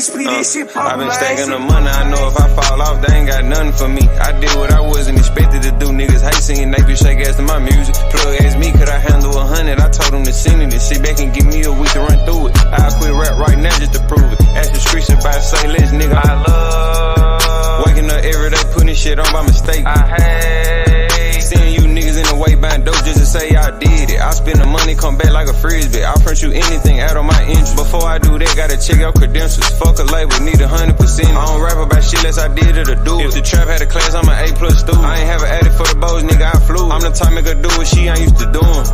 I've been stacking the money, I know if I fall off, they ain't got nothing for me. I did what I wasn't expected to do. Niggas hate singing, they be shake ass to my music. Plug asked me, could I handle 100? I told him to send it and sit back and give me a week to run through it. I'll quit rap right now just to prove it. Ask the streets about to say less, nigga. I love waking up every day, putting shit on by mistake. I hate seeing you niggas in the way buying dope just to say I did it. I spend the money, come back like a frisbee. I'll print you anything out of my interest. Before I do that, gotta check out credentials. Fuck a label, need 100%. I don't rap about shit unless I did it or do it. If the trap had a class, I'm an A+ student. I ain't have an addict for the bows, nigga, I flew. I'm the type nigga do what she ain't used to doing.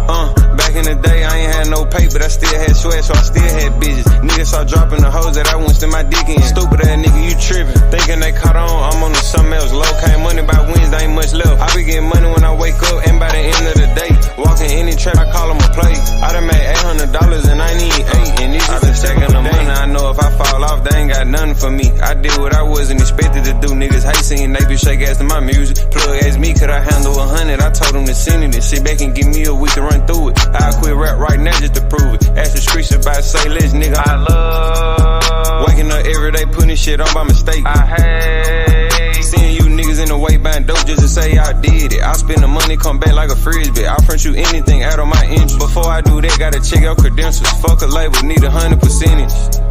Back in the day, I ain't had no pay, but I still had sweat, so I still had bitches. Niggas start dropping the hoes that I wouldn't stick my dick in. Stupid ass nigga, you trippin'. Thinking they caught on, I'm on to something else. Low came money by Wednesday, ain't much left. I be getting money when I wake up, and by the end of the day, walking any trap, I call them a play. I done made $800 and I need 8. And this I've been stacking the money, I know if I fall off, they ain't got nothing for me. I did what I wasn't expected to do. Niggas hate singing, they be shake ass to my music. Plug asked me, could I handle 100? I told him to send it and sit back and give me a week to run through it. I'll quit rap right now just to prove it. Ask the streets about to say less, nigga. I love waking up every day, putting shit on by mistake. I hate seeing you niggas in the way buying dope just to say I did it. I spend the money, come back like a frisbee. I'll print you anything out of my interest. Before I do that, gotta check out credentials. Fuck a label, need 100%.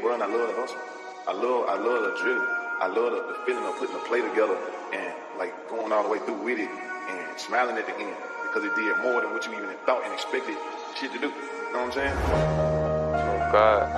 Bro, and I love the hustle. I love the drill. I love the feeling of putting the play together and like going all the way through with it and smiling at the end because it did more than what you even thought and expected shit to do. You know what I'm saying? Oh God.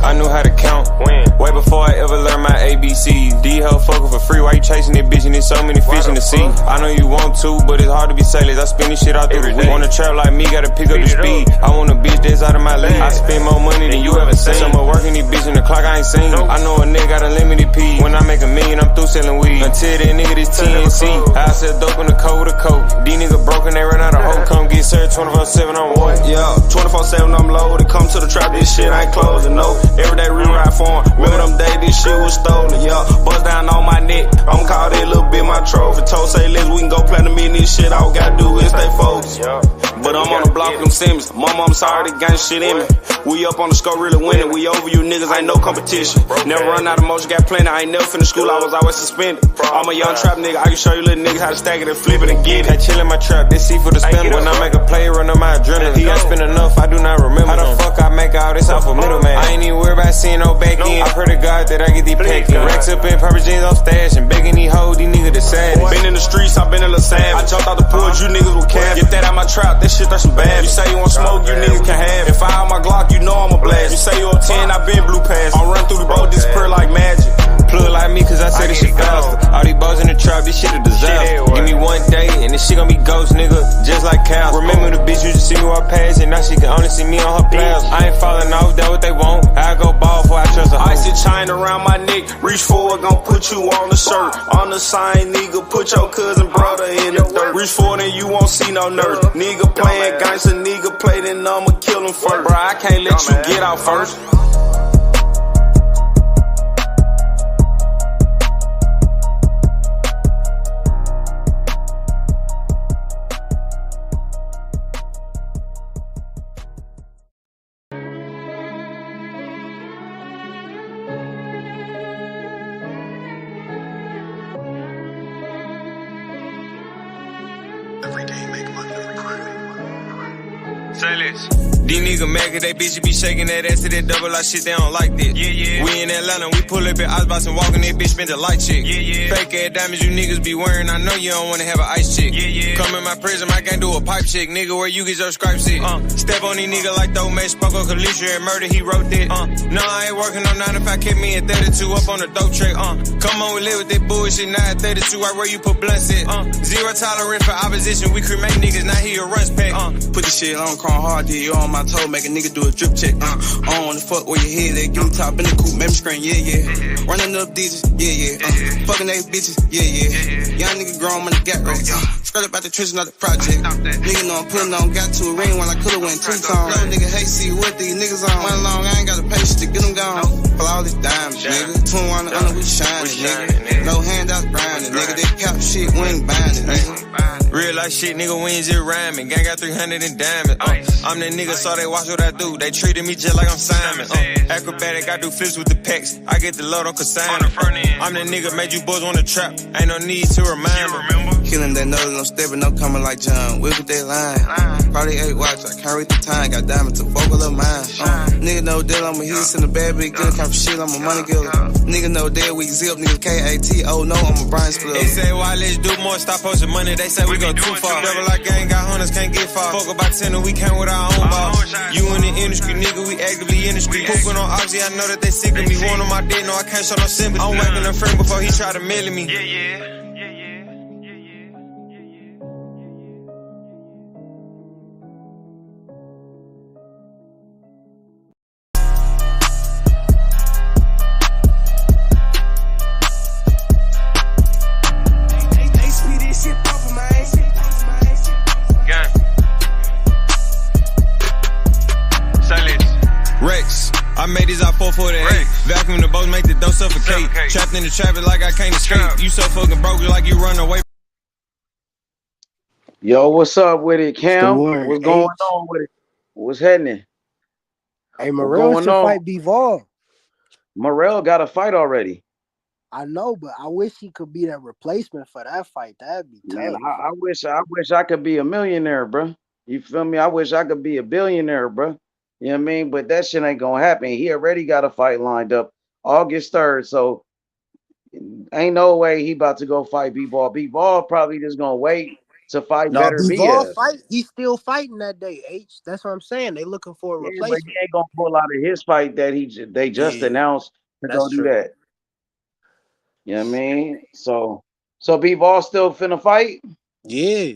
I knew how to count way before I ever learned my ABCs. D-Hell fuckin' for free, why you chasing that bitch and there's so many fish in the sea? I know you want to, but it's hard to be sailors. I spend this shit out through the week. Want a trap like me, gotta pick up the speed. I want a bitch that's out of my league. I spend more money than you ever seen. So much working these bitch in the clock I ain't seen. I know a nigga got unlimited P. When I make $1 million, I'm through selling weed. Until that nigga this TNC, I sell dope in the coat with a coat. These niggas broken, they run out of hope. Come get served 24/7 on what? Yeah, 24/7 I'm loaded. Come to the trap, this shit ain't closing, no. Every day rewrite for him. Remember them days this shit was stolen, yeah. Bust down on my neck. I'm call that little bit my trophy. Told say let's we can go platinum in this shit. All we gotta do is stay focused. But I'm on the block with them Simmons. Mama, I'm sorry, they gang shit in me. We up on the score, really winning. We over you niggas, ain't no competition. Never run out of motion, got plenty. I ain't never finished school, I was always suspended. I'm a young trap nigga, I can show you little niggas how to stack it and flip it and get it. I chill in my trap, this C for the spin. When I make a play, run on my adrenaline. He don't spend enough, I do not remember. How the fuck I make all this off a middleman? I ain't even worried about seeing no back end. I pray to God that I get these packed in. Racks up in purple jeans on stash and begging these hoes, these niggas the saddest. Been in the streets, I been a little savage. I jumped out the porch, you niggas with cash. Get that out my trap, that shit that's some bad. You say you want smoke, you niggas can have it. If I have my Glock, you know I'm a blast. You say you up 10, I been blue pass. I'm run through the boat, disappear like magic. Plug like me, cause I say this shit faster. All these boys in the trap, this shit a disaster. Give me one day, and this shit gon' be ghost, nigga, just like cows. Remember the bitch used to see me walk past, and now she can only see me on her plasma. I ain't falling off, that what they want. I go ball before I trust a hoe. Icy chain around my neck, reach forward, gon' put you on the shirt. On the sign, nigga, put your cousin brother in the dirt. Reach forward and you won't see no nurse. Nigga playing gangster, nigga play, then I'ma kill him first. Bruh, I can't let you get out first. These niggas mad cause they bitches be shaking that ass to that double like shit, they don't like this. We in Atlanta, we pull up at Icebox and walking that bitch, spend a light chick. Fake ass diamonds you niggas be wearing, I know you don't wanna have an ice chick. Come in my prison, I can't do a pipe chick, nigga, where you get your stripes at. Step on these niggas like those man spoke on Kalisha and murder, he wrote that. No, I ain't working on 9 to 5, kept me at 32 up on the dope track. Come on, we live with that bullshit, now at 32, right where you put blunts at. Zero tolerance for opposition, we cremate niggas, now he a runs pack. Put this shit on, crawl hard, you on my toe, make a nigga do a drip check. I don't wanna fuck where your head at, give me top in the coupe, memory screen, Running up digits, Fucking they bitches, Young nigga nigga grown money got racks. Straight up out the trenches, not the project. Nigga know I'm putting on, got to a ring when I could've went 2 times. No nigga hate see what these niggas on. One long, I ain't got the patience to get them gone. Pull all this diamonds, nigga. 21 under, we shining, nigga. No handouts grinding, nigga. That cap shit, we ain't buying it, nigga. Real life shit, nigga, we ain't just rhyming. Gang got 300 in diamonds. I'm that nigga, so they watch what I do. They treated me just like I'm Simon. Acrobatic, I do flips with the pecs. I get the load on consignment. I'm that nigga, made you boys wanna trap. Ain't no need to remember. Killing that nose, no stepping, no coming like John. Whip with that line. Probably 8 watch, I can't read the time. Got diamonds to focal of mine. Nigga know that I'm a hit in the bad, big good kind of shit. I'm a money killer. Nigga know that we zip, nigga KATO. No, I'm a Brian Split. They say, why let's do more? Stop posting money. They say we go too far. Double like gang, got hunters, can't get far. Fuck about 10 and we came with our own boss. You in the industry, nigga, we actively in the street. Pooping on Oxy, I know that they sick of me. One on my dick, no, I can't show no sympathy. I'm whacking a friend before he try to mail me. I made these out 448. Vacuum the boat, make the dough suffocate. Trapped in the traffic like I can't escape. You so fucking broke like you run away. Yo, what's up with it, Cam? What's going on with it? What's happening? Hey, Morrell should fight Bivol. Morrell got a fight already. I know, but I wish he could be that replacement for that fight. That'd be tough. Man, I wish I could be a millionaire, bro. You feel me? I wish I could be a billionaire, bro. You know what I mean? But that shit ain't gonna happen. He already got a fight lined up August 3rd. So ain't no way he about to go fight B-Ball. B-Ball probably just gonna wait to fight better B-Ball fight. He's still fighting that day, H. That's what I'm saying. They looking for a replacement. But he ain't gonna pull out of his fight that they just announced to go do that. You know what I mean? So B-Ball still finna fight? Yeah.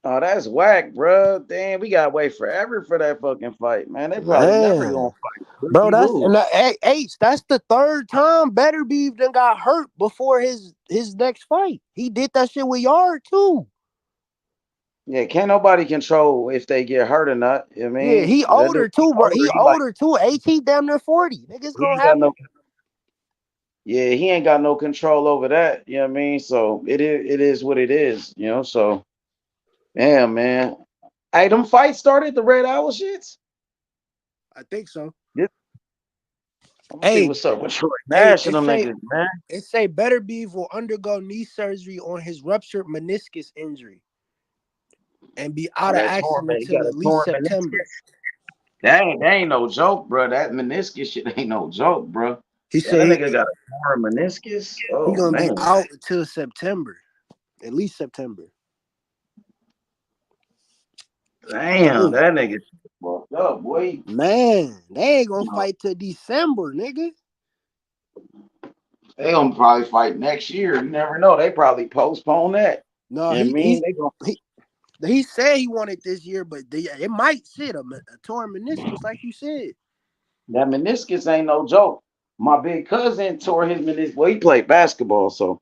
Oh, that's whack, bro. Damn, we gotta wait forever for that fucking fight, man. They probably never gonna fight. Bro, that's the 3rd time Better Beef done got hurt before his next fight. He did that shit with Yard too. Yeah, can't nobody control if they get hurt or not. You know what I mean? Yeah, he older too, bro. He older too. AT damn near 40. Niggas gonna have Yeah, he ain't got no control over that. You know what I mean? So it is what it is, you know. So damn, man. Hey, them fights started the Red Owl shits? I think so. Yeah. Hey, what's up with Troy Nash and them niggas, man? It say Better Beef will undergo knee surgery on his ruptured meniscus injury and be out of action until at least September. That ain't no joke, bro. That meniscus shit ain't no joke, bro. He said that nigga got a torn meniscus. Oh, he gonna be out until September, at least September. Damn, that nigga fucked up, boy. Man, they ain't gonna fight till December, nigga. They gonna probably fight next year. You never know. They probably postpone that. No, he said he wanted this year, but it might sit a torn meniscus, like you said. That meniscus ain't no joke. My big cousin tore his meniscus. Well, he played basketball, so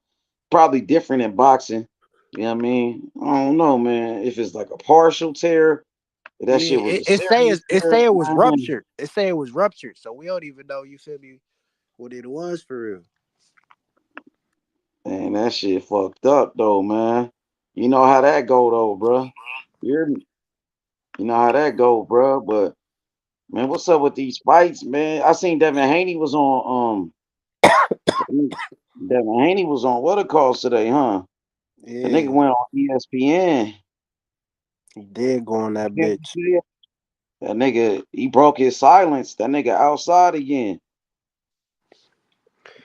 probably different in boxing. You know what I mean? I don't know, man. If it's like a partial tear, that shit was. It say it was ruptured. It say it was ruptured, so we don't even know. You feel me? What it was for real? Man, that shit fucked up though, man. You know how that go though, bro. You know how that go, bro. But man, what's up with these fights, man? I seen Devin Haney was on Devin Haney was on what it calls today, huh? Yeah. The nigga went on ESPN. He did go on that bitch. That nigga, he broke his silence. That nigga outside again.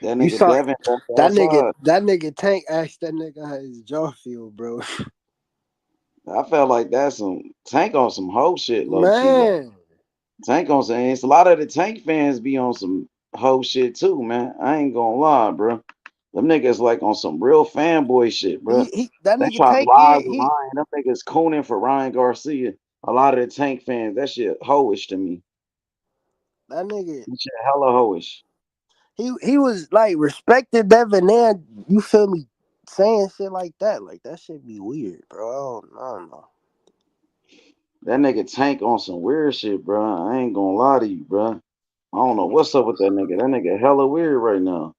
That nigga Devin. That nigga Tank asked that nigga how his jaw feel, bro. I felt like that's some Tank on some hoe shit, low man. Key. Tank on some. It's a lot of the Tank fans be on some hoe shit too, man. I ain't gonna lie, bro. Them niggas like on some real fanboy shit, bro. That they nigga try Tank, live with Ryan. Them niggas cooning for Ryan Garcia. A lot of the Tank fans, that shit hoish to me. That nigga. That shit hella hoish. he was like respecting Devin Haney. You feel me? Saying shit like that shit be weird, bro. I don't know. That nigga Tank on some weird shit, bro. I ain't gonna lie to you, bro. I don't know what's up with that nigga. That nigga hella weird right now.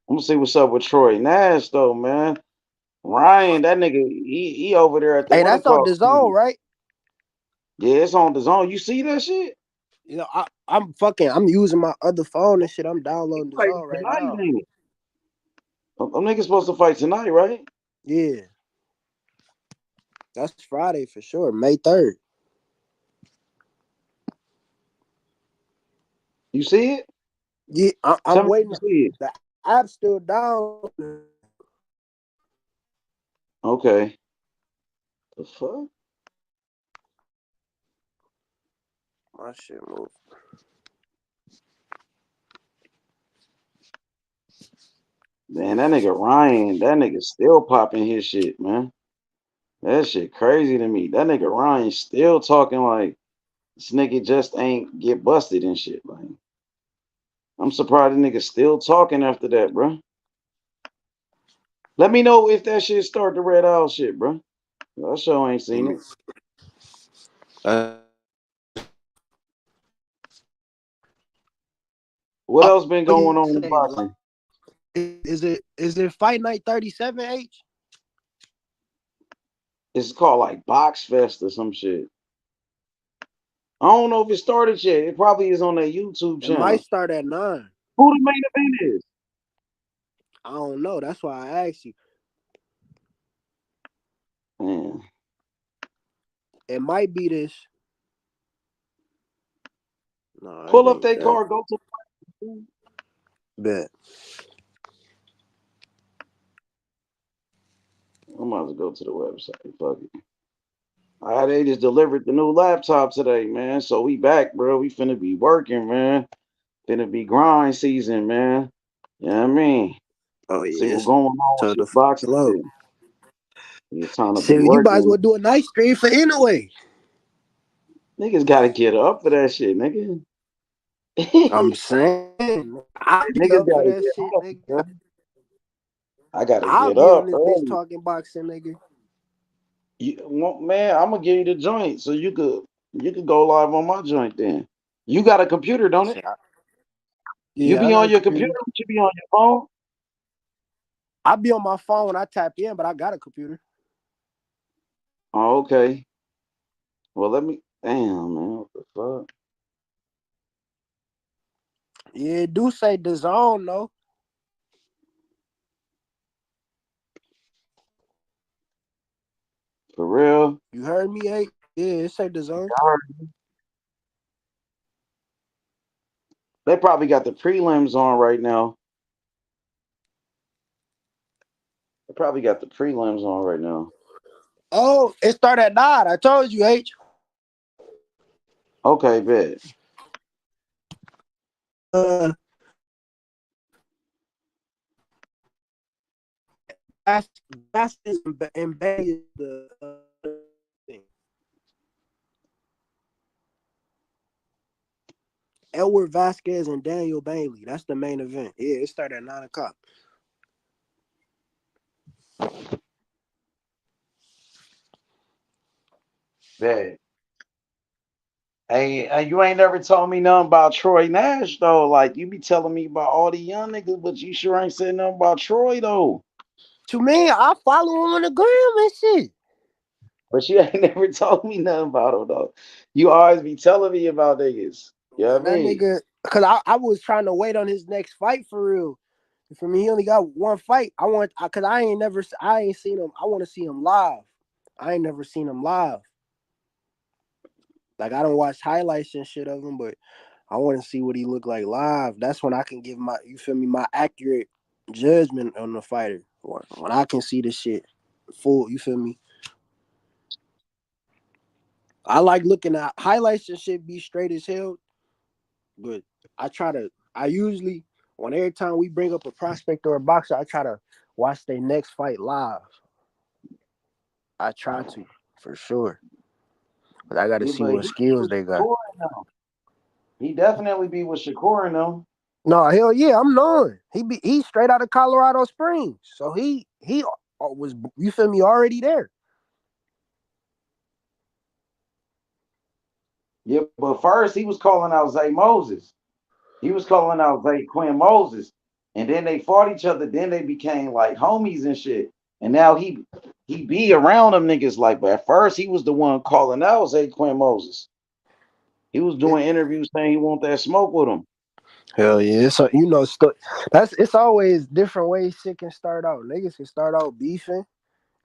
I'm gonna see what's up with Troy Nash though, man. Ryan, that nigga, he over there at the Hey, that's on the zone, right? Yeah, it's on the zone. You see that shit? You know, I'm using my other phone and shit. I'm downloading the zone right now. Them niggas supposed to fight tonight, right? Yeah. That's Friday for sure, May 3rd. You see it? Yeah, I'm waiting. See it. The app's still down. Okay. The fuck? My shit move. Man, that nigga Ryan, that nigga still popping his shit, man. That shit crazy to me. That nigga Ryan still talking like this nigga just ain't get busted and shit. Like, I'm surprised the nigga still talking after that, bro. Let me know if that shit start the Red Owl shit, bro. I sure ain't seen it. What else been going on in boxing? Is it Fight Night 37, H? It's called like Box Fest or some shit. I don't know if it started yet. It probably is on that YouTube channel. It might start at 9. Who the main event is? I don't know. That's why I asked you. Man. It might be this. No, pull up that card. Go to. Bet. I'm about to go to the website. Fuck it. They just delivered the new laptop today, man. So we back, bro. We finna be working, man. Finna be grind season, man. You know what I mean? Oh yeah. See what's going on with this boxing. It's time to be working. You might as well do a night stream for anyway. Niggas gotta get up for that shit, nigga. I'm saying. I get up for that shit, nigga. I gotta I'll get be up. on this bitch talking boxing, nigga. Man, I'm gonna give you the joint so you could go live on my joint then. You got a computer, don't it? Yeah, you be on your computer? You be on your phone? I be on my phone when I tap in, but I got a computer. Oh, okay. Well, let me. Damn, man, what the fuck? Yeah, it do say the zone though. For real? You heard me, eh? Yeah, it say the zone. I heard you. They probably got the prelims on right now. They probably got the prelims on right now. Oh, it started at 9. I told you, H. Okay, bet. That's embedded the thing. Edward Vasquez and Daniel Bailey. That's the main event. Yeah, it started at 9 o'clock. Bet. Hey, you ain't never told me nothing about Troy Nash though. Like you be telling me about all the young niggas, but you sure ain't said nothing about Troy though. To me, I follow him on the gram and shit. But you ain't never told me nothing about him though. You always be telling me about niggas. You know what I mean? Nigga, cause I was trying to wait on his next fight for real. For me, he only got one fight. Cause I ain't seen him. I want to see him live. I ain't never seen him live. Like I don't watch highlights and shit of him, but I want to see what he look like live. That's when I can give my my accurate judgment on the fighter. When I can see the shit full, you feel me? I like looking at highlights and shit be straight as hell, but I usually, when every time we bring up a prospect or a boxer, I try to watch their next fight live. I try to, for sure. But I got to see what skills they got. He definitely be with Shakur and them. No, hell yeah, I'm knowing. He's straight out of Colorado Springs. So he was, you feel me, already there. Yeah, but first he was calling out Zay Moses. He was calling out Zay Quinn Moses. And then they fought each other. Then they became like homies and shit. And now he be around them niggas like, but at first he was the one calling out Zay Quinn Moses. He was doing interviews saying he want that smoke with him. Hell yeah, so that's it's always different ways shit can start out. Niggas can start out beefing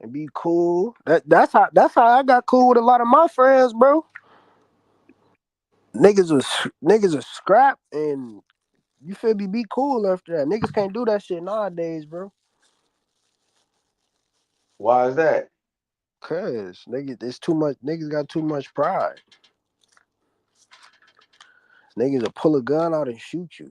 and be cool. That's how I got cool with a lot of my friends, bro. Niggas was scrap and you feel me, be cool after that. Niggas can't do that shit nowadays, bro. Why is that? Cause niggas, it's too much. Niggas got too much pride. Niggas will pull a gun out and shoot you.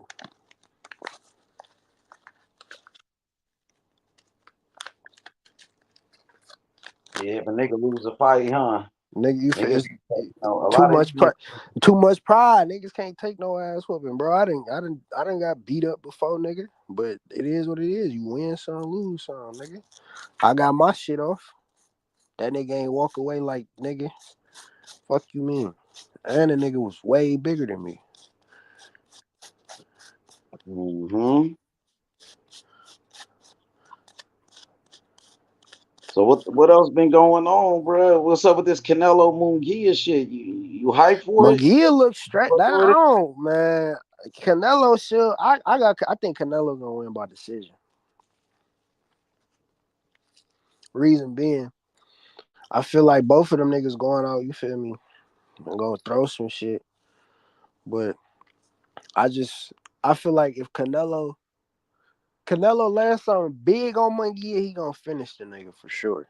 Yeah, if a nigga lose a fight, huh? Nigga, you feel Niggas, it's a too lot of much pride. Too much pride. Niggas can't take no ass whooping, bro. I didn't got beat up before, nigga. But it is what it is. You win some, lose some, nigga. I got my shit off. That nigga ain't walk away like nigga. Fuck you mean? And the nigga was way bigger than me. Mm-hmm. So what else been going on, bro? What's up with this Canelo Munguia shit? You hype for it? Munguia looks straight. That I For it? don't, man. Canelo should. I think Canelo gonna win by decision. Reason being, I feel like both of them niggas going out. You feel me? And gonna throw some shit. But I just I feel like if Canelo lands something big on Munguia, he gonna finish the nigga for sure.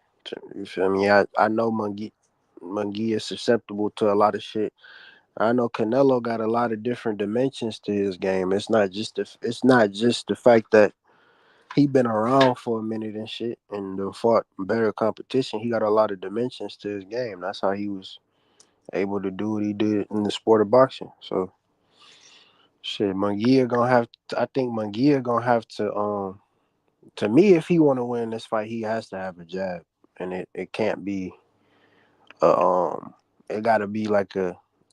You feel me? I know Munguia is susceptible to a lot of shit. I know Canelo got a lot of different dimensions to his game. It's not just the fact that he been around for a minute and shit and fought better competition. He got a lot of dimensions to his game. That's how he was able to do what he did in the sport of boxing. So shit, Munguia gonna have to, I think Munguia gonna have to me, if he wanna win this fight, he has to have a jab. And it can't be it gotta be like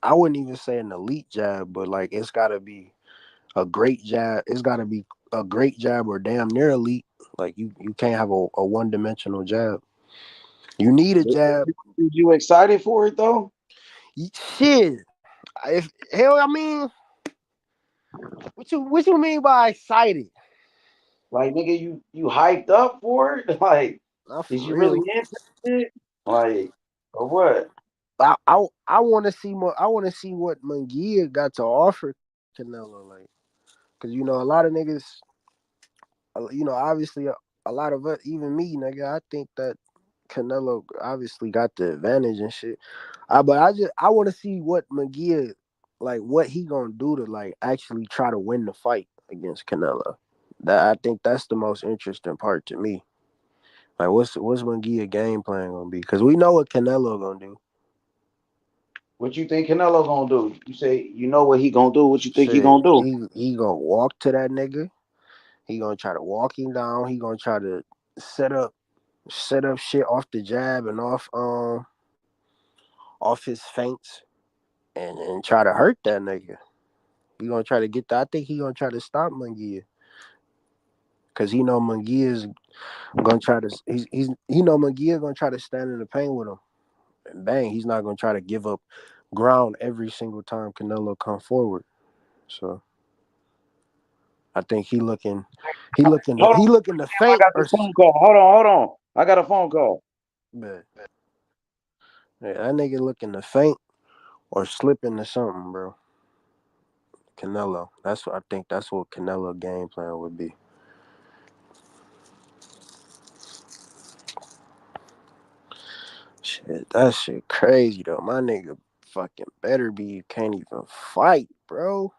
I wouldn't even say an elite jab, but like it's gotta be a great jab. It's gotta be a great jab or damn near elite. Like you can't have a one dimensional jab. You need a jab. You excited for it though? Shit. If hell, I mean, what you mean by excited? Like nigga, you hyped up for it? Like, Not is for you really real. into it? Like, or what? I want to see more. I want to see what Munguia got to offer Canelo, like, because a lot of niggas, obviously a lot of us, even me, nigga, I think that Canelo obviously got the advantage and shit. But I want to see what Munguia, like, what he gonna do to like actually try to win the fight against Canelo. That I think that's the most interesting part to me. Like, what's Munguia game plan gonna be? Because we know what Canelo gonna do. What you think Canelo gonna do? You say you know what he gonna do. What you think he Shit, gonna do? he gonna walk to that nigga. He gonna try to walk him down. He gonna try to set up shit off the jab and off his feints and try to hurt that nigga. He gonna try to get that. I think he gonna try to stop Munguia. Cause he know Munguia is gonna try to he know Munguia gonna try to stand in the paint with him. And bang, he's not gonna try to give up ground every single time Canelo come forward. So I think Hold he on, looking to I feint got or this phone call. Hold on. I got a phone call. man. Yeah, that nigga looking to feint or slip into something, bro. Canelo. That's what I think. That's what Canelo game plan would be. Shit, that shit crazy though. My nigga fucking better be. You can't even fight, bro.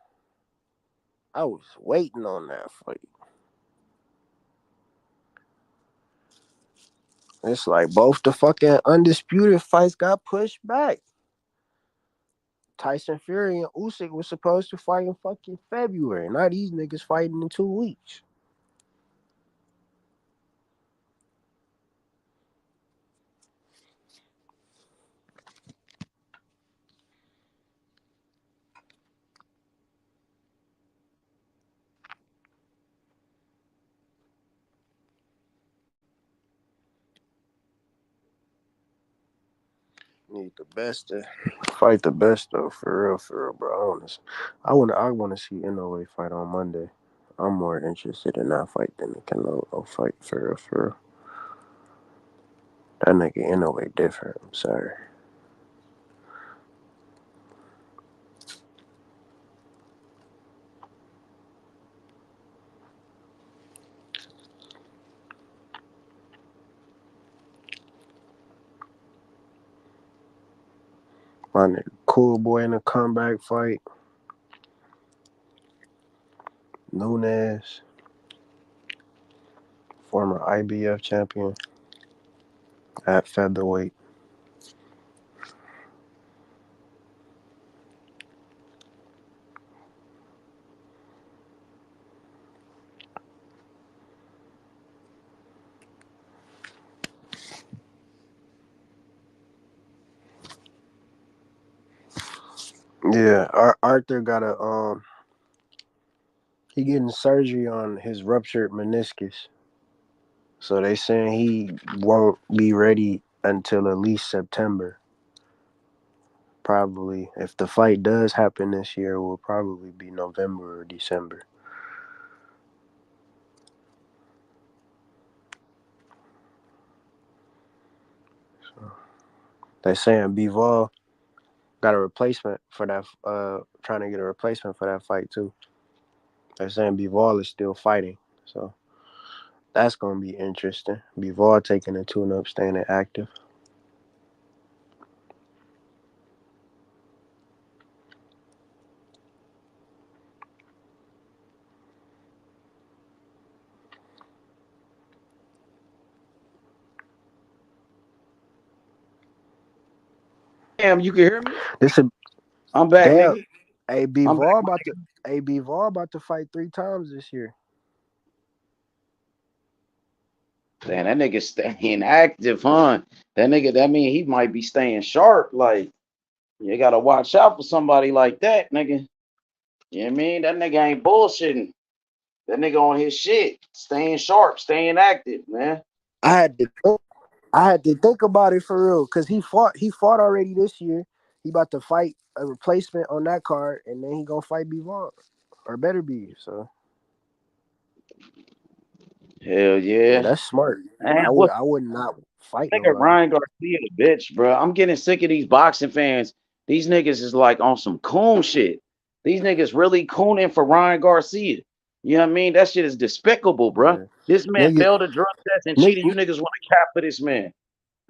I was waiting on that fight. It's like both the fucking undisputed fights got pushed back. Tyson Fury and Usyk was supposed to fight in fucking February. Now these niggas fighting in 2 weeks. Need the best to fight the best though, for real, bro. I wanna see Inoue fight on Monday. I'm more interested in that fight than the Canelo fight, for real, for real. That nigga Inoue different. I'm sorry. My nigga Cool Boy in a comeback fight. Nunes, former IBF champion at featherweight. Yeah, Arthur got he getting surgery on his ruptured meniscus. So they saying he won't be ready until at least September. Probably, if the fight does happen this year, it will probably be November or December. So they saying Bivol got a replacement for that. Trying to get a replacement for that fight too. They're saying Bivol is still fighting, so that's gonna be interesting. Bivol taking a tune-up, staying active. Damn, you can hear me? This is I'm back, damn. nigga. Hey, I'm back. Bivol about to fight 3 times this year. Damn, that nigga staying active, huh? That mean he might be staying sharp. Like, you gotta watch out for somebody like that, nigga. You know what I mean? That nigga ain't bullshitting. That nigga on his shit, staying sharp, staying active, man. I had to think about it for real, cause he fought already this year. He about to fight a replacement on that card, and then he gonna fight Bivol, or better be. So Hell yeah, yeah. that's smart. Man, I would not fight nigga nobody. Ryan Garcia, a bitch, bro. I'm getting sick of these boxing fans. These niggas is like on some coon shit. These niggas really cooning for Ryan Garcia. You know what I mean? That shit is despicable, bro. Yeah. This man Nigga, failed a drug test and cheated. You niggas want to cap for this man.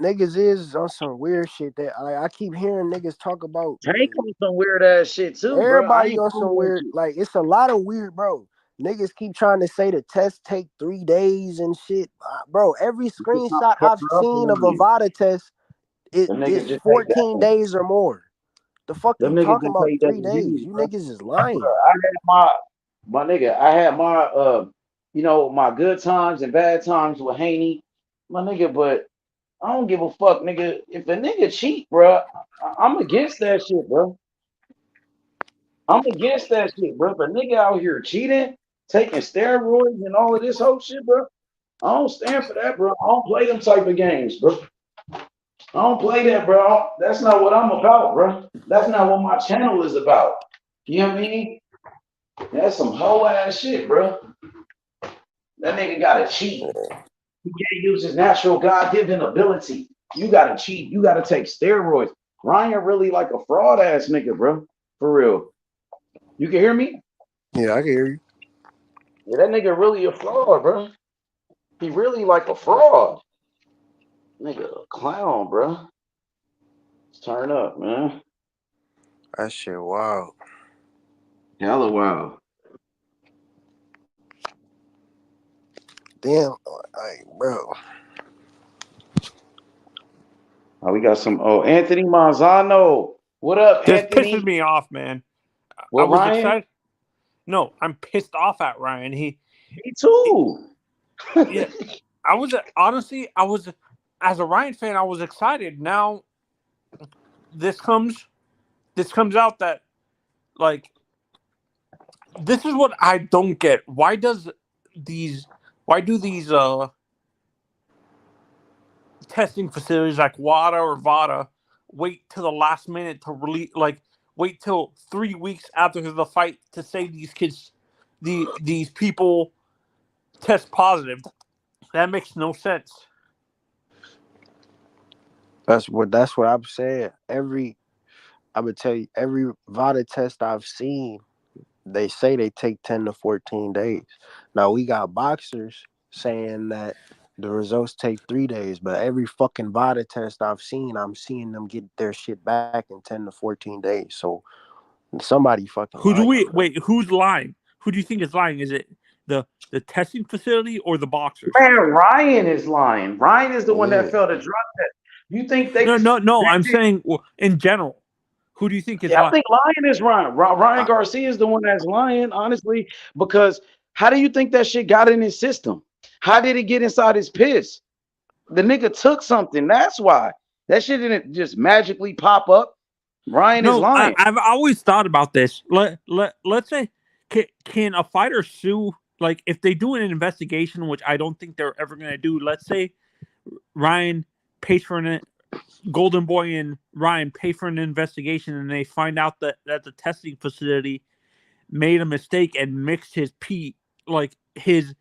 niggas is on some weird shit that I keep hearing niggas talk about. Tank on some weird ass shit too, bro. I Everybody ain't on cool some with weird, you. like it's a lot of weird, bro. Niggas keep trying to say the test take 3 days and shit, bro. Every It's not screenshot I've fucking up seen of a around you. VADA test, Them it's niggas just take 14 that. days or more. The fuck Them you niggas talking just about take that 3 days? disease, You bro. niggas is Bro, lying. I had my nigga, I had my my good times and bad times with Haney, my nigga, but I don't give a fuck, nigga. If a nigga cheat, bro, I'm against that shit, bro. I'm against that shit, bro. If a nigga out here cheating, taking steroids and all of this whole shit, bro, I don't stand for that, bro. I don't play them type of games, bro. I don't play that, bro. That's not what I'm about, bro. That's not what my channel is about. You know what I mean? That's some whole ass shit, bro. That nigga gotta cheat. He can't use his natural God given ability. You gotta cheat. You gotta take steroids. Ryan really like a fraud ass nigga, bro. For real. You can hear me? Yeah, I can hear you. Yeah, that nigga really a fraud, bro. He really like a fraud. Nigga, a clown, bro. Let's turn up, man. That shit wild. Hella wild. Damn, like, bro. Oh, we got some. Oh, Anthony Manzano. What up, This Anthony? pisses me off, man. Well, I was Ryan? excited. No, I'm pissed off at Ryan. Me too. Yeah, I was honestly, as a Ryan fan, I was excited. Now, this comes out that like this is what I don't get. Why do these testing facilities like WADA or VADA wait till the last minute to release, like wait till 3 weeks after the fight to say these kids, these people test positive? That makes no sense. That's what I'm saying. I would tell you, every VADA test I've seen, they say they take 10 to 14 days. Now, we got boxers saying that the results take 3 days, but every fucking VADA test I've seen, I'm seeing them get their shit back in 10 to 14 days. So somebody fucking Who's lying? Who do you think is lying? Is it the testing facility or the boxers? Man, Ryan is lying. Ryan is the one that failed a drug test. You think they? No. I'm saying in general. Who do you think is lying? I think Lion is Ryan. Ryan Garcia is the one that's lying, honestly, because how do you think that shit got in his system? How did it get inside his piss? The nigga took something. That's why. That shit didn't just magically pop up. Ryan is lying. I've always thought about this. Let's say, can a fighter sue? Like, if they do an investigation, which I don't think they're ever going to do. Let's say Ryan pays for Golden Boy and Ryan pay for an investigation, and they find out that the testing facility made a mistake and mixed his pee, like his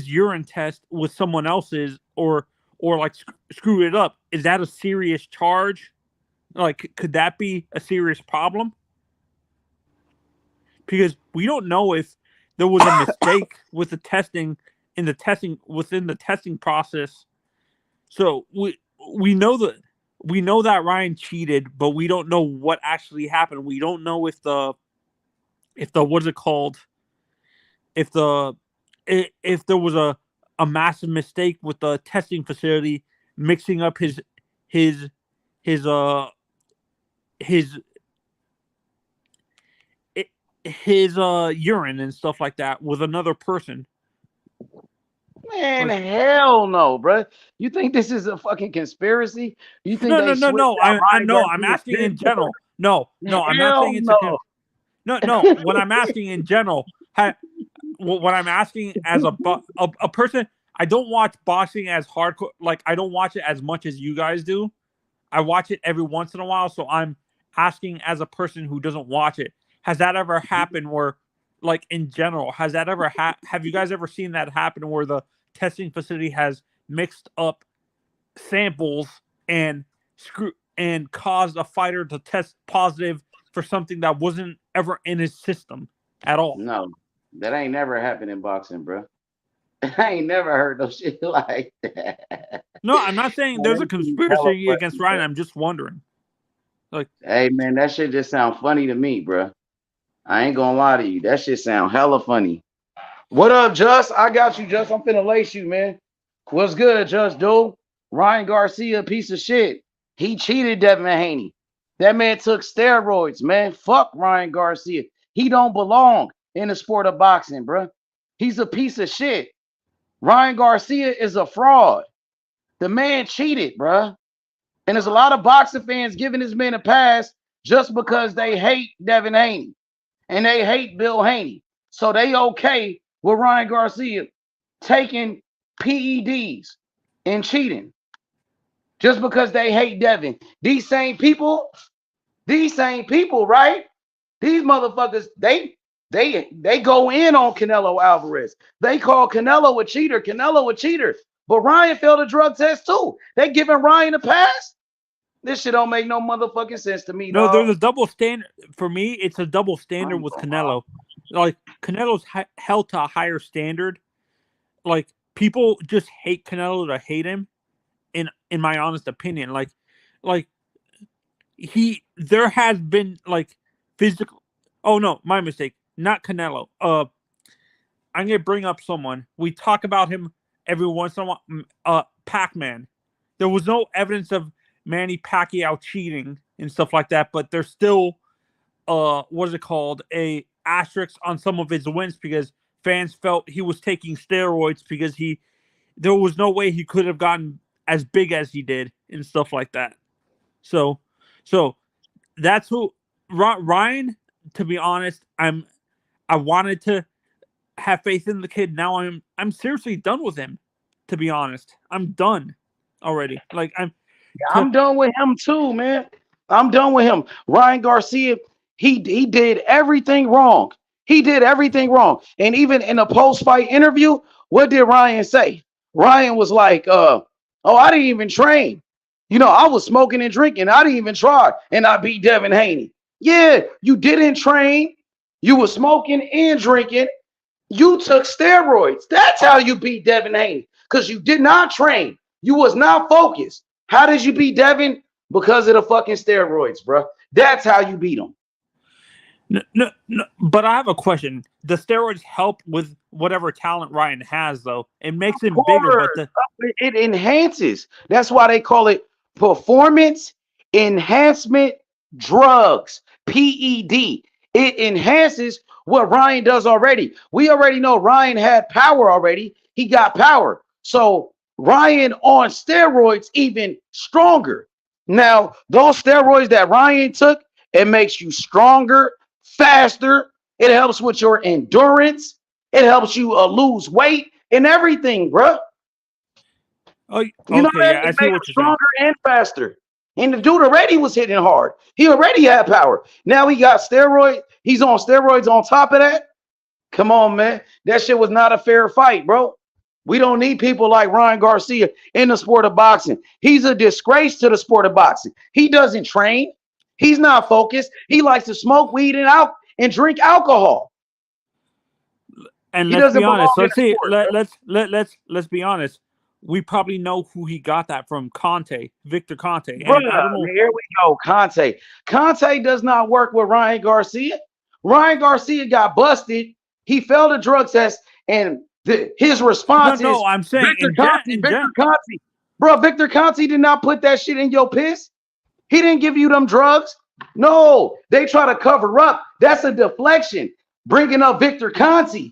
urine test with someone else's, or like screw it up. Is that a serious charge? Like, could that be a serious problem? Because we don't know if there was a mistake with the testing within the testing process. So we know that Ryan cheated, but we don't know what actually happened. We don't know if the what is it called? If there was a massive mistake with the testing facility mixing up his urine and stuff like that with another person. Man, hell no, bro. You think this is a fucking conspiracy? You think No. I'm asking in general. No, I'm not saying it's no. When I'm asking in general, when I'm asking as a person, I don't watch boxing as hardcore. Like, I don't watch it as much as you guys do. I watch it every once in a while, so I'm asking as a person who doesn't watch it. Has that ever happened where, like, in general, has that ever have you guys ever seen that happen where the testing facility has mixed up samples and caused a fighter to test positive for something that wasn't ever in his system at all? No, that ain't never happened in boxing, bro. I ain't never heard no shit like that. No, I'm not saying there's a conspiracy against Ryan. I'm just wondering. Like, hey, man, that shit just sound funny to me, bro. I ain't gonna lie to you. That shit sound hella funny. What up, Just? I got you, Just. I'm finna lace you, man. What's good, Just, dude? Ryan Garcia, piece of shit. He cheated Devin Haney. That man took steroids, man. Fuck Ryan Garcia. He don't belong in the sport of boxing, bro. He's a piece of shit. Ryan Garcia is a fraud. The man cheated, bro. And there's a lot of boxing fans giving this man a pass just because they hate Devin Haney and they hate Bill Haney. So they okay with Ryan Garcia taking PEDs and cheating just because they hate Devin. These same people, right? These motherfuckers, they go in on Canelo Alvarez. They call Canelo a cheater. But Ryan failed a drug test too. They giving Ryan a pass? This shit don't make no motherfucking sense to me. No, there's a double standard. For me, it's a double standard with Canelo. Like, Canelo's held to a higher standard. Like, people just hate Canelo to hate him, in my honest opinion. Like there has been, like, physical. Oh no, my mistake. Not Canelo. I'm gonna bring up someone. We talk about him every once in a while. Pac-Man. There was no evidence of Manny Pacquiao cheating and stuff like that, but there's still what is it called, a asterisk on some of his wins because fans felt he was taking steroids because there was no way he could have gotten as big as he did and stuff like that. So that's who Ryan. To be honest, I wanted to have faith in the kid. Now I'm seriously done with him. To be honest, I'm done already. Like I'm done with him too, man. I'm done with him. Ryan Garcia, he did everything wrong. He did everything wrong. And even in a post-fight interview, what did Ryan say? Ryan was like, oh, I didn't even train. I was smoking and drinking. I didn't even try. And I beat Devin Haney. Yeah, you didn't train. You were smoking and drinking. You took steroids. That's how you beat Devin Haney. Because you did not train. You was not focused. How did you beat Devin? Because of the fucking steroids, bro. That's how you beat him. No, but I have a question. The steroids help with whatever talent Ryan has, though. It makes him bigger, but it enhances. That's why they call it performance enhancement drugs, PED. It enhances what Ryan does already. We already know Ryan had power already. He got power. So Ryan on steroids even stronger. Now, those steroids that Ryan took, it makes you stronger, faster. It helps with your endurance. It helps you lose weight and everything, bro. Oh, okay, yeah, I see what you're stronger saying. And faster. And the dude already was hitting hard. He already had power. Now he got steroids. He's on steroids on top of that. Come on, man. That shit was not a fair fight, bro. We don't need people like Ryan Garcia in the sport of boxing. He's a disgrace to the sport of boxing. He doesn't train. He's not focused. He likes to smoke weed and drink alcohol. And let's be honest. Let's be honest. We probably know who he got that from. Victor Conte. Bro, I don't know. Here we go. Conte does not work with Ryan Garcia. Ryan Garcia got busted. He failed a drug test, and his response is I'm saying Victor Conte. Bro, Victor Conte did not put that shit in your piss. He didn't give you them drugs. No, they try to cover up. That's a deflection. Bringing up Victor Conte.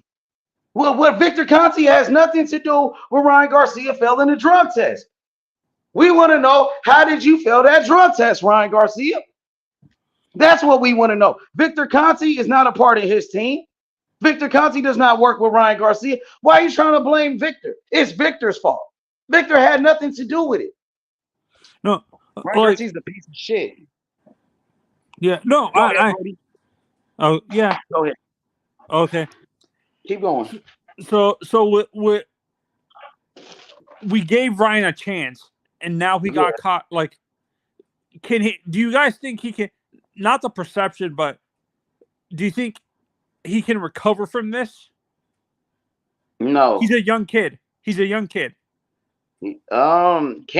Well, what Victor Conte has nothing to do with Ryan Garcia failing the drug test. We want to know, how did you fail that drug test, Ryan Garcia? That's what we want to know. Victor Conte is not a part of his team. Victor Conte does not work with Ryan Garcia. Why are you trying to blame Victor? It's Victor's fault. Victor had nothing to do with it. No, Ryan Garcia's a piece of shit. Yeah, no, oh yeah. Go ahead. Okay. Keep going. So we gave Ryan a chance, and now he got caught. Like, do you guys think he can? Not the perception, but do you think he can recover from this? No. He's a young kid. Can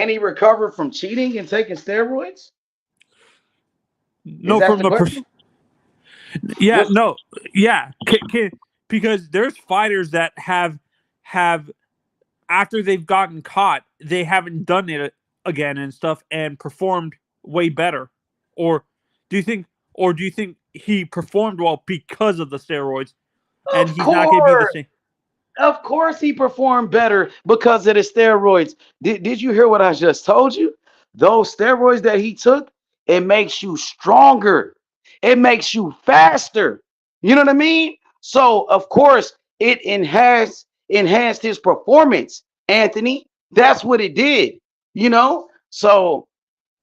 he recover from cheating and taking steroids? No, from the yeah, no, yeah. Because there's fighters that have after they've gotten caught, they haven't done it again and stuff and performed way better. Or do you think he performed well because of the steroids and he's not going to be the same? Of course he performed better because of the steroids. Did you hear what I just told you? Those steroids that he took, it makes you stronger. It makes you faster. You know what I mean? So, of course, it enhanced his performance, Anthony. That's what it did, So,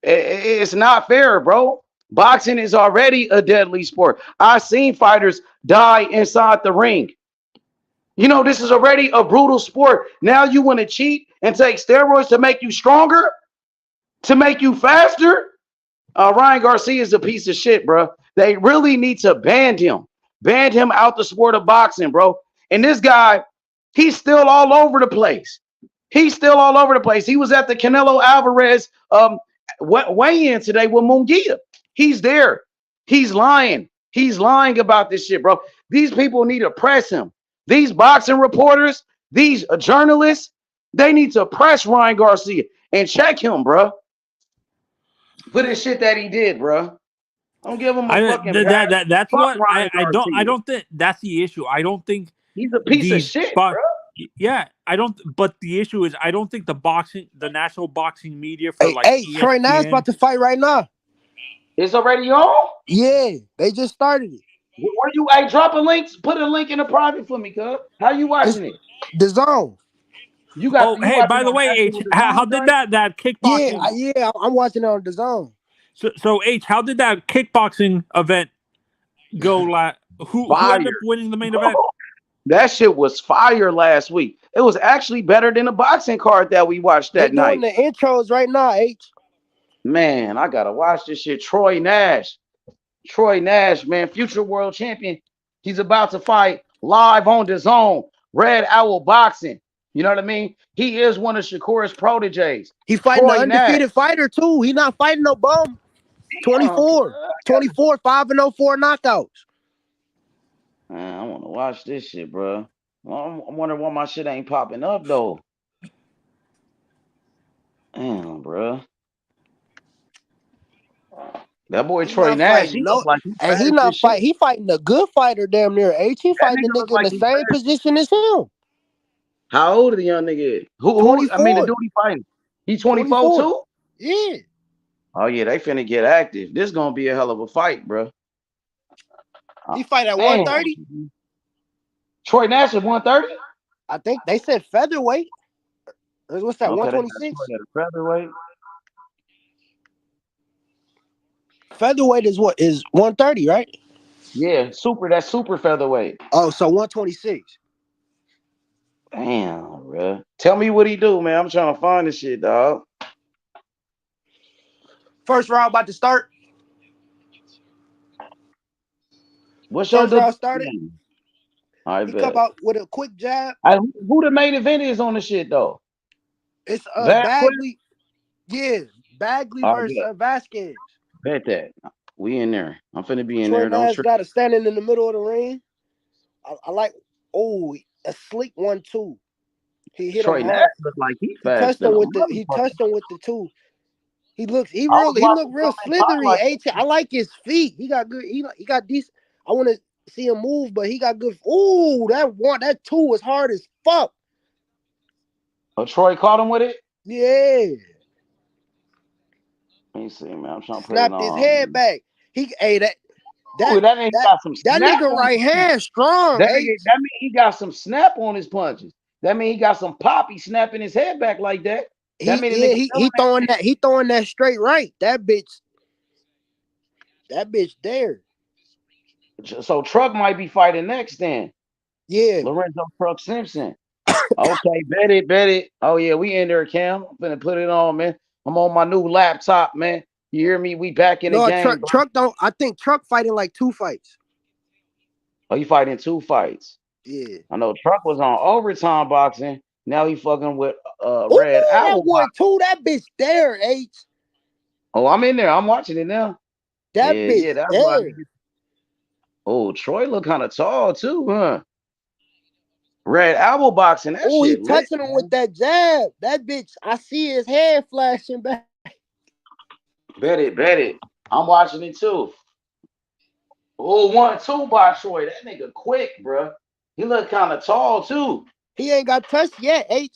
it's not fair, bro. Boxing is already a deadly sport. I've seen fighters die inside the ring. This is already a brutal sport. Now you want to cheat and take steroids to make you stronger? To make you faster? Ryan Garcia is a piece of shit, bro. They really need to ban him. Ban him out the sport of boxing, bro. And this guy, he's still all over the place. He was at the Canelo Alvarez weigh-in today with Munguia. He's there. He's lying. He's lying about this shit, bro. These people need to press him. These boxing reporters, these journalists, they need to press Ryan Garcia and check him, bro. for the shit that he did, bro. Don't give him a fucking pass. That's Fuck what Ryan I Garcia. don't think that's the issue. I don't think He's a piece of shit, but bro. yeah, I don't. But the issue is, I don't think the national boxing media for Hey, Troy Nash ESPN. about to fight right now. It's already on. Yeah, they just started it. Where you? Hey, drop a link. Put a link in the private for me, cuz. How you watching it? The Zone. You got. You Hey, watching by the on way, H, National how Zone, did joint? that kickboxing? Yeah, I'm watching it on The Zone. So H, how did that kickboxing event go? Who ended Fire. up winning the main event? That shit was fire last week. It was actually better than the boxing card that we watched They that doing night. the intros right now, H. Man, I gotta watch this shit. Troy Nash, man, future world champion. He's about to fight live on the Zone. Red Owl Boxing. You know what I mean? He is one of Shakur's proteges. He fighting the Troy Nash. undefeated fighter too. He not fighting no bum. 24, 5-0, 4 knockouts. Man, I want to watch this shit, bro. Well, I'm wondering why my shit ain't popping up though. Damn, bro. That boy He Troy not Nash, fighting he no, look like he and fast he as not shit. fight. He fighting a good fighter, damn near. H. He That fighting the nigga look nigga in like the he same fast. position as him. How old the young nigga is? Who? I mean, the 24. dude he fighting. He 24 24. too? Yeah. Oh yeah, they finna get active. This gonna be a hell of a fight, bro. He fight at Man. 130. Troy Nash at 130? I think they said featherweight. What's that? Okay, 126. Troy at a featherweight. Featherweight is what? Is 130, right? Yeah, that's super featherweight. Oh, so 126. Damn, bro. Tell me what he do, man. I'm trying to find this shit, dog. First round about to start. What's your First round started. I He bet. come out with a quick jab. Who the main event is on the shit though? It's Vasquez? Bagley. Yeah, Bagley versus Vasquez. Bet that. We in there. I'm finna be in Troy there. Don't Nash trip. got it standing in the middle of the ring. I like. Oh, a sleek 1-2. He hit Troy him Nash hard. look like he He fast touched than him a with the 2. He looked real slithery. I like his feet. He got good. He got decent. I want to see him move, but he got good. Ooh, that 2 was hard as fuck. Oh, Troy caught him with it? Yeah. Let me see, man. I'm trying to put it Snapped his head back. That got some snap nigga on right hand strong. that mean he got some snap on his punches. That mean he got some pop. He snapping his head back like that. He throwing that straight right. That bitch there. So Truck might be fighting next then. Yeah. Lorenzo Truck Simpson. Okay, bet it. Oh yeah, we in there, Cam. I'm finna put it on, man. I'm on my new laptop, man. You hear me? We back in the game. I think Truck fighting like 2 fights. Oh, he fighting 2 fights. Yeah. I know Truck was on overtime boxing. Now he fucking with Red Owl. That 1-2, that bitch there, H. Oh, I'm in there. I'm watching it now. That bitch that's there. why. Oh, Troy look kind of tall too, huh? Red Owl boxing. That shit he touching him with that jab. That bitch, I see his head flashing back. Bet it. I'm watching it too. Oh, 1-2 by Troy. That nigga quick, bro. He look kind of tall too. He ain't got touched yet, H.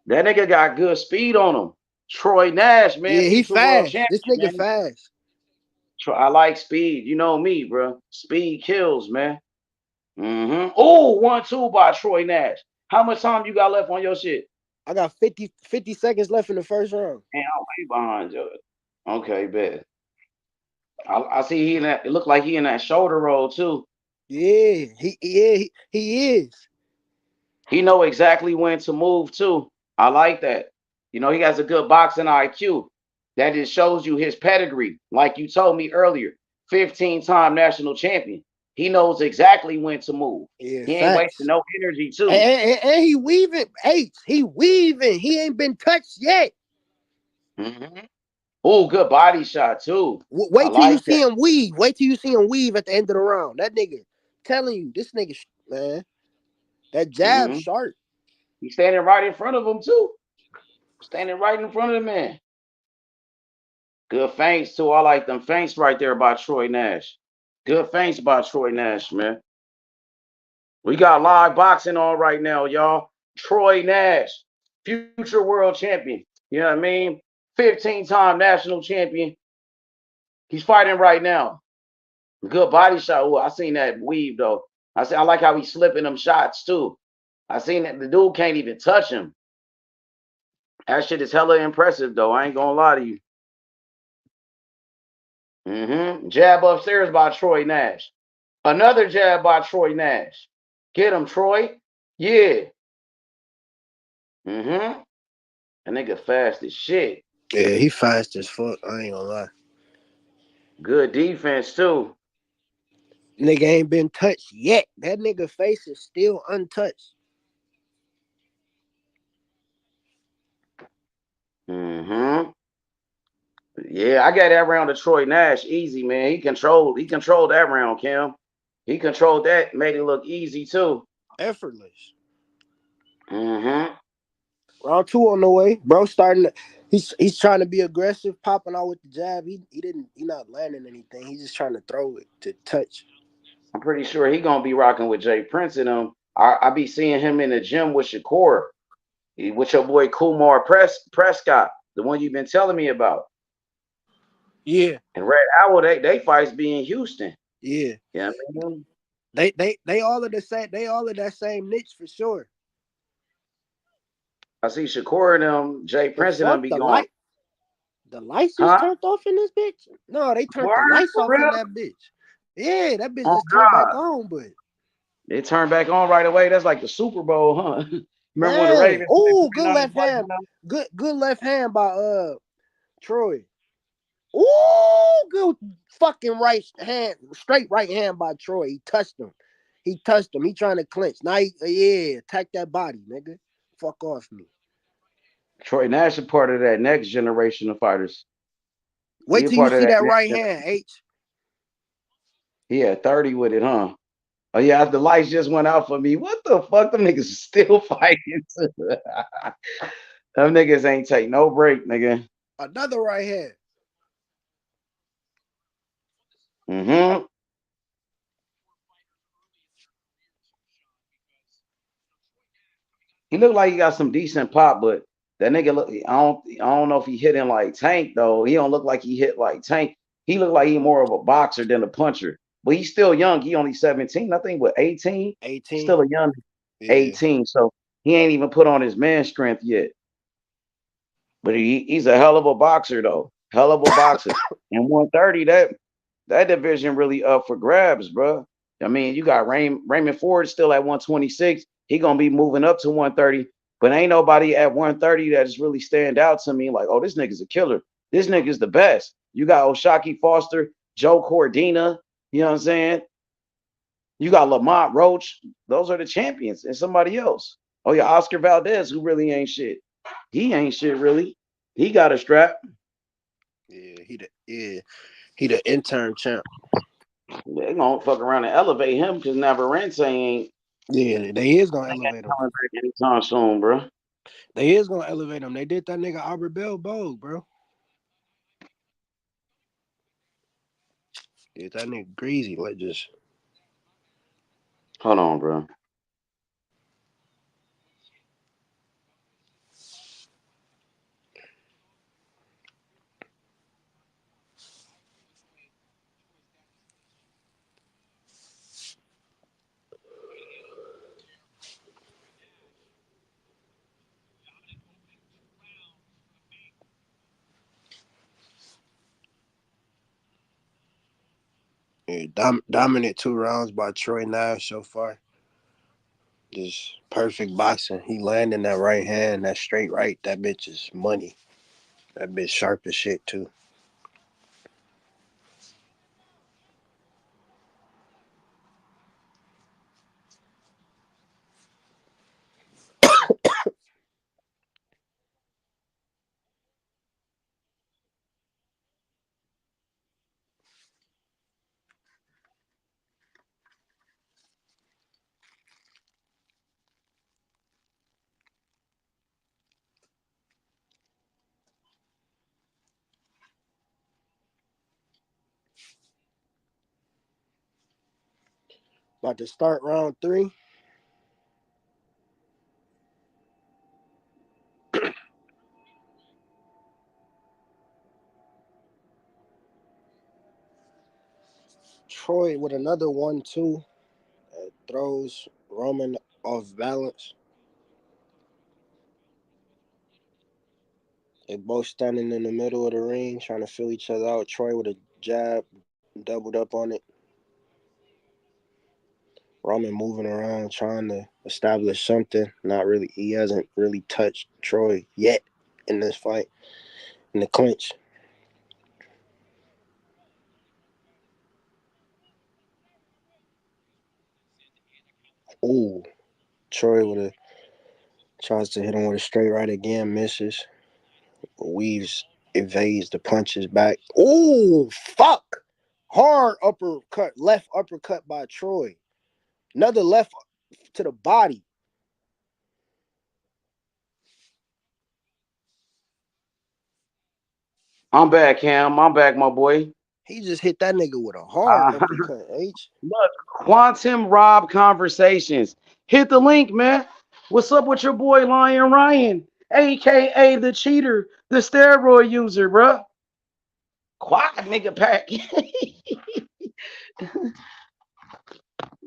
That nigga got good speed on him. Troy Nash, man. Yeah, he fast. This nigga man. fast. I like speed. You know me, bro. Speed kills, man. Oh, 1-2 by Troy Nash. How much time you got left on your shit? I got 50 seconds left in the first round. Man, I'm way behind you. Okay, bet. I see he in that. It looked like he in that shoulder roll too. Yeah, he is. He know exactly when to move too. I like that. You know, he has a good boxing IQ. That just shows you his pedigree. Like you told me earlier, 15-time national champion. He knows exactly when to move. Yeah, he ain't wasting no energy too. And he weaving. H. He weaving. He ain't been touched yet. Oh, good body shot too. Wait till you see him weave. Wait till you see him weave at the end of the round. That nigga, telling you, this nigga, man, that jab sharp. He's standing right in front of him too. Standing right in front of the man. Good feints too. I like them feints right there by Troy Nash. Good feints by Troy Nash, man. We got live boxing on right now, y'all. Troy Nash, future world champion. You know what I mean? 15-time national champion. He's fighting right now. Good body shot. Ooh, I seen that weave though. I like how he's slipping them shots too. I seen that the dude can't even touch him. That shit is hella impressive though. I ain't gonna lie to you. Jab upstairs by Troy Nash. Another jab by Troy Nash. Get him, Troy. Yeah. That nigga fast as shit. Yeah, he fast as fuck. I ain't gonna lie. Good defense too. Nigga ain't been touched yet. That nigga face is still untouched. Yeah, I got that round to Troy Nash easy, man. He controlled that round, Kim. He controlled that, made it look easy too. Effortless. Round Round 2 on the way. Bro starting to, he's trying to be aggressive, popping out with the jab. He not landing anything. He's just trying to throw it to touch. I'm pretty sure he gonna be rocking with Jay Prince and him. I be seeing him in the gym with Shakur, with your boy Kumar Prescott, the one you've been telling me about. Yeah. And Red Owl, they fights be in Houston. Yeah. Yeah, you know They all of the same. They all of that same niche for sure. I see Shakur and them, Jay Prince and them be going. The lights just turned off in this bitch. No, they turned the lights off real? in that bitch. Yeah, that bitch Oh, just turned back on, but it turned back on right away. That's like the Super Bowl, huh? Remember when the man. Ravens? Oh, good left hand. Good left hand by Troy. Oh, good fucking right hand, straight right hand by Troy. He touched him. He trying to clinch. Now, attack that body, nigga. Fuck off me. Troy Nash is part of that next generation of fighters. Wait till you see that right hand, H. He had 30 with it, huh? Oh yeah, the lights just went out for me. What the fuck? Them niggas is still fighting. Them niggas ain't take no break, nigga. Another right hand. He looked like he got some decent pop, but that nigga look. I don't know if he hit him like Tank though. He don't look like he hit like Tank. He looked like he more of a boxer than a puncher. But he's still young. He only 17. I think what 18? 18. Still a young 18. So he ain't even put on his man strength yet. But he's a hell of a boxer though. Hell of a boxer. And 130, that division really up for grabs, bro. I mean, you got Raymond Ford still at 126. He gonna be moving up to 130, but ain't nobody at 130 that just really stand out to me like, oh, this nigga's a killer. This nigga's the best. You got Oshaki Foster, Joe Cordina, you know what I'm saying? You got Lamont Roach. Those are the champions, and somebody else. Oh yeah, Oscar Valdez, who really ain't shit. He ain't shit really. He got a strap. Yeah, he the intern champ. They gonna fuck around and elevate him because Navarrete ain't. Yeah, they is gonna elevate him anytime soon, bro. They is gonna elevate him. They did that nigga Albert Bell Bogue, bro. Did that nigga greasy? Like just hold on, bro. dominant 2 rounds by Troy Nash so far. Just perfect boxing. He landing that right hand, that straight right. That bitch is money. That bitch sharp as shit too. About to start round 3. Troy with another 1-2. Throws Roman off balance. They both standing in the middle of the ring trying to feel each other out. Troy with a jab, doubled up on it. Roman moving around trying to establish something. Not really. He hasn't really touched Troy yet in this fight, in the clinch. Ooh, Troy tries to hit him with a straight right again, misses. Weaves, evades the punches back. Ooh, fuck! Hard uppercut, left uppercut by Troy. Another left to the body. I'm back, Cam. I'm back, my boy. He just hit that nigga with a hard uppercut, H. Look, Quantum Rob Conversations. Hit the link, man. What's up with your boy Lion Ryan, aka the cheater, the steroid user, bro? Quad nigga pack.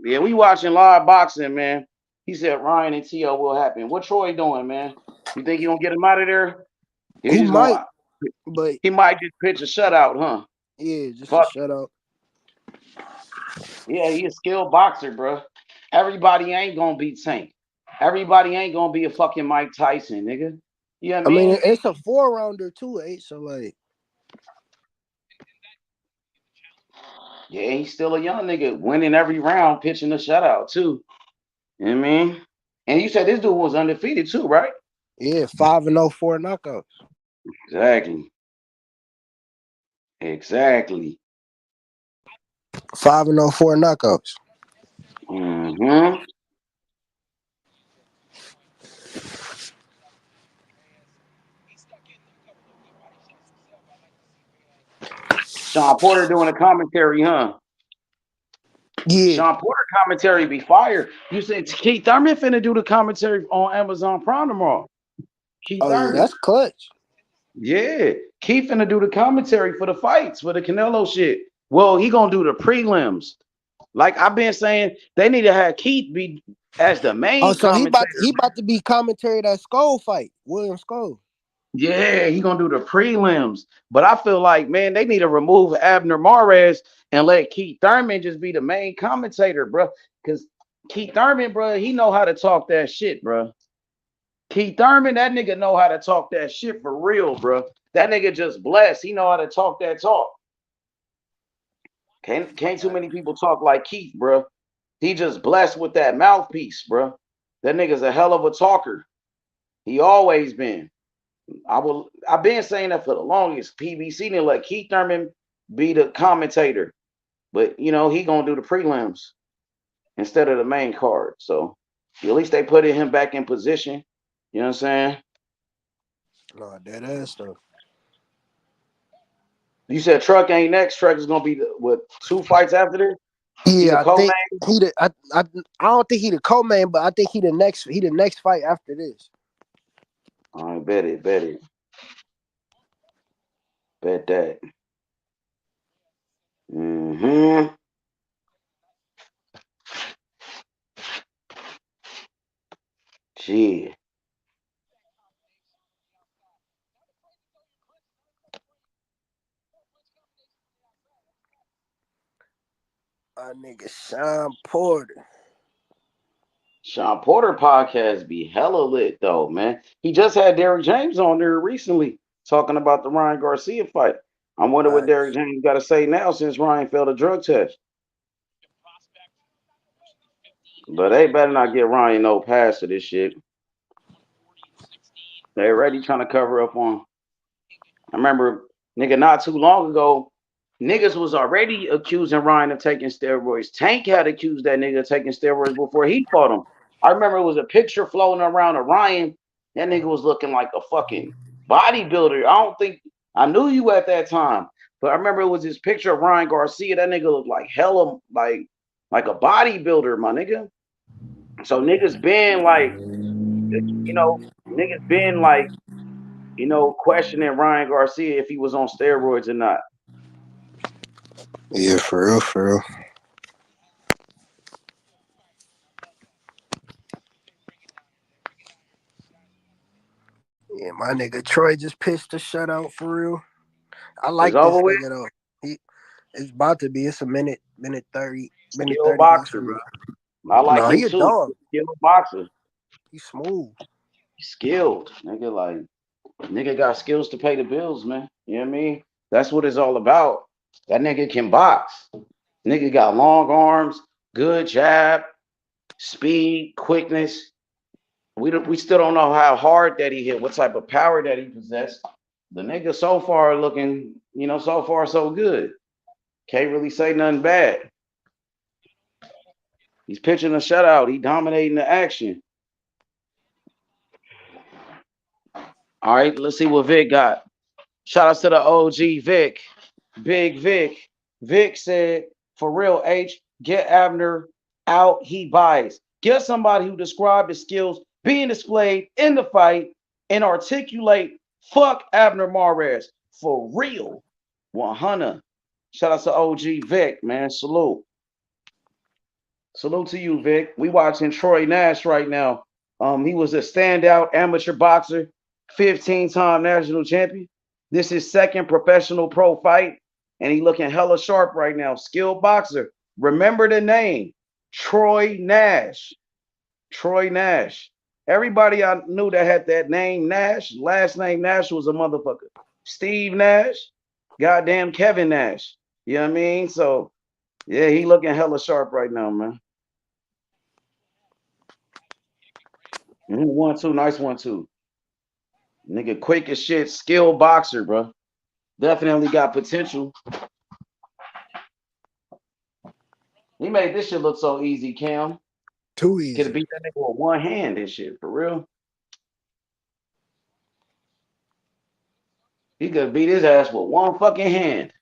Yeah, we watching live boxing, man. He said Ryan and T.O. will happen. What Troy doing, man? You think he gonna get him out of there? He might, but he might just pitch a shutout, huh? Yeah, just Fuck. a shutout. Yeah, he a skilled boxer, bro. Everybody ain't gonna be Tank. Everybody ain't gonna be a fucking Mike Tyson, nigga. You know what I mean? It's a 4-rounder too, H. So like, yeah, he's still a young nigga, winning every round, pitching a shutout too. You know what I mean? And you said this dude was undefeated too, right? Yeah, 5-0, 4 knockouts. Exactly. 5-0, 4 knockouts. Mm-hmm. Sean Porter doing a commentary, huh? Yeah. Sean Porter commentary be fire. You said Keith Thurman finna do the commentary on Amazon Prime tomorrow. Keith Thurman. Yeah, that's clutch. Yeah, Keith finna do the commentary for the fights, for the Canelo shit. Well, he gonna do the prelims. Like I've been saying, they need to have Keith be as the main. Oh, so he about to be commentary that Skull fight, William Skull. Yeah, he gonna do the prelims. But I feel like, man, they need to remove Abner Mares and let Keith Thurman just be the main commentator, bro. Because Keith Thurman, bro, he know how to talk that shit, bro. Keith Thurman, that nigga know how to talk that shit for real, bro. That nigga just blessed. He know how to talk that talk. Can't too many people talk like Keith, bro. He just blessed with that mouthpiece, bro. That nigga's a hell of a talker. He always been. I've been saying that for the longest. PBC didn't let Keith Thurman be the commentator, but you know he gonna do the prelims instead of the main card. So at least they put him back in position. You know what I'm saying? No, dead ass though. You said Truck ain't next. Truck is gonna be with 2 fights after this. Yeah, I think I don't think he the co-main, but I think he the next fight after this. I bet it. Bet that. Mm-hmm. Gee. Nigga Sean Porter. Sean Porter podcast be hella lit though, man. He just had Derrick James on there recently talking about the Ryan Garcia fight. I wonder what Derrick James got to say now since Ryan failed a drug test. But they better not get Ryan no pass to this shit. They already trying to cover up on. I remember, nigga, not too long ago, niggas was already accusing Ryan of taking steroids. Tank had accused that nigga of taking steroids before he fought him. I remember it was a picture floating around of Ryan. That nigga was looking like a fucking bodybuilder. I don't think I knew you at that time, but I remember it was this picture of Ryan Garcia. That nigga looked like hella like like a bodybuilder, my nigga. So niggas been like, niggas been like, questioning Ryan Garcia if he was on steroids or not. Yeah, for real, for real. Yeah, my nigga Troy just pitched a shutout for real. I It's like this over with. nigga though. It's about to be. It's a minute 30, minute Skilled 30 left boxer, for bro. me. I like No, him he a too. dog. Skilled boxer. He's smooth. Skilled. Nigga got skills to pay the bills, man. You know what I mean? That's what it's all about. That nigga can box. Nigga got long arms, good jab, speed, quickness. We still don't know how hard that he hit, what type of power that he possessed. The nigga so far looking, so far so good. Can't really say nothing bad. He's pitching a shutout. He dominating the action. All right, let's see what Vic got. Shout out to the OG Vic. Big Vic. Vic said, for real, H, get Abner out, he buys. Get somebody who described his skills being displayed in the fight and articulate, fuck Abner Mares. For real. 100. Shout out to OG Vic, man. Salute. Salute to you, Vic. We watching Troy Nash right now. He was a standout amateur boxer, 15-time national champion. This is second professional pro fight, and he looking hella sharp right now. Skilled boxer. Remember the name, Troy Nash. Troy Nash. Everybody I knew that had that name Nash, last name Nash was a motherfucker. Steve Nash, goddamn Kevin Nash. You know what I mean? So, yeah, he looking hella sharp right now, man. 1-2, nice 1-2. Nigga, quick as shit, skilled boxer, bro. Definitely got potential. He made this shit look so easy, Cam. Too Could have easy. beat that nigga with one hand and shit, for real. He could have beat his ass with one fucking hand.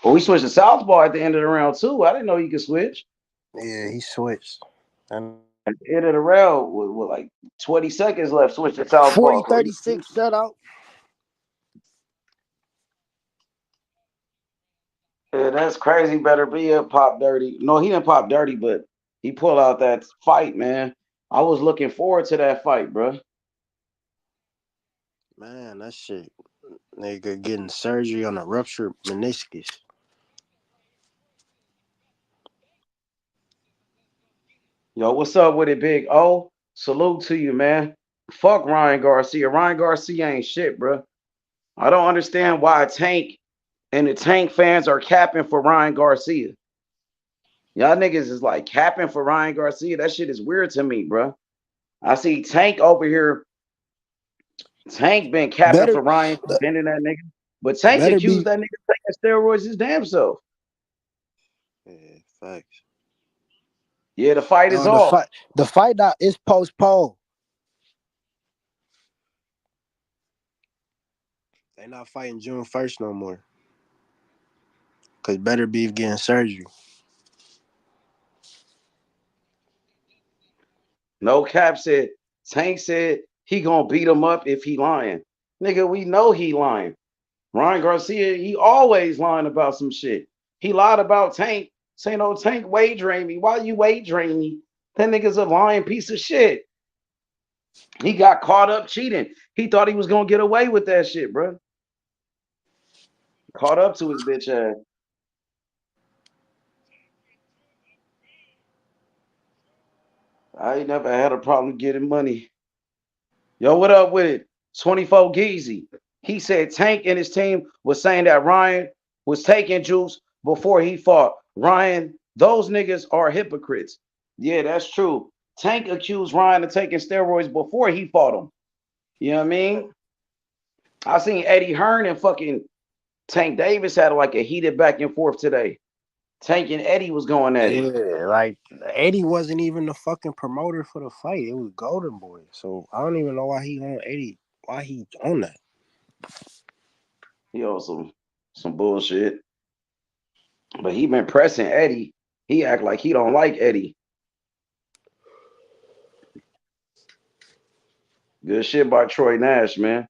Well, we switched to southpaw at the end of the round, too. I didn't know you could switch. Yeah, he switched. And At the end of the round, with like 20 seconds left, switch to southpaw. 40-36 shutout. Yeah, that's crazy. Better be a pop dirty. No, he didn't pop dirty, but he pulled out that fight, man. I was looking forward to that fight, bro. Man, that shit. Nigga getting surgery on a ruptured meniscus. Yo, what's up with it, Big O? Salute to you, man. Fuck Ryan Garcia. Ryan Garcia ain't shit, bro. I don't understand why Tank and the Tank fans are capping for Ryan Garcia. Y'all niggas is like capping for Ryan Garcia. That shit is weird to me, bro. I see Tank over here. Tank been capping Better, for Ryan, defending that nigga. But Tank better accused be. that nigga of taking steroids his damn self. Yeah, facts. Yeah, the fight is No, off. the fight out is postponed. They not fighting June 1st no more. Cause Better Beef getting surgery. No cap said, Tank said he gonna beat him up if he lying. Nigga, we know he lying. Ryan Garcia, he always lying about some shit. He lied about Tank, saying, oh, Tank weight drain me. Why you weight drain me? That nigga's a lying piece of shit. He got caught up cheating. He thought he was gonna get away with that shit, bro. Caught up to his bitch ass. I ain't never had a problem getting money. Yo, what up with it? 24 Geezy. He said Tank and his team was saying that Ryan was taking juice before he fought. Ryan, those niggas are hypocrites. Yeah, that's true. Tank accused Ryan of taking steroids before he fought him. You know what I mean? I seen Eddie Hearn and fucking Tank Davis had like a heated back and forth today. Tank and Eddie was going at it. Yeah, like Eddie wasn't even the fucking promoter for the fight. It was Golden Boy. So I don't even know why he on Eddie. Why he on that? He on some bullshit. But he been pressing Eddie. He act like he don't like Eddie. Good shit by Troy Nash, man.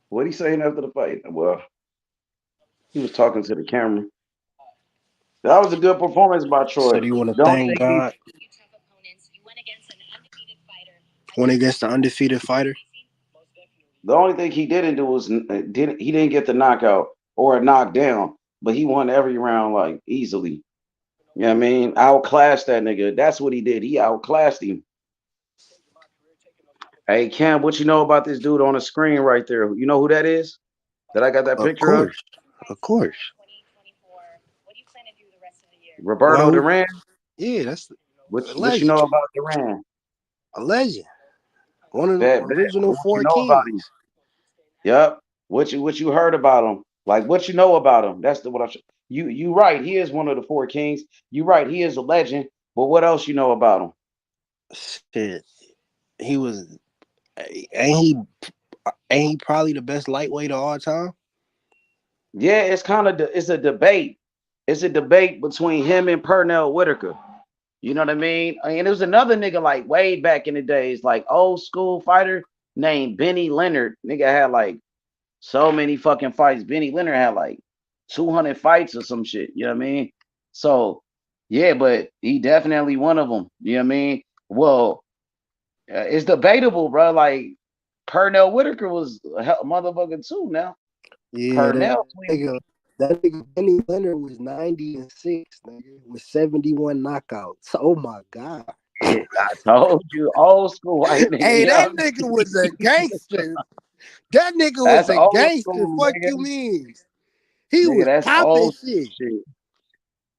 What he saying after the fight? Well, he was talking to the camera. That was a good performance by Troy. So do you want to Don't thank think he. God? Went against the undefeated fighter. The only thing he didn't do was he didn't get the knockout or a knockdown, but he won every round like easily. You know what I mean? Outclassed that nigga. That's what he did. He outclassed him. Hey Cam, what you know about this dude on the screen right there? You know who that is? That I got that picture of? Of course. Roberto Duran. Yeah, that's What you know about Duran? A legend. One of the original four kings. About him? Yep. What you heard about him? Like what you know about him? That's what I'm. You right. He is one of the four kings. You right. He is a legend. But what else you know about him? Shit. He was. Ain't he probably the best lightweight of all time? Yeah, it's kind of it's a debate. It's a debate between him and Pernell Whitaker. You know what I mean? And there was another nigga like way back in the days, like old school fighter named Benny Leonard. Nigga had like so many fucking fights. Benny Leonard had like 200 fights or some shit. You know what I mean? So yeah, but he definitely one of them. You know what I mean? Well, it's debatable, bro. Like Pernell Whitaker was a motherfucker too now. Yeah, Pernell. That nigga Benny Leonard was 90-6, nigga, with 71 knockouts. Oh my god! I told you, old school white nigga. Hey, that nigga was a gangster. That nigga was a gangster. Fuck you mean? He was popping shit.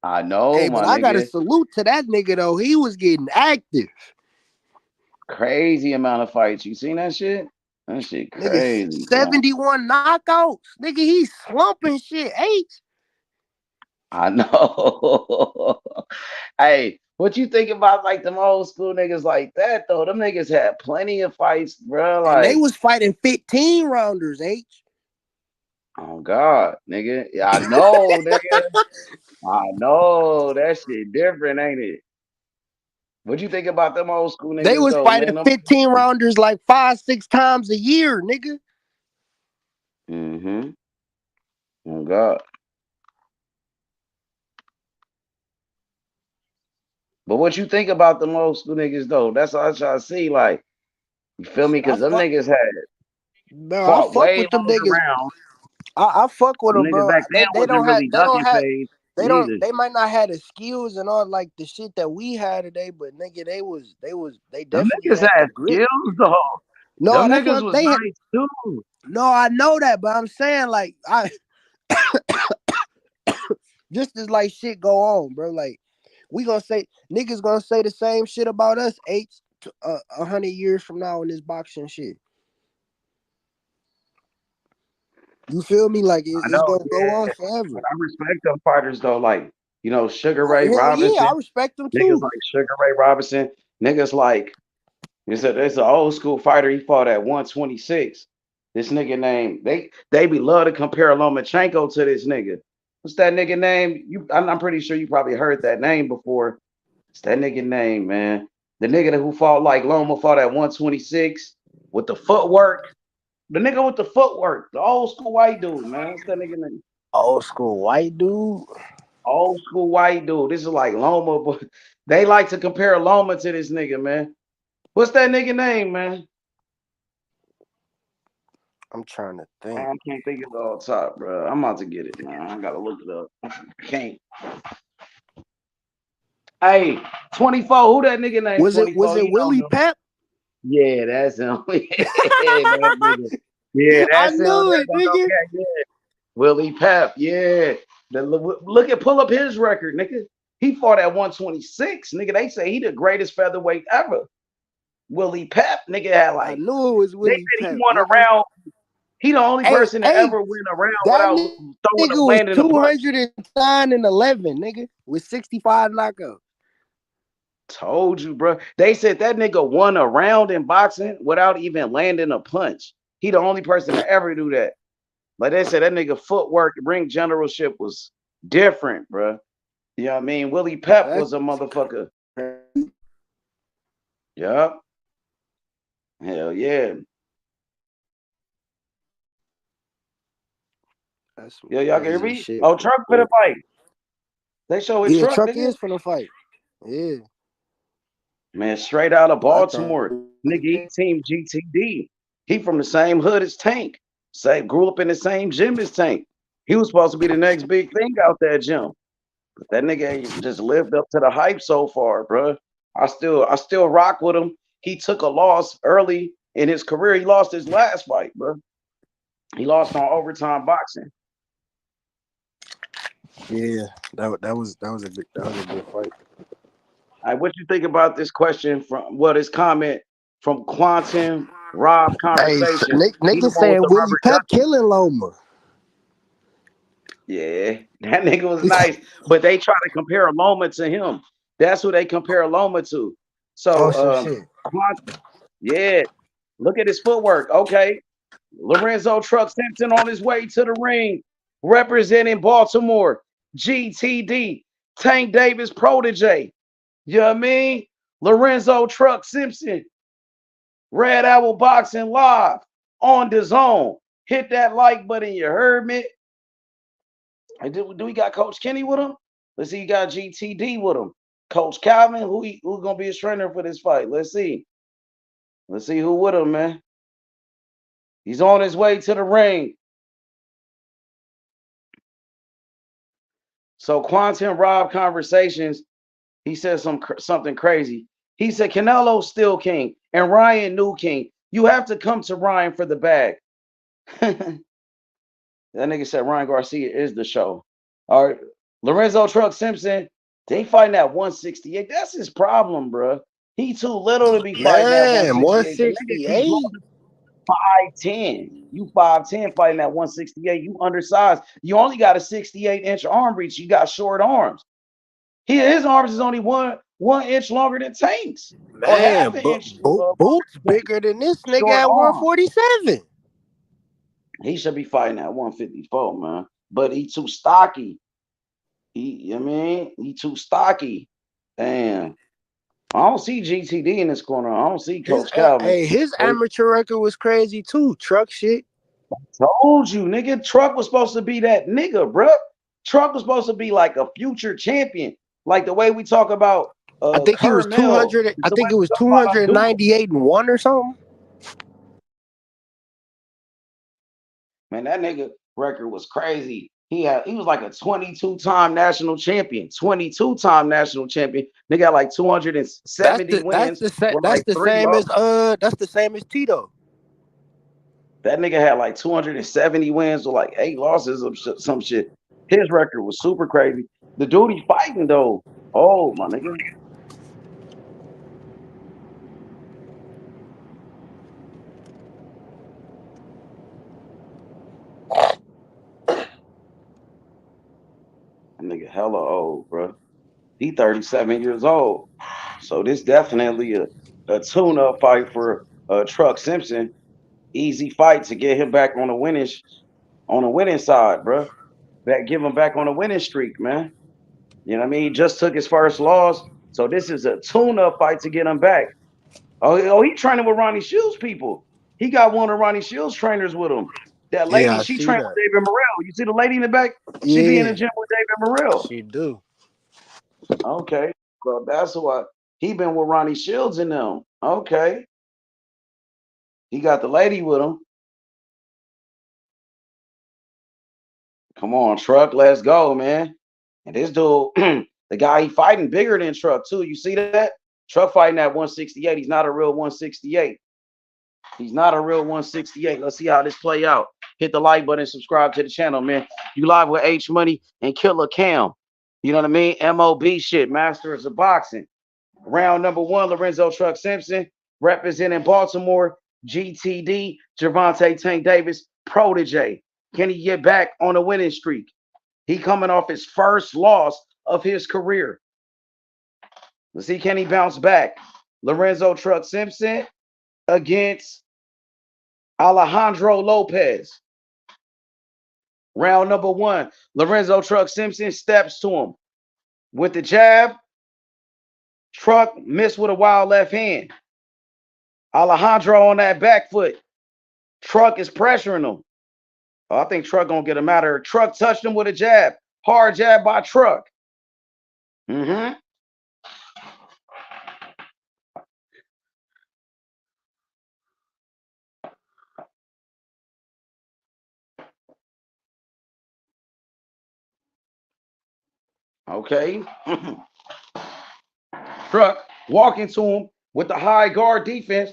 I know, hey, but I gotta salute to that nigga though. He was getting active. Crazy amount of fights. You seen that shit? That shit crazy. Nigga, 71 knockouts. Nigga, he's slumping shit. H. I know. Hey, what you think about like them old school niggas like that though? Them niggas had plenty of fights, bro. Like and they was fighting 15 rounders, H. Oh God, nigga. Yeah, I know, nigga. I know that shit different, ain't it? What you think about them old school niggas? They was fighting 15 rounders like 5-6 times a year, nigga. Mm-hmm. Oh God. But what you think about them old school niggas though? That's all I try to see. Like, you feel me? Because them niggas had fought way with them niggas. Around. I fuck with them, bro. They don't have. They might not have the skills and all like the shit that we had today, but nigga, they definitely had skills though. No, them that's niggas what they nice had. Too. No, I know that, but I'm saying like I just as like shit go on, bro. Like we gonna say niggas gonna say the same shit about us 100 years from now in this boxing shit. You feel me? Like it's gonna go on forever. But I respect them fighters though, like you know Sugar Ray Robinson. Yeah, I respect them too. Niggas like Sugar Ray Robinson. Niggas like there's an old school fighter. He fought at 126. This nigga name they be love to compare Lomachenko to this nigga. What's that nigga name? I'm pretty sure you probably heard that name before. It's that nigga name, man. The nigga who fought like Loma fought at 126 with the footwork. The nigga with the footwork, the old school white dude, man. What's that nigga name? Old school white dude? Old school white dude. This is like Loma, but they like to compare Loma to this nigga, man. What's that nigga name, man? I'm trying to think. I can't think of it all top, bro. I'm about to get it, man. I gotta look it up. I can't. Hey, 24. Who that nigga name? Was it Willie Pep? Yeah, that's him. Yeah, that's I knew him. It, nigga. Yeah. Willie Pep, yeah. Pull up his record, nigga. He fought at 126, nigga. They say he the greatest featherweight ever. Willie Pep, nigga, had like. I knew it was Willie Pep. He won around. He the only person that ever went around without throwing a land in the punch. 209-11, nigga, with 65 knockouts. Told you, bro. They said that nigga won a round in boxing without even landing a punch. He the only person to ever do that. But they said that nigga footwork, ring generalship was different, bro. You know what I mean? Willie Pep That's was a motherfucker. crazy. Yup. Hell yeah. That's some Yo, y'all can hear crazy me? shit Oh, for Truck for the real. fight. They show his Yeah, truck, Truck nigga. is finna fight. Yeah. Man, straight out of I thought Baltimore. Nigga, he team GTD. He from the same hood as Tank. Grew up in the same gym as Tank. He was supposed to be the next big thing out that gym. But that nigga ain't just lived up to the hype so far, bro. I still rock with him. He took a loss early in his career. He lost his last fight, bro. He lost on overtime boxing. yeah, that was a good fight. All right, what you think about this question this comment from Quantum Rob Hey, Conversations? He the niggas one with saying the Willie rubber Pep ducky. killing Loma. Yeah, that nigga was nice, but they try to compare Loma to him. That's who they compare Loma to. Oh, So, some shit. yeah, look at his footwork. Okay, Lorenzo Truck Simpson on his way to the ring, representing Baltimore. GTD, Tank Davis protege. You know what I mean? Lorenzo Truck Simpson, Red Owl Boxing Live on the zone. Hit that like button, you heard me? Do we got Coach Kenny with him? Let's see, you got GTD with him. Coach Calvin, who gonna be his trainer for this fight? Let's see. Let's see who with him, man. He's on his way to the ring. So Quantum Rob Conversations, he said something crazy. He said Canelo's still king and Ryan new king. You have to come to Ryan for the bag. That nigga said Ryan Garcia is the show. All right. Lorenzo Truck Simpson, they fighting at 168. That's his problem, bro. He too little to be fighting at Man, 168. The nigga he 168. grown 5'10. You 5'10 fighting at 168. You undersized. You only got a 68-inch arm reach. You got short arms. His arms is only one inch longer than Tank's. Or half Man, an inch longer Boots than Tank's. bigger than this nigga Short at arms. 147. He should be fighting at 154, man. But he too stocky. You know what I mean? He too stocky. Damn. I don't see GTD in this corner. I don't see Coach Calvin. His Hey, amateur record was crazy too. Truck shit. told you, nigga. Truck was supposed to be that nigga, bruh. Truck was supposed to be like a future champion. Like the way we talk about I think he was Carmel. 200. I The way think it we was talk about Abdul. 298-1 or something. Man, that nigga record was crazy. He was like a 22-time national champion. 22-time national champion. Nigga got like 270 wins with That's like the 3 same losses. as that's the same as Tito. That nigga had like 270 wins with like 8 losses or some shit. His record was super crazy. The dude he fighting though, oh my nigga. That nigga hella old, bro. He 37 years old. So this definitely a tune-up fight for Truck Simpson. Easy fight to get him back on the winning side, bro. Give him back on a winning streak, man. You know what I mean? He just took his first loss. So this is a tune-up fight to get him back. Oh, he training with Ronnie Shields people. He got one of Ronnie Shields trainers with him. That Yeah, lady, I she see trained that. with David Morrell. You see the lady in the back? She be in the Yeah, gym with David Morrell. she do. Okay. Well, that's why he been with Ronnie Shields and them. Okay. He got the lady with him. Come on, Truck. Let's go, man. And this dude, the guy he fighting bigger than Truck, too. You see that? Truck fighting at 168. He's not a real 168. He's not a real 168. Let's see how this play out. Hit the like button, subscribe to the channel, man. You live with H Money and Killer Cam. You know what I mean? MOB shit, Masters of Boxing. Round number 1, Lorenzo Truck Simpson, representing Baltimore, GTD, Gervonta Tank Davis, protege. Can he get back on a winning streak? He coming off his first loss of his career. Let's see, can he bounce back? Lorenzo Truck Simpson against Alejandro Lopez. Round number 1. Lorenzo Truck Simpson steps to him with the jab. Truck missed with a wild left hand. Alejandro on that back foot. Truck is pressuring him. Oh, I think Truck gonna get him out of here. Truck touched him with a jab. Hard jab by Truck. Mm-hmm. Okay. Truck walking to him with the high guard defense.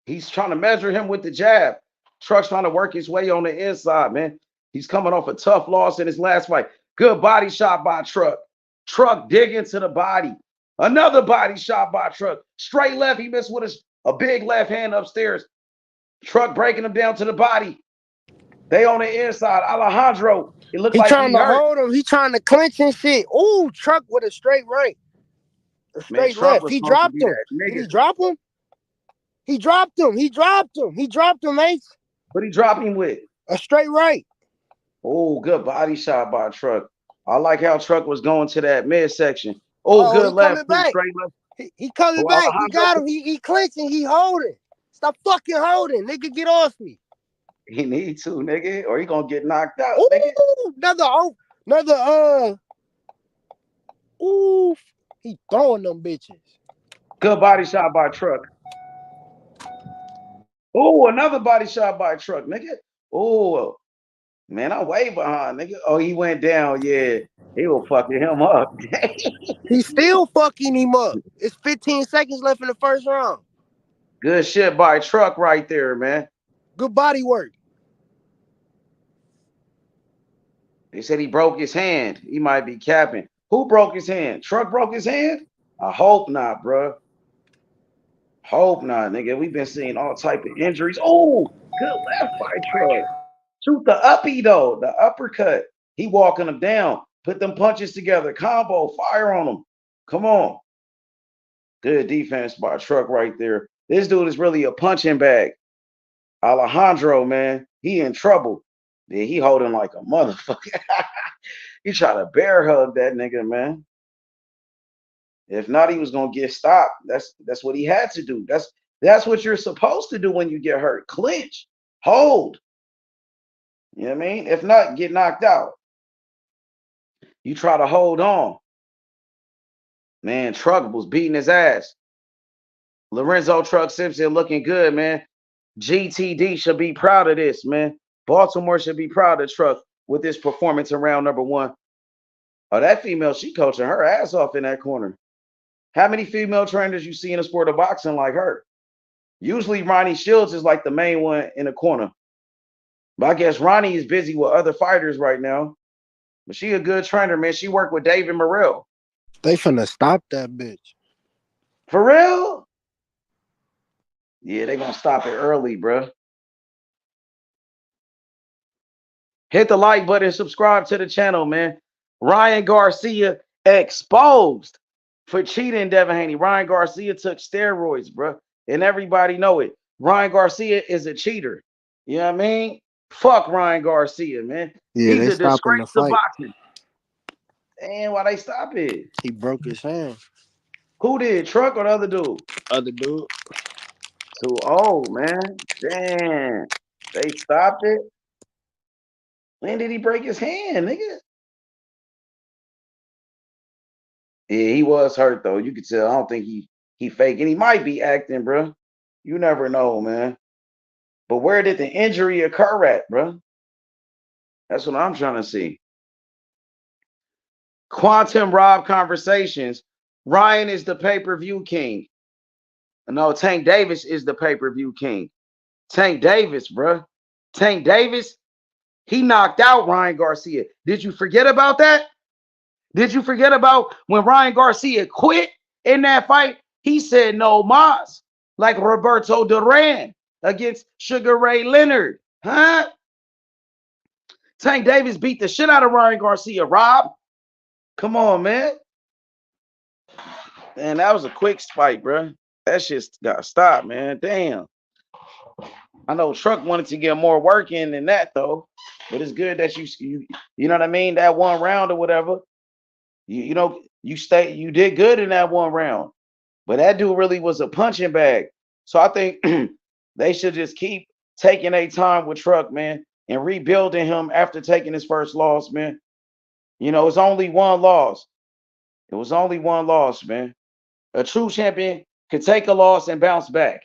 He's trying to measure him with the jab. Truck's trying to work his way on the inside, man. He's coming off a tough loss in his last fight. Good body shot by Truck. Truck digging to the body. Another body shot by Truck. Straight left. He missed with a big left hand upstairs. Truck breaking him down to the body. They on the inside. Alejandro. It looks like trying to hold him. He trying to clinch and shit. Ooh, Truck with a straight right. A straight left. He dropped him. Did he drop him? He dropped him. He dropped him. He dropped him, Ace. What he dropped him with? A straight right. Oh, good body shot by Truck. I like how Truck was going to that midsection. Oh, good left. Straight left. He coming back. He got him. He clinching. He holding. Stop fucking holding. Nigga, get off me. He need to, nigga, or he gonna get knocked out, ooh, nigga. Another ooh, he throwing them bitches. Good body shot by Truck. Oh, another body shot by Truck, nigga. Oh, man, I'm way behind, nigga. Oh, he went down. Yeah, he was fucking him up. He's still fucking him up. It's 15 seconds left in the first round. Good shit by Truck right there, man. Good body work. They said he broke his hand. He might be capping. Who broke his hand? Truck broke his hand? I hope not, bro. Hope not, nigga. We've been seeing all type of injuries. Oh, good left by Truck. Shoot the uppie, though. The uppercut. He walking him down. Put them punches together. Combo. Fire on him. Come on. Good defense by Truck right there. This dude is really a punching bag. Alejandro, man, he in trouble. Yeah, he holding like a motherfucker. He try to bear hug that nigga, man. If not, he was gonna get stopped. That's what he had to do. That's what you're supposed to do when you get hurt. Clinch, hold. You know what I mean? If not, get knocked out. You try to hold on. Man, Truck was beating his ass. Lorenzo Truck Simpson looking good, man. GTD should be proud of this, man. Baltimore should be proud of Truck with this performance in round number 1. Oh, that female, she coaching her ass off in that corner. How many female trainers you see in the sport of boxing like her? Usually Ronnie Shields is like the main one in the corner. But I guess Ronnie is busy with other fighters right now. But she a good trainer, man. She worked with David Morrell. They finna stop that bitch. For real? Yeah, they gonna stop it early, bro. Hit the like button, subscribe to the channel, man. Ryan Garcia exposed for cheating Devin Haney. Ryan Garcia took steroids, bro. And everybody know it. Ryan Garcia is a cheater. You know what I mean? Fuck Ryan Garcia, man. Yeah, he's a disgrace to boxing. Damn, why they stop it? He broke his hand. Who did? Truck or the other dude? Other dude. Too old, man. Damn. They stopped it. When did he break his hand, nigga? Yeah, he was hurt though. You could tell. I don't think he faking. He might be acting, bro. You never know, man. But where did the injury occur at, bro? That's what I'm trying to see. Quantum Rob Conversations. Ryan is the pay-per-view king. No, Tank Davis is the pay-per-view king. Tank Davis, bro. Tank Davis, he knocked out Ryan Garcia. Did you forget about that? Did you forget about when Ryan Garcia quit in that fight? He said no mas, like Roberto Duran against Sugar Ray Leonard. Huh? Tank Davis beat the shit out of Ryan Garcia, Rob. Come on, man. Man, that was a quick fight, bro. That shit got stopped, man. Damn. I know Truck wanted to get more work in than that though, but it's good that you know what I mean. That one round or whatever, you know you did good in that one round, but that dude really was a punching bag. So I think they should just keep taking a time with Truck, man, and rebuilding him after taking his first loss, man. You know, it's only one loss. It was only one loss, man. A true champion could take a loss and bounce back.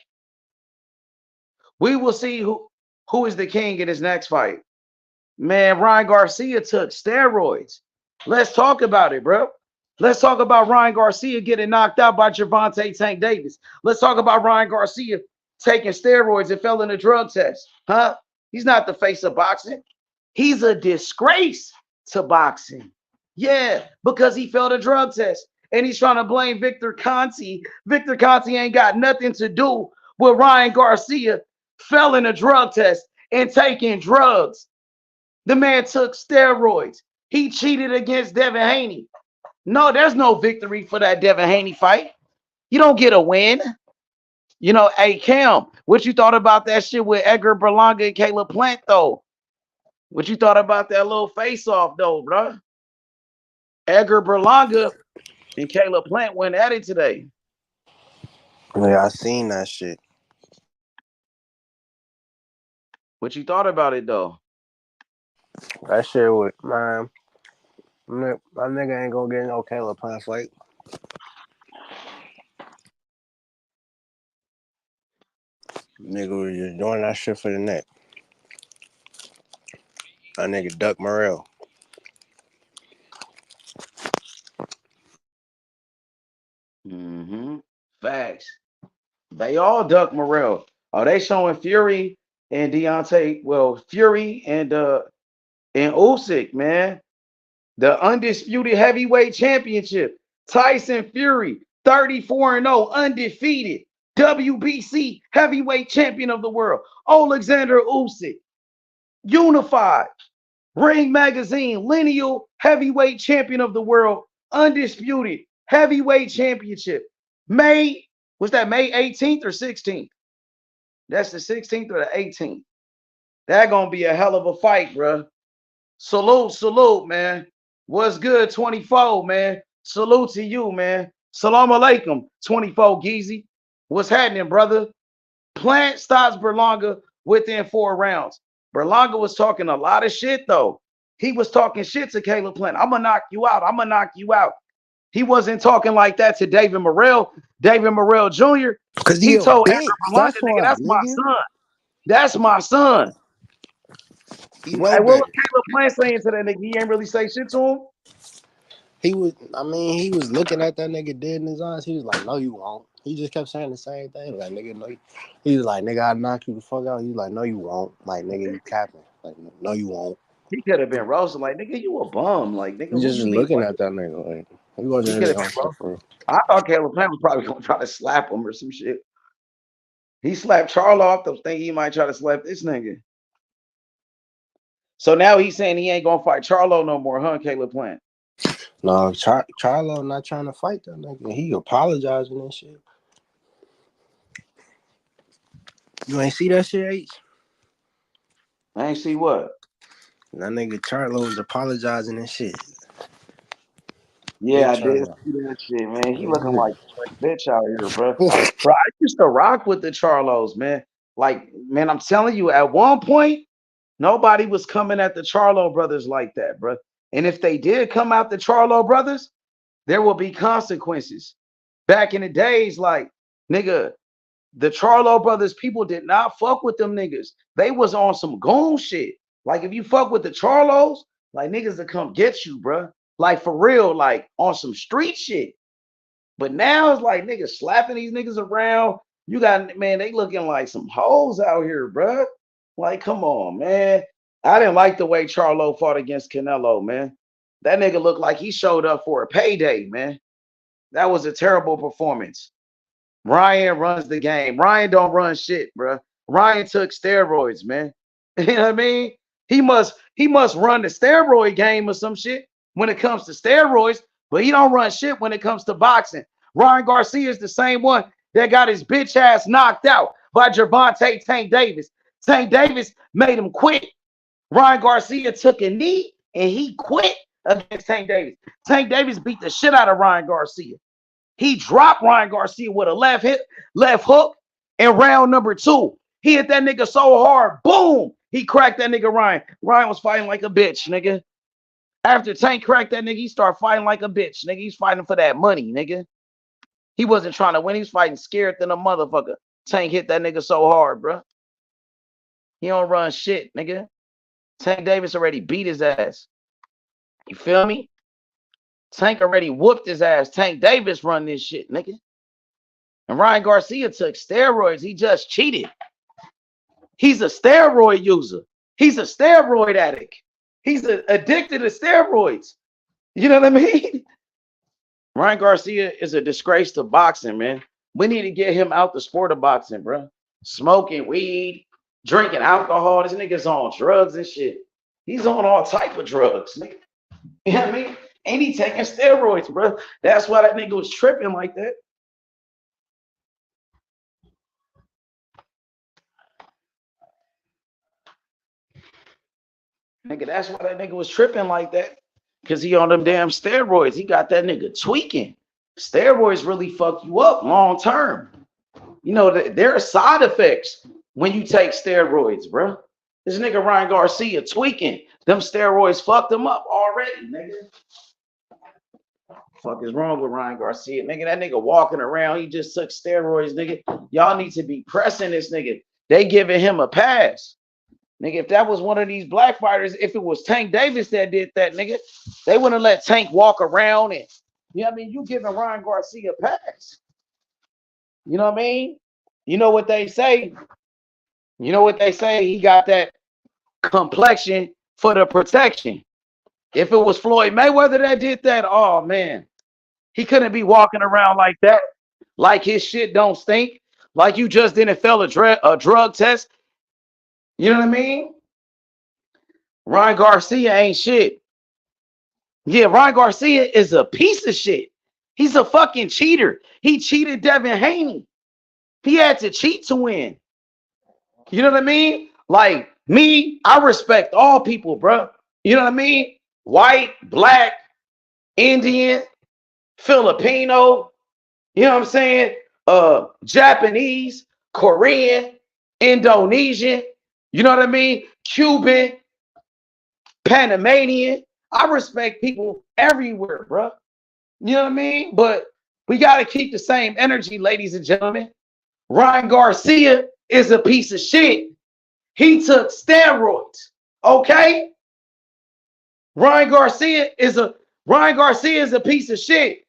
We will see who is the king in his next fight. Man, Ryan Garcia took steroids. Let's talk about it, bro. Let's talk about Ryan Garcia getting knocked out by Gervonta Tank Davis. Let's talk about Ryan Garcia taking steroids and failing a drug test. Huh? He's not the face of boxing. He's a disgrace to boxing. Yeah, because he failed a drug test. And he's trying to blame Victor Conte. Victor Conte ain't got nothing to do with Ryan Garcia failing a drug test and taking drugs. The man took steroids. He cheated against Devin Haney. No, there's no victory for that Devin Haney fight. You don't get a win. You know, hey, Cam, what you thought about that shit with Edgar Berlanga and Caleb Plant, though? What you thought about that little face-off, though, bro? Edgar Berlanga and Caleb Plant went at it today. Yeah, I seen that shit. What you thought about it, though? That shit with, man, my nigga ain't gonna get no Caleb Plant fight. Nigga was just doing that shit for the neck. That nigga Duck Morrell. Facts. They all Duck Morrell. Are they showing Fury and Deontay? Well, Fury and Usyk, man. The undisputed heavyweight championship. Tyson Fury, 34-0, undefeated. WBC heavyweight champion of the world. Alexander Usyk, unified. Ring Magazine, lineal heavyweight champion of the world. Undisputed heavyweight championship. May 18th or 16th? That's the 16th or the 18th. That gonna be a hell of a fight, bro. Salute, man. What's good, 24, man? Salute to you, man. Salam alaikum, 24, Geezy. What's happening, brother? Plant stops Berlanga within 4 rounds. Berlanga was talking a lot of shit, though. He was talking shit to Caleb Plant. I'm gonna knock you out. I'm gonna knock you out. He wasn't talking like that to David Morrell. David Morrell Jr. Because he told Edgar Berlanga, that's nigga, that's my son. That's my son. Hey, what was Caleb Plant saying to that nigga? He ain't really say shit to him. He was looking at that nigga dead in his eyes. He was like, no, you won't. He just kept saying the same thing. Like, nigga, no. He was like, nigga, I'll knock you the fuck out. He was like, no, you won't. Like, nigga, you capping. Like, no, you won't. He could have been roasting. Like, nigga, you a bum. Like, nigga, he just looking at that nigga. Like, he wasn't really on stuff for him. I thought Caleb Plant was probably going to try to slap him or some shit. He slapped Charlo off the thing. He might try to slap this nigga. So now he's saying he ain't going to fight Charlo no more, huh, Caleb Plant? No, Charlo not trying to fight that nigga. He apologizing and shit. You ain't see that shit, H? I ain't see what? That nigga Charlo was apologizing and shit. Yeah, I did see that shit, man. He looking like a bitch out here, bro. Bro, I used to rock with the Charlos, man. Like, man, I'm telling you, at one point, nobody was coming at the Charlo brothers like that, bro. And if they did come out the Charlo brothers, there will be consequences. Back in the days, like, nigga, the Charlo brothers, people did not fuck with them niggas. They was on some goon shit. Like, if you fuck with the Charlos, like, niggas will come get you, bro. Like, for real, like, on some street shit. But now it's like niggas slapping these niggas around. You got, man, they looking like some hoes out here, bro. Like, come on, man. I didn't like the way Charlo fought against Canelo, man. That nigga looked like he showed up for a payday, man. That was a terrible performance. Ryan runs the game. Ryan don't run shit, bro. Ryan took steroids, man. You know what I mean? He must run the steroid game or some shit when it comes to steroids, but he don't run shit when it comes to boxing. Ryan Garcia is the same one that got his bitch ass knocked out by Gervonta Tank Davis. Tank Davis made him quit. Ryan Garcia took a knee and he quit against Tank Davis. Tank Davis beat the shit out of Ryan Garcia. He dropped Ryan Garcia with a left hook in round number 2. He hit that nigga so hard, boom, he cracked that nigga Ryan. Ryan was fighting like a bitch, nigga. After Tank cracked that nigga, he started fighting like a bitch, nigga. He's fighting for that money, nigga. He wasn't trying to win. He was fighting scared than a motherfucker. Tank hit that nigga so hard, bro. He don't run shit, nigga. Tank Davis already beat his ass. You feel me? Tank already whooped his ass. Tank Davis run this shit, nigga. And Ryan Garcia took steroids. He just cheated. He's a steroid user. He's a steroid addict. He's addicted to steroids. You know what I mean? Ryan Garcia is a disgrace to boxing, man. We need to get him out the sport of boxing, bro. Smoking weed, drinking alcohol. This nigga's on drugs and shit. He's on all type of drugs, nigga. You know what I mean? Ain't he taking steroids, bro? That's why that nigga was tripping like that. Nigga, that's why that nigga was tripping like that. Because he on them damn steroids. He got that nigga tweaking. Steroids really fuck you up long term. You know, there are side effects when you take steroids, bro. This nigga Ryan Garcia tweaking. Them steroids fucked him up already, nigga. Fuck is wrong with Ryan Garcia, nigga? That nigga walking around, he just took steroids, nigga. Y'all need to be pressing this nigga. They giving him a pass. Nigga, if that was one of these black fighters, if it was Tank Davis that did that, nigga, they wouldn't let Tank walk around and, you know what I mean? You giving Ryan Garcia a pass. You know what I mean? You know what they say? You know what they say? He got that complexion for the protection. If it was Floyd Mayweather that did that, oh, man. He couldn't be walking around like that, like his shit don't stink, like you just didn't fail a drug test. You know what I mean? Ryan Garcia ain't shit. Yeah, Ryan Garcia is a piece of shit. He's a fucking cheater. He cheated Devin Haney. He had to cheat to win. You know what I mean? Like me, I respect all people, bro. You know what I mean? White, black, Indian, Filipino, you know what I'm saying? Japanese, Korean, Indonesian, you know what I mean? Cuban, Panamanian. I respect people everywhere, bro. You know what I mean? But we got to keep the same energy, ladies and gentlemen. Ryan Garcia is a piece of shit. He took steroids, okay? Ryan Garcia is a piece of shit.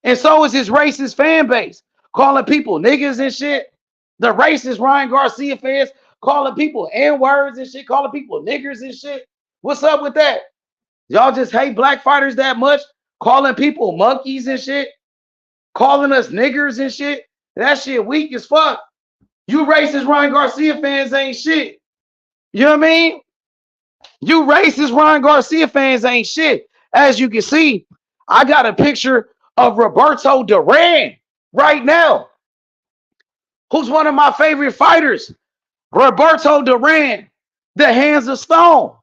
And so is his racist fan base, calling people niggas and shit. The racist Ryan Garcia fans calling people N-words and shit, calling people niggers and shit. What's up with that? Y'all just hate black fighters that much? Calling people monkeys and shit? Calling us niggers and shit? That shit weak as fuck. You racist Ryan Garcia fans ain't shit. You know what I mean? You racist Ryan Garcia fans ain't shit. As you can see, I got a picture of Roberto Duran right now, who's one of my favorite fighters. Roberto Duran, the hands of stone.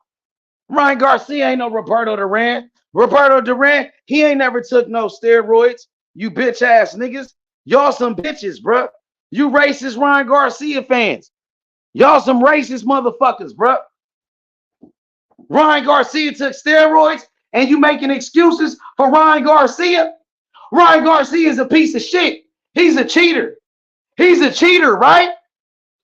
Ryan Garcia ain't no Roberto Duran. Roberto Duran, he ain't never took no steroids. You bitch ass niggas. Y'all some bitches, bro. You racist Ryan Garcia fans. Y'all some racist motherfuckers, bro. Ryan Garcia took steroids and you making excuses for Ryan Garcia? Ryan Garcia is a piece of shit. He's a cheater. He's a cheater, right?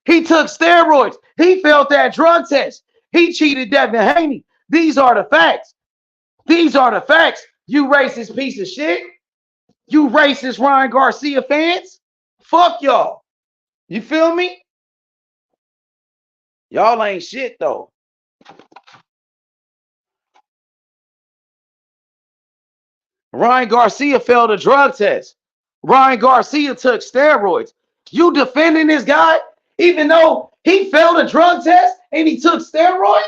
He took steroids. He failed that drug test. He cheated Devin Haney. These are the facts. These are the facts. You racist piece of shit. You racist Ryan Garcia fans. Fuck y'all. You feel me? Y'all ain't shit though. Ryan Garcia failed a drug test. Ryan Garcia took steroids. You defending this guy even though he failed a drug test and he took steroids?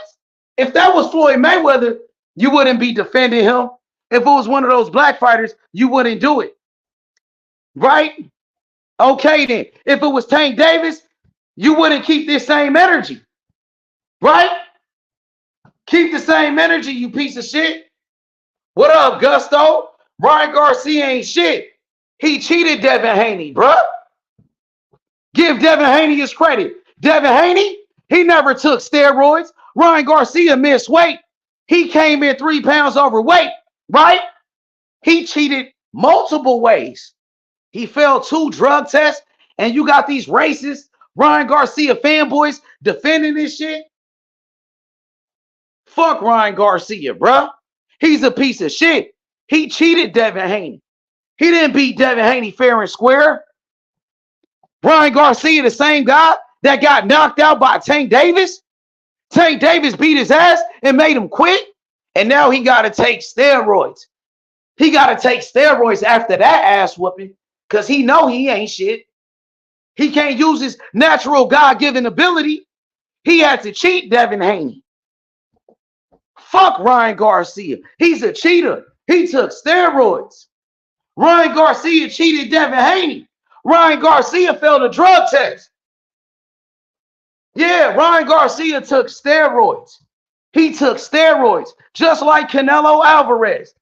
If that was Floyd Mayweather, you wouldn't be defending him. If it was one of those black fighters, you wouldn't do it. Right? Okay then. If it was Tank Davis, you wouldn't keep this same energy. Right? Keep the same energy, you piece of shit. What up, Gusto? Ryan Garcia ain't shit. He cheated Devin Haney, bruh. Give Devin Haney his credit. Devin Haney, he never took steroids. Ryan Garcia missed weight. He came in 3 pounds overweight, right? He cheated multiple ways. He failed 2 drug tests, and you got these racist Ryan Garcia fanboys defending this shit. Fuck Ryan Garcia, bruh. He's a piece of shit. He cheated Devin Haney. He didn't beat Devin Haney fair and square. Ryan Garcia, the same guy that got knocked out by Tank Davis. Tank Davis beat his ass and made him quit. And now he got to take steroids. He got to take steroids after that ass whooping because he know he ain't shit. He can't use his natural God-given ability. He had to cheat Devin Haney. Fuck Ryan Garcia. He's a cheater. He took steroids. Ryan Garcia cheated Devin Haney. Ryan Garcia failed a drug test. Yeah, Ryan Garcia took steroids. He took steroids, just like Canelo Alvarez.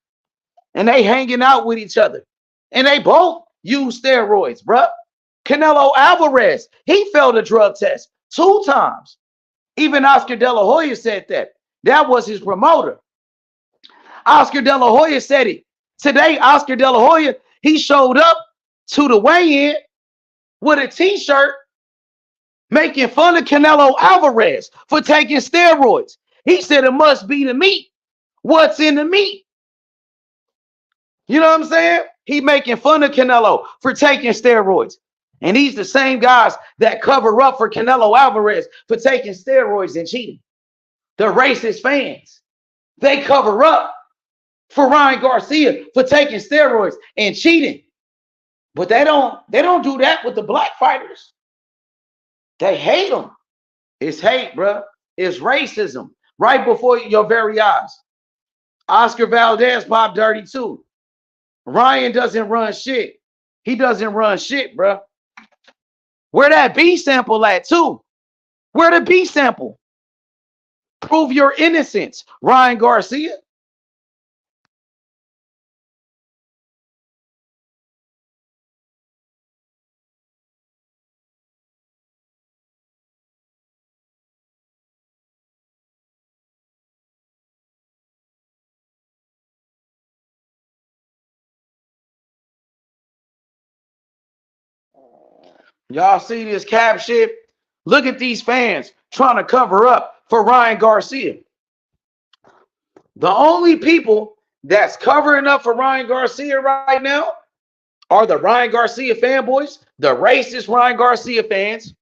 And they hanging out with each other. And they both use steroids, bruh. Canelo Alvarez, he failed a drug test 2 times. Even Oscar De La Hoya said that. That was his promoter. Oscar De La Hoya said it. Today, Oscar De La Hoya, he showed up to the weigh-in with a t-shirt making fun of Canelo Alvarez for taking steroids. He said it must be the meat. What's in the meat? You know what I'm saying? He making fun of Canelo for taking steroids. And he's the same guys that cover up for Canelo Alvarez for taking steroids and cheating. The racist fans. They cover up for Ryan Garcia for taking steroids and cheating. But they don't do that with the black fighters. They hate them. It's hate, bro. It's racism right before your very eyes. Oscar Valdez popped dirty too. Ryan doesn't run shit. He doesn't run shit, bro. Where that B sample at too? Where the B sample? Prove your innocence, Ryan Garcia. Y'all see this cap shit? Look at these fans trying to cover up for Ryan Garcia. The only people that's covering up for Ryan Garcia right now are the Ryan Garcia fanboys, the racist Ryan Garcia fans.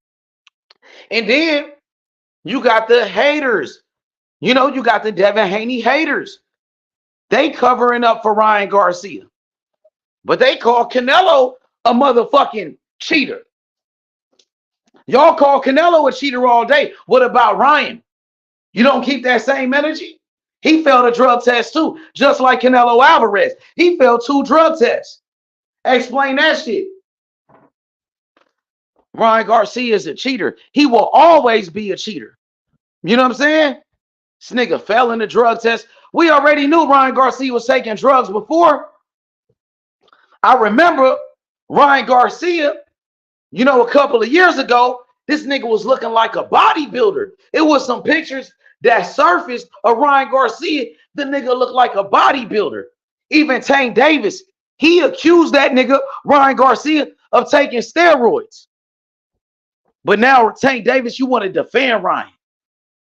And then you got the haters. You know, you got the Devin Haney haters. They covering up for Ryan Garcia. But they call Canelo a motherfucking cheater. Y'all call Canelo a cheater all day. What about Ryan? You don't keep that same energy? He failed a drug test too, just like Canelo Alvarez. He failed 2 drug tests. Explain that shit. Ryan Garcia is a cheater. He will always be a cheater. You know what I'm saying? This nigga fell in the drug test. We already knew Ryan Garcia was taking drugs before. I remember Ryan Garcia, you know, a couple of years ago, this nigga was looking like a bodybuilder. It was some pictures that surfaced of Ryan Garcia. The nigga looked like a bodybuilder. Even Tank Davis, he accused that nigga, Ryan Garcia, of taking steroids. But now, Tank Davis, you want to defend Ryan.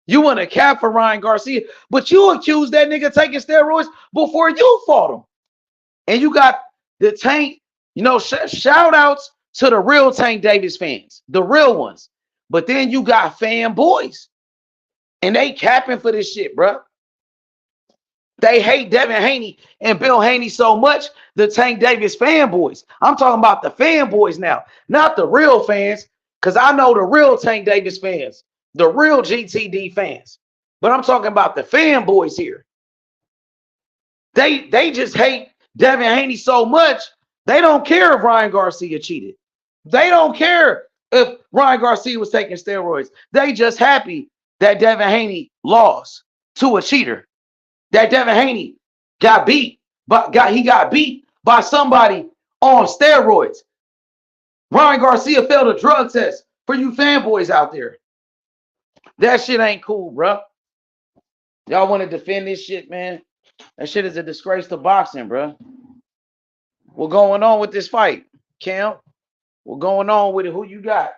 You want to cap for Ryan Garcia, but you accused that nigga taking steroids before you fought him. And you got the Tank, you know, shout outs to the real Tank Davis fans, the real ones. But then you got fanboys, and they capping for this shit, bro. They hate Devin Haney and Bill Haney so much, the Tank Davis fanboys. I'm talking about the fanboys now, not the real fans, because I know the real Tank Davis fans, the real GTD fans. But I'm talking about the fanboys here. They just hate Devin Haney so much, they don't care if Ryan Garcia cheated. They don't care if Ryan Garcia was taking steroids. They just happy that Devin Haney lost to a cheater. That Devin Haney got beat, but he got beat by somebody on steroids. Ryan Garcia failed a drug test for you fanboys out there. That shit ain't cool, bro. Y'all want to defend this shit, man? That shit is a disgrace to boxing, bro. What's going on with this fight, Cam? What's going on with it? Who you got?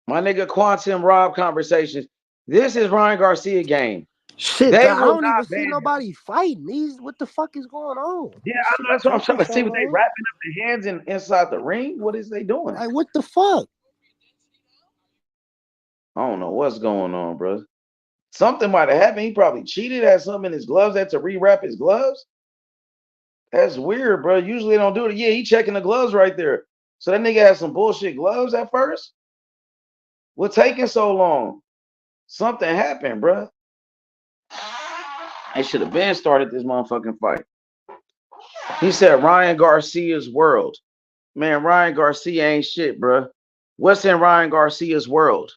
My nigga Quantum Rob Conversations. This is Ryan Garcia game. Shit, I don't even see nobody fighting. What the fuck is going on? Yeah, that's what I'm trying to see. What they wrapping up their hands inside the ring? What is they doing? Like, what the fuck? I don't know what's going on, bro. Something might have happened. He probably cheated, had something in his gloves, had to rewrap his gloves. That's weird, bro. Usually they don't do it. Yeah, he checking the gloves right there. So that nigga had some bullshit gloves at first. What's taking so long? Something happened, bro. They should have been started this motherfucking fight. He said Ryan Garcia's world. Man, Ryan Garcia ain't shit, bro. What's in Ryan Garcia's world?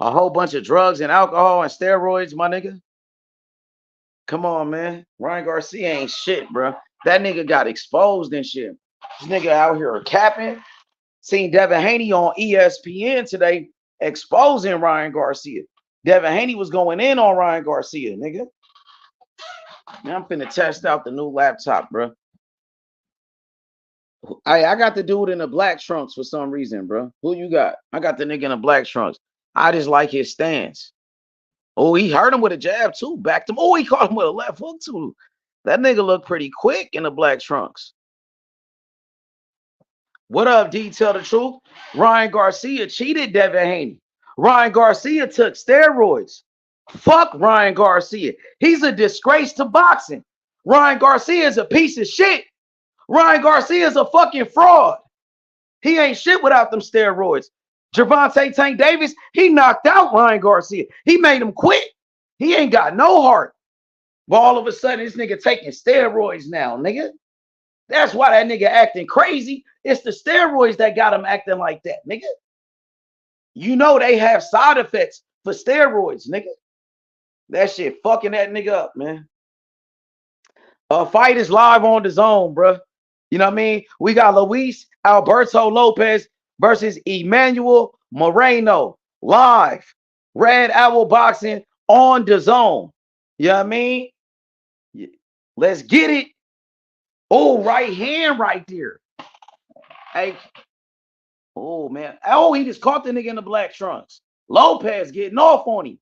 A whole bunch of drugs and alcohol and steroids, my nigga. Come on, man. Ryan Garcia ain't shit, bro. That nigga got exposed and shit. This nigga out here capping. Seen Devin Haney on ESPN today exposing Ryan Garcia. Devin Haney was going in on Ryan Garcia, nigga. Man, I'm finna test out the new laptop, bro. I got the dude in the black trunks for some reason, bro. Who you got? I got the nigga in the black trunks. I just like his stance. Oh, he hurt him with a jab too. Backed him. Oh, he caught him with a left hook too. That nigga looked pretty quick in the black trunks. What up, D? Tell the truth. Ryan Garcia cheated Devin Haney. Ryan Garcia took steroids. Fuck Ryan Garcia. He's a disgrace to boxing. Ryan Garcia is a piece of shit. Ryan Garcia is a fucking fraud. He ain't shit without them steroids. Gervonta Tank Davis, he knocked out Ryan Garcia. He made him quit. He ain't got no heart. But all of a sudden, this nigga taking steroids now, nigga. That's why that nigga acting crazy. It's the steroids that got him acting like that, nigga. You know they have side effects for steroids, nigga. That shit fucking that nigga up, man. Fight is live on the zone, bro. You know what I mean? We got Luis Alberto Lopez versus Emmanuel Moreno live. Red Owl Boxing on the zone. You know what I mean? Let's get it. Oh, right hand right there. Hey. Oh, man. Oh, he just caught the nigga in the black trunks. Lopez getting off on him.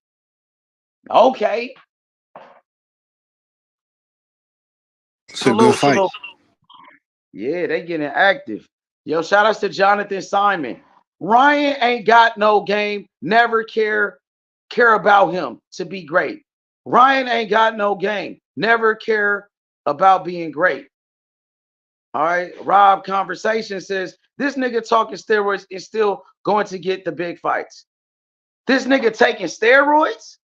Okay. It's a good fight. Yeah, they getting active. Yo, shout outs to Jonathan Simon. Ryan ain't got no game. Never care about him to be great. Ryan ain't got no game. Never care about being great. All right. Rob Conversation says this nigga talking steroids is still going to get the big fights. This nigga taking steroids?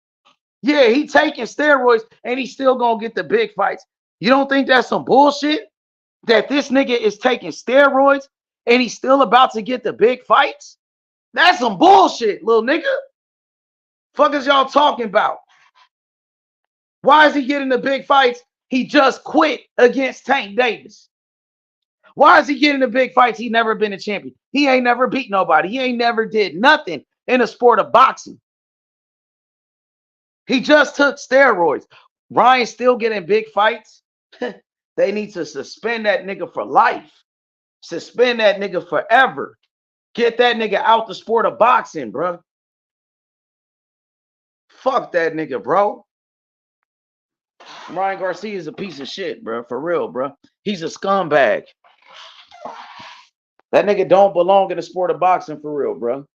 Yeah, he taking steroids and he's still gonna get the big fights. You don't think that's some bullshit? That this nigga is taking steroids and he's still about to get the big fights? That's some bullshit, little nigga. Fuck is y'all talking about? Why is he getting the big fights? He just quit against Tank Davis. Why is he getting the big fights? He never been a champion. He ain't never beat nobody. He ain't never did nothing in the sport of boxing. He just took steroids. Ryan still getting big fights. They need to suspend that nigga for life. Suspend that nigga forever. Get that nigga out the sport of boxing, bro. Fuck that nigga, bro. Ryan Garcia is a piece of shit, bro. For real, bro. He's a scumbag. That nigga don't belong in the sport of boxing for real, bro.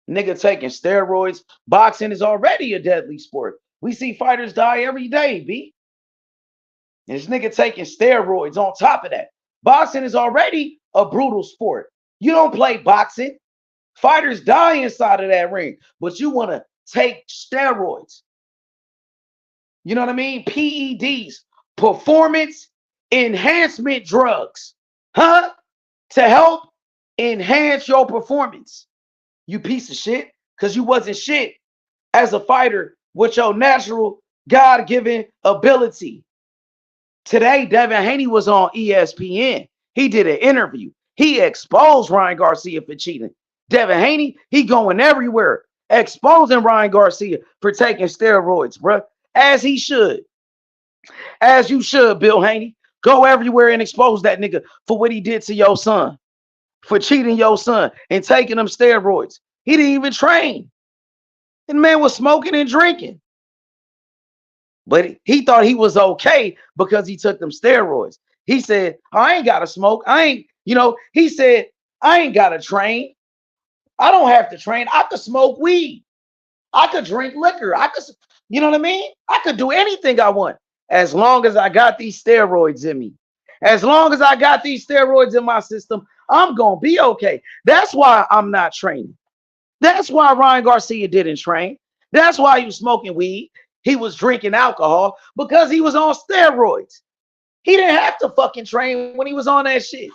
Nigga taking steroids. Boxing is already a deadly sport. We see fighters die every day, B. And this nigga taking steroids on top of that. Boxing is already a brutal sport. You don't play boxing. Fighters die inside of that ring, but you want to take steroids. You know what I mean? PEDs, performance enhancement drugs, huh? To help enhance your performance. You piece of shit. Because you wasn't shit as a fighter with your natural God-given ability. Today, Devin Haney was on ESPN. He did an interview. He exposed Ryan Garcia for cheating. Devin Haney, he going everywhere, exposing Ryan Garcia for taking steroids, bro. As he should. As you should, Bill Haney. Go everywhere and expose that nigga for what he did to your son. For cheating your son and taking them steroids. He didn't even train. And man was smoking and drinking. But he thought he was okay because he took them steroids. He said, I ain't got to smoke. He said, I ain't got to train. I don't have to train. I could smoke weed. I could drink liquor. You know what I mean? I could do anything I want as long as I got these steroids in me. As long as I got these steroids in my system, I'm going to be okay. That's why I'm not training. That's why Ryan Garcia didn't train. That's why he was smoking weed. He was drinking alcohol because he was on steroids. He didn't have to fucking train when he was on that shit.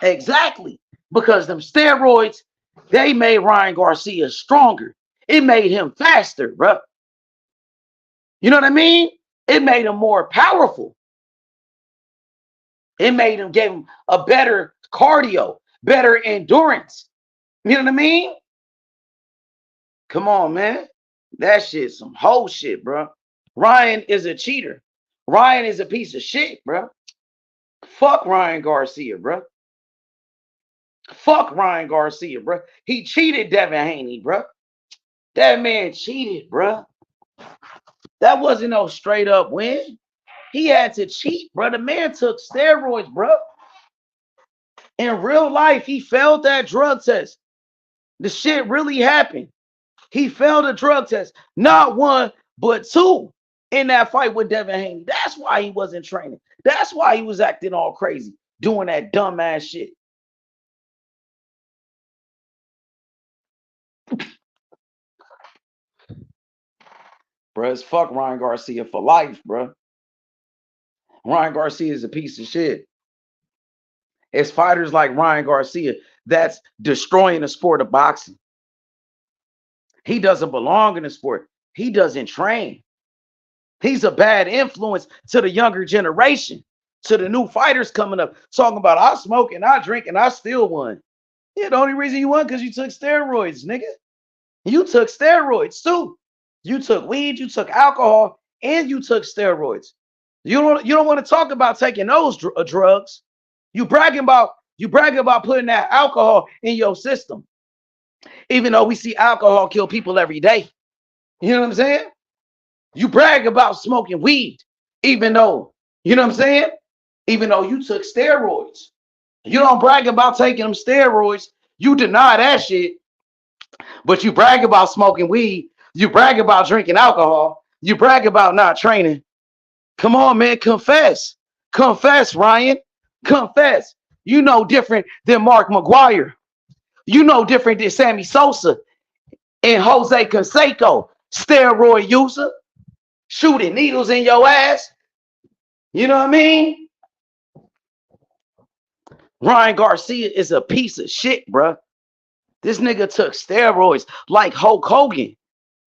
Exactly. Because them steroids, they made Ryan Garcia stronger. It made him faster, bro. You know what I mean? It made him more powerful. It made him, gave him a better cardio, better endurance. You know what I mean? Come on, man. That shit's some whole shit, bro. Ryan is a cheater. Ryan is a piece of shit, bro. Fuck Ryan Garcia, bro. Fuck Ryan Garcia, bro. He cheated Devin Haney, bro. That man cheated, bro. That wasn't no straight up win. He had to cheat, bro. The man took steroids, bro. In real life, he failed that drug test. The shit really happened. He failed a drug test. Not one, but two in that fight with Devin Haney. That's why he wasn't training. That's why he was acting all crazy, doing that dumb ass shit. Bro, it's fuck Ryan Garcia for life, bro. Ryan Garcia is a piece of shit. It's fighters like Ryan Garcia that's destroying the sport of boxing. He doesn't belong in the sport. He doesn't train. He's a bad influence to the younger generation, to the new fighters coming up, talking about I smoke and I drink and I still won. Yeah, the only reason you won because you took steroids, nigga. You took steroids too. You took weed, you took alcohol, and you took steroids. You don't want to talk about taking those drugs. You bragging about putting that alcohol in your system. Even though we see alcohol kill people every day. You know what I'm saying? You brag about smoking weed, even though, you know what I'm saying? Even though you took steroids. You don't brag about taking them steroids. You deny that shit. But you brag about smoking weed. You brag about drinking alcohol. You brag about not training. Come on, man. Confess. Confess, Ryan. Confess. You know different than Mark McGuire. You know different than Sammy Sosa and Jose Canseco, steroid user, shooting needles in your ass. You know what I mean? Ryan Garcia is a piece of shit, bro. This nigga took steroids like Hulk Hogan.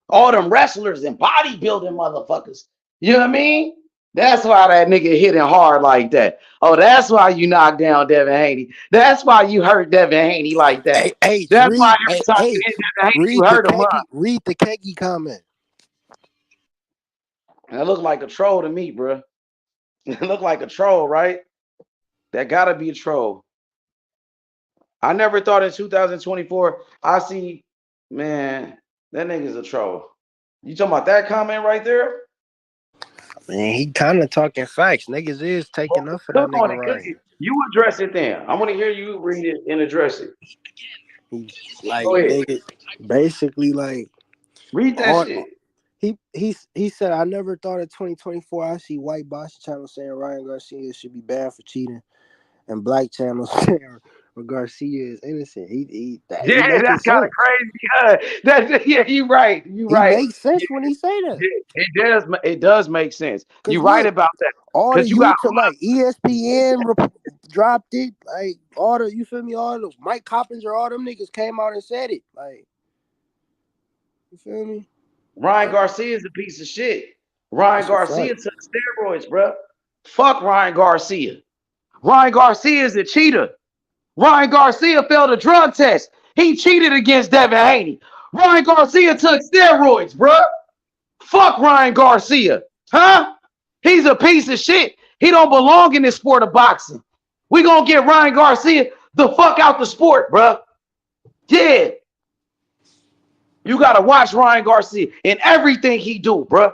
All them wrestlers and bodybuilding motherfuckers. You know what I mean? That's why that nigga hitting hard like that. Oh, that's why you knocked down Devin Haney. That's why you hurt Devin Haney like that. That's why every time you hit Devin Haney, you hurt him up. Read the Kegi comment. That look like a troll to me, bro. It look like a troll, right? That gotta be a troll. I never thought in 2024, I see, man, that nigga's a troll. You talking about that comment right there? Man, he kind of talking facts. Niggas is taking up for that nigga, right? You address it then. I want to hear you read it and address it. Like, nigga, basically, like, read that shit. He said, I never thought in 2024 I see white boxing channels saying Ryan Garcia should be banned for cheating, and black channels saying Garcia is innocent. That's kind of crazy. Yeah, you right. You right. It makes sense when he say that. It does make sense. You're right about that. All the YouTube, like ESPN, dropped it. Like all the, you feel me? All the Mike Coppins or all them niggas came out and said it. Like, you feel me? Ryan Garcia is a piece of shit. Ryan That's a Garcia fact. took steroids, bro. Fuck Ryan Garcia. Ryan Garcia is a cheater. Ryan Garcia failed a drug test. He cheated against Devin Haney. Ryan Garcia took steroids, bro. Fuck Ryan Garcia. Huh? He's a piece of shit. He don't belong in this sport of boxing. We gonna get Ryan Garcia the fuck out the sport, bro. Yeah. You gotta watch Ryan Garcia in everything he do, bro.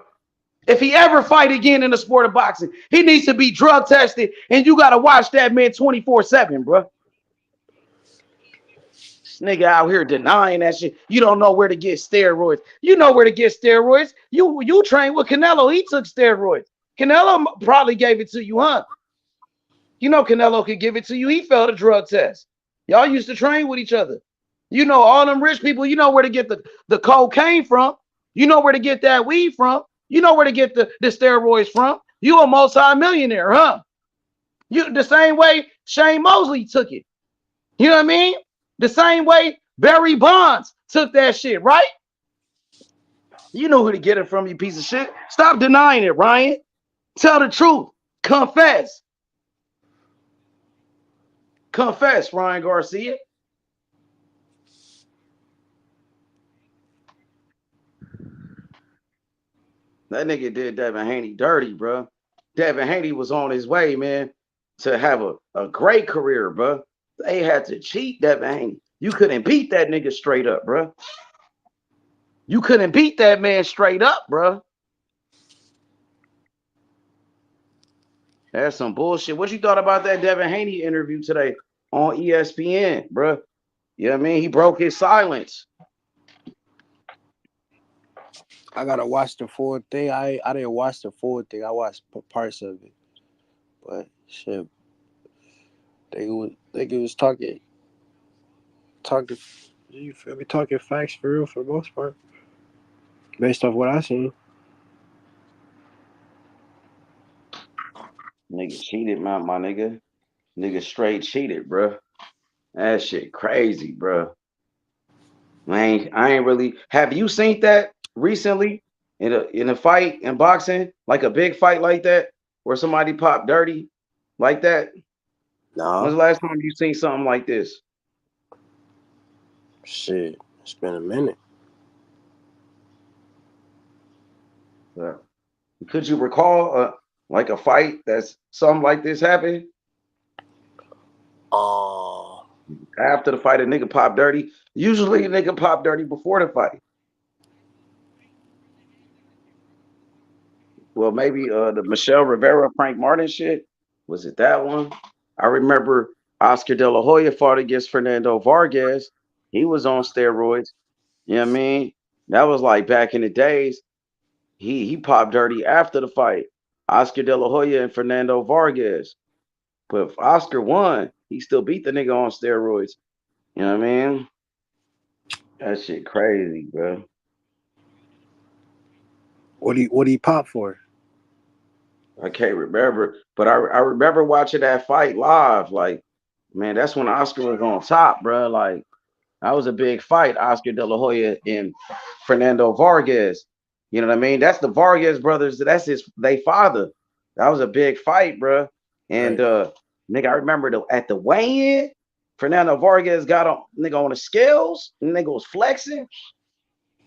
If he ever fight again in the sport of boxing, he needs to be drug tested, and you gotta watch that man 24/7, bro. This nigga out here denying that shit. You don't know where to get steroids. You know where to get steroids. You trained with Canelo. He took steroids. Canelo probably gave it to you, huh? You know Canelo could give it to you. He failed a drug test. Y'all used to train with each other. You know all them rich people. You know where to get the cocaine from. You know where to get that weed from. You know where to get the steroids from. You a multi-millionaire, huh? You the same way Shane Mosley took it. You know what I mean? The same way Barry Bonds took that shit, right? You know who to get it from, you piece of shit. Stop denying it, Ryan. Tell the truth. Confess. Confess, Ryan Garcia. That nigga did Devin Haney dirty, bro. Devin Haney was on his way, man, to have a great career, bro. They had to cheat Devin Haney. You couldn't beat that nigga straight up, bro. You couldn't beat that man straight up, bro. That's some bullshit. What you thought about that Devin Haney interview today on ESPN, bro? You know what I mean? He broke his silence. I gotta watch the full thing. I didn't watch the full thing. I watched parts of it, but shit, they was talking. You feel me? Talking facts for real for the most part, based off what I seen. Nigga cheated, my nigga. Nigga straight cheated, bro. That shit crazy, bro. I ain't really. Have you seen that recently in a fight in boxing, like a big fight like that, where somebody popped dirty like that? Nah. When's the last time you seen something like this? Shit, it's been a minute. Could you recall like a fight that's something like this happened? After the fight, a nigga pop dirty. Usually a nigga pop dirty before the fight. Well, maybe the Michelle Rivera, Frank Martin shit. Was it that one? I remember Oscar De La Hoya fought against Fernando Vargas. He was on steroids. You know what I mean? That was like back in the days. He popped dirty after the fight. Oscar De La Hoya and Fernando Vargas. But if Oscar won, he still beat the nigga on steroids. You know what I mean? That shit crazy, bro. What he pop for? I can't remember, but I remember watching that fight live. Like, man, that's when Oscar was on top, bro. Like, that was a big fight, Oscar De La Hoya and Fernando Vargas. You know what I mean? That's the Vargas brothers. That's they father. That was a big fight, bro. And Right. nigga, I remember at the weigh-in, Fernando Vargas got on nigga on the scales. And nigga was flexing.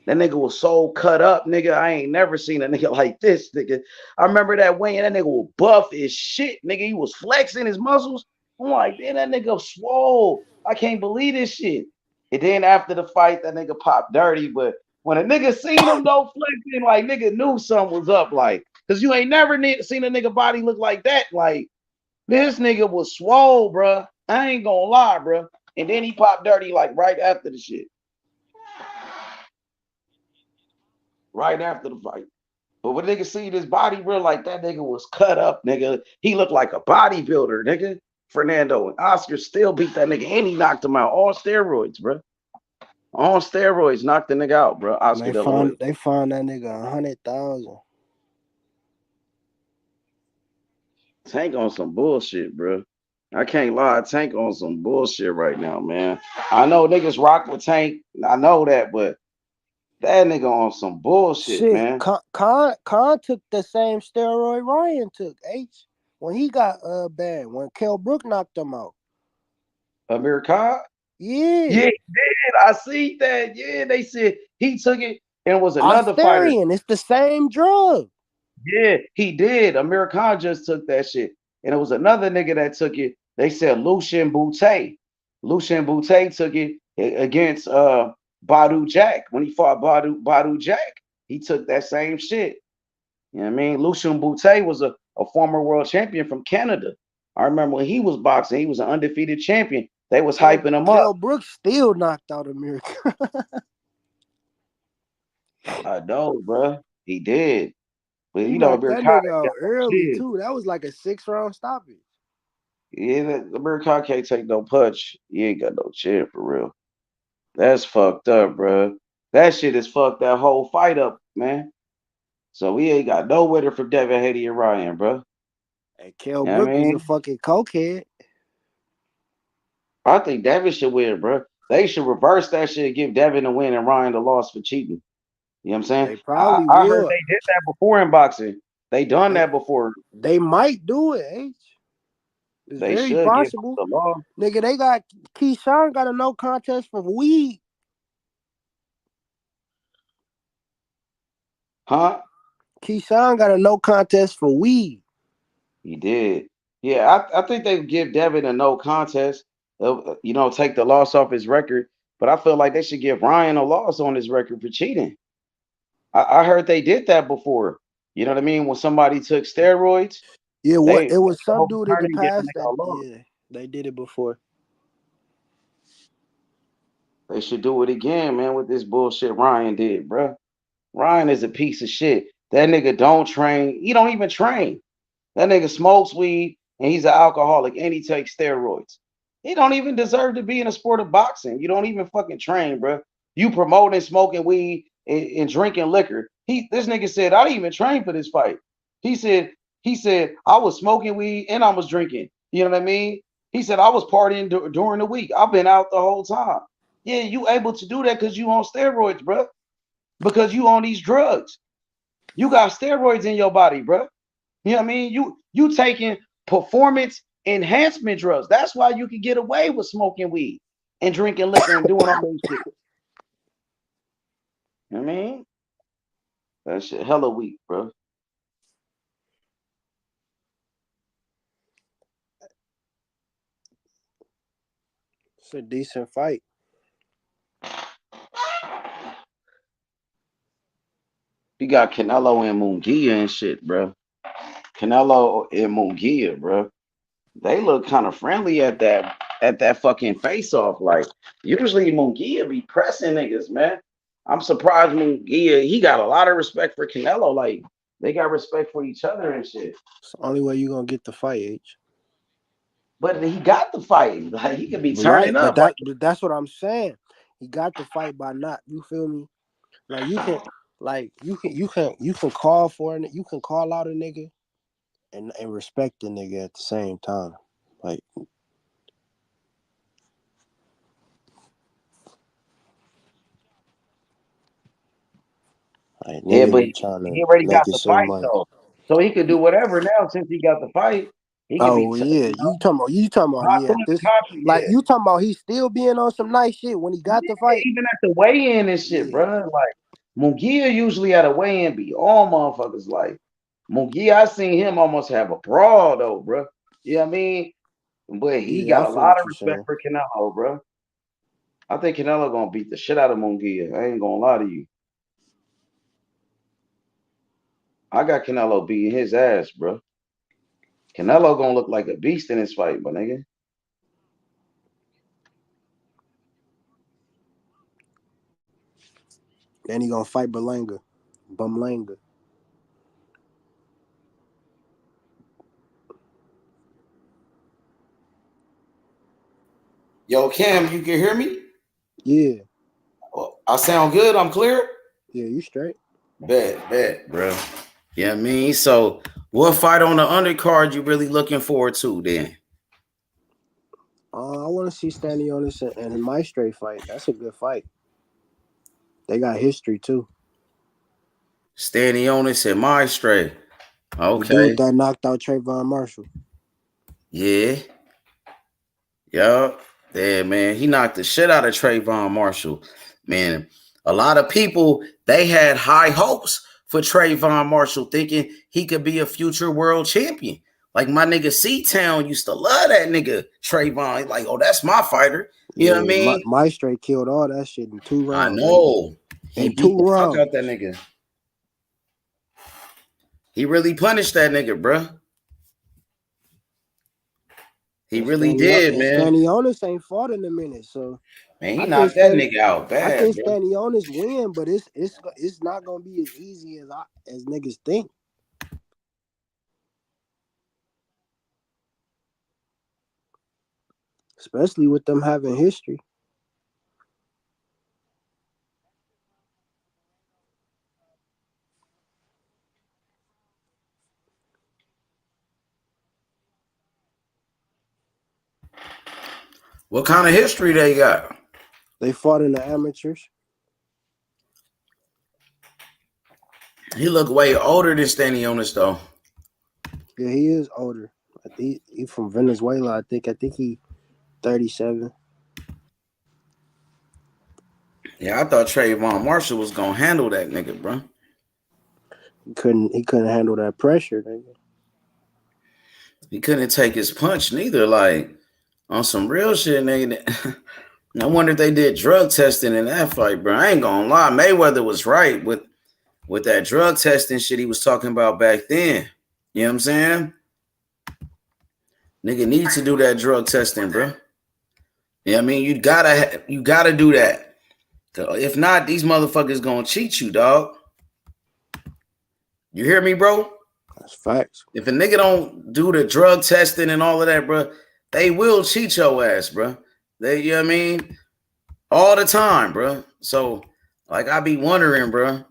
That nigga was so cut up, nigga. I ain't never seen a nigga like this, nigga. I remember that weigh-in. That nigga was buff as shit, nigga. He was flexing his muscles. I'm like, damn, that nigga swole. I can't believe this shit. And then after the fight, that nigga popped dirty. But when a nigga seen him though flexing, like nigga knew something was up. Like, cause you ain't never seen a nigga body look like that. Like, this nigga was swole, bro. I ain't gonna lie, bro. And then he popped dirty like right after the shit. Right after the fight. But when nigga see this body real like that nigga was cut up, nigga. He looked like a bodybuilder, nigga. Fernando and Oscar still beat that nigga and he knocked him out on steroids, bro. On steroids, knocked the nigga out, bro. Oscar De La Hoya. They found that nigga 100,000. Tank on some bullshit, bro. I can't lie. Tank on some bullshit right now, man. I know niggas rock with Tank. I know that, but that nigga on some bullshit, Shit, man. Khan took the same steroid Ryan took, H, when he got banned, when Kell Brook knocked him out. Amir Khan? Yeah. Yeah, he did. I see that. Yeah, they said he took it and was another fighter. Osterian, it's the same drug. Yeah, he did. Amir Khan just took that shit. And it was another nigga that took it. They said Lucien Boutte. Lucien Boutte took it against Badu Jack. When he fought Badu Jack, he took that same shit. You know what I mean? Lucien Boutte was a former world champion from Canada. I remember when he was boxing, he was an undefeated champion. They was hyping him Kell up. Brooks still knocked out Amir Khan. I know, bro. He did. But He you know, knocked Amir that Khan nigga out early too. That was like a 6-round stoppage. Yeah, Amir Khan can't take no punch. He ain't got no chin for real. That's fucked up, bro. That shit is fucked that whole fight up, man. So we ain't got no winner from Devin Haney and Ryan, bro. And Kell You know Brook is a fucking cokehead. I think Devin should win, bro. They should reverse that shit and give Devin a win and Ryan the loss for cheating. You know what I'm saying? They probably I heard will. they did that before in boxing. They done that before. They might do it, H. It's They very should possible. give the law. Nigga, they got Keyshawn got a no contest for weed. Huh? Keyshawn got a no contest for weed. He did. Yeah, I think they give Devin a no contest. You know, take the loss off his record. But I feel like they should give Ryan a loss on his record for cheating. I heard they did that before. You know what I mean? When somebody took steroids. Yeah, it was some dude in the past that they did it before. They should do it again, man, with this bullshit Ryan did, bro. Ryan is a piece of shit. That nigga don't train. He don't even train. That nigga smokes weed and he's an alcoholic and he takes steroids. He don't even deserve to be in a sport of boxing. You don't even fucking train, bro. You promoting smoking weed and drinking liquor. This nigga said, I didn't even train for this fight. He said, I was smoking weed and I was drinking. You know what I mean? He said, I was partying during the week. I've been out the whole time. Yeah, you able to do that because you on steroids, bro. Because you on these drugs. You got steroids in your body, bro. You know what I mean? You taking performance enhancement drugs. That's why you can get away with smoking weed and drinking liquor and doing all those shit. You know what I mean? That shit hella weak, bro. It's a decent fight. You got Canelo and Munguia and shit, bro. Canelo and Munguia, bro. They look kind of friendly at that fucking face off. Like usually Munguia be pressing niggas, man. I'm surprised Munguia, he got a lot of respect for Canelo. Like they got respect for each other and shit. It's the only way you gonna get the fight, H. But he got the fight. Like he could be turning up. But that's what I'm saying. He got the fight by not. You feel me? Like you can call for it. You can call out a nigga and respect the nigga at the same time. Like yeah, but he already got the fight though. So he could do whatever now since he got the fight. He can you talking about you talking about he still being on some nice shit when he got the fight. Even at the weigh-in and shit, bro. Like Munguia usually at a weigh-in be all motherfuckers like Munguia. I seen him almost have a brawl though, bro. You know what I mean? But he got a lot of respect for Canelo, bro. I think Canelo gonna beat the shit out of Munguia. I ain't gonna lie to you. I got Canelo beating his ass, bro. Canelo gonna look like a beast in this fight, my nigga. Then he gonna fight Bumlanga. Yo, Cam, you can hear me? Yeah. I sound good? I'm clear? Yeah, you straight. Bet, bro. Yeah, I mean, so what fight on the undercard you really looking forward to then? I want to see Stanionis and Maestre fight. That's a good fight. They got history too. Stanionis and Maestre. The dude Okay. that knocked out Trayvon Marshall. Yeah. Yup. Yeah, man. He knocked the shit out of Trayvon Marshall. Man, a lot of people, they had high hopes for Trayvon Marshall, thinking he could be a future world champion. Like my nigga C-Town used to love that nigga Trayvon. Like, oh, that's my fighter. You know what I mean? Maestre killed all that shit in 2 rounds. I know. He in beat 2 the rounds. fuck out that nigga. He really punished that nigga, bruh. He really did, man. Stanionis ain't fought in a minute, so Man, he knocked that nigga out bad. I think Stanionis win, but it's not gonna be as easy as niggas think. Especially with them having history. What kind of history they got? They fought in the amateurs. He look way older than Stanionis, though. Yeah, he is older. He from Venezuela, I think. I think he 37. Yeah, I thought Trayvon Marshall was gonna handle that nigga, bro. He couldn't handle that pressure, nigga. He couldn't take his punch neither. Like on some real shit, nigga. I wonder if they did drug testing in that fight, bro. I ain't gonna lie, Mayweather was right with that drug testing shit he was talking about back then. You know what I'm saying? Nigga needs to do that drug testing, bro. Yeah, I mean, you gotta do that. If not, these motherfuckers gonna cheat you, dog. You hear me, bro? That's facts. If a nigga don't do the drug testing and all of that, bro, they will cheat your ass, bro. You know what I mean? All the time, bro. So, like, I be wondering, bro.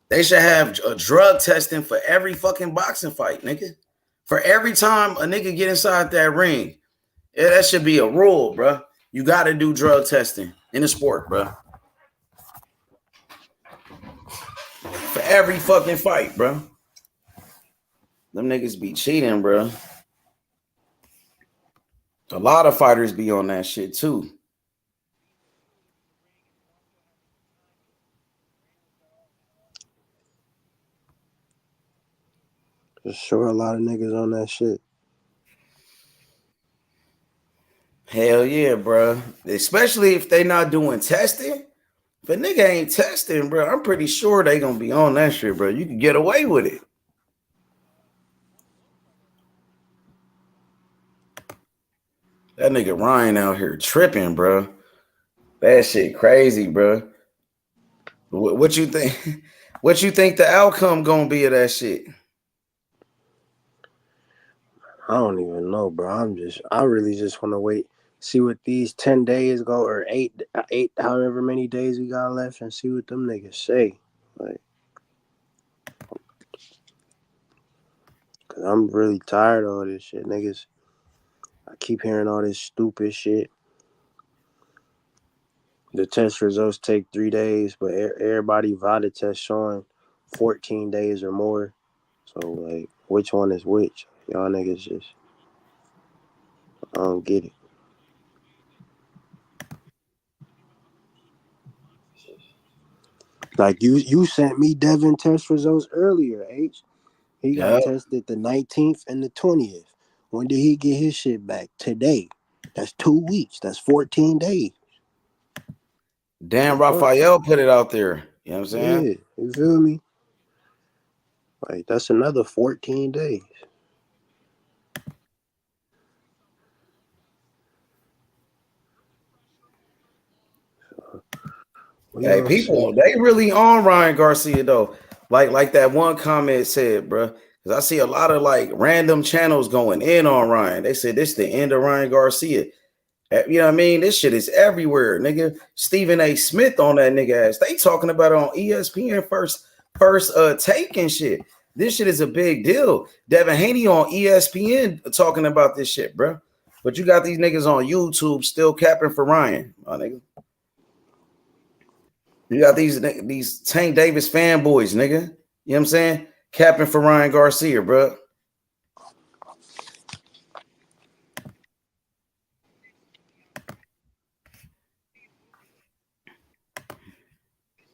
They should have a drug testing for every fucking boxing fight, nigga. For every time a nigga get inside that ring. Yeah, that should be a rule, bro. You got to do drug testing in the sport, bro. For every fucking fight, bro. Them niggas be cheating, bro. A lot of fighters be on that shit, too. For sure, a lot of niggas on that shit. Hell yeah, bro. Especially if they not doing testing. If a nigga ain't testing, bro, I'm pretty sure they gonna be on that shit, bro. You can get away with it. That nigga Ryan out here tripping, bro. That shit crazy, bro. What you think? What you think the outcome gonna be of that shit? I don't even know, bro. I really just want to wait, see what these 10 days go, or eight, however many days we got left, and see what them niggas say. Like, cause I'm really tired of all this shit, niggas. I keep hearing all this stupid shit. The test results take 3 days, but everybody VADA test showing 14 days or more. So, like, which one is which? Y'all niggas just, I don't get it. Like, you sent me Devin test results earlier, H. He got tested the 19th and the 20th. When did he get his shit back? Today. That's 2 weeks. That's 14 days. Damn, Raphael put it out there. You know what I'm saying? Yeah, you feel me? Like, that's another 14 days. Hey, people, they really on Ryan Garcia though. Like that one comment said, bro. Because I see a lot of like random channels going in on Ryan. They said this the end of Ryan Garcia. You know what I mean? This shit is everywhere, nigga. Stephen A. Smith on that nigga ass. They talking about it on ESPN first take and shit. This shit is a big deal. Devin Haney on ESPN talking about this shit, bro. But you got these niggas on YouTube still capping for Ryan, my nigga. You got these Tank Davis fanboys, nigga. You know what I'm saying? Capping for Ryan Garcia, bro.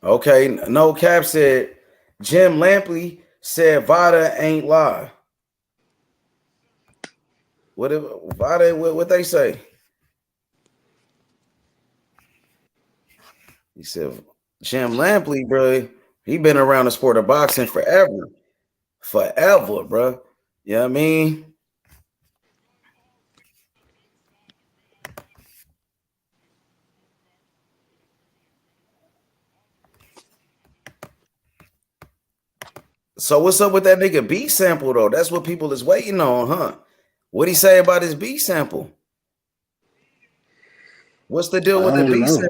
Okay, no cap said Jim Lampley said Vada ain't lie. What they say? He said Jim Lampley, bro. He been around the sport of boxing forever, bro. You know what I mean? So what's up with that nigga B sample though? That's what people is waiting on, huh? What'd he say about his B sample? What's the deal with the B sample?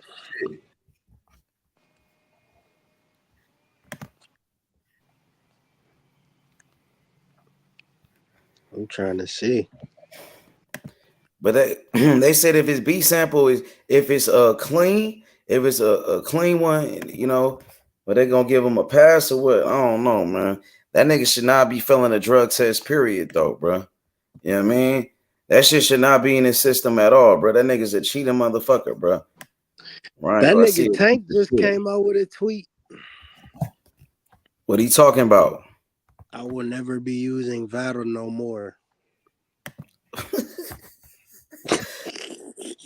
I'm trying to see. But they said if his B sample is if it's clean, if it's a clean one, you know, but they gonna give him a pass or what? I don't know, man. That nigga should not be failing a drug test, period, though, bro. You know what I mean? That shit should not be in his system at all, bro. That nigga's a cheating motherfucker, bro. Right? That nigga Tank just came out with a tweet. What he talking about? I will never be using Vada no more.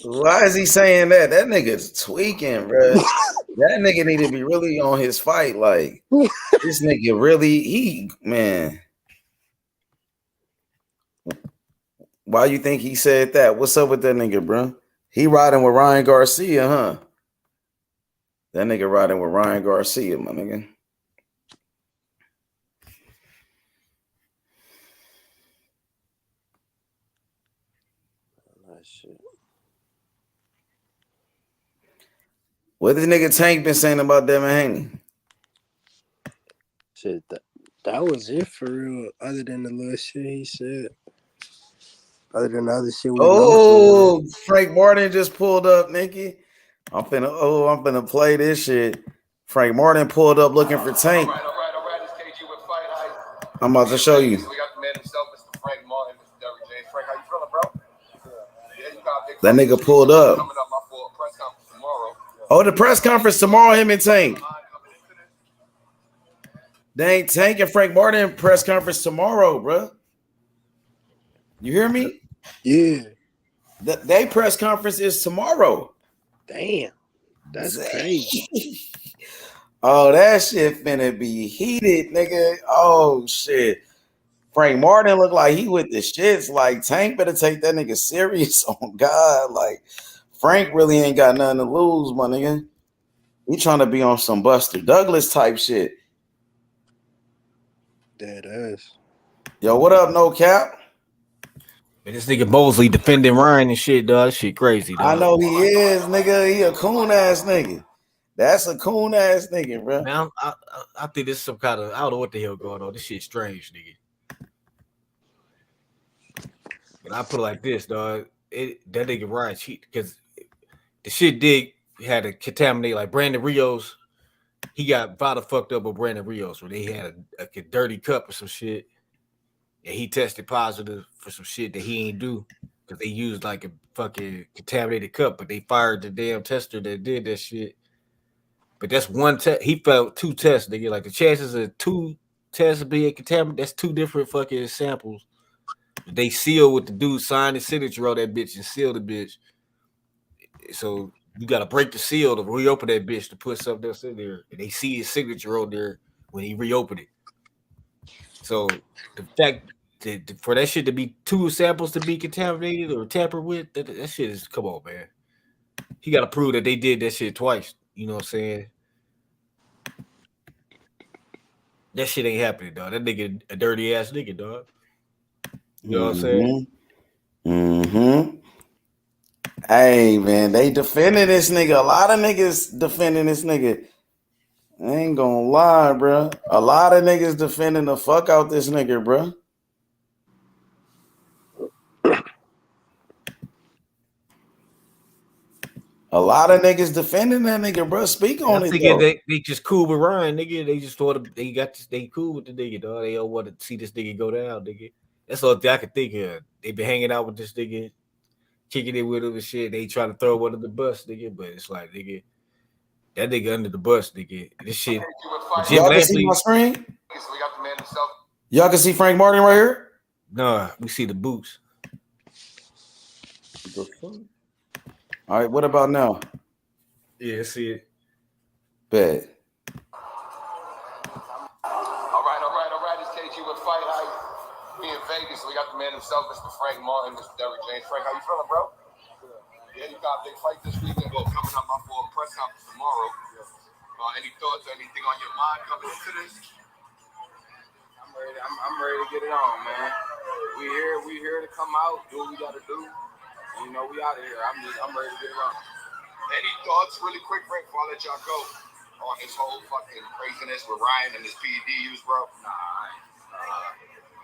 Why is he saying that? That nigga's tweaking, bro. That nigga need to be really on his fight. Like, this nigga really, man. Why you think he said that? What's up with that nigga, bro? He riding with Ryan Garcia, huh? That nigga riding with Ryan Garcia, my nigga. Oh, shit. What this nigga Tank been saying about Devin Haney? Shit, that was it for real. Other than the little shit he said. Other than the other shit we know. Frank Martin just pulled up, Nikki. I'm finna play this shit. Frank Martin pulled up looking for Tank. All right. I'm about to show you. That nigga pulled up. Oh, the press conference tomorrow, him and Tank. Dang, Tank and Frank Martin press conference tomorrow, bro. You hear me? Yeah. They press conference is tomorrow. Damn. That's crazy. Oh, that shit finna be heated, nigga. Oh, shit. Frank Martin look like he with the shits. Like, Tank better take that nigga serious on God. Like, Frank really ain't got nothing to lose, my nigga. He trying to be on some Buster Douglas type shit. That ass. Yo, what up, No Cap? Man, this nigga Mosley defending Ryan and shit, dog. That shit crazy, dog. I know he is, nigga. He a coon ass nigga. That's a coon ass nigga, bro. Man, I think this is some kind of, I don't know what the hell going on. This shit strange, nigga. But I put it like this, dog. That nigga Ryan cheat because the shit had to contaminate like Brandon Rios. He got Vada fucked up with Brandon Rios where they had a dirty cup or some shit. And he tested positive for some shit that he ain't do because they used like a fucking contaminated cup, but they fired the damn tester that did that shit. But that's one test. He failed 2 tests. They get like the chances of 2 tests being contaminated. That's 2 different fucking samples. They seal with the dude signed the signature on that bitch and seal the bitch. So you got to break the seal to reopen that bitch to put something else in there. And they see his signature on there when he reopened it. So the fact that for that shit to be 2 samples to be contaminated or tampered with, that shit is, come on, man. He got to prove that they did that shit twice. You know what I'm saying? That shit ain't happening, dog. That nigga a dirty ass nigga, dog. You know what I'm saying? Mm-hmm. Hey, man, they defending this nigga. A lot of niggas defending this nigga. I ain't gonna lie, bro. A lot of niggas defending the fuck out this nigga, bro. A lot of niggas defending that nigga, bro. Speak on it, though. They just cool with Ryan, nigga. They just thought they cool with the nigga, dog. They all want to see this nigga go down, nigga. That's all I could think of. They been hanging out with this nigga, kicking it with him and shit. They try to throw one of the bus, nigga, but it's like, nigga, that nigga under the bus, nigga. This shit. Y'all can see my screen? Y'all can see Frank Martin right here? Nah, we see the boots. The fuck? All right, what about now? Yeah, see it. Bet. All right. It's KG with Fight Hype. We in Vegas, so we got the man himself, Mr. Frank Martin, Mr. Derrick James. Frank, how you feeling, bro? Yeah, you got a big fight this weekend. Well, coming up for a press conference tomorrow. Any thoughts or anything on your mind coming into this? I'm ready to get it on, man. We here to come out, do what we gotta do. You know, we out of here. I'm ready to get it on. Any thoughts, really quick, Frank, before I let y'all go, on this whole fucking craziness with Ryan and his PED use, bro?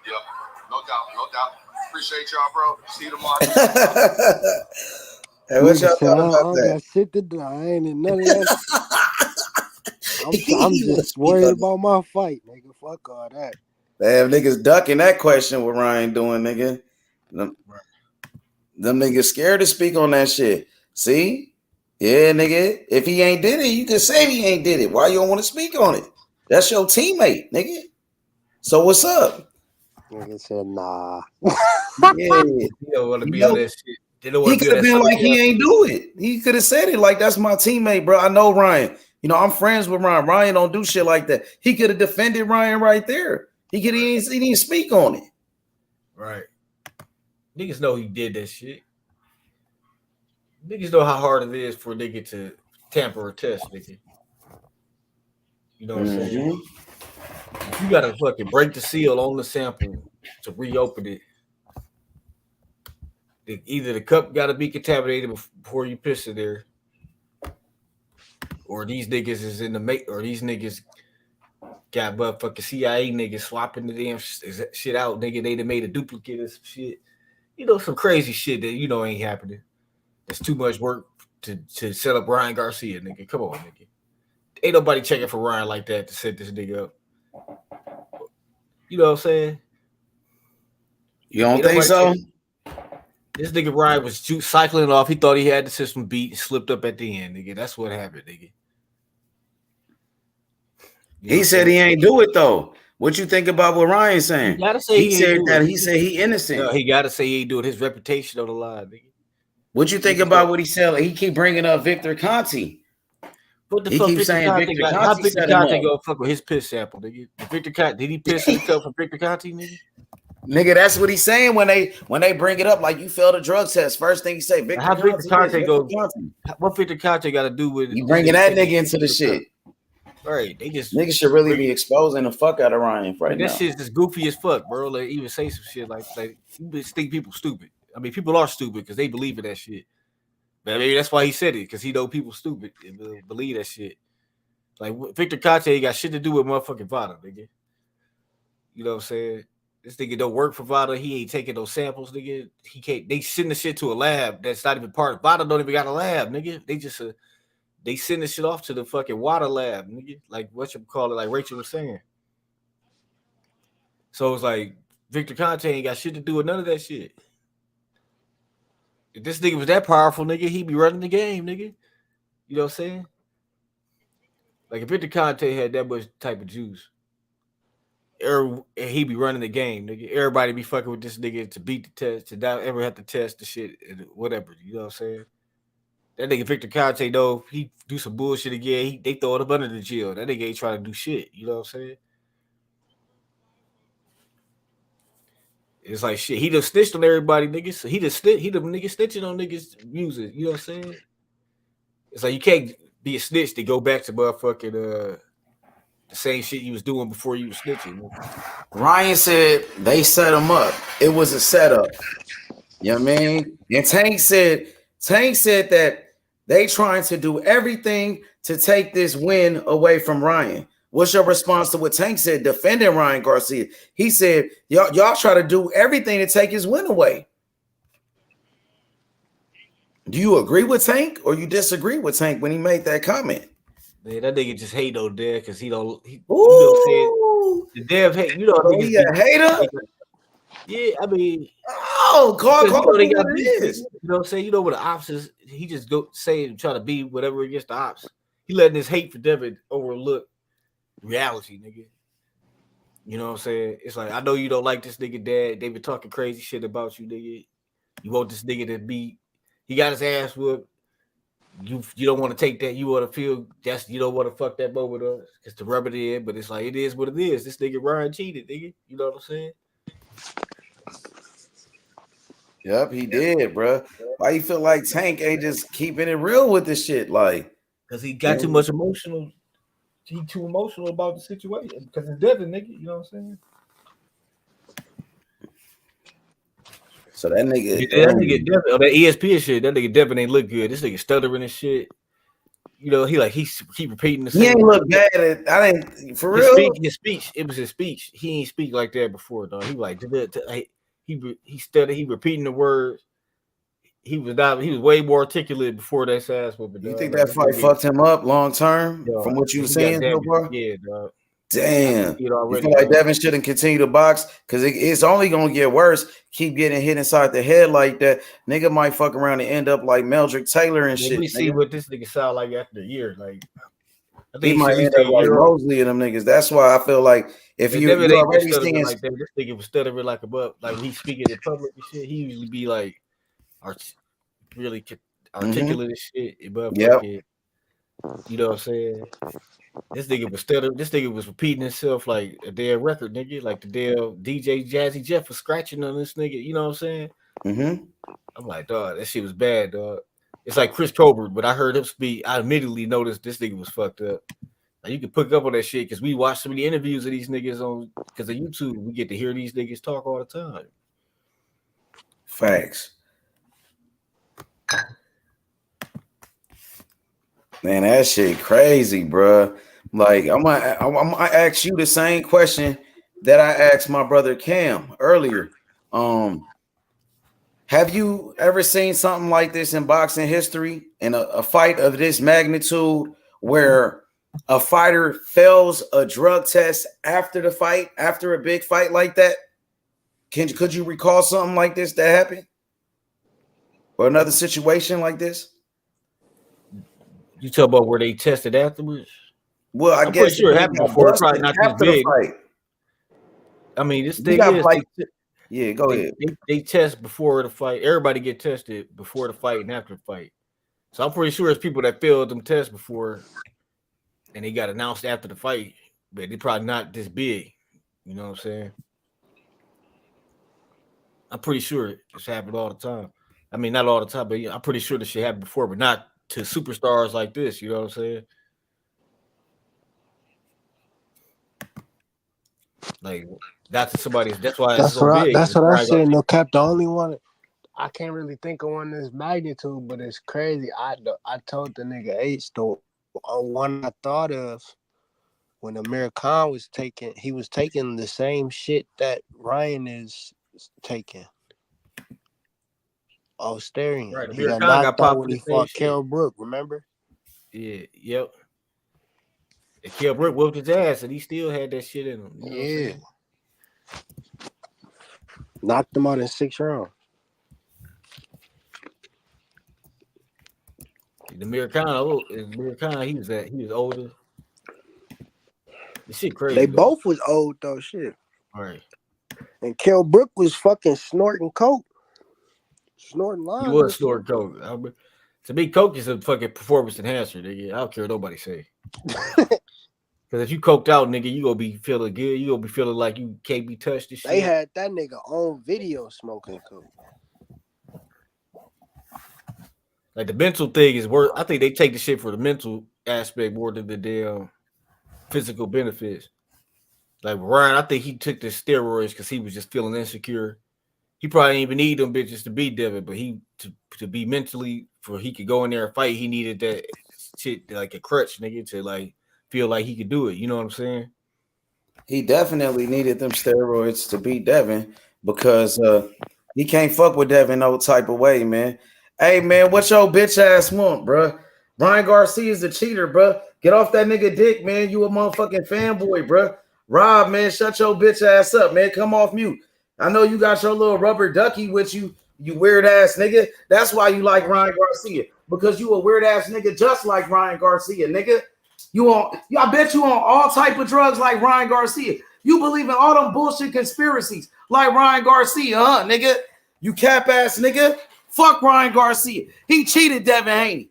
Yep, no doubt. Appreciate y'all, bro. See you tomorrow. Hey, what y'all thought about I that? got shit to do. I ain't in none of that. I'm just worried about my fight, nigga. Fuck all that. Damn, niggas ducking that question what Ryan doing, nigga. Them niggas scared to speak on that shit. See? Yeah, nigga. If he ain't did it, you can say he ain't did it. Why you don't want to speak on it? That's your teammate, nigga. So what's up? Nigga said, nah. Yeah. He don't want to be on that shit. He could have been like, he ain't do it. He could have said it like, that's my teammate, bro. I know Ryan. You know, I'm friends with Ryan. Ryan don't do shit like that. He could have defended Ryan right there. He didn't speak on it. Right. Niggas know he did that shit. Niggas know how hard it is for a nigga to tamper a test, nigga. You know what I'm saying? You gotta fucking break the seal on the sample to reopen it. Either the cup gotta be contaminated before you piss it there, or these niggas is in the make, or these niggas got motherfucking CIA niggas swapping the damn shit out, nigga. They done made a duplicate of some shit. You know, some crazy shit that you know ain't happening. That's too much work to set up Ryan Garcia, nigga. Come on, nigga. Ain't nobody checking for Ryan like that to set this nigga up. You know what I'm saying? You don't think so? This nigga Ryan was cycling off. He thought he had the system beat and slipped up at the end, nigga. That's what happened, nigga. He said he ain't do it though. What you think about what Ryan's saying? You gotta say he said that. He said he innocent. No, he gotta say he ain't doing his reputation on the line, nigga. What you think about what he said? He keep bringing up Victor Conte. What the fuck? Victor Conte got? How Victor Conte go fuck with his piss sample, nigga? Victor Conte, did he piss himself from Victor Conte, nigga? Nigga, that's what he's saying when they bring it up. Like, you failed a drug test. First thing he say, Victor how Victor Conte go? Conte. What Victor Conte got to do with? You bringing that nigga into the shit? Right, they just niggas should really be exposing the fuck out of Ryan right now. That shit's just goofy as fuck, bro. Like, even say some shit like you think people stupid. I mean, people are stupid because they believe in that shit. But maybe that's why he said it, because he know people stupid and believe that shit. Like, Victor Conte got shit to do with motherfucking Vada, nigga. You know what I'm saying? This nigga don't work for Vada. He ain't taking those samples, nigga. He can't. They send the shit to a lab that's not even part of Vada. Don't even got a lab, nigga. They just they send the shit off to the fucking water lab, nigga. Like what you call it, like Rachel was saying. So it's like Victor Conte ain't got shit to do with none of that shit. If this nigga was that powerful, nigga, he'd be running the game, nigga. You know what I'm saying? Like if Victor Conte had that much type of juice, he'd be running the game, nigga. Everybody be fucking with this nigga to beat the test, to not ever have to test the shit, whatever. You know what I'm saying? That nigga Victor Conte, though, if he do some bullshit again, they throw it up under the jail. That nigga ain't trying to do shit. You know what I'm saying? It's like shit. He just snitched on everybody, niggas. So he the nigga snitching on niggas' music. You know what I'm saying? It's like you can't be a snitch to go back to motherfucking the same shit you was doing before you was snitching. Ryan said they set him up. It was a setup. You know what I mean? And Tank said that they trying to do everything to take this win away from Ryan. What's your response to what Tank said defending Ryan Garcia? He said, y'all try to do everything to take his win away. Do you agree with Tank or you disagree with Tank when he made that comment? Man, that nigga just hate on Dev because he don't. You know, said Ooh, the Dev hate. You know, so niggas he be. a hater? Yeah, I mean, Oh, call because you know it they for what got it beef. is. You know what I'm saying? You know what the ops is? He just go say and try to be whatever against the ops. He letting his hate for Devin overlook reality, nigga. You know what I'm saying? It's like, I know you don't like this nigga dad. They been talking crazy shit about you, nigga. You want this nigga to be, he got his ass whooped. You don't want to take that. You want to feel that's you don't want to fuck that moment up. It's to rub it in, but it's like it is what it is. This nigga Ryan cheated, nigga. You know what I'm saying? Yep, he did, bro. Why you feel like Tank ain't just keeping it real with this shit? Like, Because he got too much emotional. He too emotional about the situation. Because it's Devin, nigga. You know what I'm saying? so that nigga, That nigga Devin, that ESPN shit, that nigga Devin ain't look good. This nigga stuttering and shit. You know, he keep repeating the he same ain't word. look bad at. I didn't for His real. speech. It was his speech. He ain't speak like that before, though. He like he studied. He repeating the words. He was way more articulate before that ass whooping. You Dog. think Like that this fight nigga, fucked him up long term from dog, what you he were got saying so damaged. far? Yeah, dog. I can Damn. see it You already. feel like Dog. Devin shouldn't continue to box because it's only gonna get worse. Keep getting hit inside the head like that. Nigga might fuck around and end up like Meldrick Taylor and Man, shit. we see Nigga. what this nigga sound like after a year. Like I He think he should might at least end up take a like year off. Mosley and them niggas. That's why I feel like if And you Devin ain't been already stuttering seeing, like that. This nigga was stuttering like a buck. Like when he speaking in public and shit, he usually be like really articulate and shit. But yep. fucking, you know what I'm saying? This nigga was stuttering. This nigga was repeating himself like a damn record, nigga. Like the damn DJ Jazzy Jeff was scratching on this nigga. You know what I'm saying? I'm like, dog, that shit was bad, dog. It's like Chris Colbert, but I heard him speak. I immediately noticed this nigga was fucked up. Like, you can pick up on that shit because we watch so many interviews of these niggas on because of YouTube. We get to hear these niggas talk all the time. Facts. Man, that shit crazy, bro. Like I'm gonna ask you the same question that I asked my brother Cam earlier. Have you ever seen something like this in boxing history in a fight of this magnitude where a fighter fails a drug test after the fight, after a big fight like that? Could you recall something like this that happened? Or another situation like this? You talk about where they tested afterwards? Well, I'm pretty sure it happened before. Probably not this after big. the fight. I mean, this You thing got is, like, yeah, go ahead. They test before the fight. Everybody get tested before the fight and after the fight. So I'm pretty sure it's people that failed them tests before, and they got announced after the fight, but they're probably not this big. You know what I'm saying? I'm pretty sure it's happened all the time. I mean, not all the time, but I'm pretty sure this shit happened before, but not to superstars like this. You know what I'm saying? Like that's somebody's. That's why it's so big. That's what I said. No cap. The only one I can't really think of one this magnitude, but it's crazy. I told the nigga H the one I thought of when Amir Khan was taking. He was taking the same shit that Ryan is taking. Australian. Right, He got knocked out when he fought Kell Brook. Remember? Yeah. Yep. And Kell Brook whooped his ass, and he still had that shit in him. Yeah. Knocked him out in 6 rounds. The Amir Khan, he was older. This shit crazy. They both was old though, shit. All right. And Kell Brook was fucking snorting coke. Snorting lines. He was snorting coke. To me, coke is a fucking performance enhancer, nigga. I don't care what nobody say. Because if you coked out, nigga, you gonna be feeling good. You gonna be feeling like you can't be touched and shit. They had that nigga on video smoking coke. Like the mental thing is worth. I think they take the shit for the mental aspect more than the damn physical benefits. Like Ryan, I think he took the steroids because he was just feeling insecure. He probably didn't even need them bitches to beat Devin, but to be mentally for he could go in there and fight, he needed that shit like a crutch, nigga, to like feel like he could do it. You know what I'm saying? He definitely needed them steroids to beat Devin because he can't fuck with Devin no type of way, man. Hey, man, what your bitch ass want, bro? Ryan Garcia is a cheater, bro. Get off that nigga dick, man. You a motherfucking fanboy, bro. Rob, man, shut your bitch ass up, man. Come off mute. I know you got your little rubber ducky with you, you weird ass nigga. That's why you like Ryan Garcia, because you a weird ass nigga just like Ryan Garcia, nigga. I bet you on all type of drugs like Ryan Garcia. You believe in all them bullshit conspiracies like Ryan Garcia, huh, nigga? You cap ass nigga. Fuck Ryan Garcia. He cheated Devin Haney.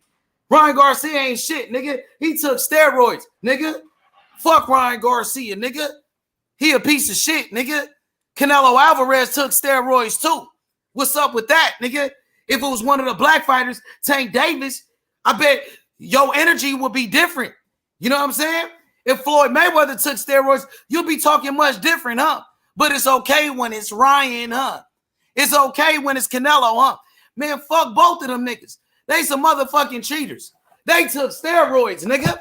Ryan Garcia ain't shit, nigga. He took steroids, nigga. Fuck Ryan Garcia, nigga. He a piece of shit, nigga. Canelo Alvarez took steroids too. What's up with that, nigga? If it was one of the black fighters, Tank Davis, I bet your energy would be different. You know what I'm saying? If Floyd Mayweather took steroids, you'll be talking much different, huh? But it's okay when it's Ryan, huh? It's okay when it's Canelo, huh? Man, fuck both of them niggas. They some motherfucking cheaters. They took steroids, nigga.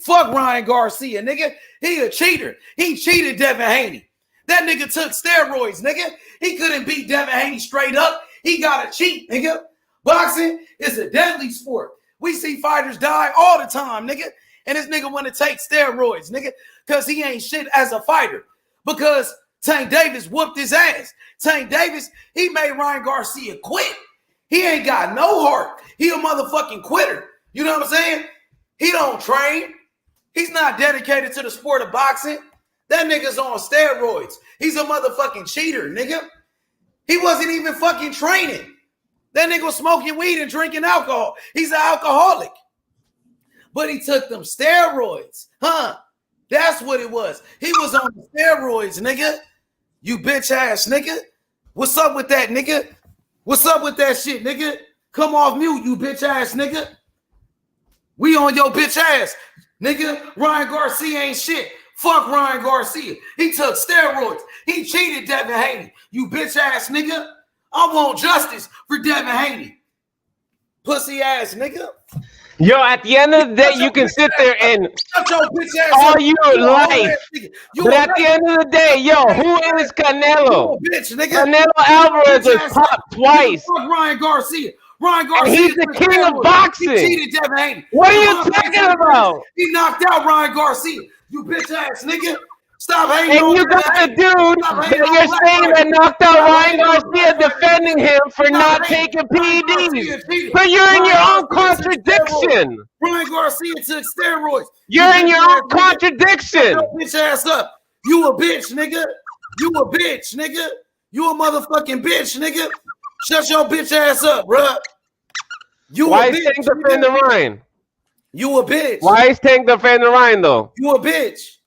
Fuck Ryan Garcia, nigga. He a cheater. He cheated Devin Haney. That nigga took steroids, nigga. He couldn't beat Devin Haney straight up. He got to cheat, nigga. Boxing is a deadly sport. We see fighters die all the time, nigga. And this nigga want to take steroids, nigga, because he ain't shit as a fighter. Because Tank Davis whooped his ass. Tank Davis, he made Ryan Garcia quit. He ain't got no heart. He a motherfucking quitter. You know what I'm saying? He don't train. He's not dedicated to the sport of boxing. That nigga's on steroids. He's a motherfucking cheater, nigga. He wasn't even fucking training. That nigga was smoking weed and drinking alcohol. He's an alcoholic. But he took them steroids, huh? That's what it was. He was on steroids, nigga. You bitch ass nigga. What's up with that, nigga? What's up with that shit, nigga? Come off mute, you bitch ass nigga. We on your bitch ass, nigga. Ryan Garcia ain't shit. Fuck Ryan Garcia. He took steroids. He cheated Devin Haney. You bitch ass nigga. I want justice for Devin Haney. Pussy ass nigga. Yo, at the end of the day, you can sit there and all your life. But at the end of the day, yo, who is Canelo? Canelo Alvarez was popped twice. Ryan Garcia. Ryan Garcia. And he's the king of boxing. He cheated Devin Haney. What are you talking about? He knocked out Ryan Garcia. You bitch ass nigga. Stop hating. And you got the dude that you're saying that knocked out Ryan Garcia defending him for not taking PEDs. But you're in your own contradiction. Ryan Garcia took steroids. You're in your own contradiction. Shut your bitch ass up. You a bitch, nigga. You a bitch, nigga. You a motherfucking bitch, nigga. Shut your bitch ass up, bruh. Why is Tank defending Ryan? You a bitch. Why is Tank defending Ryan though? You a bitch.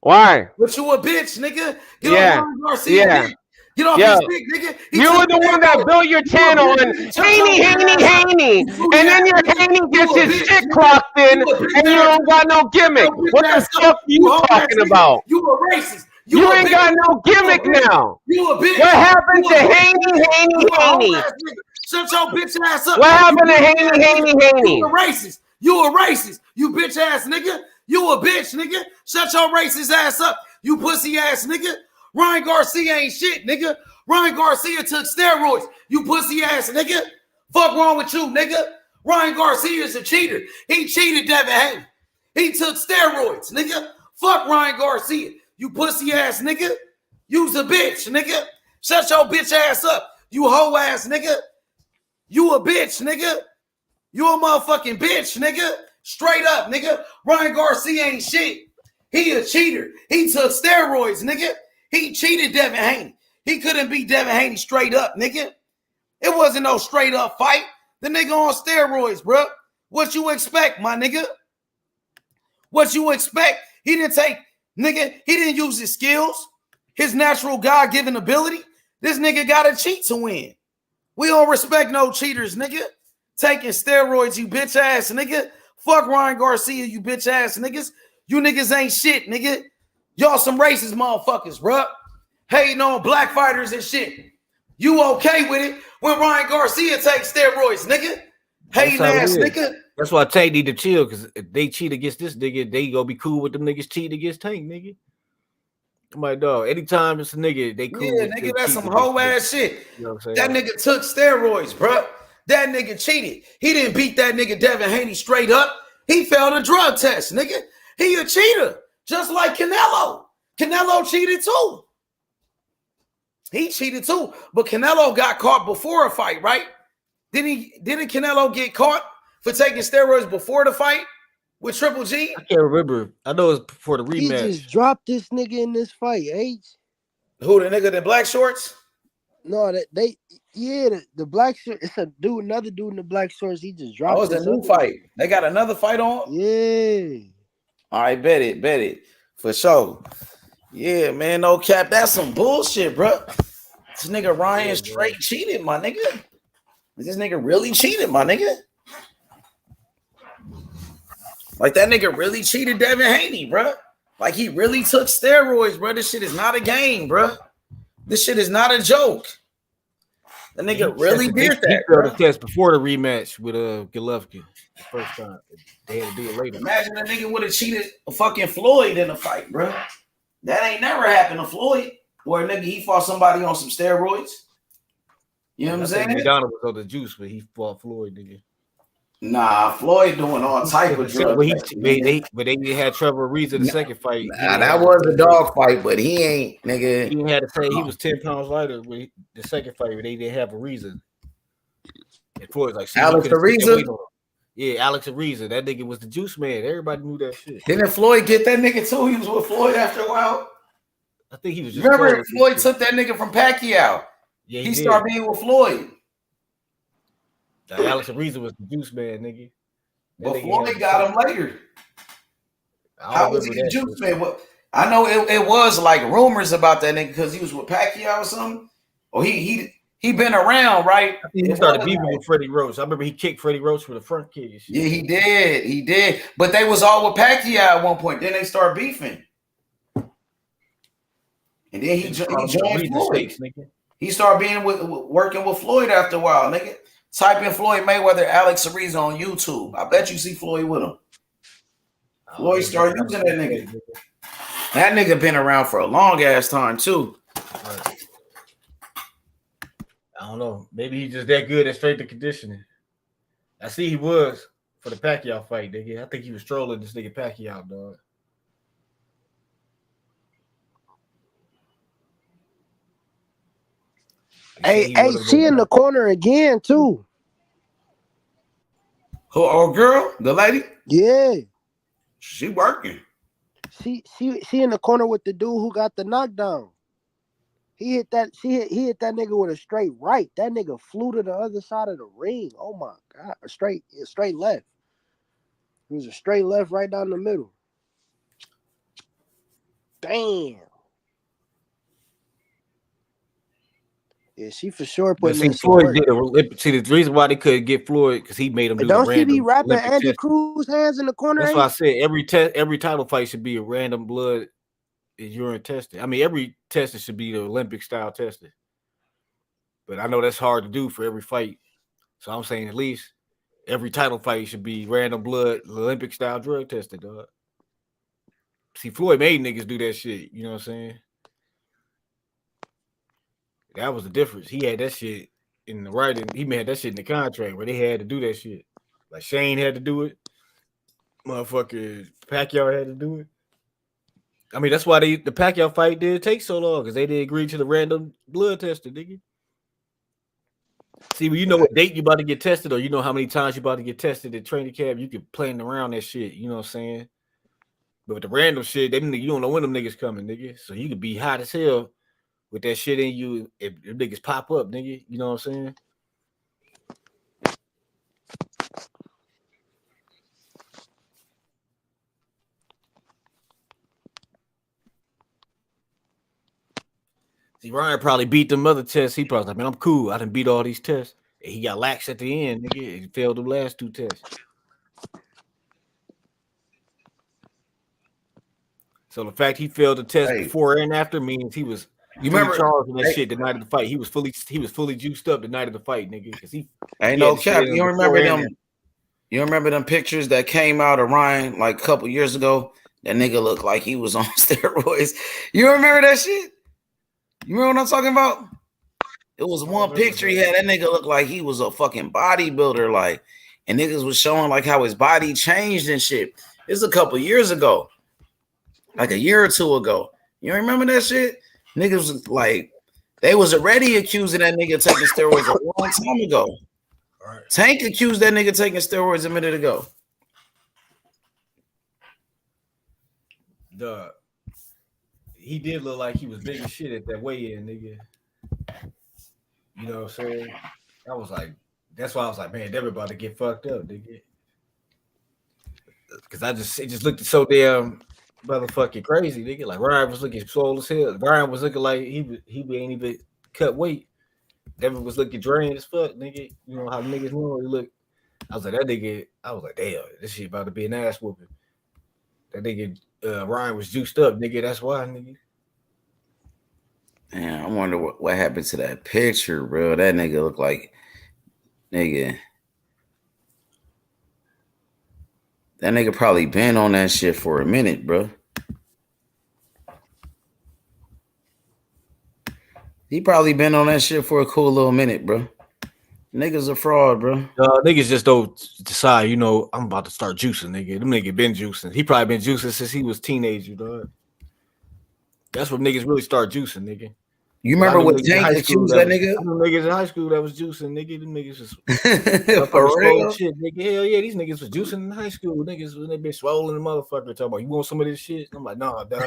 Why? But you a bitch, nigga. Get off Garcia, nigga. Get off his dick, nigga. You were the one that built your channel on Haney. And then your Haney gets his shit clocked in and you don't got no gimmick. What the fuck are you talking about? You a racist. You ain't got no gimmick now. You a bitch. What happened to Haney? Shut your bitch ass up. What happened to Haney? You a racist. You a racist. You bitch ass nigga. You a bitch, nigga. Shut your racist ass up. You pussy ass nigga. Ryan Garcia ain't shit, nigga. Ryan Garcia took steroids. You pussy ass nigga. Fuck wrong with you, nigga. Ryan Garcia is a cheater. He cheated Devin Haney. He took steroids, nigga. Fuck Ryan Garcia. You pussy ass nigga. You's a bitch, nigga. Shut your bitch ass up. You hoe ass nigga. You a bitch, nigga. You a motherfucking bitch, nigga. Straight up, nigga. Ryan Garcia ain't shit. He a cheater. He took steroids, nigga. He cheated Devin Haney. He couldn't beat Devin Haney straight up, nigga. It wasn't no straight up fight. The nigga on steroids, bro. What you expect, my nigga? What you expect? He didn't use his skills, his natural God-given ability. This nigga gotta cheat to win. We don't respect no cheaters, nigga. Taking steroids, you bitch ass nigga. Fuck Ryan Garcia, you bitch ass niggas. You niggas ain't shit, nigga. Y'all some racist motherfuckers, bruh. Hating on black fighters and shit. You okay with it when Ryan Garcia takes steroids, nigga? Hating ass nigga. That's why Tank need to chill, because if they cheat against this nigga, they gonna be cool with them niggas cheating against Tank, nigga. My dog, anytime it's a nigga, they cool. Yeah, nigga, that's some hoe ass shit. You know what I'm saying? That nigga took steroids, bruh. That nigga cheated. He didn't beat that nigga Devin Haney straight up. He failed a drug test, nigga. He a cheater, just like Canelo. Canelo cheated too. He cheated too, but Canelo got caught before a fight, right? Didn't Canelo get caught for taking steroids before the fight with Triple G? I can't remember. I know it was before the rematch. He just dropped this nigga in this fight, H. Who, the nigga in black shorts? No, the black short. It's another dude in the black shorts. He just dropped. Oh, it's a new fight. They got another fight on? Yeah. All right, bet it. For sure. Yeah, man, no cap. That's some bullshit, bro. This nigga Ryan straight cheated, my nigga. This nigga really cheated, my nigga. Like, that nigga really cheated Devin Haney, bro. Like, he really took steroids, bro. This shit is not a game, bro. This shit is not a joke. The nigga really did that. He failed the test before the rematch with Golovkin the first time. They had to do it later. Imagine a nigga would have cheated a fucking Floyd in a fight, bro. That ain't never happened to Floyd, where a nigga he fought somebody on some steroids. You know what I'm saying? McDonald was on the juice, but he fought Floyd, nigga. Nah, Floyd doing all type of drugs. But they had Trevor Reeves in the second fight. Nah, that was a dog fight, but he ain't, nigga. He had to say he was 10 pounds lighter with the second fight, but they didn't have a reason. And Floyd's like, Alex Ariza? Yeah, Alex Ariza. That nigga was the juice man. Everybody knew that shit. Didn't Floyd get that nigga too? He was with Floyd after a while. I think he was just. Remember, Floyd took that nigga from Pacquiao. Yeah, he started being with Floyd. Alex Ariza was the juice man, nigga. But Floyd got him later. How was he the juice man? Well, I know it was like rumors about that nigga because he was with Pacquiao or something. Or he been around, right? He started beefing with Freddie Roach. I remember he kicked Freddie Roach with a front kick. Yeah, he did. But they was all with Pacquiao at one point. Then they started beefing. And then he joined Floyd. He started being working with Floyd after a while, nigga. Type in Floyd Mayweather, Alex Ariza on YouTube. I bet you see Floyd with him. Floyd started using that nigga. That nigga been around for a long ass time too. I don't know. Maybe he's just that good at strength and conditioning. I see he was for the Pacquiao fight, nigga. I think he was trolling this nigga Pacquiao, dog. Hey, she in the corner again too. Who, old girl, the lady? Yeah, she working. She in the corner with the dude who got the knockdown. He hit that nigga with a straight right. That nigga flew to the other side of the ring. Oh my god, a straight left. It was a straight left right down the middle. Damn. Yeah, she for sure putting in Floyd did see the reason why they couldn't get Floyd because he made him do don't the she be random rapping Andy Cruz hands in the corner? That's why I said every title fight should be a random blood and urine testing. I mean, every testing should be the Olympic style testing. But I know that's hard to do for every fight. So I'm saying at least every title fight should be random blood Olympic style drug testing, dog. See, Floyd made niggas do that shit. You know what I'm saying? That was the difference. He had that shit in the writing. He had that shit in the contract where they had to do that shit. Like Shane had to do it. Motherfucker Pacquiao had to do it. I mean, that's why the Pacquiao fight did take so long because they didn't agree to the random blood testing, nigga. See, when you know what date you about to get tested or you know how many times you about to get tested at training camp, you can plan around that shit. You know what I'm saying? But with the random shit, you don't know when them niggas coming, nigga. So you could be hot as hell with that shit in you if niggas pop up, nigga. You know what I'm saying? See, Ryan probably beat them other tests. He probably like, man, I'm cool. I done beat all these tests. And he got lax at the end, nigga. He failed the last two tests. So the fact he failed the test before and after means he was charged in that shit the night of the fight. He was fully juiced up the night of the fight, nigga. Because he ain't no cap. You remember them? You remember them pictures that came out of Ryan like a couple years ago? That nigga looked like he was on steroids. You remember that shit? You remember what I'm talking about? It was one picture he had. That nigga looked like he was a fucking bodybuilder, like, and niggas was showing like how his body changed and shit. It's a couple years ago, like a year or two ago. You remember that shit? Niggas was like, they was already accusing that nigga taking steroids a long time ago. Right. Tank accused that nigga taking steroids a minute ago. He did look like he was big as shit at that weigh-in, nigga. You know what I'm saying? I was like, that's why I was like, man, they're about to get fucked up, nigga. Because it just looked so damn motherfucking crazy, nigga. Like Ryan was looking swole as hell. Ryan was looking like he ain't even cut weight. Devin was looking drained as fuck, nigga. You know how niggas normally look. I was like, that nigga. I was like, damn, this shit about to be an ass whooping. That nigga Ryan was juiced up, nigga. That's why, nigga. Man, I wonder what happened to that picture, bro. That nigga looked like, nigga. That nigga probably been on that shit for a minute, bro. He probably been on that shit for a cool little minute, bro. Niggas a fraud, bro. Niggas just don't decide, you know, I'm about to start juicing, nigga. Them nigga been juicing. He probably been juicing since he was a teenager, dog. That's when niggas really start juicing, nigga. You remember what Tank accused that nigga? Them niggas in high school that was juicing, nigga. Them niggas was for real shit, nigga. Hell yeah, these niggas was juicing in high school. Niggas when they been swollen the motherfucker talking about you want some of this shit. I'm like, nah, dog.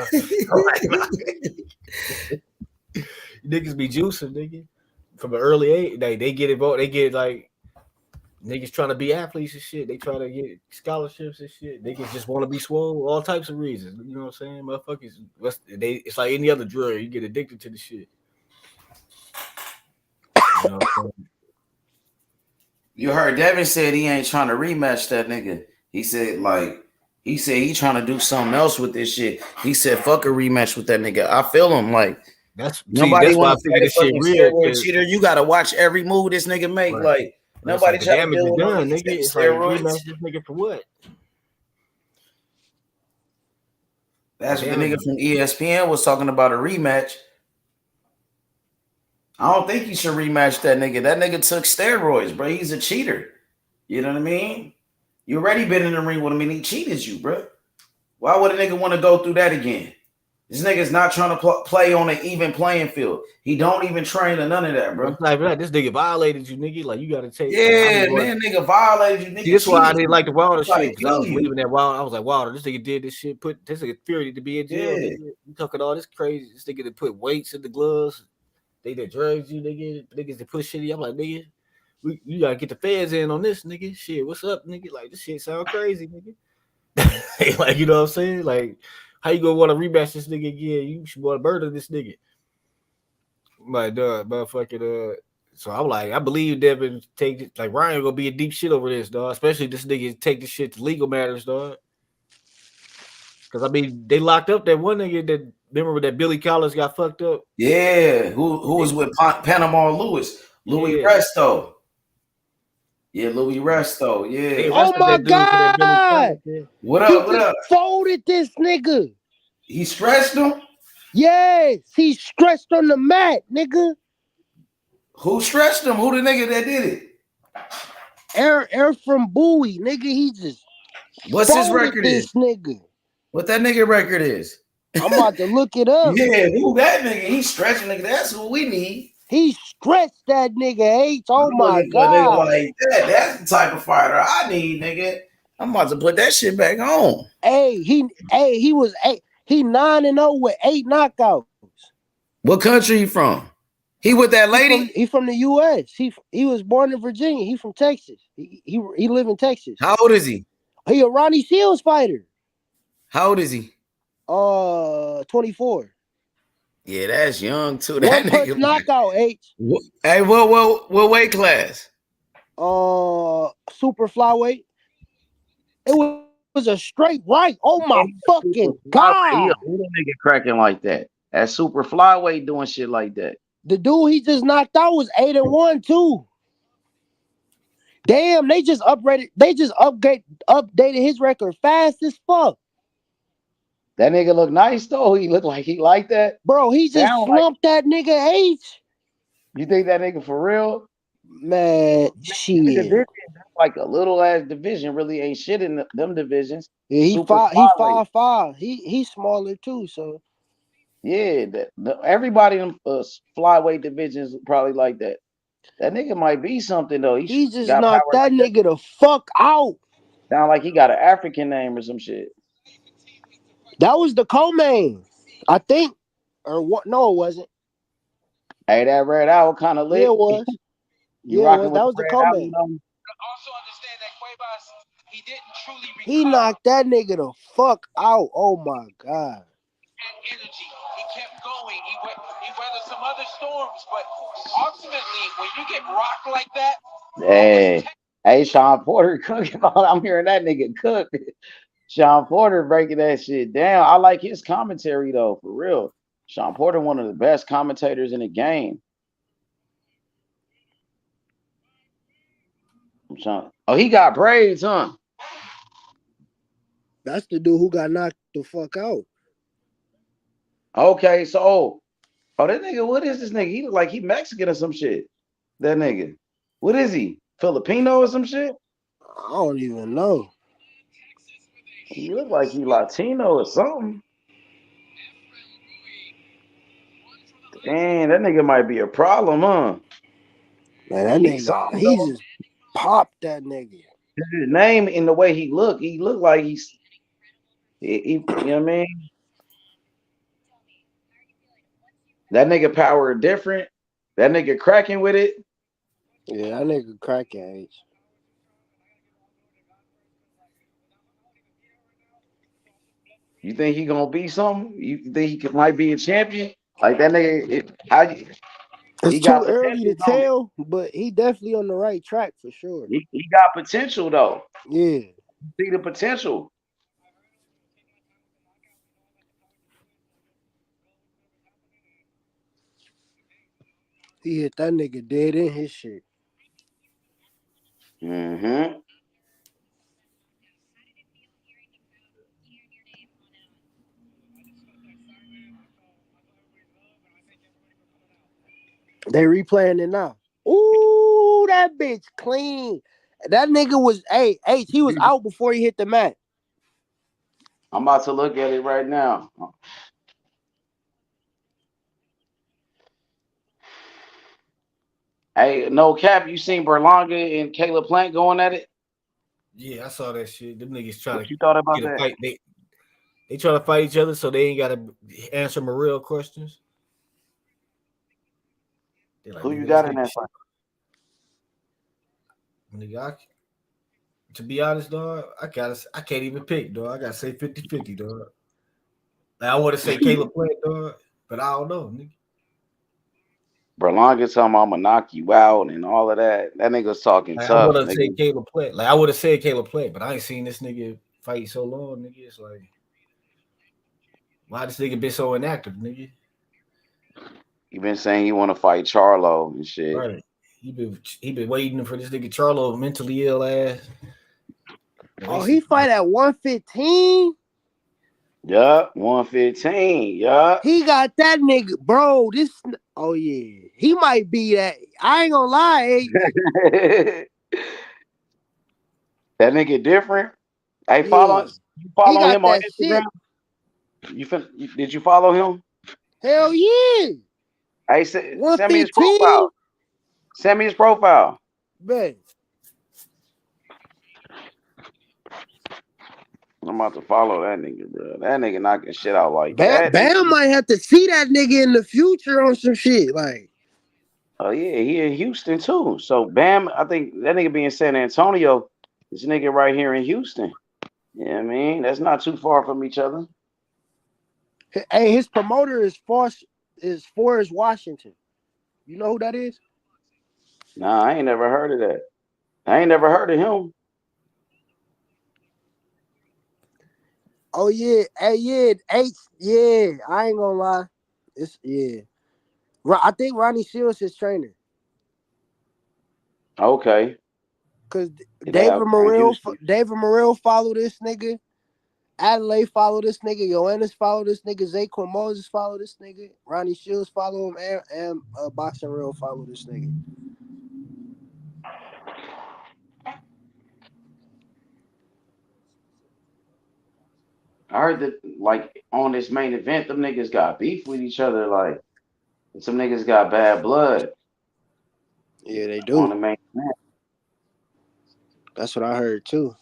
Niggas be juicing, nigga. From an early age, they get involved. They get like niggas trying to be athletes and shit. They try to get scholarships and shit. Niggas just want to be swole, all types of reasons. You know what I'm saying? Motherfuckers, it's like any other drug. You get addicted to the shit. You know what I'm saying? You heard Devin said he ain't trying to rematch that nigga. He said he trying to do something else with this shit. He said fuck a rematch with that nigga. I feel him like. Nobody want to fight a fucking steroid cheater. You gotta watch every move this nigga make. Right. Like nobody trying to deal with nigga. It's like rematch this nigga for what? That's what the nigga from ESPN was talking about, a rematch. I don't think you should rematch that nigga. That nigga took steroids, bro. He's a cheater. You know what I mean? You already been in the ring with him and he cheated you, bro. Why would a nigga want to go through that again? This nigga's not trying to play on an even playing field. He don't even train or none of that, bro. Like, this nigga violated you, nigga. Like, you got to take. Yeah, man, nigga violated you, nigga. See, that's why I didn't like the Wilder shit. I was leaving that Wilder. I was like, Wilder, this nigga did this shit. Put this nigga Fury to be in jail. Yeah. You talking all this crazy. This nigga that put weights in the gloves. They that drugs you, nigga. Niggas that push shit. I'm like, nigga, you got to get the feds in on this, nigga. Shit, what's up, nigga? Like, this shit sound crazy, nigga. Like, you know what I'm saying? Like, how you gonna want to rematch this nigga again? You should want to murder this nigga. My dog, motherfucking So I'm like, I believe Devin take it. Like Ryan gonna be a deep shit over this, dog. Especially this nigga take this shit to legal matters, dog. Because I mean, they locked up that one nigga that remember that Billy Collins got fucked up. Yeah, who was with Panama Louis Resto. Yeah, Louis Resto. Yeah. Oh my God! What up? What up? Folded this nigga. He stretched him. Yes, he stretched on the mat, nigga. Who stretched him? Who the nigga that did it? Air from Bowie, nigga. He just. What's his record? This nigga. What that nigga record is? I'm about to look it up. Yeah, who that nigga? He stretching nigga. That's who we need. He stretched that nigga H. Oh my God. Like that. That's the type of fighter I need, nigga. I'm about to put that shit back on. He 9-0 with 8 knockouts. What country he from? He with that lady? He from the US. He was born in Virginia. He from Texas. He live in Texas. How old is he? He a Ronnie Shields fighter. How old is he? 24. Yeah, that's young too. That nigga punch knockout, H. Hey, what weight class? Super flyweight. It was a straight right. Oh my fucking God. Who the nigga cracking like that? That super flyweight doing shit like that. The dude he just knocked out was 8-1 too. Damn, they just upgraded. They just updated his record fast as fuck. That nigga look nice though. He looked like he liked that. Bro, he just slumped that nigga H. You think that nigga for real? Man, The shit. division, like a little ass division, really ain't shit in them divisions. Yeah, he Super 5'5". He's smaller too, so yeah, everybody in flyweight divisions probably like that. That nigga might be something though. he just got knocked power that like that. nigga the fuck out. Sound like he got an African name or some shit. That was the co-main, I think, or what? No, it wasn't. Hey, that Red Owl kind of Yeah, lit. it was. You Yeah, it rocking was. with That the was the Red Owl? co-main. Also understand that Cuevas, he didn't truly recover. He knocked that nigga the fuck out. Oh my god. Energy. He kept going. He weathered some other storms, but ultimately, when you get rocked like that, Hey, Sean Porter cooking. I'm hearing that nigga cook. Sean Porter breaking that shit down. I like his commentary though, for real. Sean Porter, one of the best commentators in the game. Oh, he got braids, huh? That's the dude who got knocked the fuck out. Okay, so that nigga, what is this nigga? He look like he Mexican or some shit. That nigga. What is he? Filipino or some shit? I don't even know. He look like he Latino or something. Damn, that nigga might be a problem, huh? Man, that nigga, he just popped that nigga. His name and the way he look like he you know what I mean? That nigga power different. That nigga cracking with it. Yeah, that nigga cracking. You think he gonna be something? You think he might be a champion? Like that nigga, It's too early to tell, but he definitely on the right track for sure. He got potential though. Yeah. See the potential. He hit that nigga dead in his shit. Mm-hmm. They replaying it now. Ooh, that bitch clean. That nigga was he was out before he hit the mat. I'm about to look at it right now. Hey, no cap, you seen Berlanga and Caleb Plant going at it? Yeah, I saw that shit. Them niggas trying What you thought about get a that? fight. They trying to fight each other so they ain't got to answer my real questions. Like, who you got in that fight? Nigga, to be honest, dog, I can't even pick, dog. I gotta say 50-50, dog. Like, I want to say Caleb Plant, dog, but I don't know, nigga. Berlanga telling me I'm gonna knock you out and all of that. That nigga's talking tough. I would have said Caleb Plant. Like I would have said Caleb Plant, but I ain't seen this nigga fight so long, nigga. It's like, why this nigga been so inactive, nigga? He been saying he want to fight Charlo and shit. Right. He been waiting for this nigga Charlo mentally ill ass. Oh, he fight at 115? Yeah, 115. Yeah. He got that nigga, bro. Oh yeah. He might be that. I ain't gonna lie. That nigga different. Hey, you follow him on Instagram? Did you follow him? Hell yeah. Hey, send me his profile. Send me his profile. Man. I'm about to follow that nigga, bro. That nigga knocking shit out like that. Bam might have to see that nigga in the future on some shit. Like, oh yeah, he in Houston too. So Bam, I think that nigga be in San Antonio. This nigga right here in Houston. You know what I mean? That's not too far from each other. Hey, his promoter is Forrest Washington. You know who that is? Nah, I ain't never heard of that. I ain't never heard of him. Oh yeah, hey yeah, I ain't gonna lie. I think Ronnie Shields his trainer. Okay. Cause David Morrell followed this nigga, Adelaide follow this nigga. Joannis follow this nigga. Zaquan Moses follow this nigga. Ronnie Shields follow him. And Boxing Real follow this nigga. I heard that, like, on this main event, them niggas got beef with each other. Like, some niggas got bad blood. Yeah, they do. On the main event. That's what I heard, too.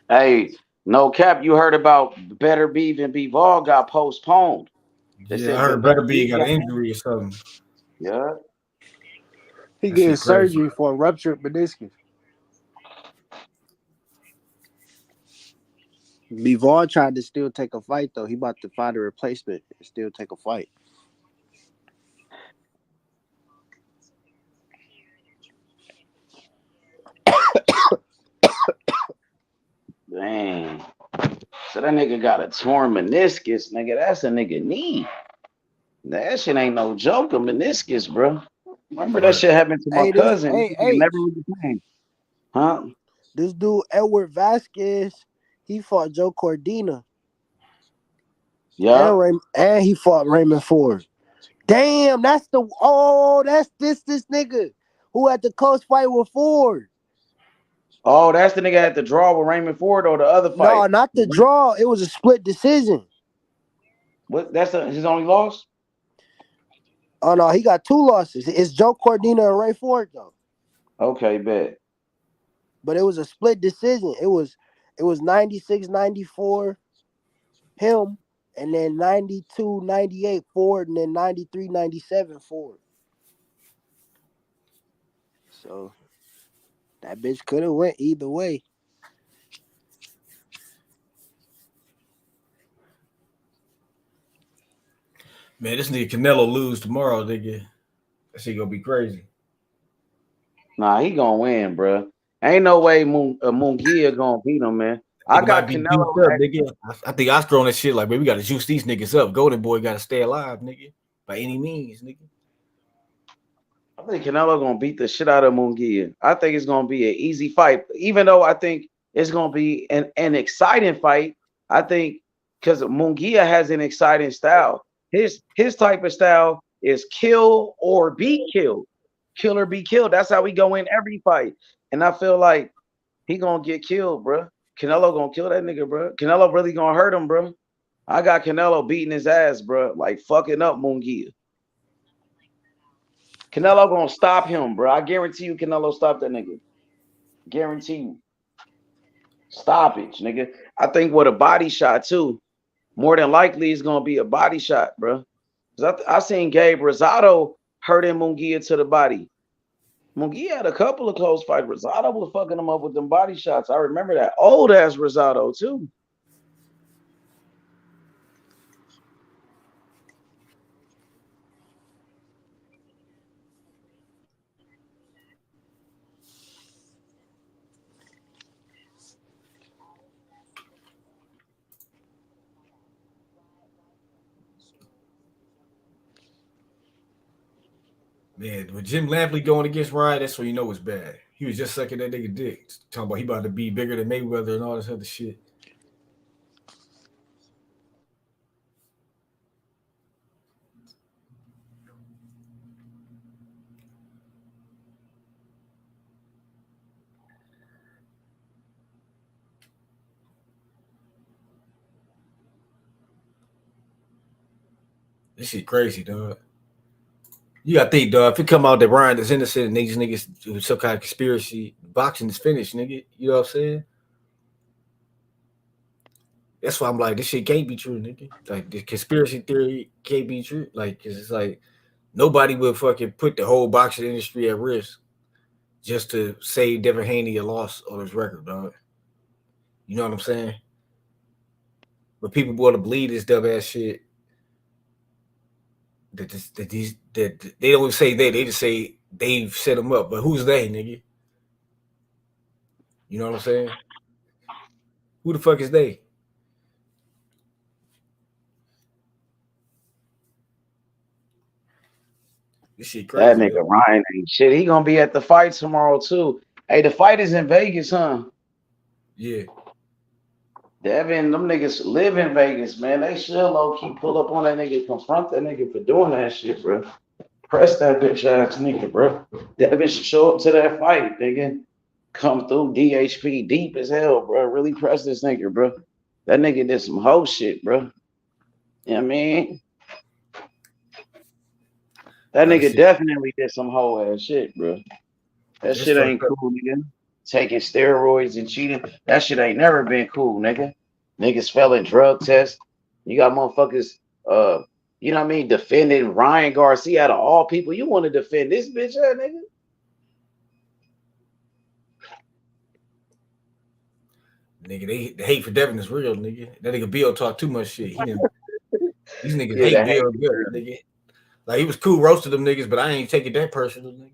Hey, no cap, you heard about Better Beef and B-Ball got postponed. Yeah, I heard Better Be got an injury or something. Yeah. He getting surgery for a ruptured meniscus. Bivol tried to still take a fight, though. He about to find a replacement and still take a fight. Dang. So that nigga got a torn meniscus, nigga. That's a nigga knee. That shit ain't no joke, a meniscus, bro. Remember that shit happened to my cousin. Never was the same. Huh? This dude, Edward Vasquez, he fought Joe Cordina. Yeah. And he fought Raymond Ford. Damn, that's this nigga who had the close fight with Ford. Oh, that's the nigga had the draw with Raymond Ford or the other fight? No, not the draw. It was a split decision. What? That's his only loss? Oh, no, he got 2 losses. It's Joe Cordina and Ray Ford, though. Okay, bet. But it was a split decision. It was 96-94 him, and then 92-98 Ford, and then 93-97 Ford. So that bitch could have went either way. Man, this nigga Canelo lose tomorrow, nigga. That shit gonna be crazy. Nah, he gonna win, bro. Ain't no way Munguia gonna beat him, man. I got Canelo. Up, nigga. I think I was throwing that shit like, man, we gotta juice these niggas up. Golden Boy gotta stay alive, nigga. By any means, nigga. I think Canelo gonna beat the shit out of Munguia. I think it's gonna be an easy fight, even though I think it's gonna be an exciting fight. I think because Munguia has an exciting style. His type of style is kill or be killed. Kill or be killed. That's how we go in every fight. And I feel like he gonna get killed, bro. Canelo gonna kill that nigga, bro. Canelo really gonna hurt him, bro. I got Canelo beating his ass, bro. Like fucking up Munguia. Canelo gonna stop him, bro. I guarantee you Canelo stop that nigga. Guarantee you. Stoppage, nigga. I think with a body shot too. More than likely it's gonna be a body shot, bro. Cause I seen Gabe Rosado hurting Munguia to the body. Munguia had a couple of close fights. Rosado was fucking him up with them body shots. I remember that. Old ass Rosado too. Man, with Jim Lampley going against Ryan, that's when you know it's bad. He was just sucking that nigga dick. Talking about he about to be bigger than Mayweather and all this other shit. This shit crazy, dog. You gotta think, dog. If it come out that Ryan is innocent and these niggas do some kind of conspiracy, boxing is finished, nigga. You know what I'm saying? That's why I'm like, this shit can't be true, nigga. Like, the conspiracy theory can't be true. Like, 'cause it's like nobody would fucking put the whole boxing industry at risk just to save Devin Haney a loss on his record, dog. You know what I'm saying? But people want to believe this dumbass shit. That they don't say they just say they've set them up. But who's they, nigga? You know what I'm saying? Who the fuck is they? This shit crazy. That nigga Ryan ain't shit. He gonna be at the fight tomorrow too. Hey, the fight is in Vegas, huh? Yeah. Devin, them niggas live in Vegas, man. They should low key pull up on that nigga, confront that nigga for doing that shit, bro. Press that bitch ass nigga, bro. Devin should show up to that fight, nigga. Come through DHP deep as hell, bro. Really press this nigga, bro. That nigga did some hoe shit, bro. You know what I mean? That nigga definitely did some hoe ass shit, bro. That shit ain't cool, nigga. Taking steroids and cheating. That shit ain't never been cool, nigga. Niggas failing drug tests. You got motherfuckers, you know what I mean, defending Ryan Garcia out of all people. You want to defend this bitch, nigga? Nigga, the hate for Devin is real, nigga. That nigga Bill talk too much shit. These niggas hate Bill, nigga. Like, he was cool roasting them niggas, but I ain't taking that personal, nigga.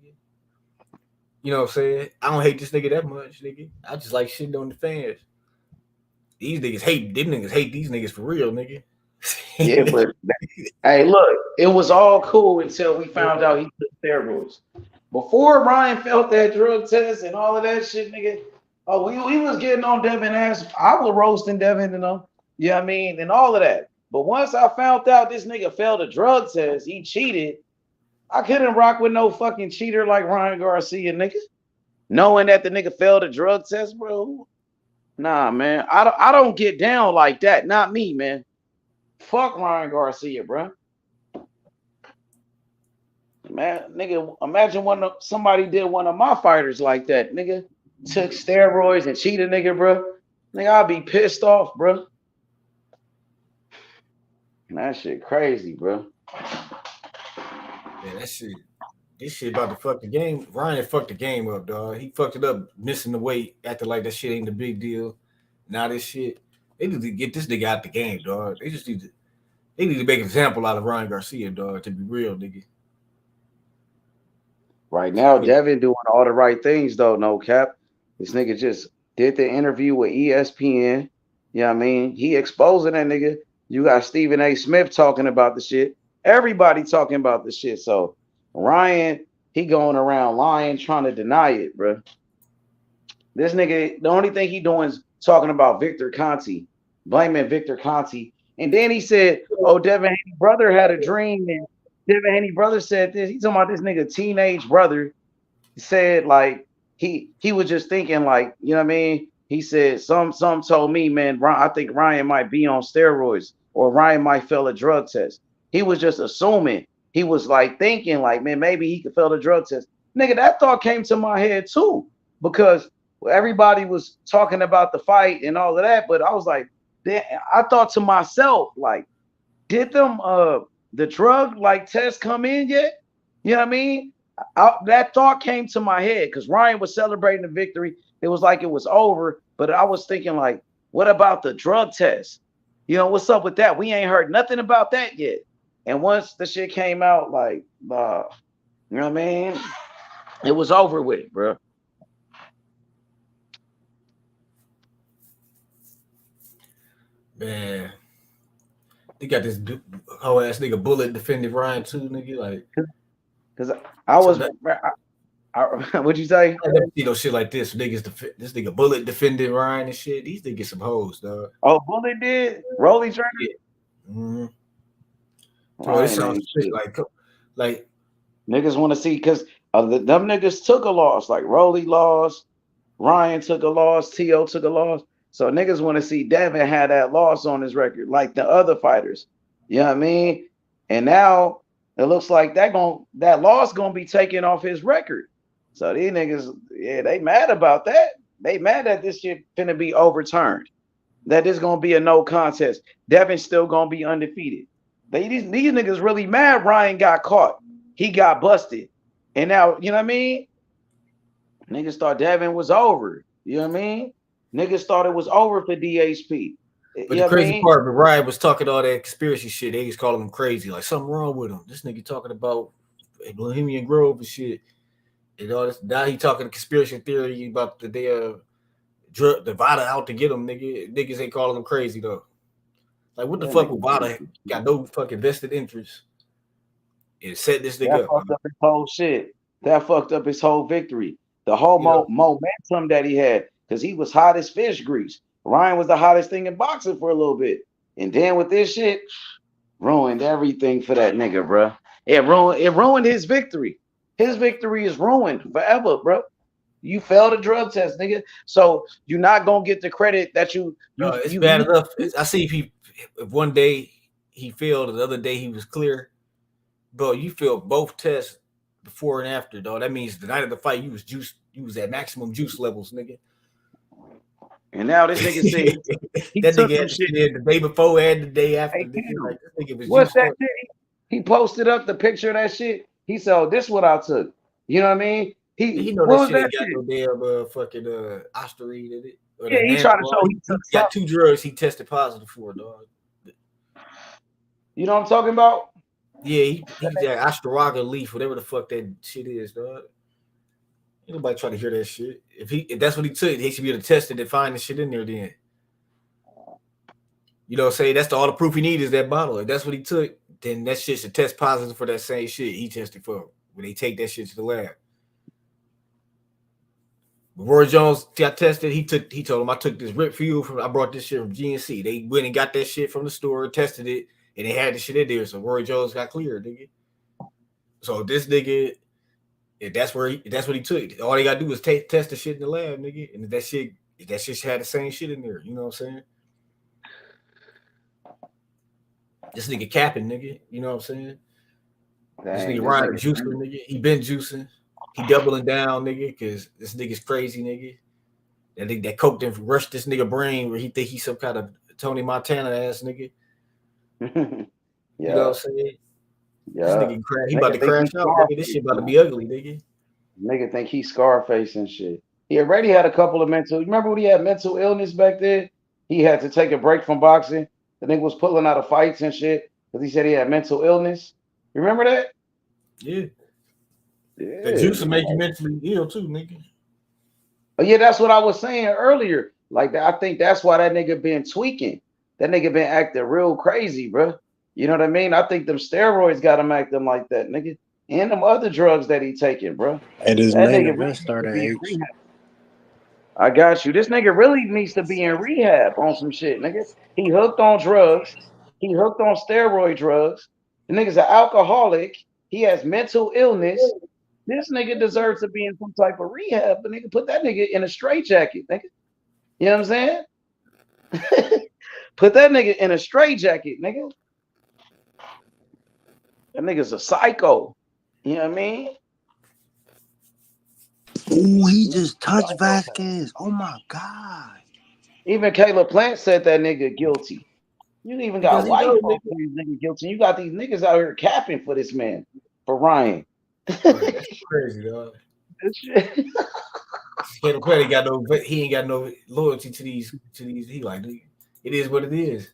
You know what I'm saying? I don't hate this nigga that much, nigga. I just like shitting on the fans. These niggas hate these niggas for real, nigga. Yeah, but hey, look, it was all cool until we found out he took steroids. Before Ryan felt that drug test and all of that shit, nigga. Oh, we was getting on Devin ass. I was roasting Devin, you know what I mean, and all of that. But once I found out this nigga failed a drug test, he cheated. I couldn't rock with no fucking cheater like Ryan Garcia, nigga. Knowing that the nigga failed a drug test, bro. Nah, man. I don't get down like that. Not me, man. Fuck Ryan Garcia, bro. Man, nigga, imagine somebody did one of my fighters like that, nigga. Took steroids and cheated, nigga, bro. Nigga, I'd be pissed off, bro. That shit crazy, bro. Yeah, this shit about to fuck the game. Ryan fucked the game up, dog. He fucked it up, missing the weight, acting like that shit ain't a big deal. Now this shit, they need to get this nigga out the game, dog. They need to make an example out of Ryan Garcia, dog, to be real, nigga. Right now, Devin doing all the right things, though, no cap. This nigga just did the interview with ESPN. You know what I mean? He exposing that nigga. You got Stephen A. Smith talking about the shit. Everybody talking about the shit. So Ryan, he going around lying, trying to deny it, bro. This nigga, the only thing he doing is talking about Victor Conti, blaming Victor Conti. And then he said, oh, Devin Haney brother had a dream. And Devin Haney brother said this. He's talking about this nigga teenage brother. He said, like, he was just thinking, like, you know what I mean? He said, some told me, man, I think Ryan might be on steroids or Ryan might fail a drug test. He was just assuming. He was like thinking, like, man, maybe he could fail the drug test. Nigga, that thought came to my head too, because everybody was talking about the fight and all of that. But I was like, I thought to myself, like, did them the drug like test come in yet? You know what I mean? That thought came to my head because Ryan was celebrating the victory. It was like it was over, but I was thinking, like, what about the drug test? You know, what's up with that? We ain't heard nothing about that yet. And once the shit came out, like, you know what I mean? It was over with, bro. Man, they got this whole ass nigga Bullet defending Ryan too, nigga. Like, because I was, what'd you say? I never see no shit like this. Niggas, this nigga Bullet defending Ryan and shit. These niggas some hoes, dog. Oh, Bullet did? Rolly trainer? Yeah. Mm-hmm. Bro, it sounds like niggas want to see, because them niggas took a loss. Like Rolly lost, Ryan took a loss, T.O. took a loss. So niggas want to see Devin had that loss on his record, like the other fighters. You know what I mean? And now it looks like that loss gonna be taken off his record. So these niggas, yeah, they mad about that. They mad that this shit finna be overturned. That this gonna be a no contest. Devin's still gonna be undefeated. These niggas really mad Ryan got caught. He got busted. And now, you know what I mean? Niggas thought Devin was over. You know what I mean? Niggas thought it was over for DHP. But the crazy part, but Ryan was talking all that conspiracy shit. They was calling him crazy, like something wrong with him. This nigga talking about Bohemian Grove and shit. And all this. Now he talking conspiracy theory about the the Vada out to get him, nigga. Niggas ain't calling him crazy though. Like, what the fuck with Vada? Got no fucking vested interest. It set this nigga up. Fucked up his whole shit. That fucked up his whole victory. The whole momentum that he had, because he was hot as fish grease. Ryan was the hottest thing in boxing for a little bit. And then with this shit, ruined everything for that nigga, bro. It ruined his victory. His victory is ruined forever, bro. You failed a drug test, nigga. So you're not gonna get the credit that it's bad enough. I see if one day he failed, and the other day he was clear. Bro, you failed both tests before and after, dog. That means the night of the fight, you was at maximum juice levels, nigga. And now this nigga said that nigga had shit in the day before and the day after. Hey, nigga. Like, this nigga was what's that up. shit? He posted up the picture of that shit. He said, oh, this is what I took. You know what I mean? He know that shit ain't got no damn fucking Osterine in it. Yeah, he trying to show he got 2 drugs he tested positive for, dog. You know what I'm talking about? Yeah, he got Astrawaga leaf, whatever the fuck that shit is, dog. Ain't nobody trying to hear that shit. If that's what he took, he should be able to test it and find the shit in there then. You know what I'm saying? That's all the proof he needs is that bottle. If that's what he took, then that shit should test positive for that same shit he tested for when they take that shit to the lab. But Roy Jones got tested. He told him, I took this Rip Fuel I brought this shit from GNC. They went and got that shit from the store, tested it, and they had the shit in there. So Roy Jones got cleared, nigga. So this nigga, if that's what he took, all they gotta do is test the shit in the lab, nigga. And if that shit had the same shit in there, you know what I'm saying? This nigga capping, nigga. You know what I'm saying? This nigga Ryan juicing, nigga. He been juicing. He doubling down, nigga, because this nigga's crazy, nigga. That coke done rushed this nigga brain where he think he's some kind of Tony Montana ass nigga. Yeah. You know what I'm saying? Yeah. This nigga he about to crash out, nigga. This shit about to be ugly, nigga. Nigga think he's Scarface and shit. He already had a couple of remember when he had mental illness back then? He had to take a break from boxing. The nigga was pulling out of fights and shit because he said he had mental illness. You remember that? Yeah. The juice will make you mentally ill too, nigga. Oh, yeah, that's what I was saying earlier. Like, I think that's why that nigga been tweaking. That nigga been acting real crazy, bro. You know what I mean? I think them steroids got him acting like that, nigga. And them other drugs that he taking, bro. And his that main nigga event started H. I got you. This nigga really needs to be in rehab on some shit, nigga. He hooked on drugs. He hooked on steroid drugs. The nigga's an alcoholic. He has mental illness. This nigga deserves to be in some type of rehab, but nigga, put that nigga in a straitjacket, nigga. You know what I'm saying? Put that nigga in a straitjacket, nigga. That nigga's a psycho. You know what I mean? Ooh, he just touched Vasquez. Oh my God. Even Caleb Plant said that nigga guilty. You even got white folks saying nigga guilty. You got these niggas out here capping for this man, for Ryan. That's crazy, dog. Caleb Plant he ain't got no loyalty to these. He like, it is what it is.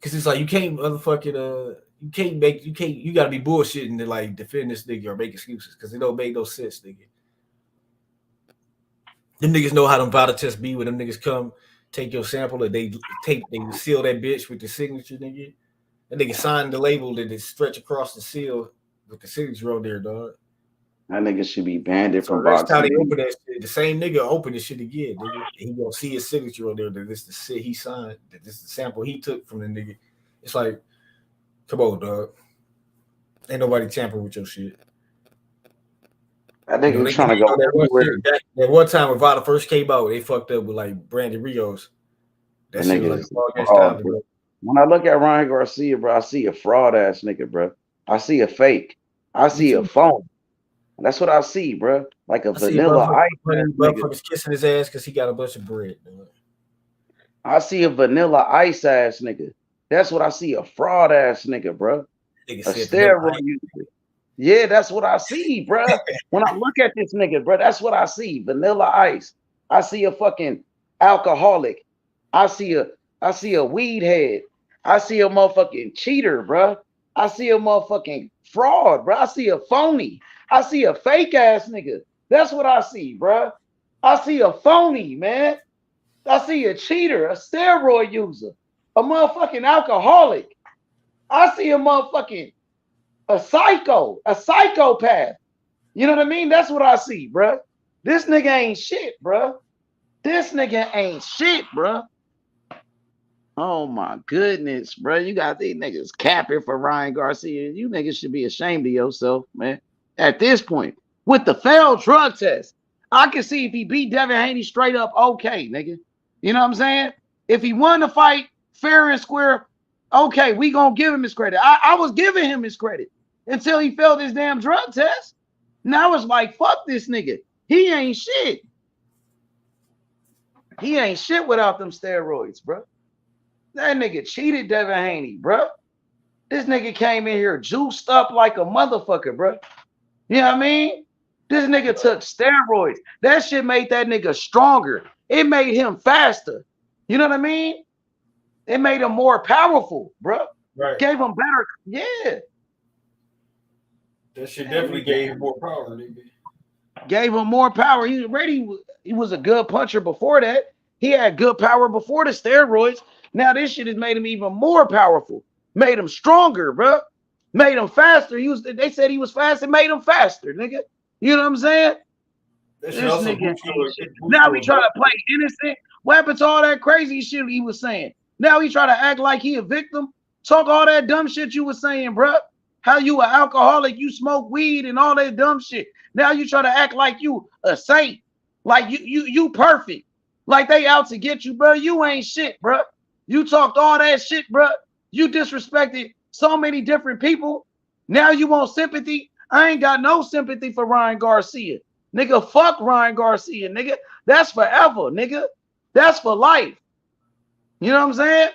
Cause it's like you can't motherfucking you gotta be bullshitting to like defend this nigga or make excuses because it don't make no sense, nigga. Them niggas know how them vital tests be when them niggas come take your sample and they seal that bitch with the signature, nigga. That nigga signed the label and they stretch across the seal with the signature on there, dog. That nigga should be banned from boxing. That's how they boxing. open that shit. The same nigga open this shit again, nigga. And he gonna see his signature on there that this the shit he signed, that this the sample he took from the nigga. It's like, come on, dog. Ain't nobody tampering with your shit. I think he's trying to go that one time when Vada first came out, they fucked up with like Brandon Rios. That shit was like time, bro. When I look at Ryan Garcia, bro, I see a fraud ass nigga, bro. I see a fake. I see a phone. That's what I see, bro. Like a vanilla ice. Motherfuckers kissing his ass because he got a bunch of bread. Bro. I see a vanilla ice ass nigga. That's what I see. A fraud ass nigga, bro. A steroid user. Yeah, that's what I see, bro. When I look at this nigga, bro, that's what I see. Vanilla ice. I see a fucking alcoholic. I see a weed head. I see a motherfucking cheater, bro. I see a motherfucking fraud, bro. I see a phony. I see a fake ass nigga. That's what I see, bro. I see a phony, man. I see a cheater, a steroid user, a motherfucking alcoholic. I see a motherfucking a psycho, a psychopath. You know what I mean? That's what I see, bro. This nigga ain't shit, bro. This nigga ain't shit, bro. Oh my goodness, bro. You got these niggas capping for Ryan Garcia. You niggas should be ashamed of yourself, man. At this point, with the failed drug test, I can see if he beat Devin Haney straight up, okay, nigga. You know what I'm saying? If he won the fight fair and square, okay, we gonna give him his credit. I was giving him his credit until he failed his damn drug test. Now it's like, fuck this nigga. He ain't shit. He ain't shit without them steroids, bro. That nigga cheated Devin Haney, bro. This nigga came in here juiced up like a motherfucker, bro. You know what I mean? This nigga took steroids. That shit made that nigga stronger. It made him faster. You know what I mean? It made him more powerful, bro. Right. Gave him better. Yeah. That shit definitely gave him more power, nigga. Gave him more power. He was a good puncher before that. He had good power before the steroids. Now this shit has made him even more powerful. Made him stronger, bro. Made him faster. They said he was fast. It made him faster, nigga. You know what I'm saying? This nigga. Now he trying to play innocent. What happened to all that crazy shit he was saying? Now he try to act like he a victim. Talk all that dumb shit you was saying, bro. How you an alcoholic, you smoke weed and all that dumb shit. Now you try to act like you a saint. Like you perfect. Like they out to get you, bro. You ain't shit, bro. You talked all that shit, bro. You disrespected so many different people. Now you want sympathy? I ain't got no sympathy for Ryan Garcia. Nigga, fuck Ryan Garcia, nigga. That's forever, nigga. That's for life. You know what I'm saying?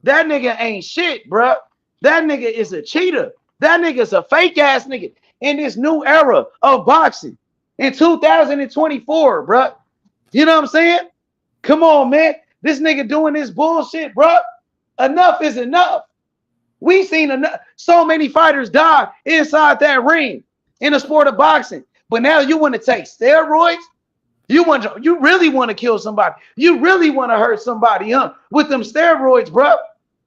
That nigga ain't shit, bro. That nigga is a cheater. That nigga's a fake ass nigga in this new era of boxing in 2024, bro. You know what I'm saying? Come on, man. This nigga doing this bullshit, bro. Enough is enough. We seen enough. So many fighters die inside that ring in the sport of boxing. But now you want to take steroids? You really want to kill somebody? You really want to hurt somebody, huh? With them steroids, bro.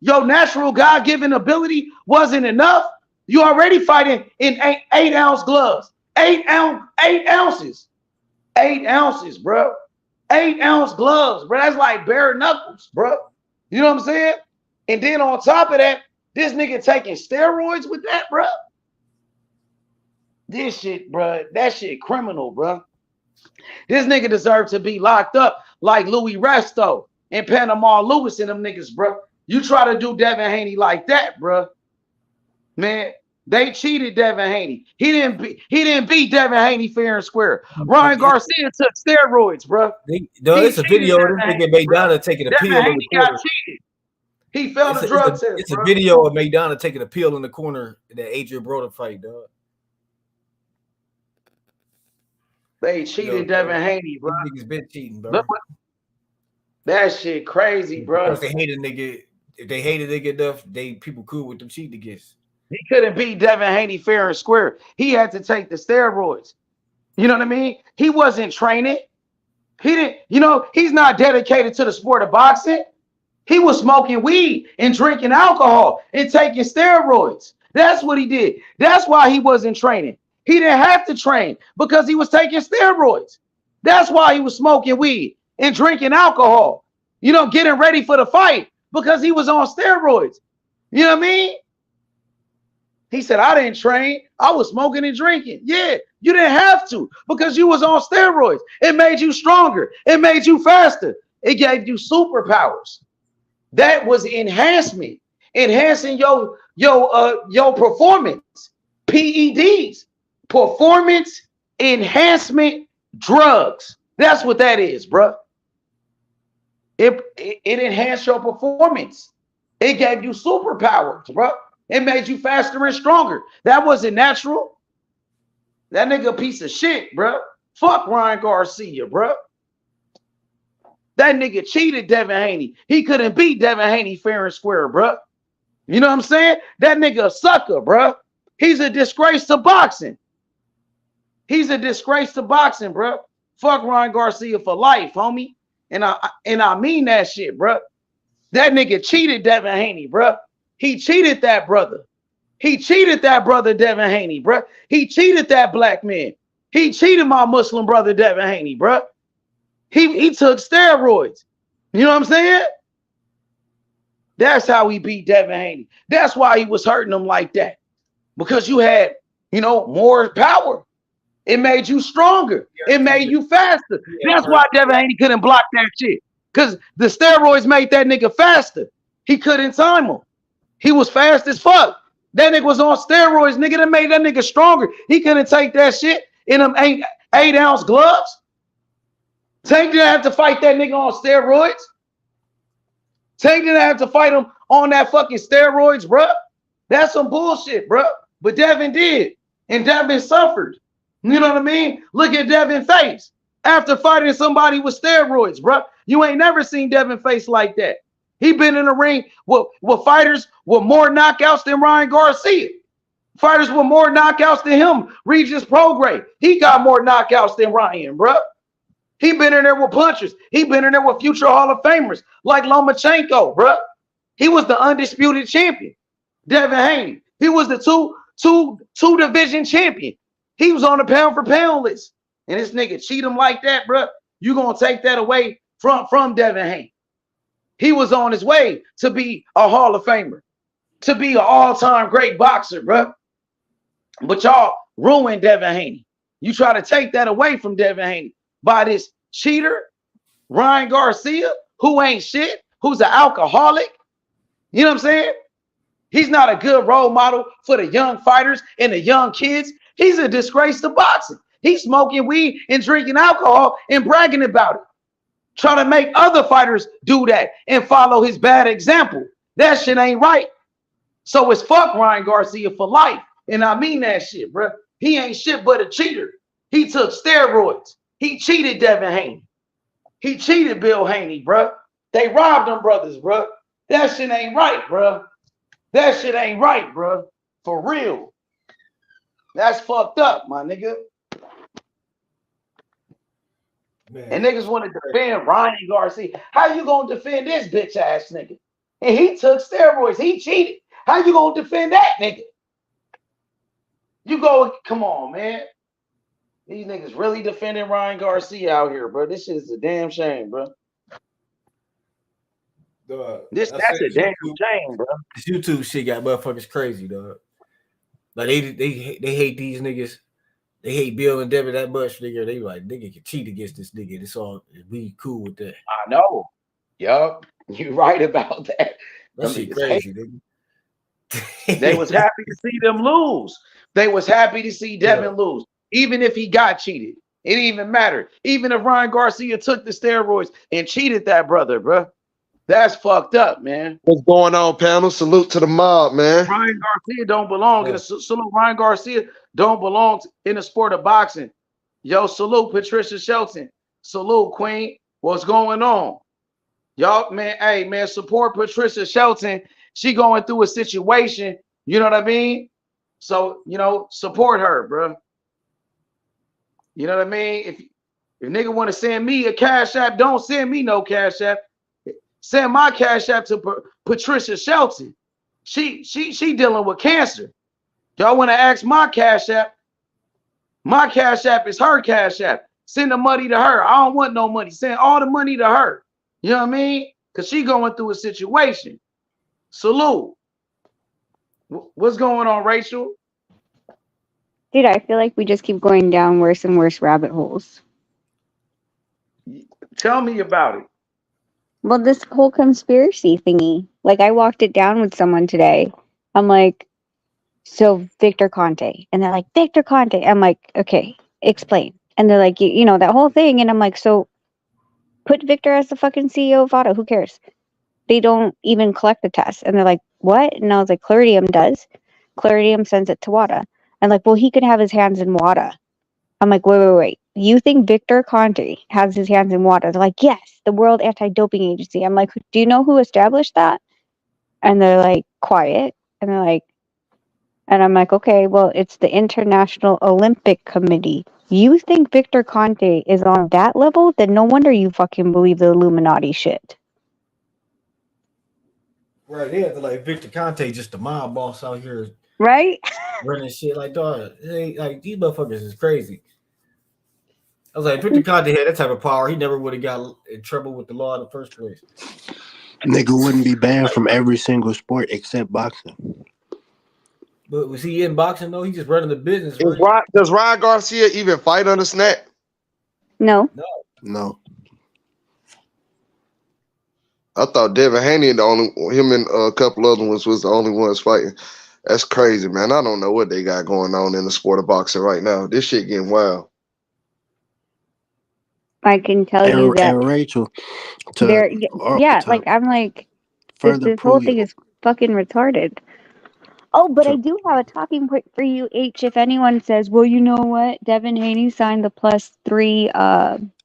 Your natural God-given ability wasn't enough. You already fighting in 8-ounce gloves. 8 ounces. 8 ounces, bro. 8-ounce gloves, bro. That's like bare knuckles, bro. You know what I'm saying? And then on top of that, this nigga taking steroids with that, bro. This shit, bro. That shit criminal, bro. This nigga deserves to be locked up like Louis Resto and Panama Lewis and them niggas, bro. You try to do Devin Haney like that, bro. Man, they cheated Devin Haney. He didn't beat Devin Haney fair and square. Ryan Garcia took steroids, bro. It's a video of them nigga Maidana taking a pill in the corner. He failed the drug test. It's a video of Maidana taking a pill in the corner in that Adrian Broder fight, dog. They cheated Devin Haney, bro. Niggas been cheating, bro. That shit crazy, bro. Because they hate a nigga. If they hate a nigga enough, people cool with them cheating against. He couldn't beat Devin Haney fair and square. He had to take the steroids. You know what I mean? He wasn't training. He didn't, he's not dedicated to the sport of boxing. He was smoking weed and drinking alcohol and taking steroids. That's what he did. That's why he wasn't training. He didn't have to train because he was taking steroids. That's why he was smoking weed and drinking alcohol, getting ready for the fight because he was on steroids. You know what I mean? He said, I didn't train. I was smoking and drinking. Yeah, you didn't have to because you was on steroids. It made you stronger. It made you faster. It gave you superpowers. That was enhancement, enhancing your performance. PEDs, performance enhancement drugs. That's what that is, bro. It enhanced your performance. It gave you superpowers, bro. It made you faster and stronger. That wasn't natural. That nigga a piece of shit, bro. Fuck Ryan Garcia, bro. That nigga cheated Devin Haney. He couldn't beat Devin Haney fair and square, bro. You know what I'm saying? That nigga a sucker, bro. He's a disgrace to boxing. He's a disgrace to boxing, bro. Fuck Ryan Garcia for life, homie. And I mean that shit, bro. That nigga cheated Devin Haney, bro. He cheated that brother. He cheated that brother, Devin Haney, bro. He cheated that black man. He cheated my Muslim brother, Devin Haney, bro. He took steroids. You know what I'm saying? That's how he beat Devin Haney. That's why he was hurting him like that. Because you had, more power. It made you stronger. It made you faster. That's why Devin Haney couldn't block that shit. Because the steroids made that nigga faster. He couldn't time him. He was fast as fuck. That nigga was on steroids, nigga. That made that nigga stronger. He couldn't take that shit in them 8-ounce gloves. Tank didn't have to fight that nigga on steroids. Tank didn't have to fight him on that fucking steroids, bruh. That's some bullshit, bruh. But Devin did. And Devin suffered. You know what I mean? Look at Devin face. After fighting somebody with steroids, bruh. You ain't never seen Devin face like that. He been in the ring with fighters with more knockouts than Ryan Garcia. Fighters with more knockouts than him. Regis Prograis. He got more knockouts than Ryan, bruh. He been in there with punchers. He been in there with future Hall of Famers like Lomachenko, bruh. He was the undisputed champion. Devin Haney. He was the two division champion. He was on the pound for pound list. And this nigga cheat him like that, bruh. You gonna take that away from Devin Haney. He was on his way to be a Hall of Famer, to be an all-time great boxer, bruh. But y'all ruined Devin Haney. You try to take that away from Devin Haney by this cheater, Ryan Garcia, who ain't shit, who's an alcoholic. You know what I'm saying? He's not a good role model for the young fighters and the young kids. He's a disgrace to boxing. He's smoking weed and drinking alcohol and bragging about it. Trying to make other fighters do that and follow his bad example. That shit ain't right. So it's fuck Ryan Garcia for life. And I mean that shit, bro. He ain't shit but a cheater. He took steroids. He cheated Devin Haney. He cheated Bill Haney, bro. They robbed them brothers, bro. That shit ain't right, bro. That shit ain't right, bro. For real. That's fucked up, my nigga. Man. And niggas want to defend Ryan Garcia. How you gonna defend this bitch ass nigga? And he took steroids. He cheated. How you gonna defend that nigga? You go, come on, man. These niggas really defending Ryan Garcia out here, bro. This is a damn shame, bro. Dog, that's a damn shame, bro. This YouTube shit got motherfuckers crazy, dog. Like they hate these niggas. They hate Bill and Devin that much, nigga. They like, nigga can cheat against this nigga. It's all, we cool with that. I know. Yup. You right about that. That shit crazy, nigga. They was happy to see them lose. They was happy to see Devin lose. Even if he got cheated. It didn't even matter. Even if Ryan Garcia took the steroids and cheated that brother, bro. That's fucked up, man. What's going on, panel? Salute to the mob, man. Ryan Garcia don't belong in a salute. Ryan Garcia don't belong in the sport of boxing. Yo, salute Patricia Shelton. Salute, Queen. What's going on? Y'all, man, hey, man, support Patricia Shelton. She going through a situation, you know what I mean? So, support her, bro. You know what I mean? If nigga want to send me a cash app, don't send me no cash app. Send my cash app to Patricia Shelton. She dealing with cancer. Y'all want to ask my cash app? My cash app is her cash app. Send the money to her. I don't want no money. Send all the money to her. You know what I mean? Because she going through a situation. Salute. What's going on, Rachel? Dude, I feel like we just keep going down worse and worse rabbit holes. Tell me about it. Well, this whole conspiracy thingy, like I walked it down with someone today. I'm like, so Victor Conte. And they're like, Victor Conte. I'm like, okay, explain. And they're like, that whole thing. And I'm like, so put Victor as the fucking CEO of Auto. Who cares? They don't even collect the test. And they're like, what? And I was like, Claridium does. Claridium sends it to WADA. And like, well, he could have his hands in WADA. I'm like, wait. You think Victor Conte has his hands in WADA? They're like, yes, the World Anti-Doping Agency. I'm like, do you know who established that? And they're like, quiet. And they're like, and I'm like, okay, well, it's the International Olympic Committee. You think Victor Conte is on that level? Then no wonder you fucking believe the Illuminati shit. Right, they have to like Victor Conte, just the mob boss out here. Right? Running shit like, dog, like these motherfuckers is crazy. I was like, Victor Conte had that type of power. He never would have got in trouble with the law in the first place. Nigga wouldn't be banned from every single sport except boxing. But was he in boxing though? He just running the business, right? Does Ryan Garcia even fight under snap? No. No. I thought Devin Haney and him and a couple other ones was the only ones fighting. That's crazy, man. I don't know what they got going on in the sport of boxing right now. This shit getting wild. I can tell you that. And Rachel, like I'm like, this whole thing is fucking retarded. Oh, but I do have a talking point for you, H. If anyone says, well, you know what? Devin Haney signed the +3.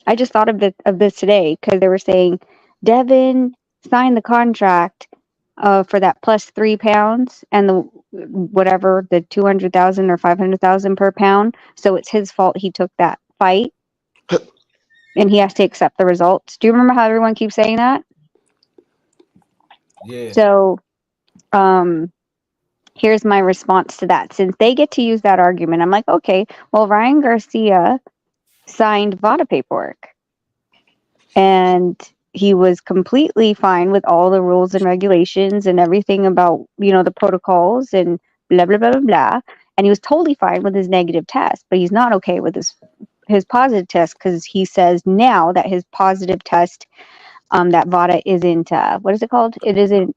I just thought of this today because they were saying Devin signed the contract for that +3 pounds and the whatever, the 200,000 or 500,000 per pound. So it's his fault he took that fight. And he has to accept the results. Do you remember how everyone keeps saying that? Yeah. So, here's my response to that. Since they get to use that argument, I'm like, okay, well, Ryan Garcia signed VADA paperwork. And he was completely fine with all the rules and regulations and everything about, the protocols and blah, blah, blah, blah, blah. And he was totally fine with his negative test, but he's not okay with his positive test because he says now that his positive test, that VADA isn't, what is it called? It isn't,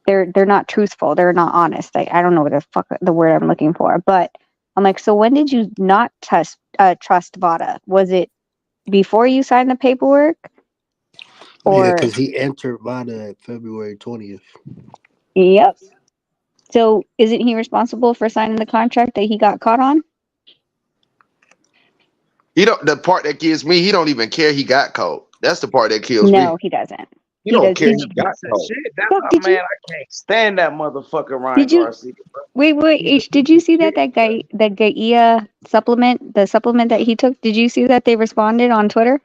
they're not truthful. They're not honest. I don't know what the fuck the word I'm looking for, but I'm like, so when did you not trust VADA? Was it before you signed the paperwork? Or yeah, because he entered VADA at February 20th. Yep. So isn't he responsible for signing the contract that he got caught on? The part that kills me, he don't even care he got caught. That's the part that kills me. No, he doesn't. He don't care he got caught. Shit, that's man, I can't stand that motherfucker Ryan Garcia. Wait, did you see that Garcia supplement, the supplement that he took? Did you see that they responded on Twitter?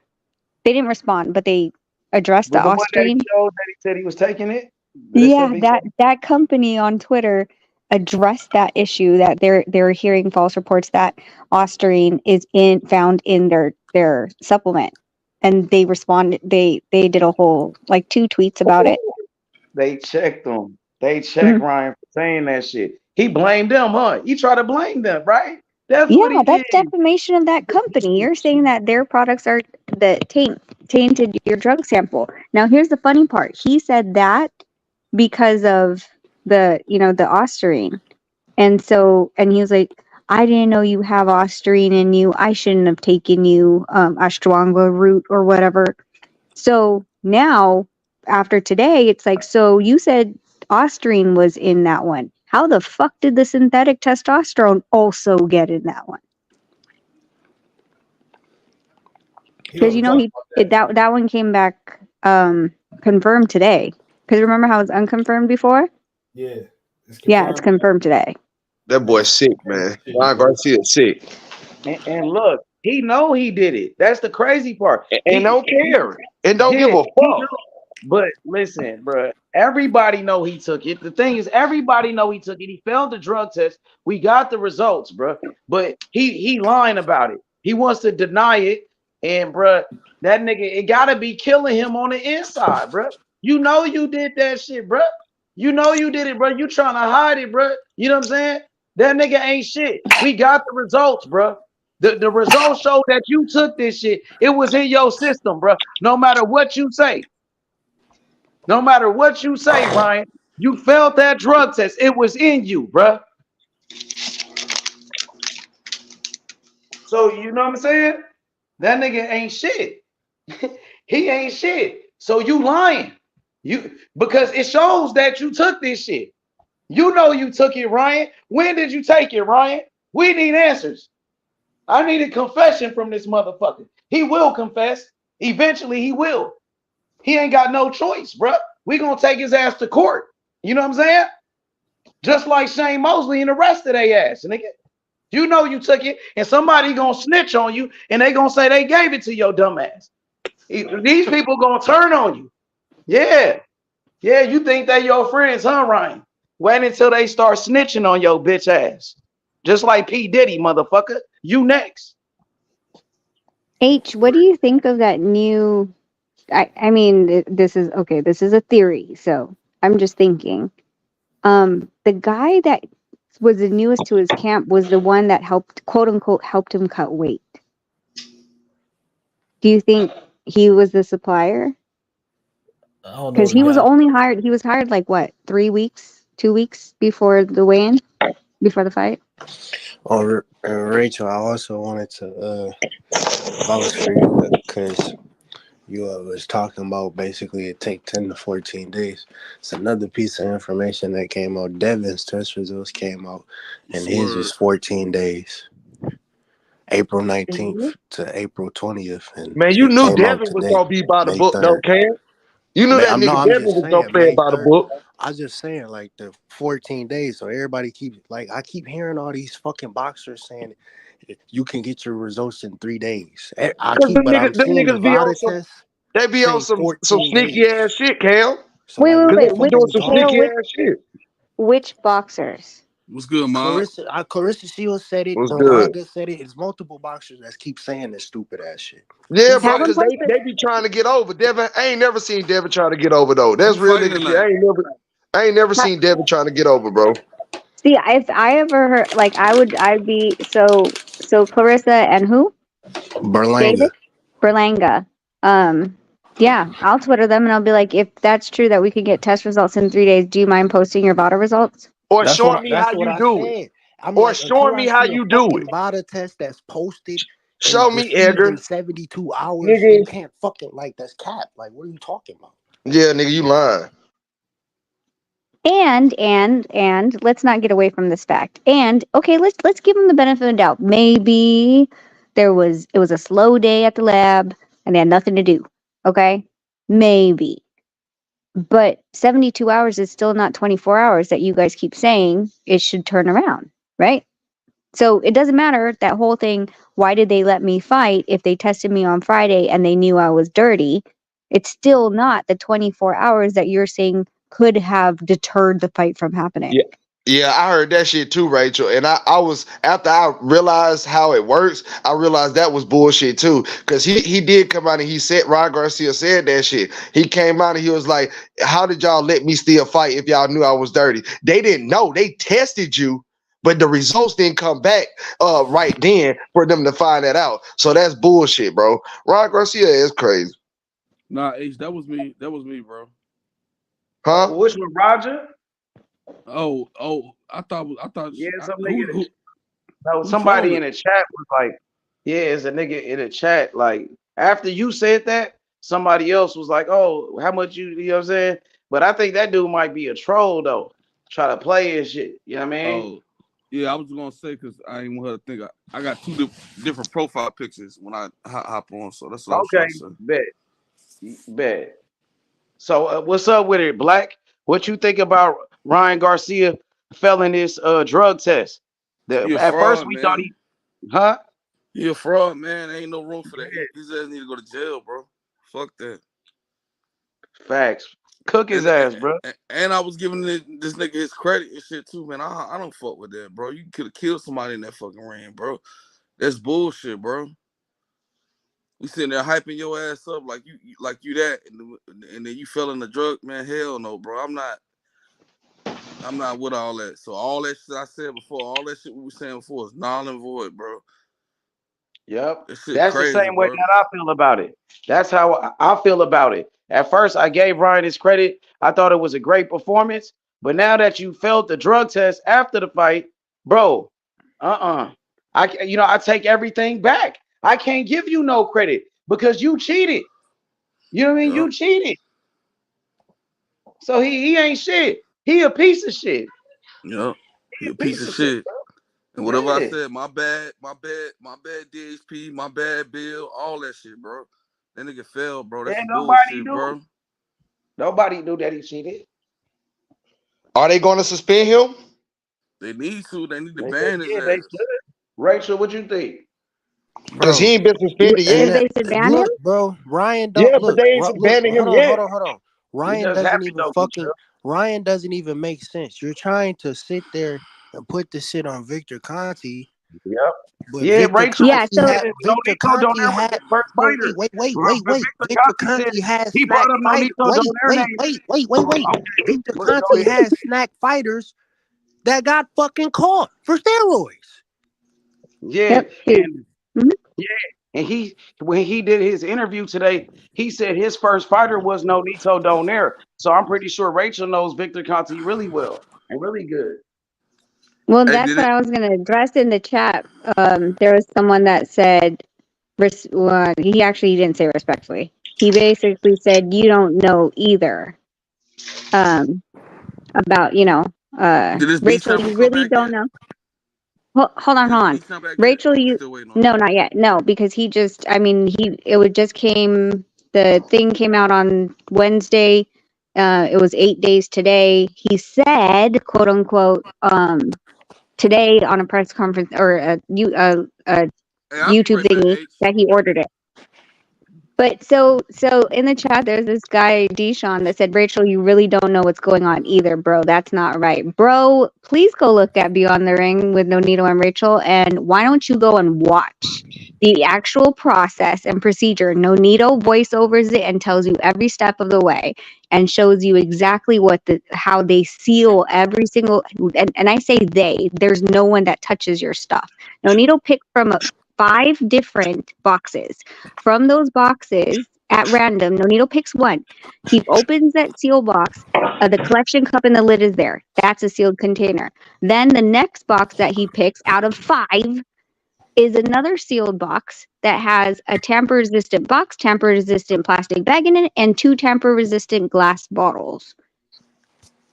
They didn't respond, but they addressed the Austrian. Showed that he said he was taking it. Yeah, that company on Twitter addressed that issue that they're hearing false reports that Austrian is found in their supplement. And they responded. They did a whole 2 tweets about it. They checked them. They checked Ryan for saying that shit. He blamed them, huh? He tried to blame them, right? That's defamation of that company. You're saying that their products are tainted your drug sample. Now here's the funny part. He said that because of the Austrian, and he was like, I didn't know you have Austrian in you. I shouldn't have taken you a stronger route or whatever. So now, after today, it's like, so you said Austrian was in that one. How the fuck did the synthetic testosterone also get in that one? Because that one came back confirmed today. Because remember how it was unconfirmed before? Yeah. It's confirmed today. That boy's sick, man. Ryan Garcia's sick. And look, he know he did it. That's the crazy part. And don't care. And don't give a fuck. But listen, bro, everybody know he took it. The thing is, everybody know he took it. He failed the drug test. We got the results, bro. But he lying about it. He wants to deny it. And bro, that nigga, it gotta be killing him on the inside, bro. You know you did that shit, bro. You know you did it, bro. You trying to hide it, bro. You know what I'm saying? That nigga ain't shit. We got the results, bro. The results show that you took this shit. It was in your system, bro. No matter what you say. No matter what you say, Ryan, you failed that drug test. It was in you, bro. So you know what I'm saying? That nigga ain't shit. He ain't shit. So you lying. Because it shows that you took this shit. You know you took it, Ryan. When did you take it, Ryan? We need answers. I need a confession from this motherfucker. He will confess. Eventually he will. He ain't got no choice, bro. We gonna take his ass to court. You know what I'm saying? Just like Shane Mosley and the rest of their ass, nigga. You know you took it, and somebody gonna snitch on you, and they gonna say they gave it to your dumb ass. These people gonna turn on you. Yeah. Yeah, you think they your friends, huh, Ryan? Wait until they start snitching on your bitch ass. Just like P. Diddy, motherfucker. You next. H, what do you think of that new I mean, this is okay. This is a theory, so I'm just thinking. The guy that was the newest to his camp was the one that helped, quote unquote, helped him cut weight. Do you think he was the supplier? I don't know Because the he was guy. only hired. He was hired like what, 3 weeks, 2 weeks before the weigh-in, before the fight. Oh, Rachel, I also wanted to vouch for you because you was talking about basically it take 10 to 14 days. It's another piece of information that came out. Devin's test results came out, and his was 14 days. April 19th to April 20th, and Man, you it knew came out Devin was today, gonna be by the May book, though, 3rd. Cam. You knew that nigga I'm Devin just was gonna saying, play it May by the 3rd. book. I'm just saying, like, the 14 days, so everybody keeps, like, I keep hearing all these fucking boxers saying you can get your results in 3 days. But I'm Them seeing niggas be on Nevada some, tests they be on say some 14 sneaky days. ass shit, Cam. So, Wait, like, wait, what the wait. fuck Which are we Some talking Kale, sneaky about? ass shit. which boxers? What's good, Mom? Clarissa Shields said it. What's good? Berlanga said it. It's multiple boxers that keep saying this stupid ass shit. Yeah, bro, Have him because post it. they be trying to get over. Devin, I ain't never seen Devin trying to get over though. That's Who real fighting nigga shit. tonight? I ain't never seen Devin trying to get over, bro. See, if I ever heard, like, I'd be so Clarissa and who? Berlanga. David Berlanga. Yeah, I'll Twitter them and I'll be like, if that's true that we could get test results in 3 days, do you mind posting your VADA results? Or That's showing me how what you I do it. said. I'm Or like, until showing I me how see a you do it. fucking VADA test that's posted and Show me, received in Edgar. 72 hours, you Nigga. can't fucking, like, that's cap. Like, what are you talking about? Yeah, nigga, you lying. And let's not get away from this fact. And okay, let's give them the benefit of the doubt. Maybe it was a slow day at the lab and they had nothing to do. Okay? Maybe. But 72 hours is still not 24 hours that you guys keep saying it should turn around, right? So it doesn't matter that whole thing. Why did they let me fight if they tested me on Friday and they knew I was dirty? It's still not the 24 hours that you're saying could have deterred the fight from happening. Yeah. Yeah, I heard that shit too, Rachel. And I was, after I realized how it works, I realized that was bullshit too. Cause he did come out and he said, Ryan Garcia said that shit. He came out and he was like, how did y'all let me still fight if y'all knew I was dirty? They didn't know. They tested you, but the results didn't come back right then for them to find that out. So that's bullshit, bro. Ryan Garcia is crazy. Nah, H, that was me. That was me, bro. Huh? Which one, Roger? Oh, I thought. Yeah, some Who? nigga. No, Who somebody in trolling? the chat was like, yeah, it's a nigga in the chat. Like, after you said that, somebody else was like, oh, how much you know what I'm saying? But I think that dude might be a troll, though. Try to play his shit. You know what I mean? Oh, yeah. I was gonna say because I ain't want her to think I got two different profile pictures when I hop on. So that's what I was Okay, trying to say. bet. So, what's up with it, Black? What you think about Ryan Garcia failing this drug test? He a At first, fraud, we thought man. huh? He a fraud, man. Ain't no room for that. His ass need to go to jail, bro. Fuck that. Facts. Cook his And ass, bro. and I was giving this nigga his credit and shit too, man. I don't fuck with that, bro. You could have killed somebody in that fucking ring, bro. That's bullshit, bro. We sitting there hyping your ass up like you that, and then you fell in the drug, man. Hell no, bro. I'm not with all that. So all that shit I said before, all that shit we were saying before is null and void, bro. Yep. That shit That's the crazy, same way bro. that I feel about it. That's how I feel about it. At first, I gave Ryan his credit. I thought it was a great performance. But now that you failed the drug test after the fight, bro, I take everything back. I can't give you no credit because you cheated. You know what I mean? Yep. You cheated. So he ain't shit. He a piece of shit. Yep. He a piece of shit. And whatever I said, my bad, DHP, my bad, Bill, all that shit, bro. That nigga fell, bro. That's And bullshit, bro. Nobody knew that he cheated. Are they going to suspend him? They need to. They need to They ban his should. ass. Rachel, what you think? Because he ain't been suspended If yet. they should ban him? Look, bro, Ryan Yeah, don't but look. they ain't banning him yet. Hold on. Ryan doesn't even make sense. You're trying to sit there and put this shit on Victor Conte Yep. But Yeah, Victor Rachel Yeah, Conti so had said Victor Nonito Conti Donaire was had his first wait, fighter. wait. Victor Victor Conti Conti said had he brought snack up fighter. Nonito Donaire name. Wait. Okay, Victor but go Conti ahead. had snack fighters that got fucking caught for steroids. Yeah, yep. and Mhm. yeah, and he when he did his interview today, he said his first fighter was Nonito Donaire. So I'm pretty sure Rachel knows Victor Conti really well and really good. Well, Hey, that's did what it? I was gonna address in the chat. There was someone that said, well, he actually didn't say respectfully. He basically said, "You don't know either." Um, about Did this B Rachel, sample you come really back don't yet? know. Hold on, Did this hold on. B sound back yet? Rachel, We you still waiting on it. no, not yet. No, because the thing came out on Wednesday. It was 8 days today. He said, quote unquote, today on a press conference or a Hey, I'll be YouTube right back, thingy H. that he ordered it. But so in the chat, there's this guy, Deshaun, that said, Rachel, you really don't know what's going on either, bro. That's not right. Bro, please go look at Beyond the Ring with Nonito and Rachel. And why don't you go and watch the actual process and procedure? Nonito voiceovers it and tells you every step of the way and shows you exactly how they seal every single, and I say there's no one that touches your stuff. Nonito picked from 5 different boxes. From those boxes, at random, Nonito picks one. He opens that seal box. The collection cup and the lid is there. That's a sealed container. Then the next box that he picks out of 5 is another sealed box that has a tamper-resistant box, tamper-resistant plastic bag in it, and 2 tamper-resistant glass bottles.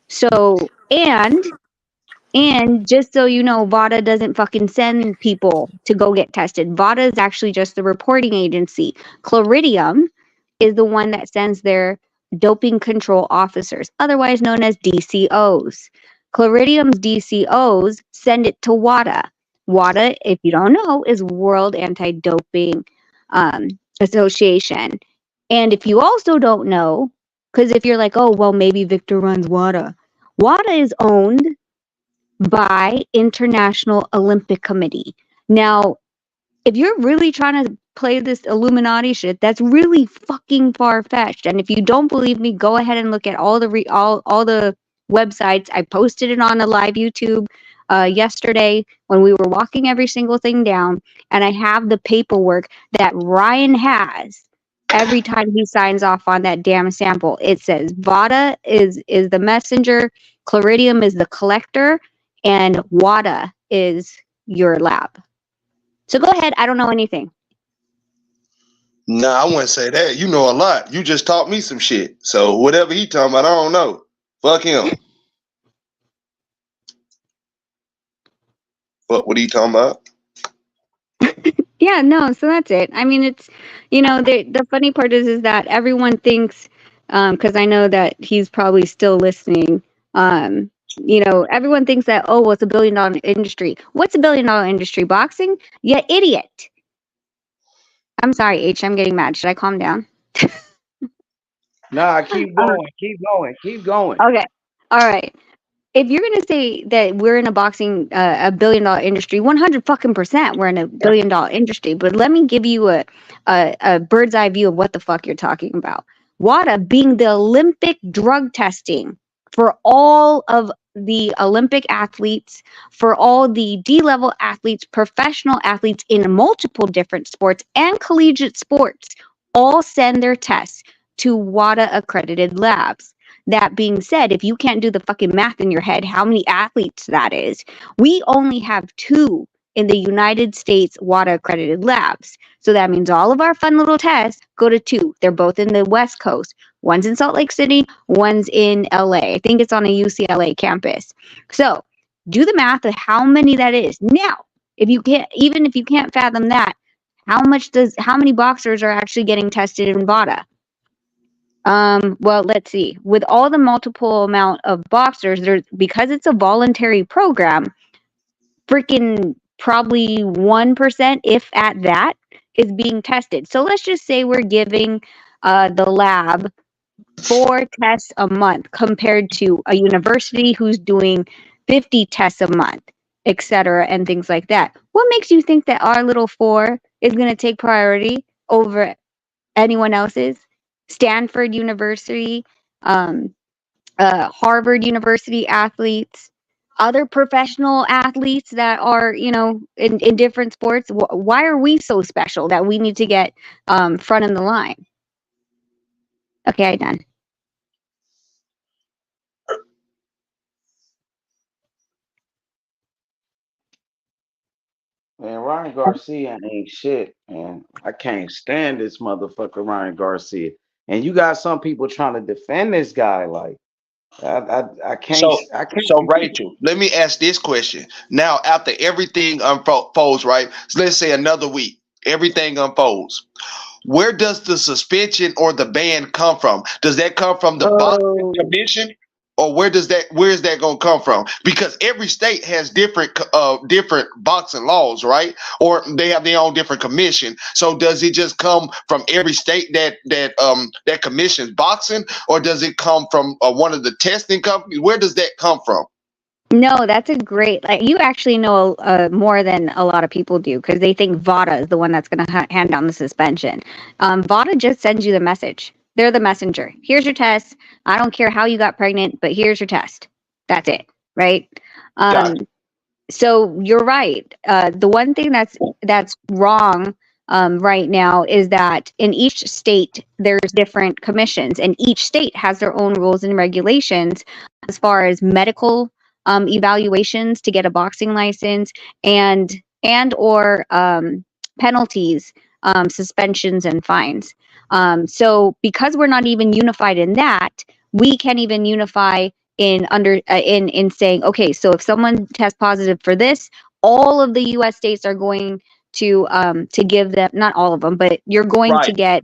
So, and just so you know, VADA doesn't fucking send people to go get tested. VADA is actually just the reporting agency. Chloridium is the one that sends their doping control officers, otherwise known as DCOs. Chloridium's DCOs send it to WADA. WADA, if you don't know, is World Anti-Doping Association. And if you also don't know, because if you're like, oh, well, maybe Victor runs WADA. WADA is owned by International Olympic Committee. Now, if you're really trying to play this Illuminati shit, that's really fucking far-fetched. And if you don't believe me, go ahead and look at all the websites. I posted it on a live YouTube yesterday when we were walking every single thing down, and I have the paperwork that Ryan has every time he signs off on that damn sample. It says VADA is the messenger, Chloridium is the collector, and WADA is your lab. So go ahead. I don't know anything. Nah, I wouldn't say that. You know a lot. You just taught me some shit. So whatever he talking about, I don't know. Fuck him. What are you talking about? Yeah, no, so that's it. I mean, it's, the funny part is that everyone thinks, because I know that he's probably still listening, everyone thinks that, oh, well, it's $1 billion industry. What's $1 billion industry? Boxing? Yeah, idiot. I'm sorry, H, I'm getting mad. Should I calm down? Nah, keep going. Okay. All right. If you're gonna say that we're in a boxing $1 billion industry, 100% we're in a $1 billion industry. But let me give you a bird's eye view of what the fuck you're talking about. WADA being the Olympic drug testing for all of the Olympic athletes, for all the D-level athletes, professional athletes in multiple different sports and collegiate sports, all send their tests to WADA accredited labs. That being said, if you can't do the fucking math in your head, how many athletes that is, we only have 2 in the United States WADA accredited labs. So that means all of our fun little tests go to 2. They're both in the West Coast. One's in Salt Lake City, one's in LA. I think it's on a UCLA campus. So do the math of how many that is. Now, if you can't fathom that, how many boxers are actually getting tested in WADA? Well, let's see. With all the multiple amount of boxers, because it's a voluntary program, freaking probably 1%, if at that, is being tested. So let's just say we're giving the lab 4 tests a month compared to a university who's doing 50 tests a month. etc., and things like that. What makes you think that our little 4 is going to take priority over anyone else's? Stanford University, Harvard University athletes, other professional athletes that are, in different sports. Why are we so special that we need to get front in the line? Okay, I'm done. Man, Ryan Garcia ain't shit, man. I can't stand this motherfucker, Ryan Garcia. And you got some people trying to defend this guy. Like, I can't. So, I can't. so Rachel, let me ask this question. Now, after everything unfolds, right? So let's say another week, everything unfolds. Where does the suspension or the ban come from? Does that come from the boxing commission, or where is that going to come from? Because every state has different boxing laws, right? Or they have their own different commission. So does it just come from every state that commissions boxing, or does it come from one of the testing companies? Where does that come from? No, that's a great. Like, you actually know more than a lot of people do, because they think VADA is the one that's going to hand down the suspension. VADA just sends you the message. They're the messenger. Here's your test. I don't care how you got pregnant, but here's your test. That's it, right? Gotcha. So you're right. The one thing that's wrong right now is that in each state there's different commissions, and each state has their own rules and regulations as far as medical evaluations to get a boxing license, and or penalties, suspensions, and fines. So because we're not even unified in that, we can't even unify in saying, okay, so if someone tests positive for this, all of the U.S. states are going to give them, not all of them, but you're going to get,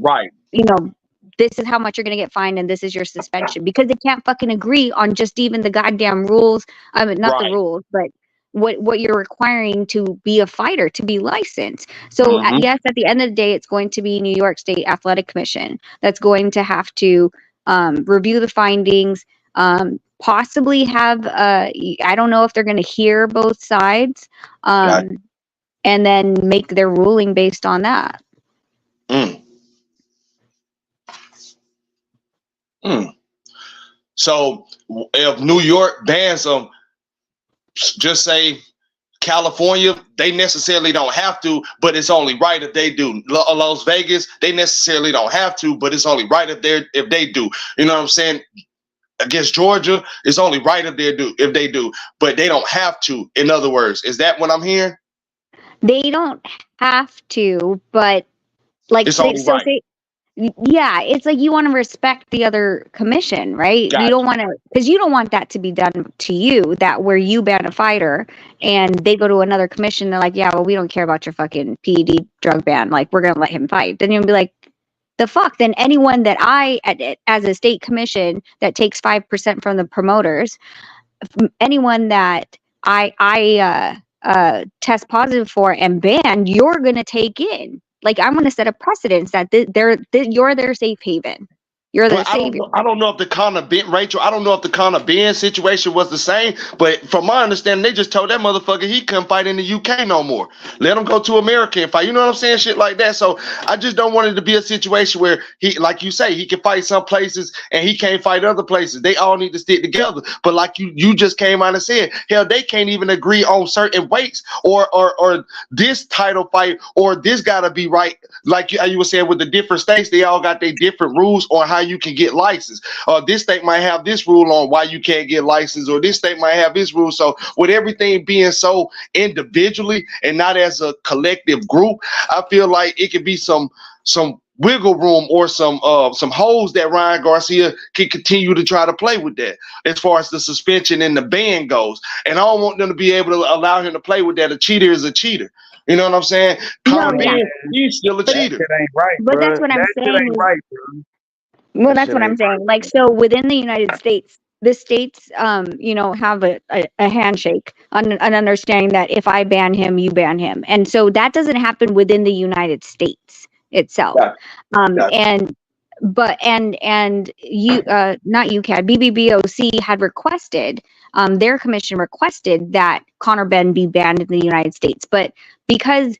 this is how much you're going to get fined, and this is your suspension, because they can't fucking agree on just even the goddamn rules. I mean, not the rules, but what you're requiring to be a fighter, to be licensed. So yes, at the end of the day, it's going to be New York State Athletic Commission that's going to have to review the findings, possibly have, I don't know if they're going to hear both sides, and then make their ruling based on that. So if New York bans them, just say California, they necessarily don't have to, but it's only right if they do. Las Vegas, they necessarily don't have to, but it's only right if they do. You know what I'm saying? Against Georgia, it's only right if they do, but they don't have to. In other words, is that what I'm hearing? They don't have to, but like, it's only right. Yeah, it's like you want to respect the other commission, right? Gotcha. You don't want to, because you don't want that to be done to you, that where you ban a fighter and they go to another commission, they're like, yeah, well, we don't care about your fucking PED drug ban, like, we're gonna let him fight. Then you'll be like, the fuck? Then anyone that as a state commission that takes 5% from the promoters, anyone that I test positive for and ban, you're gonna take in. Like, I'm going to set a precedence that you're their safe haven. You're their savior. I don't know if the Conor Ben, Rachel, I don't know if the Conor Ben situation was the same, but from my understanding, they just told that motherfucker he couldn't fight in the UK no more. Let him go to America and fight. You know what I'm saying? Shit like that. So I just don't want it to be a situation where he, like you say, he can fight some places and he can't fight other places. They all need to stick together. But like you just came out and said, hell, they can't even agree on certain weights or this title fight or this gotta be right. Like you were saying with the different states, they all got their different rules on how you can get licensed. This state might have this rule on why you can't get licensed, or this state might have this rule. So with everything being so individually and not as a collective group, I feel like it could be some wiggle room or some holes that Ryan Garcia can continue to try to play with that as far as the suspension and the ban goes. And I don't want them to be able to allow him to play with that. A cheater is a cheater. You know what I'm saying? Conor Ben, he's still a cheater. That ain't right, but bro. That's what I'm saying. Ain't right, bro. Well, that's what I'm saying. Like, so within the United States, the states, have a handshake on an understanding that if I ban him, you ban him. And so that doesn't happen within the United States itself. And but you not UCAD, BBBOC had requested, their commission requested that Conor Benn be banned in the United States, but because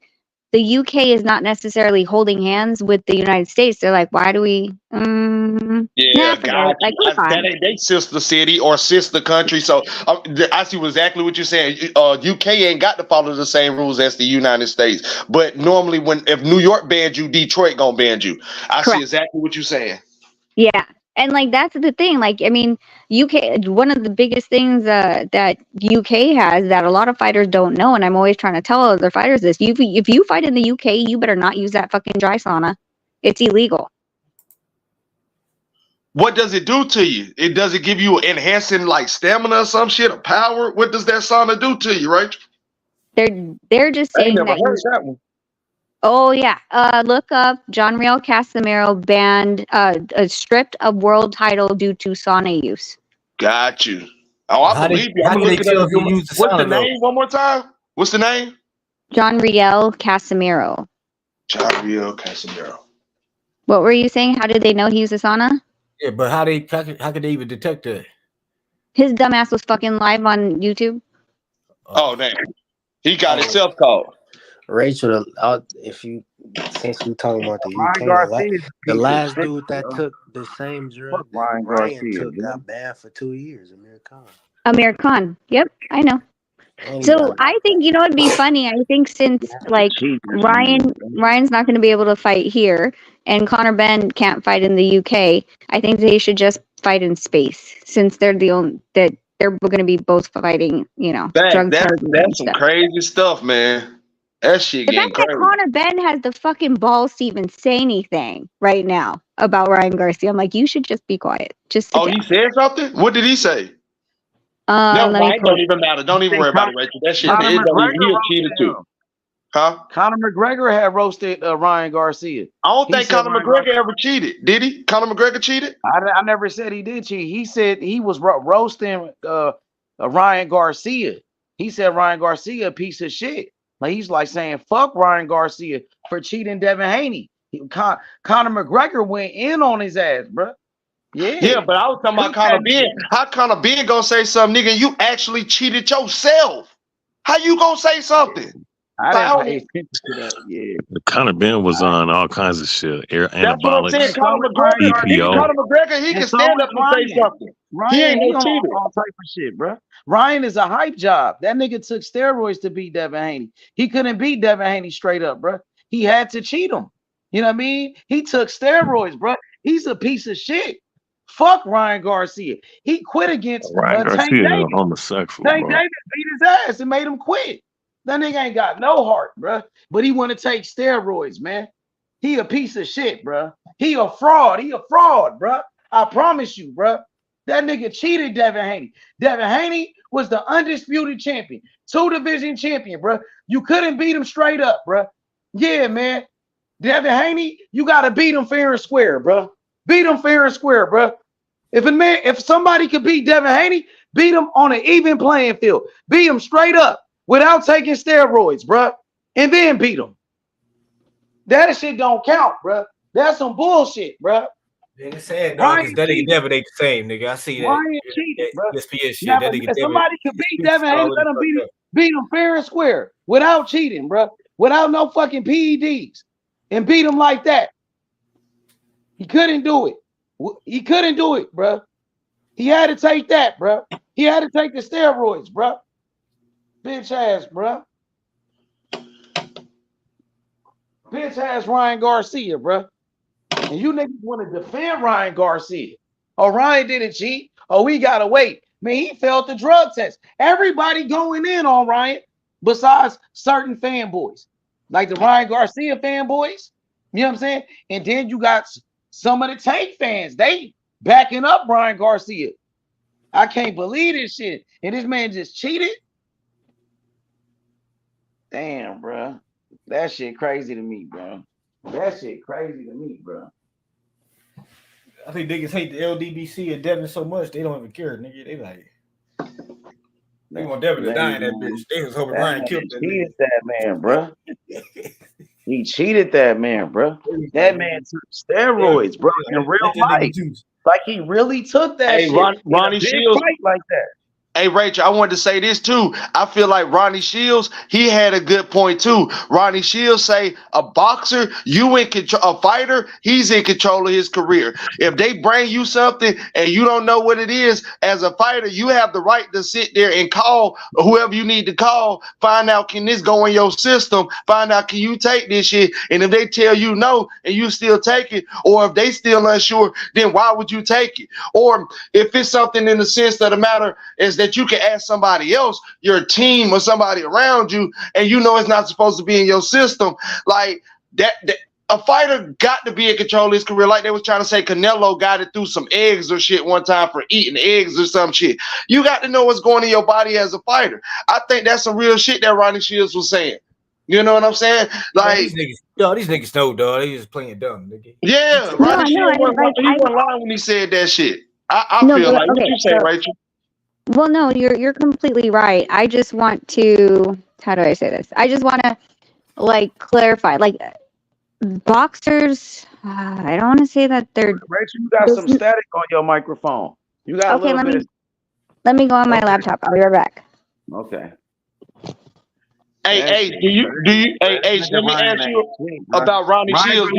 the UK is not necessarily holding hands with the United States, they're like, why do we? Yeah, Forget it. Like, it's fine. that ain't they sister city or sister country. So I see exactly what you're saying. UK ain't got to follow the same rules as the United States. But normally, if New York banned you, Detroit gonna ban you. I see exactly what you're saying. Yeah. And like that's the thing. Like, I mean, UK, one of the biggest things that UK has that a lot of fighters don't know, and I'm always trying to tell other fighters this: if you fight in the UK, you better not use that fucking dry sauna. It's illegal. What does it do to you? Does it give you enhancing like stamina or some shit or power? What does that sauna do to you, right? They're just saying I ain't never heard that one. Oh yeah, look up John Real Casimiro banned, stripped of world title due to sauna use. Got you. Oh, I believe you. I'm looking at you. What's the name? One more time. What's the name? John Riel Casimiro. John Real Casimiro. What were you saying? How did they know he used a sauna? Yeah, but how could they even detect that? His dumbass was fucking live on YouTube. Oh damn, he got himself called. Rachel, since we talking about the UK, the last dude that took the same drug that Ryan took got banned for 2 years. Amir Khan. Yep, I know. So I think, you know, it'd be funny. I think since like Ryan's not going to be able to fight here, and Conor Benn can't fight in the UK, I think they should just fight in space, since they're the only that they're going to be both fighting. You know, that's some crazy stuff, man. That shit the getting fact crazy. that Conor Benn has the fucking balls to even say anything right now about Ryan Garcia, I'm like, you should just be quiet. Just sit down. He said something. What did he say? No, it don't even matter. Don't even worry about it, Rachel. That shit, he cheated too. Huh? Conor McGregor had roasted Ryan Garcia. I don't think Conor McGregor ever cheated. Did he? Conor McGregor cheated? I never said he did cheat. He said he was roasting Ryan Garcia. He said Ryan Garcia a piece of shit. Like he's like saying fuck Ryan Garcia for cheating Devin Haney. Conor McGregor went in on his ass, bro. Yeah, but I was talking about Conor Benn. How Conor Benn gonna say something, nigga? You actually cheated yourself. How you gonna say something? I didn't pay attention to that. Yeah, Conor Benn was on all kinds of shit. That's what I'm saying. Conor McGregor, he can stand up and say something. Ryan, he ain't no cheater. All type of shit, bro. Ryan is a hype job. That nigga took steroids to beat Devin Haney. He couldn't beat Devin Haney straight up, bro. He had to cheat him. You know what I mean? He took steroids, bro. He's a piece of shit. Fuck Ryan Garcia. He quit against Ryan Garcia Tank Davis. Is homosexual. Tank Davis beat his ass and made him quit. That nigga ain't got no heart, bro. But he want to take steroids, man. He a piece of shit, bro. He a fraud. He a fraud, bro. I promise you, bro. That nigga cheated Devin Haney. Devin Haney was the undisputed champion, 2-division champion, bro. You couldn't beat him straight up, bro. Yeah, man. Devin Haney, you got to beat him fair and square, bro. Beat him fair and square, bro. If somebody could beat Devin Haney, beat him on an even playing field. Beat him straight up without taking steroids, bro. And then beat him. That shit don't count, bro. That's some bullshit, bro. Nigga said, dog, that nigga never ain't the same, nigga. I see that. Ryan cheated, bro. ESPN shit. Now, That nigga if somebody could beat Devin Haney, let him beat him fair and square without cheating, bro. Without no fucking PEDs. And beat him like that. He couldn't do it. He couldn't do it, bro. He had to take that, bro. He had to take the steroids, bro. Bitch ass, bro. Bitch ass Ryan Garcia, bro. And you niggas want to defend Ryan Garcia. Oh, Ryan didn't cheat. Oh, we gotta wait. Man, he failed the drug test. Everybody going in on Ryan besides certain fanboys. Like the Ryan Garcia fanboys. You know what I'm saying? And then you got some of the Tank fans. They backing up Ryan Garcia. I can't believe this shit. And this man just cheated. Damn, bro. That shit crazy to me, bro. That shit crazy to me, bro. I think niggas hate the LDBC and Devin so much they don't even care, nigga. They like they want Devin to die in that bitch. They was hoping Ryan killed that nigga. He is that man, bro. He cheated that man, bro. That man took steroids, bro, in real life. Like he really took that Hey, shit in a Ronnie big Shields. fight like that. Hey, Rachel, I wanted to say this too. I feel like Ronnie Shields, he had a good point too. Ronnie Shields say a boxer, you in control, a fighter, he's in control of his career. If they bring you something and you don't know what it is, as a fighter, you have the right to sit there and call whoever you need to call, find out, can this go in your system? Find out, can you take this shit? And if they tell you no and you still take it, or if they still unsure, then why would you take it? Or if it's something in the sense of the matter is that you can ask somebody else, your team or somebody around you, and you know it's not supposed to be in your system, like that a fighter got to be in control of his career. Like they was trying to say Canelo got it through some eggs or shit one time for eating eggs or some shit. You got to know what's going in your body as a fighter. I think that's some real shit that Ronnie Shields was saying. You know what I'm saying? Like these niggas know, dog. They just playing dumb, nigga. Yeah, Ronnie Shields wasn't lying when he said that shit. I No, feel but like what okay, you say, so Rachel. well, no, you're completely right. I just want to, how do I say this? I just want to like clarify, like boxers. I don't want to say that they're. Rachel, you got some static on your microphone. You got a Okay, little bit of. let me go on my laptop. I'll be right back. Okay. Hey, do you? Hey, let me ask you about Ronnie Shields.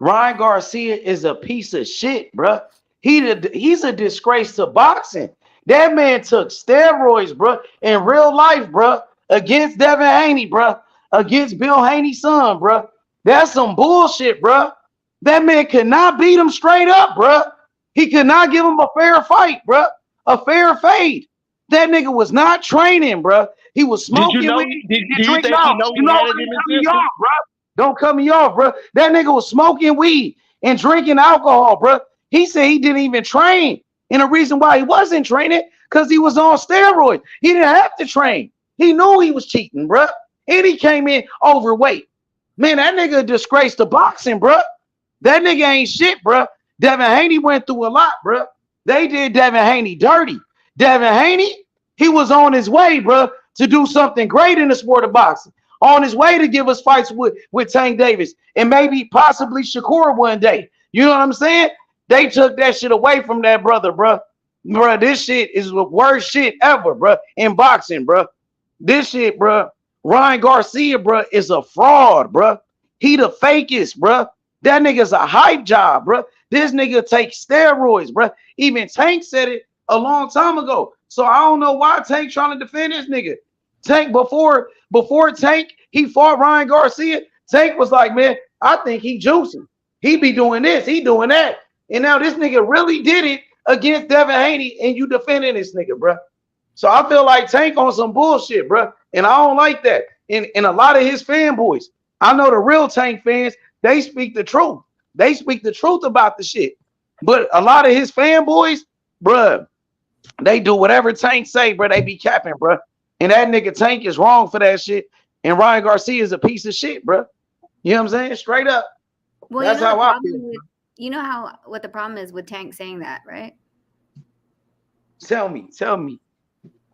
Ryan Garcia is a piece of shit, bro. He's a disgrace to boxing. That man took steroids, bro, in real life, bro, against Devin Haney, bro, against Bill Haney's son, bro. That's some bullshit, bro. That man could not beat him straight up, bro. He could not give him a fair fight, bro, a fair fade. That nigga was not training, bro. He was smoking. Did you know? Weed. Do you think he know he had it in his system? Don't cut me off, bro. That nigga was smoking weed and drinking alcohol, bro. He said he didn't even train. And the reason why he wasn't training, because he was on steroids. He didn't have to train. He knew he was cheating, bro. And he came in overweight. Man, that nigga disgraced the boxing, bro. That nigga ain't shit, bro. Devin Haney went through a lot, bro. They did Devin Haney dirty. Devin Haney, he was on his way, bro, to do something great in the sport of boxing. On his way to give us fights with Tank Davis and maybe possibly Shakur one day. You know what I'm saying? They took that shit away from that brother, bro. Bro, this shit is the worst shit ever, bro, in boxing, bro. This shit, bro. Ryan Garcia, bro, is a fraud, bro. He the fakest, bro. That nigga's a hype job, bro. This nigga takes steroids, bro. Even Tank said it a long time ago. So I don't know why Tank trying to defend this nigga. Tank before Tank, he fought Ryan Garcia. Tank was like, man, I think he juicing. He be doing this, he doing that. And now this nigga really did it against Devin Haney, and you defending this nigga, bro. So I feel like Tank on some bullshit, bro. And I don't like that. And a lot of his fanboys, I know the real Tank fans, they speak the truth. They speak the truth about the shit. But a lot of his fanboys, bro, they do whatever Tank say, bro. They be capping, bro. And that nigga Tank is wrong for that shit. And Ryan Garcia is a piece of shit, bro. You know what I'm saying? Straight up. Well, that's how I feel. You know what the problem is with Tank saying that, right? Tell me.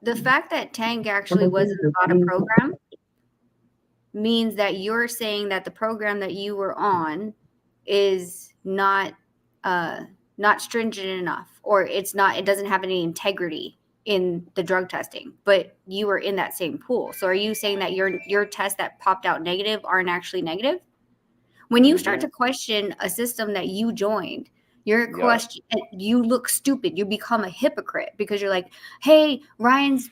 The fact that Tank actually was in the VADA program means that you're saying that the program that you were on is not stringent enough, or it doesn't have any integrity in the drug testing, but you were in that same pool. So are you saying that your tests that popped out negative aren't actually negative? When you start to question a system that you joined, you look stupid. You become a hypocrite because you're like, hey, Ryan's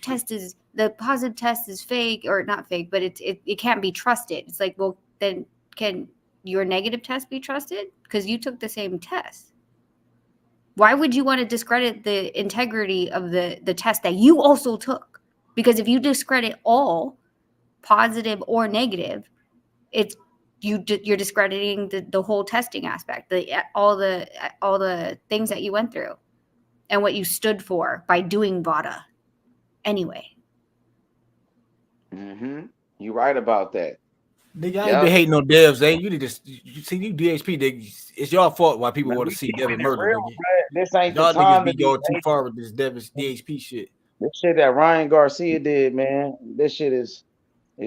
the positive test is fake, or not fake, but it can't be trusted. It's like, well, then can your negative test be trusted? Because you took the same test. Why would you want to discredit the integrity of the test that you also took? Because if you discredit all, positive or negative, you're discrediting the whole testing aspect, all the things that you went through and what you stood for by doing VADA anyway. You right about that. Nigga, I ain't been hating on devs, eh? You need to see you DHP, nigga. It's y'all fault why people want to see Devin murder, nigga. This ain't y'all the time niggas be going too far with this Devin's DHP shit. This shit that Ryan Garcia did, man. This shit is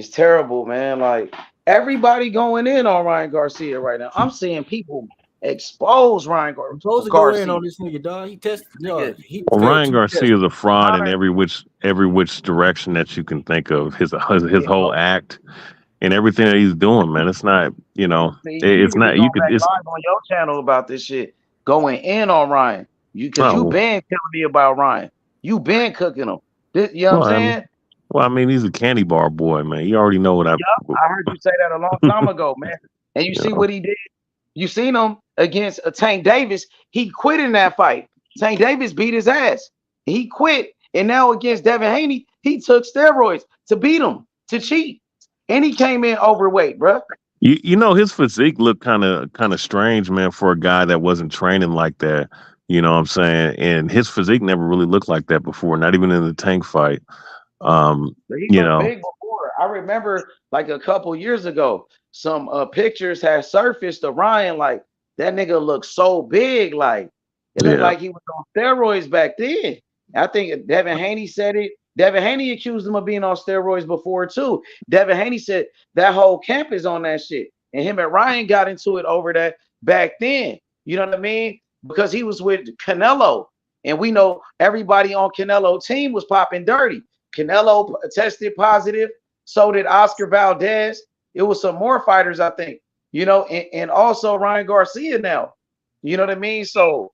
terrible, man. Like, Everybody going in on Ryan Garcia right now. I'm seeing people expose Ryan Supposed to go in Garcia. on this nigga, dog. He tested, Nigga, dog. He Well, failed Ryan 2 tests. Garcia is a fraud in Ryan, every which direction that you can think of. His you whole know, act and everything that he's doing, man. It's not, see, you need it's to be not. going You could. back It's live on your channel about this shit. Going in on Ryan. Because you oh been telling me about Ryan. You been cooking him. You know what I'm well. saying? I mean, he's a candy bar boy, man. You already know what I. Yup, I heard you say that a long time ago, man. And you You see know. what he did? You seen him against Tank Davis. He quit in that fight. Tank Davis beat his ass. He quit. And now against Devin Haney, he took steroids to beat him, to cheat. And he came in overweight, bro. You know his physique looked kind of strange, man, for a guy that wasn't training like that. You know what I'm saying? And his physique never really looked like that before, not even in the Tank fight. But he You looked know, big before. I remember like a couple years ago, some pictures had surfaced of Ryan. Like that nigga looked so big. Like it looked yeah. like he was on steroids back then. I think Devin Haney said it. Devin Haney accused him of being on steroids before too. Devin Haney said that whole camp is on that shit. And him and Ryan got into it over that back then. You know what I mean? Because he was with Canelo. And we know everybody on Canelo team was popping dirty. Canelo tested positive. So did Oscar Valdez. It was some more fighters, I think. And also Ryan Garcia now. You know what I mean? So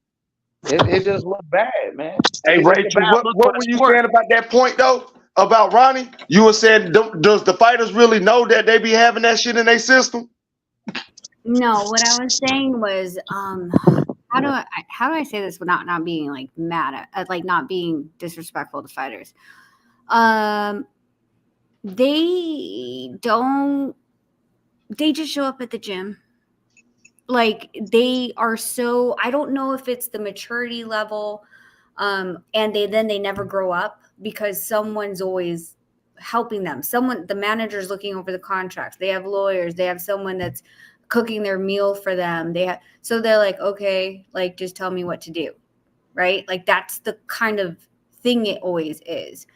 it just looked bad, man. Hey, It's just a Rachel, bad what look for were the you sport. saying about that point though? About Ronnie? You were saying, does the fighters really know that they be having that shit in their system? No, what I was saying was, how do I say this without not being like mad at like not being disrespectful to fighters? They just show up at the gym. Like they are so, I don't know if it's the maturity level, and they never grow up because someone's always helping them. The manager's looking over the contracts. They have lawyers. They have someone that's cooking their meal for them. So they're like, okay, like just tell me what to do, right? Like that's the kind of thing it always is.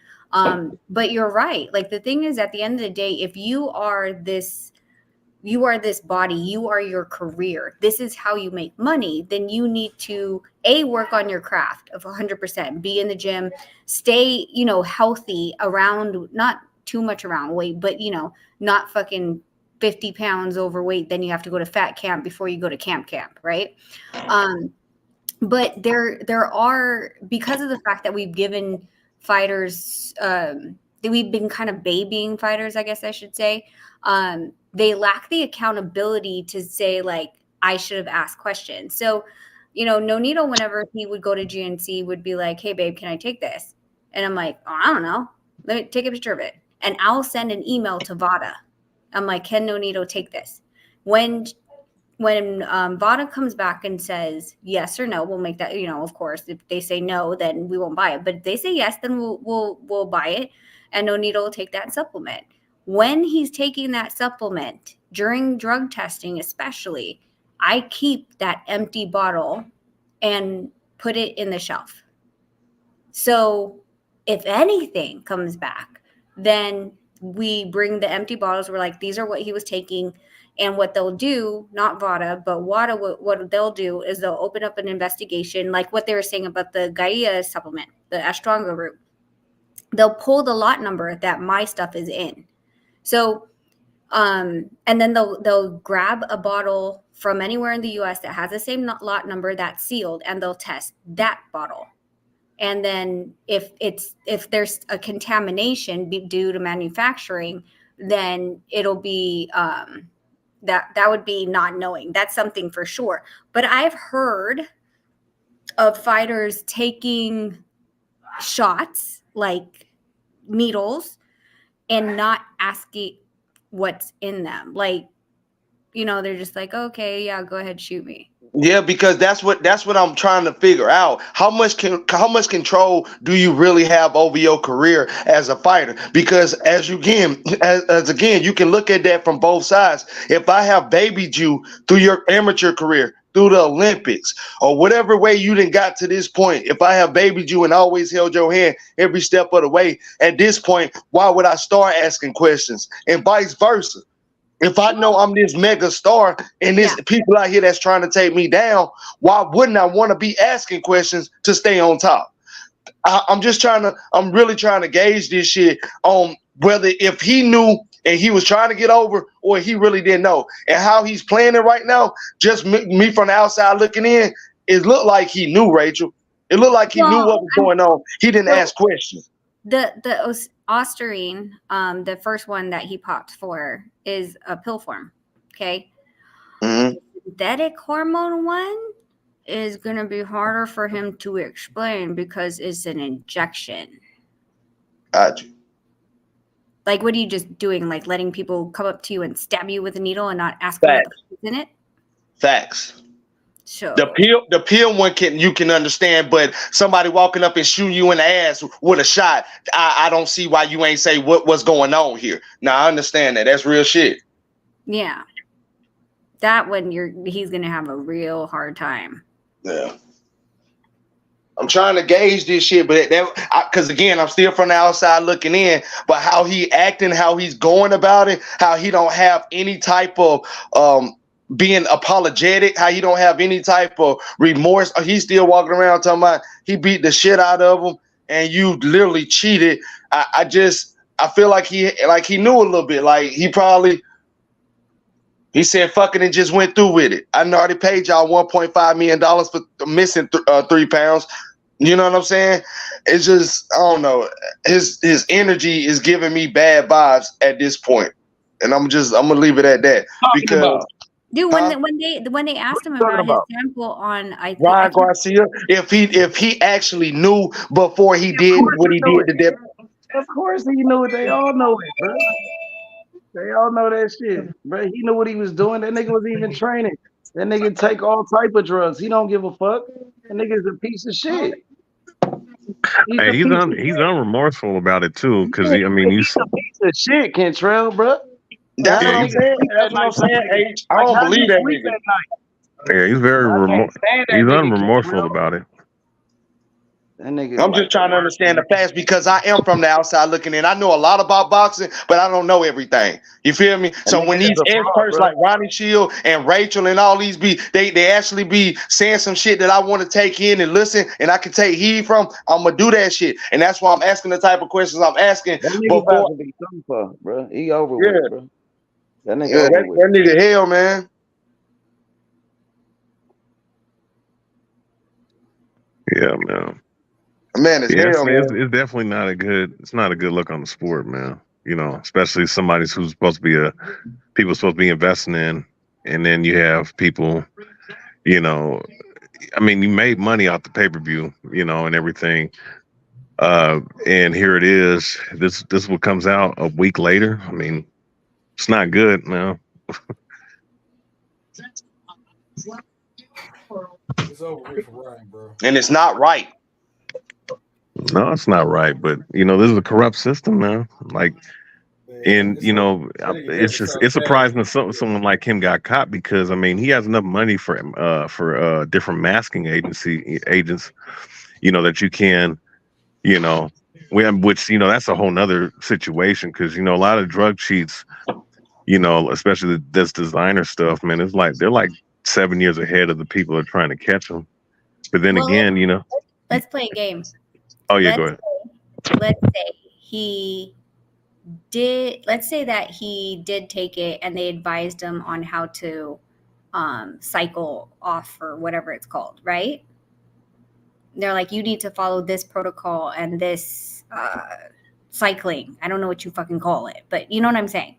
But you're right. Like the thing is, at the end of the day, if you are this body, you are your career, this is how you make money, then you need to work on your craft of 100%, be in the gym, stay, healthy around, not too much around weight, but, not fucking 50 pounds overweight. Then you have to go to fat camp before you go to camp, right? But there are, because of the fact that we've given fighters, that we've been kind of babying fighters, I guess I should say, they lack the accountability to say, like, I should have asked questions. So, Nonito, whenever he would go to GNC, would be like, hey, babe, can I take this? And I'm like, oh, I don't know. Let me take a picture of it. And I'll send an email to Vada. I'm like, can Nonito take this? When Vada comes back and says yes or no, we'll make that, of course, if they say no, then we won't buy it. But if they say yes, then we'll buy it. And Nonito will take that supplement. When he's taking that supplement during drug testing, especially, I keep that empty bottle and put it in the shelf. So if anything comes back, then we bring the empty bottles. We're like, these are what he was taking. And what they'll do, not Vada, but WADA, what they'll do is they'll open up an investigation, like what they were saying about the Gaia supplement, the Ashwagandha root. They'll pull the lot number that my stuff is in. So, and then they'll grab a bottle from anywhere in the U.S. that has the same lot number that's sealed, and they'll test that bottle. And then if there's a contamination due to manufacturing, then it'll be that would be not knowing. That's something for sure. But I've heard of fighters taking shots like needles and not asking what's in them. Like, they're just like, okay, yeah, go ahead, shoot me. Yeah, because that's what I'm trying to figure out. How much control do you really have over your career as a fighter? Because as you can look at that from both sides. If I have babied you through your amateur career, through the Olympics, or whatever way you done got to this point, if I have babied you and always held your hand every step of the way, at this point, why would I start asking questions? And vice versa. If I know I'm this mega star and there's people out here that's trying to take me down, why wouldn't I want to be asking questions to stay on top? I'm really trying to gauge this shit on whether if he knew and he was trying to get over or he really didn't know. And how he's playing it right now, just me from the outside looking in, it looked like he knew, Rachel. It looked like he knew what was going on. He didn't ask questions. The Osterine, the first one that he popped for is a pill form. Okay. Mm-hmm. The synthetic hormone one is going to be harder for him to explain because it's an injection. Gotcha. Like, what are you just doing? Like letting people come up to you and stab you with a needle and not ask what the fuck is in it? Facts. Sure. The pill one you can understand, but somebody walking up and shooting you in the ass with a shot, I don't see why you ain't say what's going on here. Now I understand that. That's real shit. Yeah. That one he's gonna have a real hard time. Yeah. I'm trying to gauge this shit, but because again, I'm still from the outside looking in. But how he acting, how he's going about it, how he don't have any type of being apologetic, how he don't have any type of remorse. He's still walking around talking about he beat the shit out of him, and you literally cheated. I feel like he knew a little bit. Like he said fuck it and just went through with it. I already paid y'all $1.5 million for missing 3 pounds. You know what I'm saying? It's just, I don't know. His energy is giving me bad vibes at this point. And I'm gonna leave it at that. Because dude, when they asked him about his sample on Ryan Garcia, if he actually knew before he did what he did to them. Of course he knew it. They all know it, bro. They all know that shit, bro. He knew what he was doing. That nigga was even training. That nigga take all type of drugs. He don't give a fuck. That nigga's a piece of shit. He's unremorseful about it too, because he's a piece of shit, Kentrell, bro. That's what I'm saying. That's what I'm saying. I don't believe that nigga. Yeah, he's he's unremorseful about it. I'm just trying to understand the facts because I am from the outside looking in. I know a lot about boxing, but I don't know everything. You feel me? So when these experts like Ronnie Shield and Rachel and all these they actually be saying some shit that I want to take in and listen and I can take heed from, I'm gonna do that shit. And that's why I'm asking the type of questions I'm asking. That nigga about to be something for, bro. He over with, bro. That nigga that nigga hell, man. Yeah, man. Man, it's hell, man. It's definitely not a good. It's not a good look on the sport, man. You know, especially somebody who's supposed to be people supposed to be investing in, and then you have people. You know, I mean, you made money off the pay-per-view, you know, and everything. And here it is. This is what comes out a week later. I mean, it's not good, man. It's over here for Ryan, bro. And it's not right. No, it's not right. But you know, this is a corrupt system, man. Like, and you know, it's surprising that someone like him got caught because I mean, he has enough money for different masking agents, you know, that you can, you know, which you know that's a whole nother situation because you know a lot of drug cheats, you know, especially this designer stuff, man. It's like they're like 7 years ahead of the people that are trying to catch them. But then again, you know, let's play a game. Oh yeah, go ahead. Let's say that he did take it and they advised him on how to cycle off or whatever it's called, right? They're like, you need to follow this protocol and this cycling. I don't know what you fucking call it, but you know what I'm saying.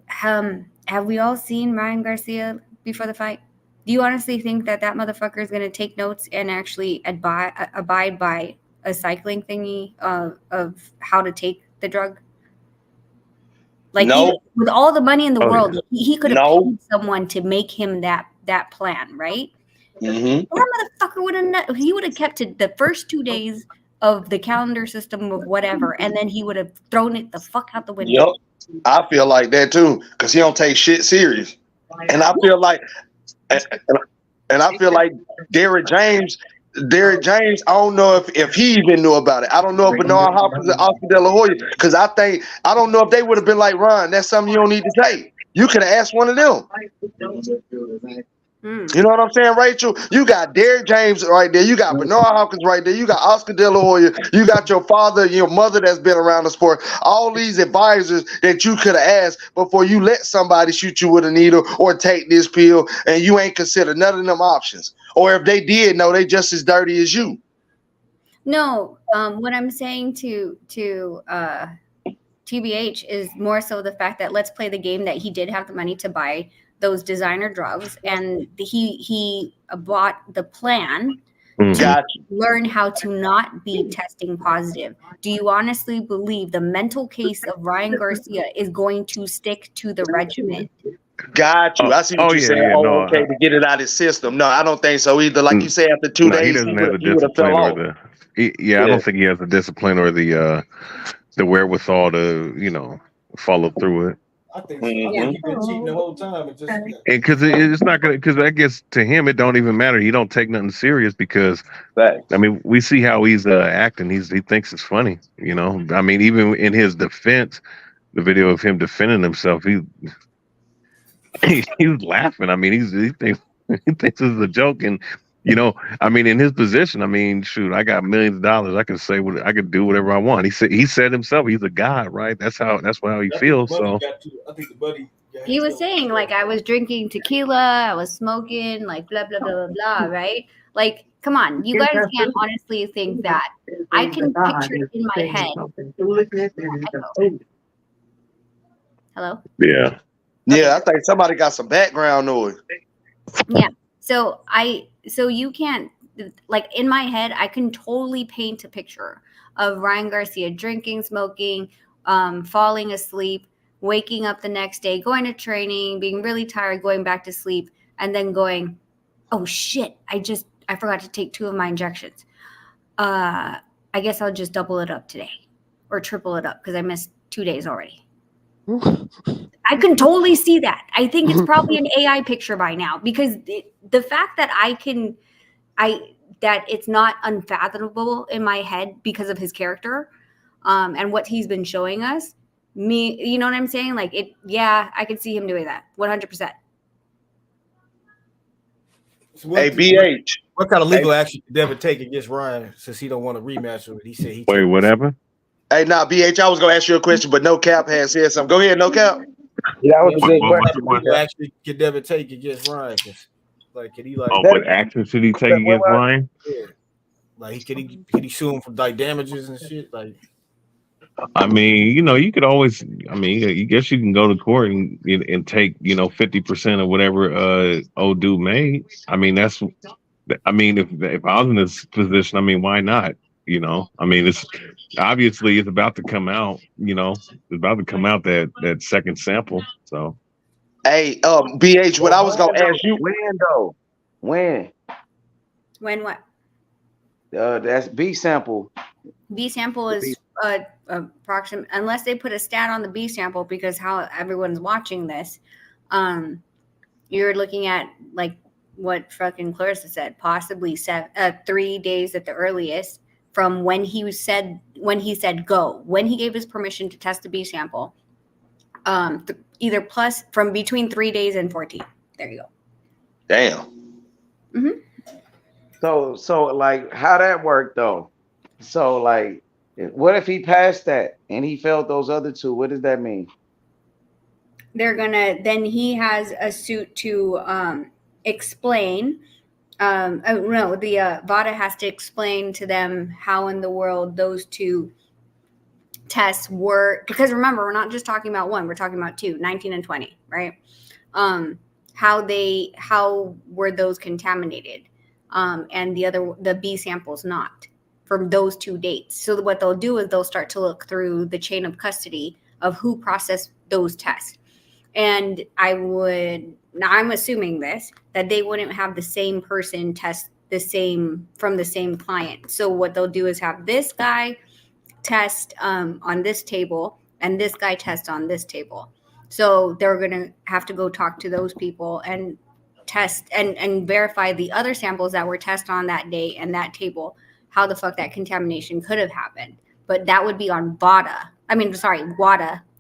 Have we all seen Ryan Garcia before the fight? Do you honestly think that motherfucker is going to take notes and actually abide by a cycling thingy of how to take the drug? Like, no. With all the money in the world, he could have paid someone to make him that plan, right? Mm-hmm. That motherfucker would have kept to the first 2 days of the calendar system of whatever, and then he would have thrown it the fuck out the window. Yep. I feel like that too, because he don't take shit serious. And I feel like Derrick James, Derrick James, I don't know if he even knew about it. I don't know if Bernard Hopkins and Oscar De La Hoya, because I don't know if they would have been like, Ron, that's something you don't need to say. You could have asked one of them. You know what I'm saying, Rachel? You got Derrick James right there. You got Bernard Hopkins right there. You got Oscar De La Hoya. You got your father, your mother that's been around the sport. All these advisors that you could have asked before you let somebody shoot you with a needle or take this pill, and you ain't considered none of them options. Or if they did, no, they just as dirty as you. No, what I'm saying to TBH is more so the fact that let's play the game that he did have the money to buy those designer drugs, and he bought the plan to learn how to not be testing positive. Do you honestly believe the mental case of Ryan Garcia is going to stick to the regimen? Got you. I see what you're saying. Okay, to get it out of his system. No, I don't think so either. Like you say, after 2 days, he doesn't have the discipline or the. I don't think he has the discipline or the wherewithal to follow through it. I think so. I think he's been cheating the whole time. Because it's not gonna. Because I guess to him it don't even matter. He don't take nothing serious because I mean we see how he's acting. He thinks it's funny. I mean even in his defense, the video of him defending himself, he's laughing. I mean he thinks it's a joke, and I mean in his position, I mean shoot, I got millions of dollars. I can say I could do whatever I want. He said himself he's a god, right? That's how he feels. So I think the buddy. He was saying like I was drinking tequila, I was smoking, like blah blah blah blah blah, right? Like, come on, you guys can't honestly think that I can picture it in my head. Hello? Yeah. Yeah, I think somebody got some background noise. Yeah. So you can't, like, in my head, I can totally paint a picture of Ryan Garcia drinking, smoking, falling asleep, waking up the next day, going to training, being really tired, going back to sleep, and then going, oh shit, I forgot to take 2 of my injections. I guess I'll just double it up today or triple it up because I missed 2 days already. I can totally see that. I think it's probably an AI picture by now because the fact that that it's not unfathomable in my head because of his character and what he's been showing us. You know what I'm saying? Like I could see him doing that 100%. So BH. What kind of legal action did Devin take against Ryan since he don't want to rematch him? He said he wait, whatever. Hey, BH, I was gonna ask you a question, but No Cap has said something. Go ahead, No Cap. Yeah, that was a good question. What action could Devin take against Ryan? Like, could he what action should he take against Ryan? Yeah. Like, could he sue him for like damages and shit? Like, I mean, you could always. I mean, I guess you can go to court and take 50% of whatever old dude made. I mean, that's. I mean, if I was in this position, I mean, why not? I mean, it's obviously it's about to come out. It's about to come out that second sample. So, hey, BH, what I was gonna ask you when what? That's B sample. B sample is approximate, unless they put a stat on the B sample because how everyone's watching this. You're looking at like what fucking Clarissa said, possibly 3 days at the earliest. From when he said go, when he gave his permission to test the B sample, either plus from between 3 days and 14. There you go. Damn. Mm-hmm. So like how that worked though? So like, what if he passed that and he failed those other 2? What does that mean? Then he has a suit to explain. VADA has to explain to them how in the world those 2 tests were, because remember, we're not just talking about 1, we're talking about 2, 19 and 20, right? How were those contaminated? And the B samples not from those 2 dates. So what they'll do is they'll start to look through the chain of custody of who processed those tests. And I'm assuming that they wouldn't have the same person test from the same client. So what they'll do is have this guy test on this table and this guy test on this table. So they're going to have to go talk to those people and test and verify the other samples that were tested on that day and that table, how the fuck that contamination could have happened. But that would be on WADA,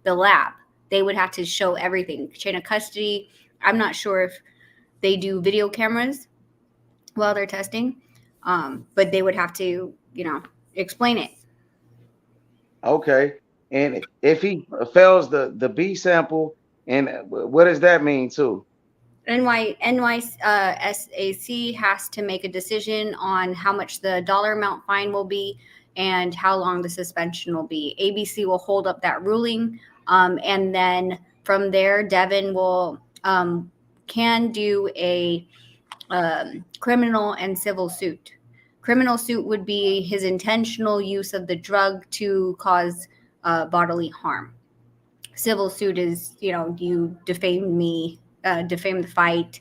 the lab. They would have to show everything, chain of custody. I'm not sure if they do video cameras while they're testing, but they would have to, explain it. Okay. And if he fails the B sample, and what does that mean too? NYSAC has to make a decision on how much the dollar amount fine will be and how long the suspension will be. ABC will hold up that ruling, and then from there, Devin will can do a criminal and civil suit. Criminal suit would be his intentional use of the drug to cause bodily harm. Civil suit is, you defamed me, defame the fight,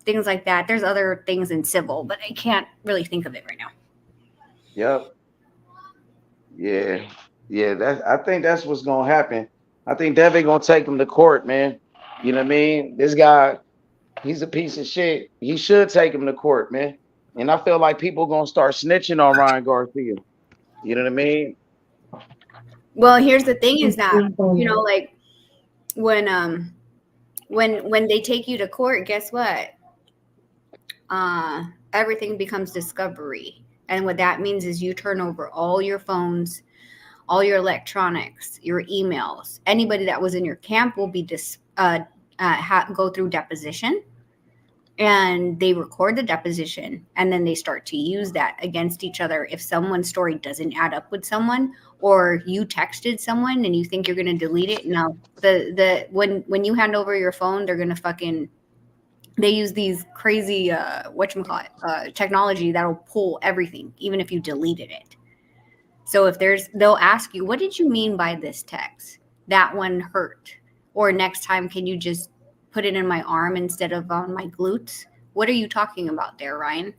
things like that. There's other things in civil, but I can't really think of it right now. Yep. Yeah. I think that's what's gonna happen. I think Devin gonna take him to court, man. You know what I mean? This guy, he's a piece of shit. He should take him to court, man. And I feel like people gonna start snitching on Ryan Garcia. You know what I mean? Well, here's the thing: is that like when they take you to court, guess what? Everything becomes discovery, and what that means is you turn over all your phones, all your electronics, your emails. Anybody that was in your camp will be go through deposition, and they record the deposition, and then they start to use that against each other. If someone's story doesn't add up with someone, or you texted someone and you think you're going to delete it, no. When you hand over your phone, they're going to they use these crazy technology that'll pull everything, even if you deleted it. So they'll ask you, what did you mean by this text? That one hurt. Or next time, can you just put it in my arm instead of on my glutes? What are you talking about there, Ryan?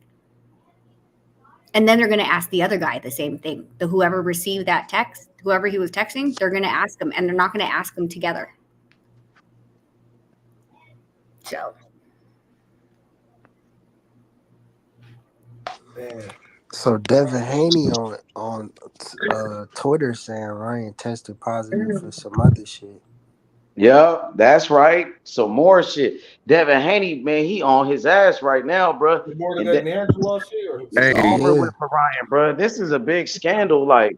And then they're going to ask the other guy the same thing. Whoever received that text, whoever he was texting, they're going to ask him, and they're not going to ask them together. So Devin Haney on Twitter saying Ryan tested positive for some other shit. Yeah, that's right. So more shit. Devin Haney, man, he on his ass right now, bro. More than that Angela shit, or it's over with for Ryan, bro. This is a big scandal. Like,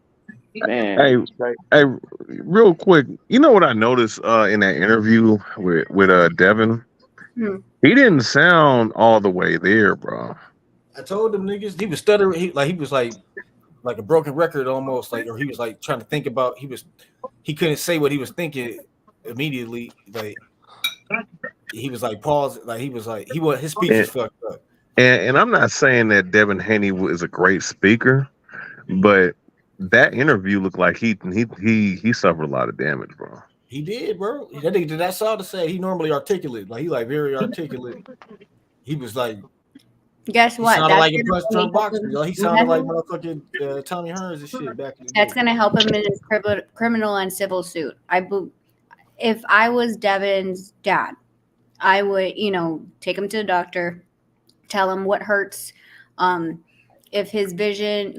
man. Hey, real quick, you know what I noticed in that interview with Devin? He didn't sound all the way there, bro. I told them niggas he was stuttering. He was like a broken record almost, or he was like trying to think about. He couldn't say what he was thinking immediately. Like he was like pause. Like his speech was fucked up. And I'm not saying that Devin Haney is a great speaker, but that interview looked like he suffered a lot of damage, bro. He did, bro. That nigga did that saw to say he normally articulate. Like he very articulate. He was like. Guess what? He sounded like a punch drunk boxer. He sounded like motherfucking Tommy Hearns and shit back in the day. That's going to help him in his criminal and civil suit. If I was Devin's dad, I would, take him to the doctor, tell him what hurts. If his vision,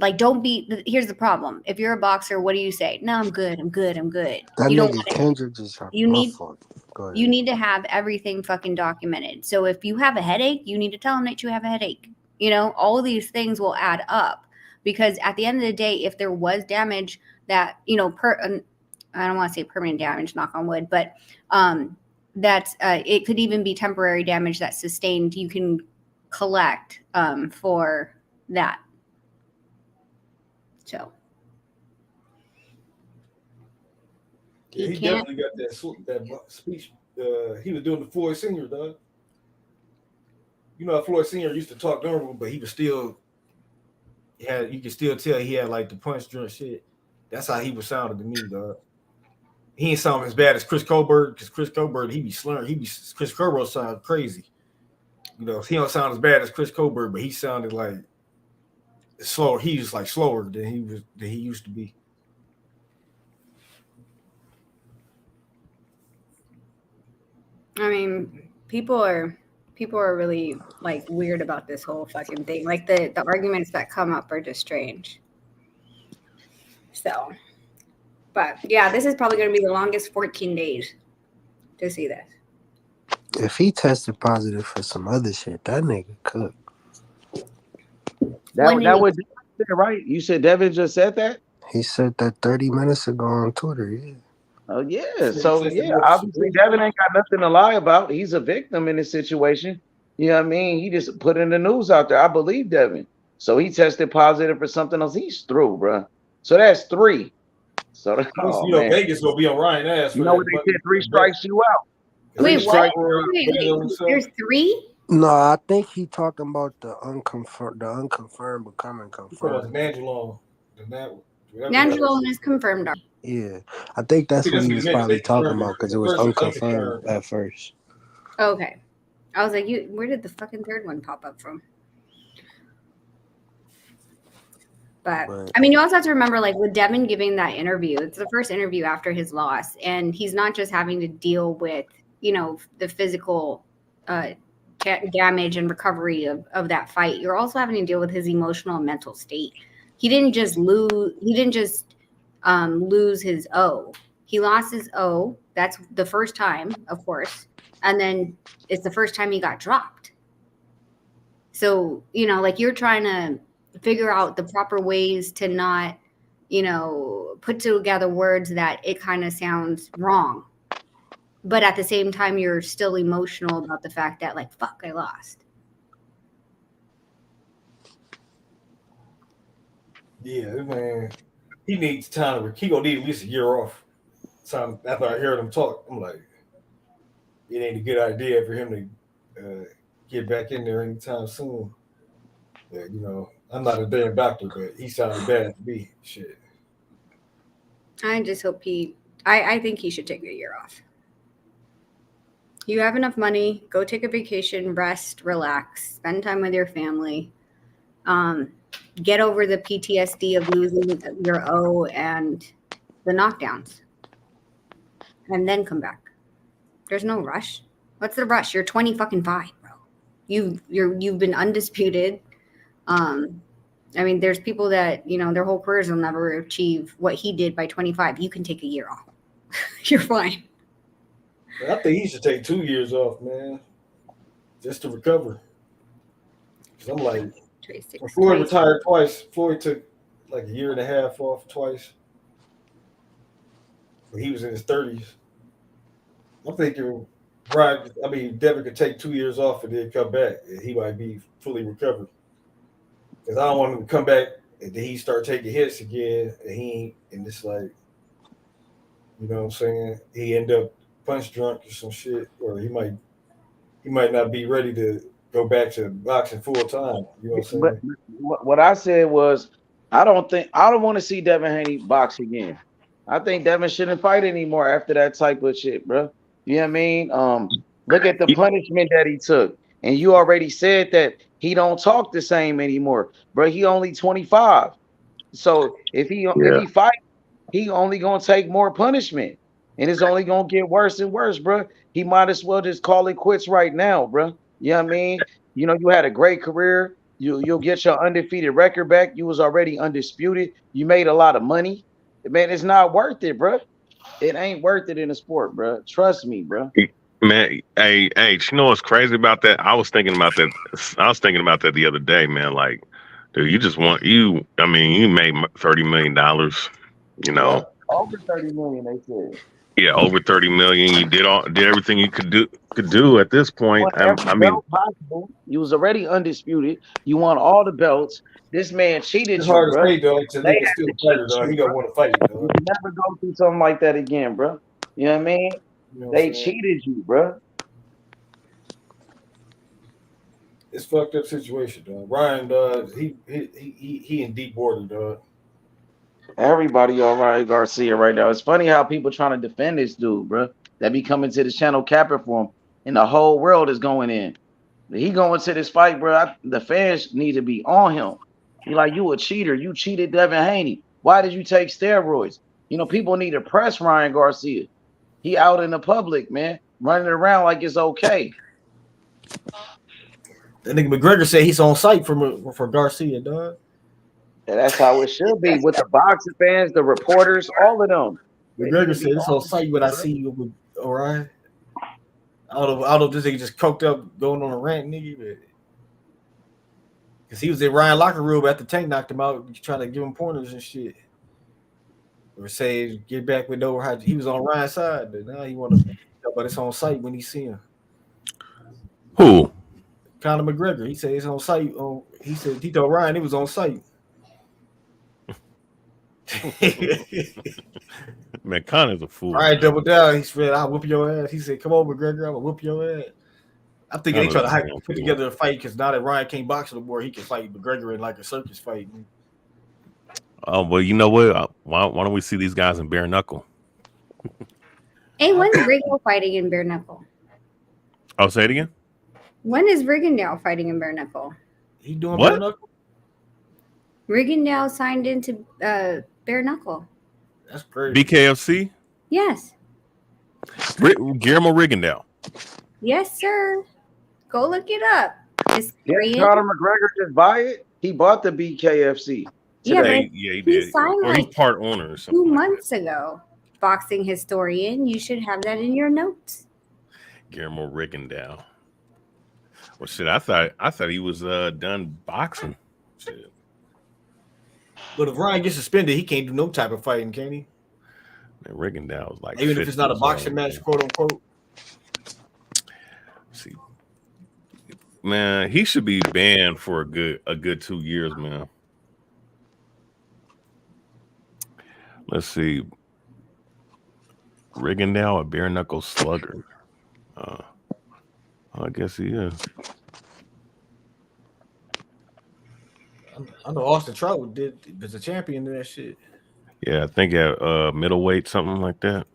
here's the problem. If you're a boxer, what do you say? No, I'm good. That nigga Kendrick just You need to have everything fucking documented. So if you have a headache, you need to tell them that you have a headache. All of these things will add up, because at the end of the day, if there was damage that, I don't want to say permanent damage, knock on wood, but it could even be temporary damage that's sustained. You can collect for that. So. Yeah, he definitely got that speech. He was doing the Floyd Senior, dog. Floyd Senior used to talk normal, but he was still you could still tell he had like the punch drunk shit. That's how he was sounding to me, dog. He ain't sound as bad as Chris Colbert, because Chris Colbert, he be slurring. Chris Colbert sound crazy. He don't sound as bad as Chris Colbert, but he sounded like slower. He was like slower than he used to be. I mean, people are really like weird about this whole fucking thing. Like the arguments that come up are just strange. So, but yeah, this is probably going to be the longest 14 days to see this. If he tested positive for some other shit, that nigga cooked. That was right. You said Devin just said that. He said that 30 minutes ago on Twitter. Yeah. Oh yeah. So yeah, obviously Devin ain't got nothing to lie about. He's a victim in this situation. You know what I mean? He just put in the news out there. I believe Devin. So he tested positive for something else. He's through, bro. So that's 3. So you know, Vegas will be on Ryan ass. You know what they said? 3 strikes you out. Wait, what? Wait, there's 3? No, I think he talking about the unconfirmed becoming confirmed. Nandrolone. Nandrolone is confirmed. Yeah, I think that's what he was probably talking about because it was unconfirmed at first. Okay, I was like, where did the fucking third one pop up from? But I mean, you also have to remember, like with Devin giving that interview, it's the first interview after his loss, and he's not just having to deal with, you know, the physical damage and recovery of that fight. You're also having to deal with his emotional and mental state. He didn't just lose. He didn't just lose his O. He lost his O. That's the first time, of course, and then it's the first time he got dropped. So you know, like you're trying to figure out the proper ways to not, you know, put together words that it kind of sounds wrong. But at the same time, you're still emotional about the fact that, like, fuck, I lost. Yeah, man. He needs time. He gonna need at least a year off. Time after I heard him talk, I'm like, it ain't a good idea for him to get back in there anytime soon. Yeah, you know, I'm not a damn doctor, but he sounded bad to me. Shit. I just hope I think he should take a year off. You have enough money, go take a vacation, rest, relax, spend time with your family. Get over the PTSD of losing your O and the knockdowns. And then come back. There's no rush. What's the rush? You're 25, bro. You've been undisputed. I mean, there's people that, you know, their whole careers will never achieve what he did by 25. You can take a year off. You're fine. I think he should take 2 years off, man, just to recover. Because I'm like, when Floyd retired twice, Floyd took like a year and a half off twice. When he was in his 30s. I'm thinking, Devin could take 2 years off and then come back, and he might be fully recovered. Because I don't want him to come back and then he start taking hits again, and it's like, you know what I'm saying? He end up punch drunk or some shit, or he might not be ready to go back to boxing full time. You know what I'm saying? But what I said was, I don't want to see Devin Haney box again. I think Devin shouldn't fight anymore after that type of shit, bro. You know what I mean? Look at the punishment that he took, and you already said that he don't talk the same anymore, bro. He only 25, so if he fight, he only gonna take more punishment, and it's only gonna get worse and worse, bro. He might as well just call it quits right now, bro. You know what I mean? You know, you had a great career. You'll get your undefeated record back. You was already undisputed. You made a lot of money. Man, it's not worth it, bro. It ain't worth it in the sport, bro. Trust me, bro. Man, hey, you know what's crazy about that? I was thinking about that the other day, man. Like, dude, you made $30 million, you know. Over 30 million, they said. Yeah, over 30 million. You did everything you could do at this point. I mean, possible. You was already undisputed. You won all the belts. This man cheated it's you, hard bro. to say, though. They still fighter, though. He don't want to fight, though. You never go through something like that again, bro. You know what I mean? You know they cheated you, bro. It's fucked up situation, dog. Ryan, he in deep water, dog. Everybody all right, Garcia right now. It's funny how people trying to defend this dude, bro. That be coming to this channel capping for him, and the whole world is going in. He going to this fight, bro. The fans need to be on him. You like, you a cheater. You cheated Devin Haney. Why did you take steroids? You know, people need to press Ryan Garcia. He out in the public, man, running around like it's okay. That nigga McGregor said he's on site for Garcia, dog. And that's how it should be with the boxing fans, the reporters, all of them. McGregor said it's on site when I see you with Orion. I don't know if this nigga just coked up going on a rant, nigga, but because he was in Ryan locker room after Tank knocked him out, trying to give him pointers and shit. Or say get back with no how he was on Ryan's side, but now he want to talk about it's on site when he see him. Who? Conor McGregor. He said it's on site. He said he told Ryan it was on site. Man, Conor's a fool. Ryan doubled down. He said, "I'll whoop your ass." He said, "Come on, McGregor, I'm gonna whoop your ass." I think they try to put together a fight because now that Ryan can't box no more, he can fight McGregor in like a circus fight. Oh, well, you know what? Why don't we see these guys in bare knuckle? Hey, when's Rigo fighting in bare knuckle? Oh, say it again. When is Rigondeaux fighting in bare knuckle? He doing what? bare knuckle? Rigondeaux signed into bare knuckle. That's crazy. BKFC? Yes. Guillermo Rigondeaux. Yes, sir. Go look it up. It's Did Conor McGregor just buy it? He bought the BKFC. Yeah, Today. Yeah, he did. signed Or he's like part owner or something. 2 months ago. Boxing historian, you should have that in your notes. Guillermo Rigondeaux. Well, shit, I thought he was done boxing. Shit. But if Ryan gets suspended, he can't do no type of fighting, can he? Man, Rigondeaux was like even if it's not a boxing match, quote unquote. See, man, he should be banned for a good 2 years, man. Let's see. Rigondeaux, a bare knuckle slugger. I guess he is. I know Austin Trout was a champion in that shit. Yeah, I think at middleweight, something like that.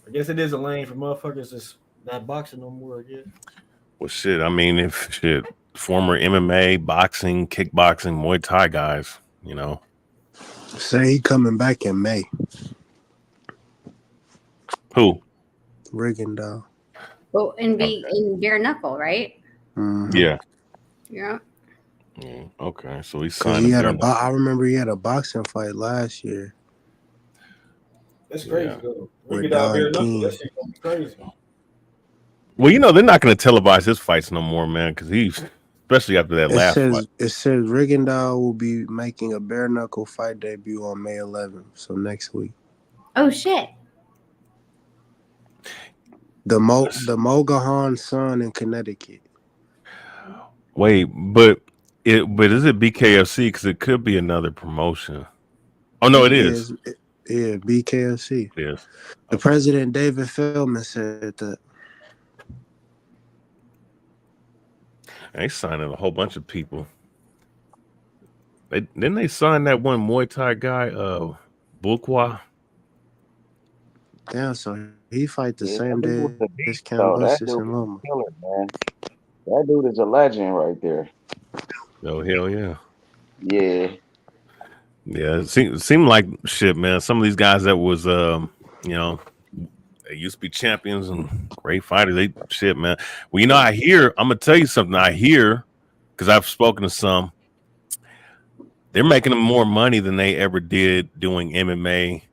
I guess it is a lane for motherfuckers that's not boxing no more, I guess. Well, shit, I mean, if shit, former MMA, boxing, kickboxing, Muay Thai guys, you know. Say he coming back in May. Who? Rigondeaux. Well, in bare knuckle, right? Mm-hmm. Yeah. Yeah. Okay, so he 'Cause signed. he had I remember he had a boxing fight last year. That's crazy, though. With Rigondeaux bare Don knuckle, King. that shit gonna be crazy. Well, you know, they're not going to televise his fights no more, man, because he's, especially after that last fight. It says Rigondeaux will be making a bare knuckle fight debut on May 11th, so next week. Oh shit. The Mogahan Sun in Connecticut. Wait, but is it BKFC? Because it could be another promotion. Oh no, it is. Yeah, BKFC. Yes. The president David Feldman said that. They signing a whole bunch of people. Didn't they sign that one Muay Thai guy, Bukwa? Damn, so he fight the same that day dude was a as beast, though. That Cambosis dude and was Loma. a killer, man. That dude is a legend right there. Oh hell yeah. Yeah. Yeah, it seemed like shit, man. Some of these guys that was, you know, they used to be champions and great fighters. They shit, man. Well, you know, I'm gonna tell you something. I hear, because I've spoken to some, they're making them more money than they ever did doing MMA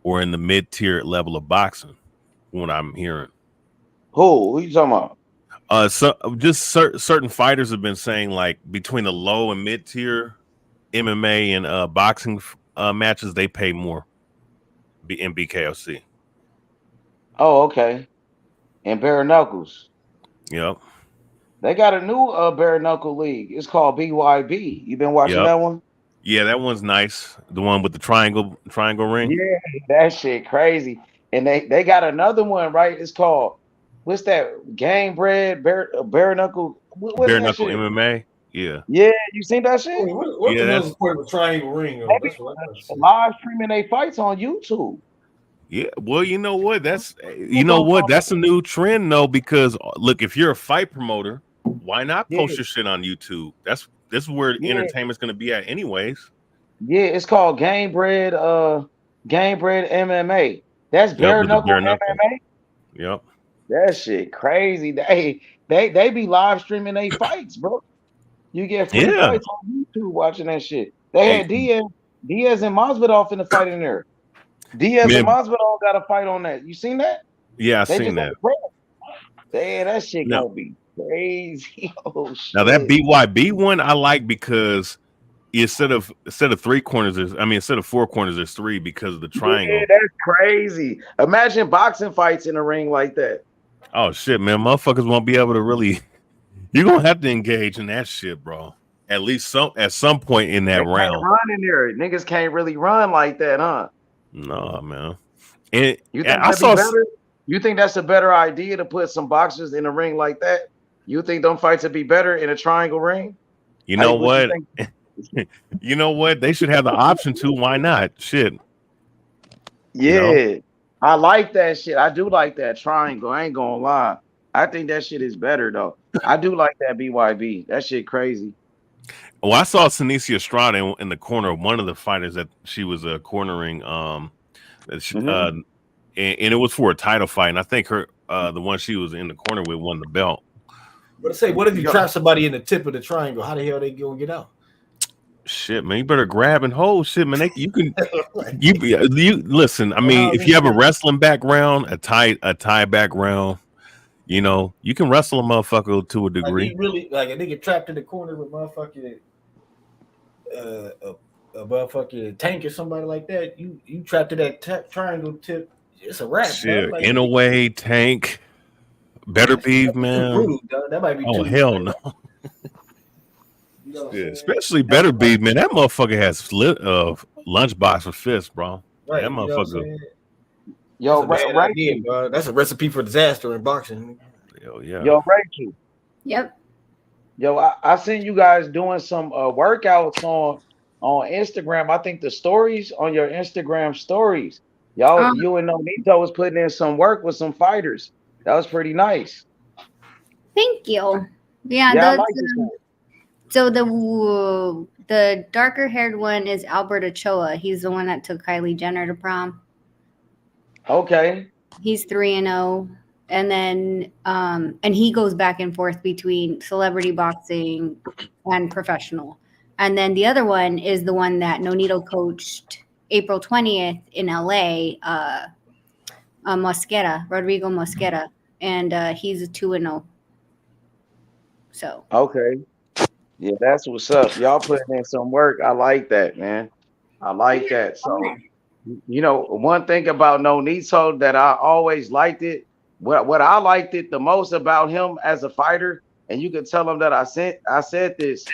or in the mid-tier level of boxing. From what I'm hearing. Who you talking about? Certain fighters have been saying, like, between the low and mid-tier MMA and boxing matches, they pay more in BKFC. Oh, okay. And bare knuckles. Yep. They got a new bare knuckle league. It's called BYB. You been watching that one? Yeah, that one's nice. The one with the triangle ring. Yeah, that shit crazy. And they got another one, right? It's called, what's that? Game Bread bare knuckle. What's bare that knuckle shit? MMA. Yeah. Yeah, you seen that shit? What the hell's the point of a triangle ring? They be live streaming their fights on YouTube. Yeah, well, you know what? That's a new trend though, because look, if you're a fight promoter, why not post your shit on YouTube? This is where entertainment's gonna be at anyways. Yeah, it's called Game Bread MMA. That's bare knuckle MMA. Yep. That shit crazy. They be live streaming they fights, bro. You get free Yeah. fights on YouTube watching that shit. They Hey, had Diaz and Masvidal in the fight in there. Diaz and man, Masvidal got a fight on that. You seen that? yeah, I They seen just had that. a press. Damn, that shit Now, gonna be crazy. Oh now that shit. BYB one I like because instead of 3 corners, instead of 4 corners, there's 3 because of the Yeah, triangle. that's crazy. Imagine boxing fights in a ring like that. Oh shit, man, motherfuckers won't be able to really. You're gonna have to engage in that shit, bro. At some point in They that can't round. run in there. Niggas can't really run like that, huh? No, man. And You think I that'd be saw. better? You think that's a better idea to put some boxers in a ring like that? You think them fights would be better in a triangle ring? You know What you what? think? You know what? They should have the option to. Why not? Shit. You know. Yeah, I like that shit. I do like that triangle. I ain't gonna lie. I think that shit is better though. I do like that BYB. That shit crazy. Well, I saw Senicia Estrada in the corner of one of the fighters that she was cornering. Mhm. And it was for a title fight, and I think the one she was in the corner with won the belt. But I say, what if you Yo, trap somebody in the tip of the triangle? How the hell they gonna get out? Shit, man, you better grab and hold. Shit, man, you listen. I Well, mean, how if they you have a get? wrestling background, a tie background, you can wrestle a motherfucker to a Like degree. he really like a nigga trapped in the corner with motherfucking a motherfucking tank or somebody like that. You trapped to that triangle tip. It's a wrap, bro. Shit, Like in a way, Tank, better be, that'd be too man. brutal, dog. That might be Oh too. hell no. You know what I'm Yeah, saying? especially better be, man. That motherfucker has lunchbox for fists, bro. That Right. You know what I'm motherfucker. saying? That's yo, a bad idea, Rachel. bro. That's a recipe for disaster in boxing. Hell yeah. Yo, Rachel. Yep. Yo, I seen you guys doing some workouts on Instagram. I think the stories on your Instagram stories. Y'all, Um, you and Nonito was putting in some work with some fighters. That was pretty nice. Thank you. Yeah, Yeah, I those. like this one. So the darker haired one is Albert Ochoa. He's the one that took Kylie Jenner to prom. Okay. He's 3-0, and then and he goes back and forth between celebrity boxing and professional. And then the other one is the one that Nonito coached April 20th in LA. Rodrigo Mosquera, and he's a 2-0. So Okay. Yeah, that's what's up. Y'all putting in some work. I like that, man. I like that. So, one thing about Nonito that I always liked it, what I liked it the most about him as a fighter, and you could tell him that I said this,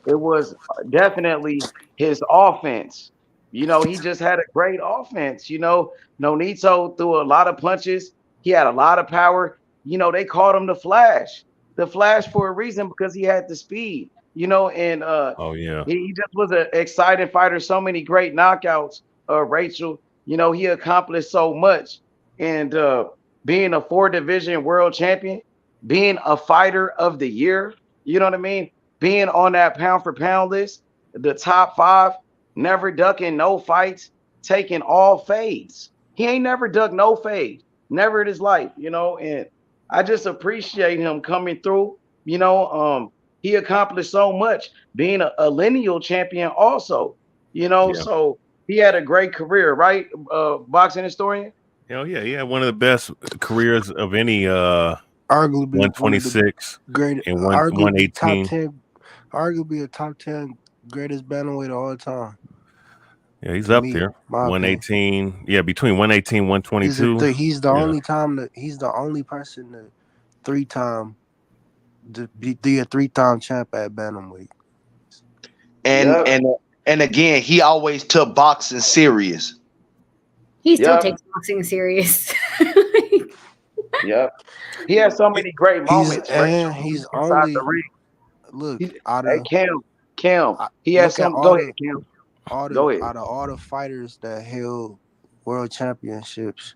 it was definitely his offense. He just had a great offense. Nonito threw a lot of punches. He had a lot of power. They called him the Flash for a reason because he had the speed. And Oh yeah. he just was an exciting fighter. So many great knockouts. Rachel, he accomplished so much, and being a 4 division world champion, being a fighter of the year. You know what I mean? Being on that pound for pound list, the top 5, never ducking no fights, taking all fades. He ain't never ducked no fade, never in his life. And I just appreciate him coming through. He accomplished so much, being a lineal champion also. Yeah. So he had a great career, right? Boxing historian. Hell yeah. He had one of the best careers of any Arguably one of the 126 great, and arguably top 118. 10, arguably a top 10 greatest bantamweight of all time. Yeah, he's To up me, there. my opinion. 118. Yeah, between 118 and 122. He's the Yeah. only time that he's the only person that 3-time to be a 3-time champ at bantamweight. And Yep. and again, he always took boxing serious. he still Yep. takes boxing serious. Yep. He has so many great moments, Rachel, He's inside only the ring. look Hey, out of Kim. He has look at some. Go ahead, Kim. Go ahead. out of all the fighters that held world championships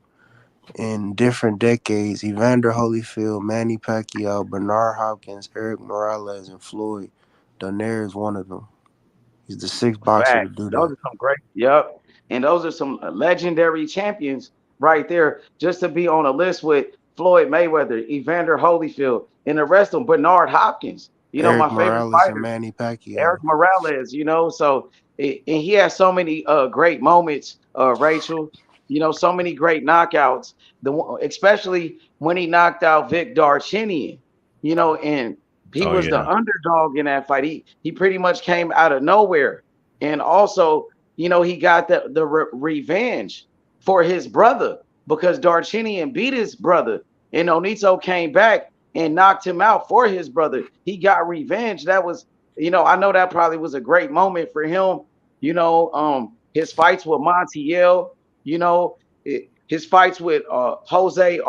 in different decades: Evander Holyfield, Manny Pacquiao, Bernard Hopkins, Eric Morales, and Floyd. Donaire is one of them. He's the 6th boxer to Facts. do Those that. are some great. Yep. And those are some legendary champions right there. Just to be on a list with Floyd Mayweather, Evander Holyfield, and the rest of them, Bernard Hopkins, Eric my favorite Morales and fighter, Manny Pacquiao. Eric Morales, so and he has so many great moments, Rachel, so many great knockouts, especially when he knocked out Vic Darchinyan, and he Oh was the yeah. underdog in that fight. He pretty much came out of nowhere. And also, he got the revenge for his brother because Darchinyan beat his brother and Onito came back and knocked him out for his brother. He got revenge. That was, I know that probably was a great moment for him. His fights with Montiel, his fights with Jose,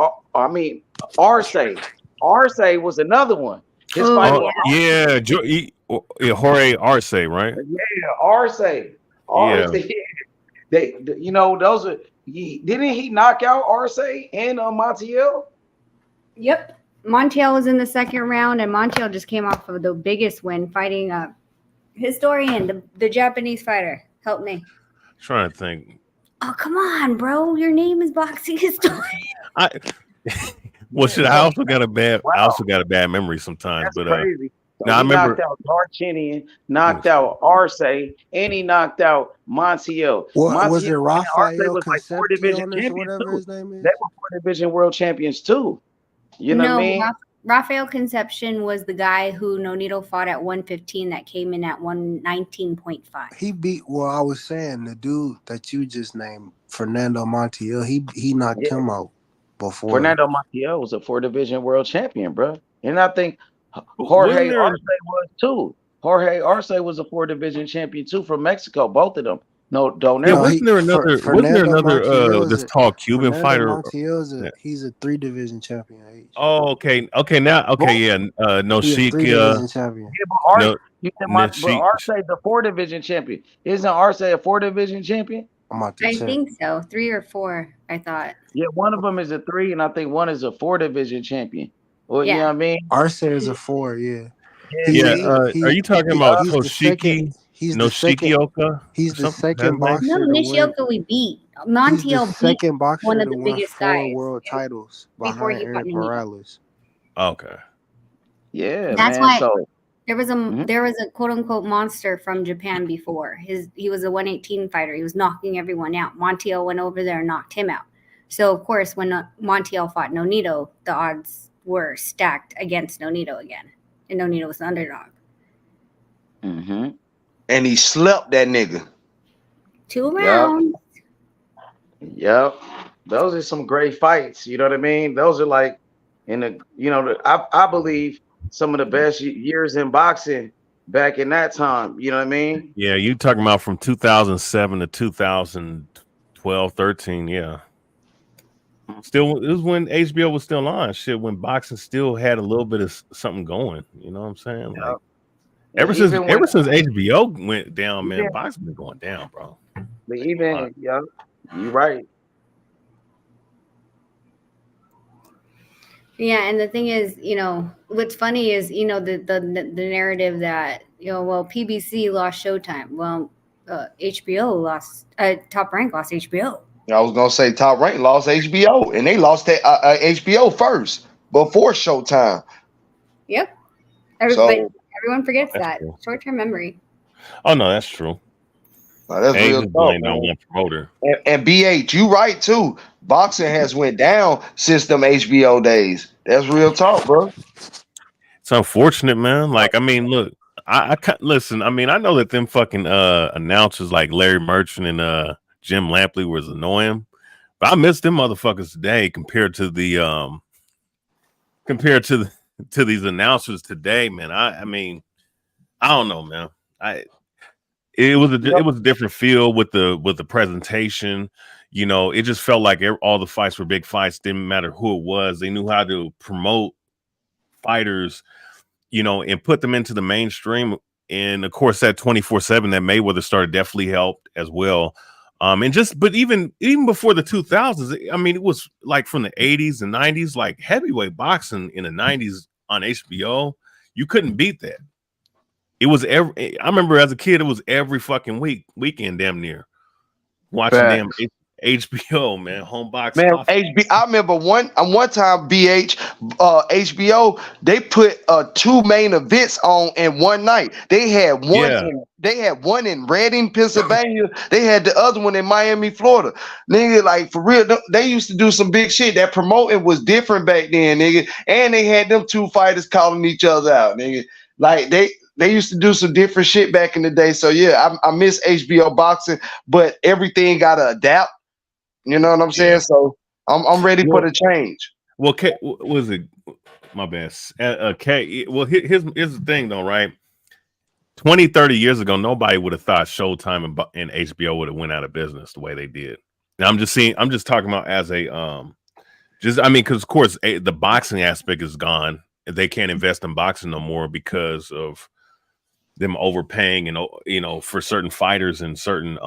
Arce. Arce was another one. His fight with yeah, Jorge Arce, right? Arce. Yeah. Those are. Didn't he knock out Arce and Montiel? Yep. Montiel was in the second round, and Montiel just came off of the biggest win fighting Historian, the Japanese fighter. Help me. Trying to think. Oh, come on, bro. Your name is Boxing Historian. Well, shit, I also got a bad memory sometimes. That's but crazy. now I remember knocked out Darchinyan, knocked out Arce, and he knocked out Montiel. What was it, Rafael was like 4 division champions whatever too. his name is? They were 4 division world champions too. You know what I mean? Rafael Concepcion was the guy who Nonito fought at 115 that came in at 119.5. He beat, I was saying, the dude that you just named, Fernando Montiel, he knocked him out before. Fernando Montiel was a 4 division world champion, bro. And I think Jorge Arce was too. Jorge Arce was a 4 division champion too from Mexico, both of them. Wasn't there another this tall Cuban fighter? Montiel's he's a 3 division champion. Oh, okay. No Sheik. Champion. But Arce the 4 division champion. Isn't Arce a 4 division champion? I think so. 3 or 4, I thought. Yeah, one of them is a 3, and I think one is a 4 division champion. Well, you know what I mean? Arce is a 4, yeah. Are you talking about Toshiki? He's Nishioka? He's the second boxer. No, Nishioka we beat. Montiel beat second boxer one of the biggest 4 guys world titles before behind he fought Eric Morales. Okay. Yeah, that's man, why there was a quote unquote monster from Japan before. He was a 118 fighter. He was knocking everyone out. Montiel went over there and knocked him out. So of course, when Montiel fought Nonito, the odds were stacked against Nonito again, and Nonito was the underdog. Mm-hmm. And he slept that nigga. 2 rounds. Yep. Those are some great fights. You know what I mean? Those are like I believe some of the best years in boxing back in that time. You know what I mean? Yeah, you talking about from 2007 to 2012, 13. Yeah. Still, it was when HBO was still on. Shit, when boxing still had a little bit of something going. You know what I'm saying? Like, ever since HBO went down, man, boxing been going down, bro. But even you're right. Yeah, and the thing is, what's funny is, the narrative that PBC lost Showtime. Well, HBO lost Top Rank lost HBO. I was gonna say Top Rank lost HBO, and they lost that HBO first before Showtime. Yep. Everyone forgets that. Short-term memory. Oh no, that's true. That's real talk, on one promoter. And BH, you right too. Boxing has went down since them HBO days. That's real talk, bro. It's unfortunate, man. Like, I mean, look, I listen. I mean, I know that them fucking announcers like Larry Merchant and Jim Lampley was annoying, but I miss them motherfuckers today compared to the to these announcers today, man. I mean, I don't know, man. It was a different feel with the presentation. It just felt like all the fights were big fights. Didn't matter who it was. They knew how to promote fighters, and put them into the mainstream. And of course, that 24/7 that Mayweather started definitely helped as well. But even before the 2000s, I mean, it was like from the 80s and 90s, like heavyweight boxing in the 90s on HBO. You couldn't beat that. It was I remember as a kid, it was every fucking weekend, damn near watching HBO, man, home box Man, office. I remember one time HBO, they put 2 main events on in one night. They had Yeah. one in Reading, Pennsylvania. They had the other one in Miami, Florida. Nigga, like for real, they used to do some big shit. That promoting was different back then, nigga. And they had them 2 fighters calling each other out, nigga. Like they used to do some different shit back in the day. So yeah, I miss HBO boxing, but everything gotta adapt. You know what I'm saying? So I'm ready for the change. Well, was it my bad? Well, here's the thing though, right? 20, 30 years ago, nobody would have thought Showtime and HBO would have went out of business the way they did. And I'm just talking about as a because of course the boxing aspect is gone. They can't invest in boxing no more because of them overpaying and for certain fighters and certain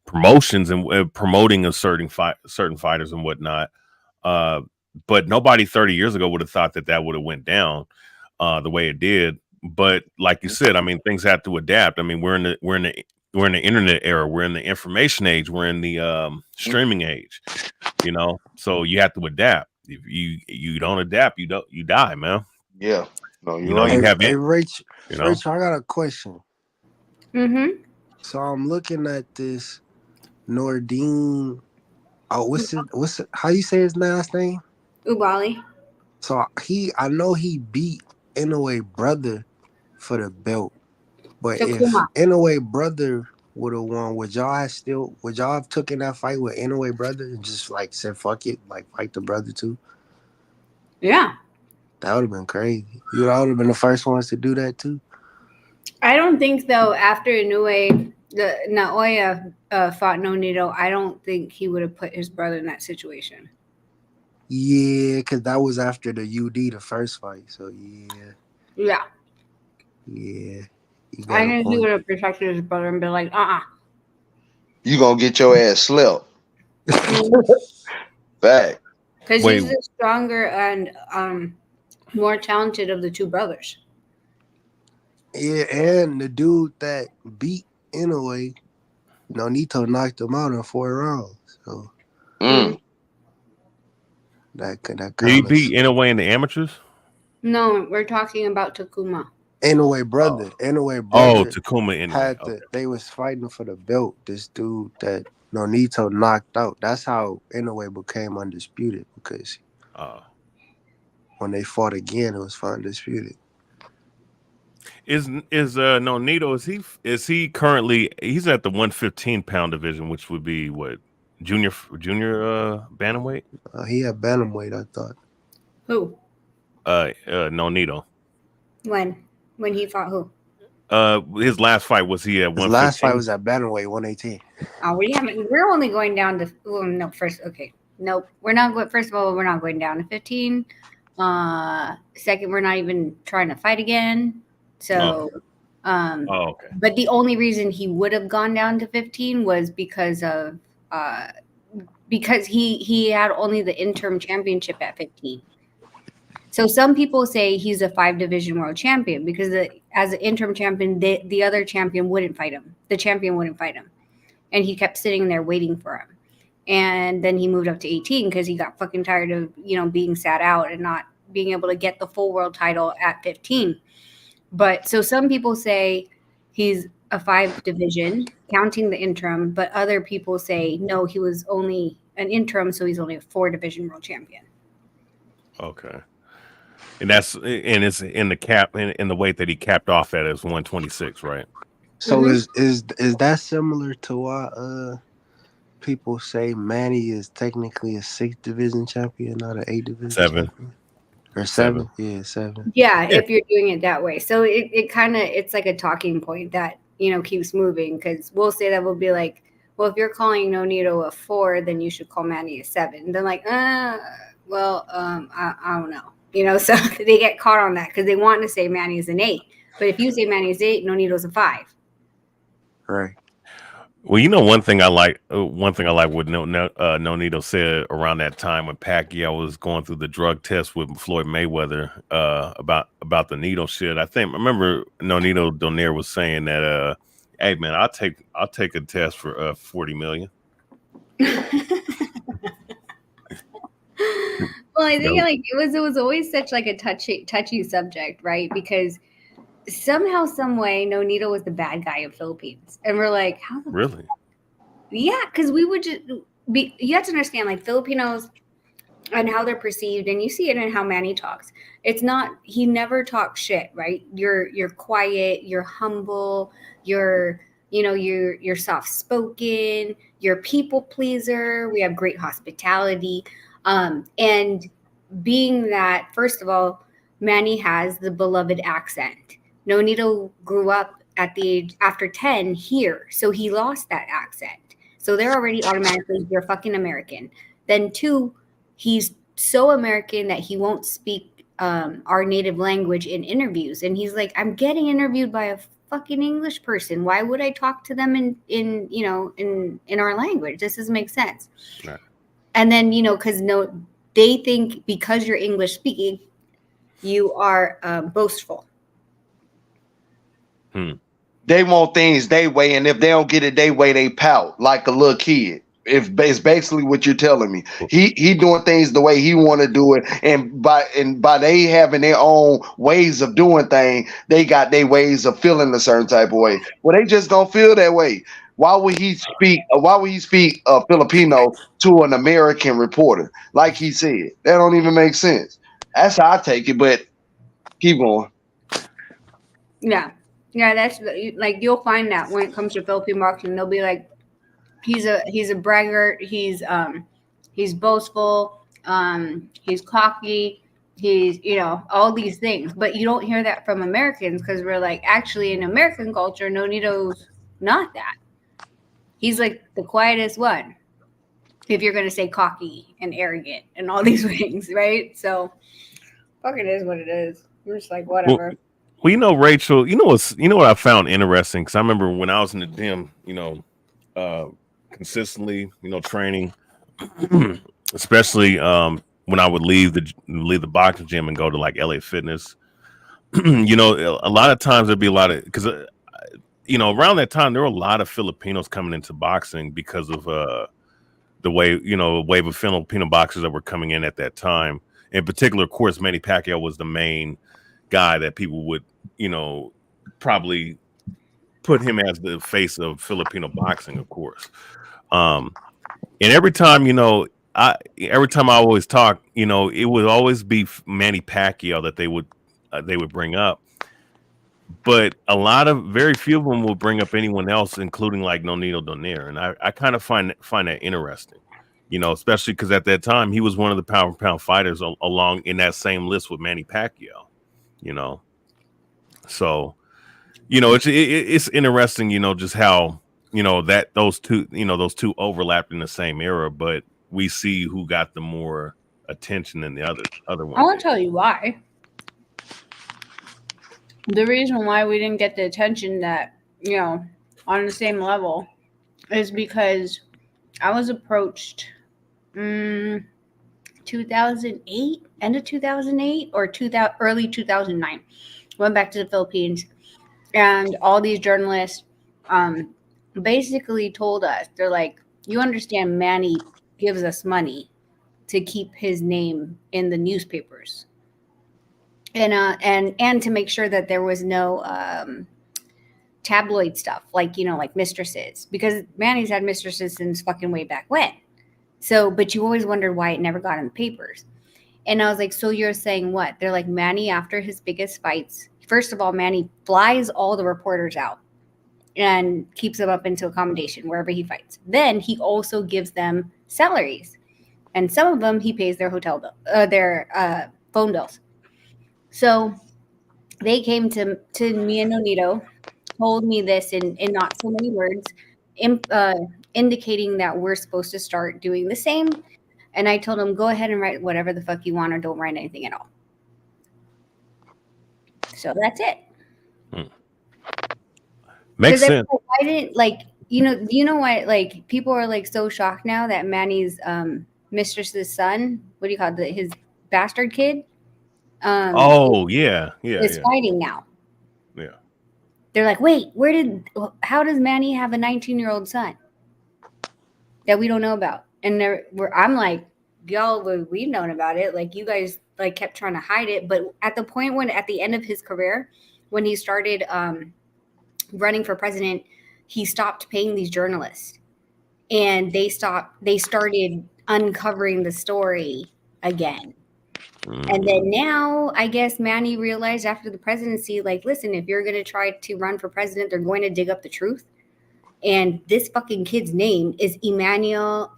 promotions and promoting a certain fighters and whatnot. But nobody 30 years ago would have thought that would have went down the way it did. But like you said, I mean, things have to adapt. I mean, we're in the internet era. We're in the information age. We're in the streaming age. So you have to adapt. If you don't adapt, you die, man. Yeah. No, you right. Hey, Rachel, I got a question. Mm-hmm. So I'm looking at this Nordine. Oh, what's it? How you say his last name? Ubali. So I know he beat Inoue brother for the belt, but if Inoue brother would have won, would y'all have taken that fight with Inoue brother and just like said fuck it, like fight the brother too? Yeah, that would have been crazy. You would have been the first ones to do that too. I don't think though. After Inoue, Naoya fought Nonito, I don't think he would have put his brother in that situation. Yeah, because that was after the UD, the first fight. So yeah. I think he would have protected his brother and been like, You gonna get your ass slept. Back. Because he's the stronger and more talented of the 2 brothers. Yeah, and the dude that beat Inoue, Nonito knocked him out in 4 rounds. So that did he beat Inoue in the amateurs? No, we're talking about Takuma. Inoue brother. Inoue brother. Oh, Takuma Inoue. They was fighting for the belt. This dude that Nonito knocked out. That's how Inoue became undisputed, because when they fought again, it was undisputed. Is Nonito, is he currently, he's at the 115-pound division, which would be what, junior bantamweight? He had bantamweight, I thought. Who? Nonito. When he fought who? His last fight, was he at 115? His last fight was at bantamweight, 118. We're only going down to nope. We're not going. First of all, we're not going down to 15. Second, we're not even trying to fight again. So, okay. But the only reason he would have gone down to 15 was because he had only the interim championship at 15. So some people say he's a 5-division world champion because as an interim champion, the other champion wouldn't fight him. The champion wouldn't fight him. And he kept sitting there waiting for him. And then he moved up to 18 because he got fucking tired of, being sat out and not being able to get the full world title at 15. But so some people say he's a 5-division, counting the interim, but other people say, no, he was only an interim, so he's only a 4-division world champion. Okay. And it's in the cap in the weight that he capped off at is 126, right? So is that similar to why people say Manny is technically a 6th division champion, not an 8th division 7 champion? Or 7? Yeah, 7. Yeah, if you're doing it that way. So it kind of, it's like a talking point that, keeps moving, because we'll say that we'll be like, well, if you're calling Nonito a 4, then you should call Manny a 7. They're like, I don't know. So they get caught on that because they want to say Manny is an 8. But if you say Manny is 8, Nonito's a 5. Right. Well, one thing I like what Nonito said around that time when Pacquiao was going through the drug test with Floyd Mayweather about the needle shit. I remember Nonito Donaire was saying that, hey man, I'll take a test for $40 million. Well, I think like it was always such like a touchy subject, right? Because somehow, some way, Nonito was the bad guy of Philippines, and we're like, how the Really? yeah, because we would just be. You have to understand, like Filipinos and how they're perceived, and you see it in how Manny talks. It's not he never talks shit, right? You're quiet, you're humble, you're soft spoken, you're people pleaser. We have great hospitality, and being that first of all, Manny has the beloved accent. Nonito grew up at the age after 10 here, so he lost that accent. So they're already automatically you're fucking American. Then two, he's so American that he won't speak our native language in interviews. And he's like, I'm getting interviewed by a fucking English person. Why would I talk to them in our language? This doesn't make sense. Right. And then, because they think because you're English speaking, you are boastful. They want things they way, and if they don't get it they way, they pout like a little kid. If it's basically what you're telling me, he doing things the way he want to do it, and by they having their own ways of doing things, they got their ways of feeling a certain type of way. Well, they just don't feel that way. Why would he speak? Filipino to an American reporter like he said? That don't even make sense. That's how I take it. But keep going. Yeah, that's like you'll find that when it comes to Philippine boxing, they'll be like, he's a braggart, he's boastful, he's cocky, he's all these things, but you don't hear that from Americans because we're like, actually in American culture, Nonito's not that. He's like the quietest one. If you're gonna say cocky and arrogant and all these things, right? So, fucking is what it is. We're just like whatever. Well, Rachel, you know what I found interesting, because I remember when I was in the gym, consistently, training, especially when I would leave the boxing gym and go to like LA Fitness. A lot of times there'd be a lot of, because around that time there were a lot of Filipinos coming into boxing because of the wave of Filipino boxers that were coming in at that time. In particular, of course, Manny Pacquiao was the main guy that people would probably put him as the face of Filipino boxing, of course. And every time I always talk, it would always be Manny Pacquiao that they would bring up, but very few of them will bring up anyone else, including like Nonito Donaire. And I kind of find that interesting, especially because at that time he was one of the pound for pound fighters along in that same list with Manny Pacquiao, so it's interesting, just how that those two overlapped in the same era, but we see who got the more attention than the other one. I want to tell you why. The reason why we didn't get the attention that on the same level is because I was approached 2008, end of 2008 or early 2009. Went back to the Philippines, and all these journalists basically told us, they're like, you understand Manny gives us money to keep his name in the newspapers, and to make sure that there was no tabloid stuff like like mistresses, because Manny's had mistresses since fucking way back when. So, but you always wondered why it never got in the papers. And I was like, so you're saying what? They're like, Manny, after his biggest fights, first of all, Manny flies all the reporters out and keeps them up into accommodation wherever he fights. Then he also gives them salaries, and some of them he pays their hotel bill, their phone bills. So they came to me and Nonito, told me this in not so many words, indicating that we're supposed to start doing the same. And I told him, go ahead and write whatever the fuck you want, or don't write anything at all. So that's it. Makes sense. I didn't why like people are like so shocked now that Manny's mistress's son, what do you call it, his bastard kid? Is fighting now. Yeah. They're like, wait, how does Manny have a 19-year-old son? that we don't know about. And I'm like, y'all, we've known about it. Like, you guys like kept trying to hide it. But at the point when, at the end of his career, when he started running for president, he stopped paying these journalists, and they started uncovering the story again. And then now, I guess Manny realized after the presidency, like, listen, if you're going to try to run for president, they're going to dig up the truth. And this fucking kid's name is Emmanuel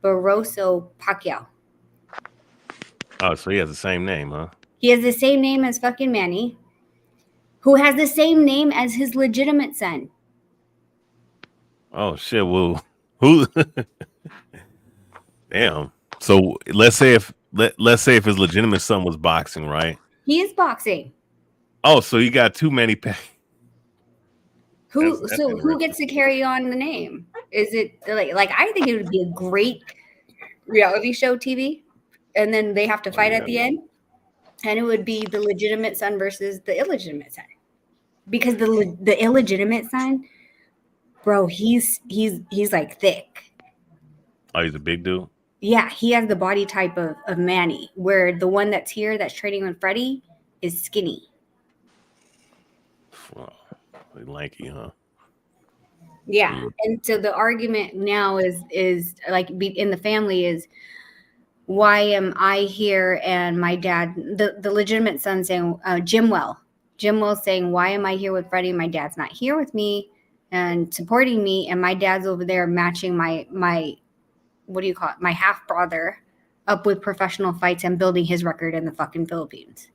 Barroso Pacquiao. Oh, so he has the same name, huh? He has the same name as fucking Manny, who has the same name as his legitimate son. Oh shit! Well, who? Damn. So let's say if his legitimate son was boxing, right? He is boxing. Oh, so you got too many. Who gets to carry on the name? Is it like I think it would be a great reality show TV, and then they have to fight at the end, and it would be the legitimate son versus the illegitimate son, because the illegitimate son, bro, he's like thick. Oh, he's a big dude. Yeah, he has the body type of Manny, where the one that's here that's training with Freddie is skinny. Wow. Lanky, huh? Yeah. And so the argument now is like in the family is, why am I here and my dad, the legitimate son saying, Jimwell saying, why am I here with Freddie? My dad's not here with me and supporting me, and my dad's over there matching my what do you call it? My half brother up with professional fights and building his record in the fucking Philippines.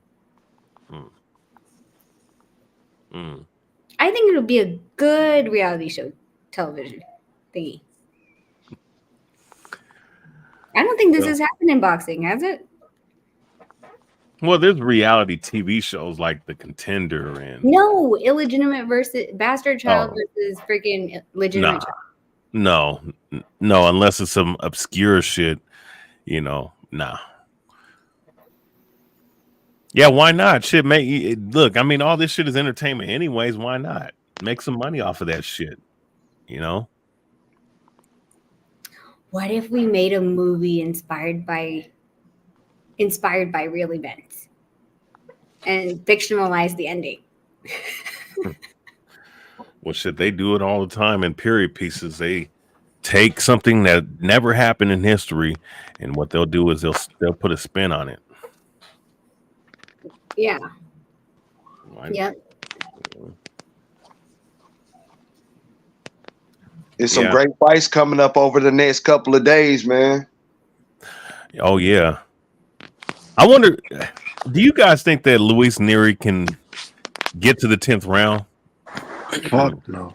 I think it would be a good reality show television thingy. I don't think this has happened in boxing, has it? Well, there's reality TV shows like The Contender and illegitimate versus bastard child versus freaking legitimate child. No, unless it's some obscure shit, nah. Yeah, why not? Shit, look, I mean, all this shit is entertainment anyways. Why not? Make some money off of that shit, What if we made a movie inspired by real events and fictionalized the ending? Well, shit, they do it all the time in period pieces. They take something that never happened in history, and what they'll do is they'll put a spin on it. Yeah. Right? Yep. There's some great fights coming up over the next couple of days, man. Oh yeah. I wonder, do you guys think that Luis Nery can get to the 10th round? Fuck no.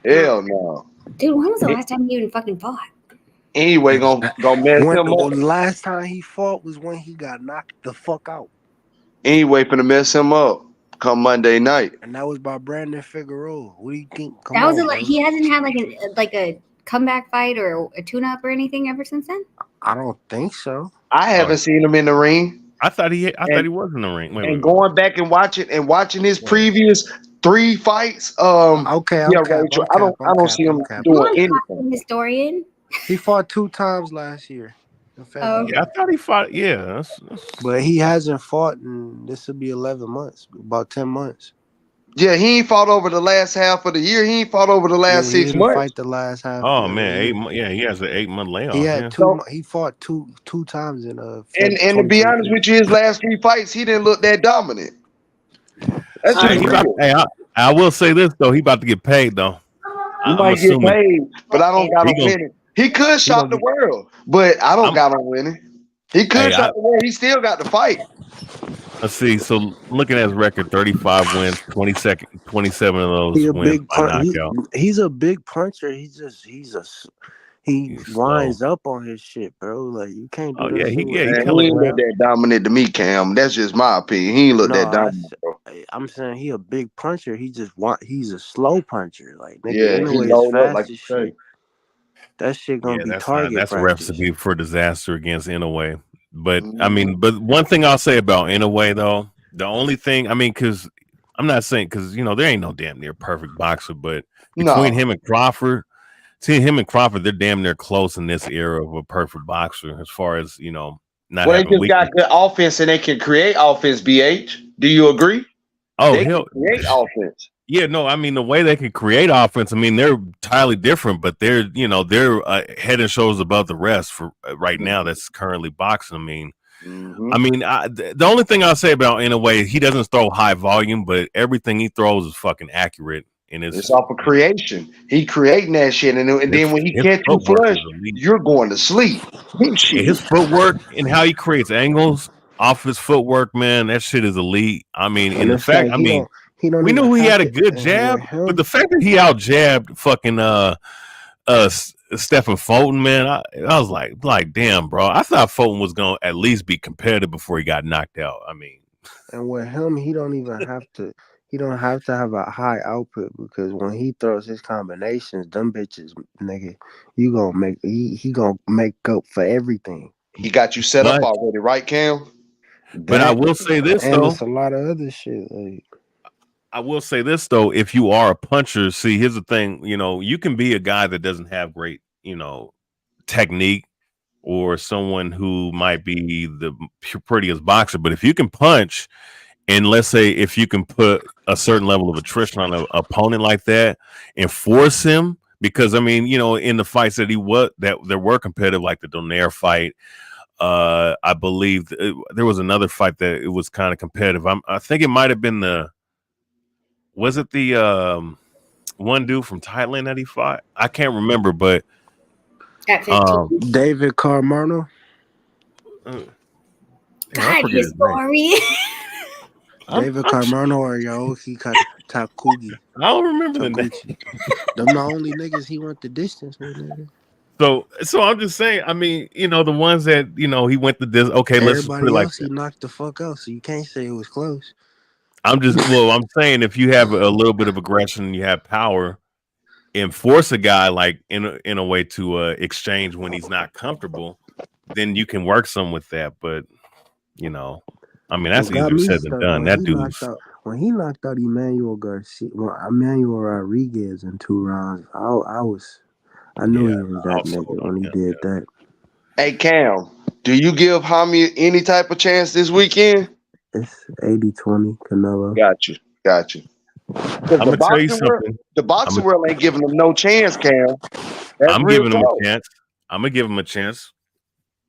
Hell no. Dude, when was the last time you even fucking fought? Anyway, gonna mess him up. The last time he fought was when he got knocked the fuck out. Anyway, finna mess him up come Monday night. And that was by Brandon Figueroa. What do you think? He hasn't had like a comeback fight or a tune-up or anything ever since then? I don't think so. I haven't seen him in the ring. I thought he was in the ring. Wait. Going back and watching his previous 3 fights. Okay. Rachel, I don't see him doing anything. Historian. He fought 2 times last year. Yeah, I thought he fought. Yeah, but he hasn't fought, and this will be 11 months, about 10 months. Yeah, he ain't fought over the last half of the year. He ain't fought over the last 6 months. Fight the last half. Oh man, 8 months. Yeah, he has an 8-month layoff. He had he fought two times in and to be honest with you, his last 3 fights, he didn't look that dominant. That's I will say this though, he about to get paid though. He might get paid, but I don't got him winning. He could shock the world, but I don't got him winning. He could shock the world. He still got the fight. Let's see. So looking at his record, 35 wins, 27 of those wins by knockout. He's a big puncher. He winds up on his shit, bro. Like you can't do that. He ain't look that dominant to me, Cam. That's just my opinion. He ain't look that dominant, bro. I'm saying he a big puncher. He's a slow puncher. Like he's up like shit. That shit gonna be target. That's a recipe for disaster against Inoue. But I mean, but one thing I'll say about Inoue though, the only thing because I'm not saying there ain't no damn near perfect boxer, but between him and Crawford, See, him and Crawford, they're damn near close in this era of a perfect boxer as far as, not Well, they having just got weakness. good offense and they can create offense, BH. Do you agree? Oh, They can hell. create offense. Yeah, no, I mean, the way they can create offense, I mean, they're entirely different, but they're head and shoulders above the rest for right now that's currently boxing. I mean, the only thing I'll say about, in a way, he doesn't throw high volume, but everything he throws is fucking accurate. And It's off of creation. He creating that shit, and then when he his catch you footwork flush, is elite. you're going to sleep. And his footwork and how he creates angles off his footwork, man, that shit is elite. I mean, And and the it's fact, like I mean, he don't we even knew he have had a to. good And jab, with but him, the fact that he out jabbed fucking Stephen Fulton, man, I was like, damn, bro. I thought Fulton was gonna at least be competitive before he got knocked out. I mean, and with him, he don't even have to. He don't have to have a high output because when he throws his combinations, them bitches, nigga, you gonna make he gonna make up for everything. He got you set up already, right, Cam? But I will say this and though. it's a lot of other shit. Like, I will say this though, if you are a puncher, see, here's the thing, you can be a guy that doesn't have great, technique, or someone who might be the prettiest boxer, but if you can punch, and let's say if you can put a certain level of attrition on an opponent like that and force him, because I mean, in the fights that there were competitive, like the Donaire fight, I believe there was another fight that it was kind of competitive. I think it might have been was it the one dude from Thailand that he fought? I can't remember, but David Carmano. God, his story. David Carmano or Yaoki Takugi. I don't remember the name. Them the only niggas he went the distance with. Nigga. So I'm just saying. I mean, the ones that he went the distance. Okay, let's put it like else he knocked the fuck out. So you can't say it was close. I'm saying if you have a little bit of aggression and you have power, and force a guy like in a way to exchange when he's not comfortable, then you can work some with that. But I mean, that's easier said than done. That dude's when he knocked out Emmanuel Garcia, Emmanuel Rodriguez in 2 rounds. I knew he was that nigga when he did that. Hey Cam, do you give Hami any type of chance this weekend? It's 80-20 Canelo. Got you. I'm gonna tell you something. The boxing world ain't giving them no chance, Cam. I'm giving them a chance. I'm gonna give them a chance.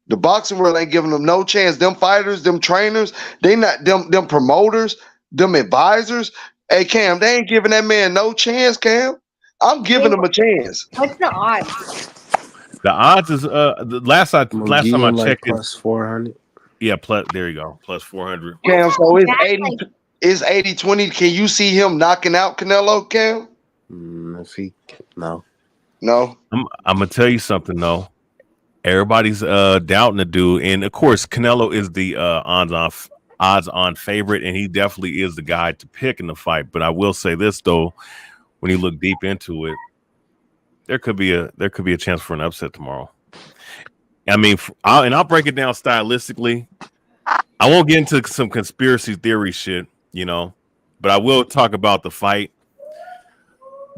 The boxing world ain't giving them no chance. Them fighters, them trainers, they not them promoters, them advisors. Hey Cam, they ain't giving that man no chance, Cam. I'm giving him a chance. What's the odds? The odds is the last time I checked plus 400. Yeah, there you go. Plus 400. Cam, so it's 80-20. Can you see him knocking out Canelo, Cam? No. I'm gonna tell you something though. Everybody's doubting the dude, and of course Canelo is the odds-on favorite, and he definitely is the guy to pick in the fight. But I will say this though, when you look deep into it, there could be a chance for an upset tomorrow. I mean, I'll break it down stylistically. I won't get into some conspiracy theory shit, but I will talk about the fight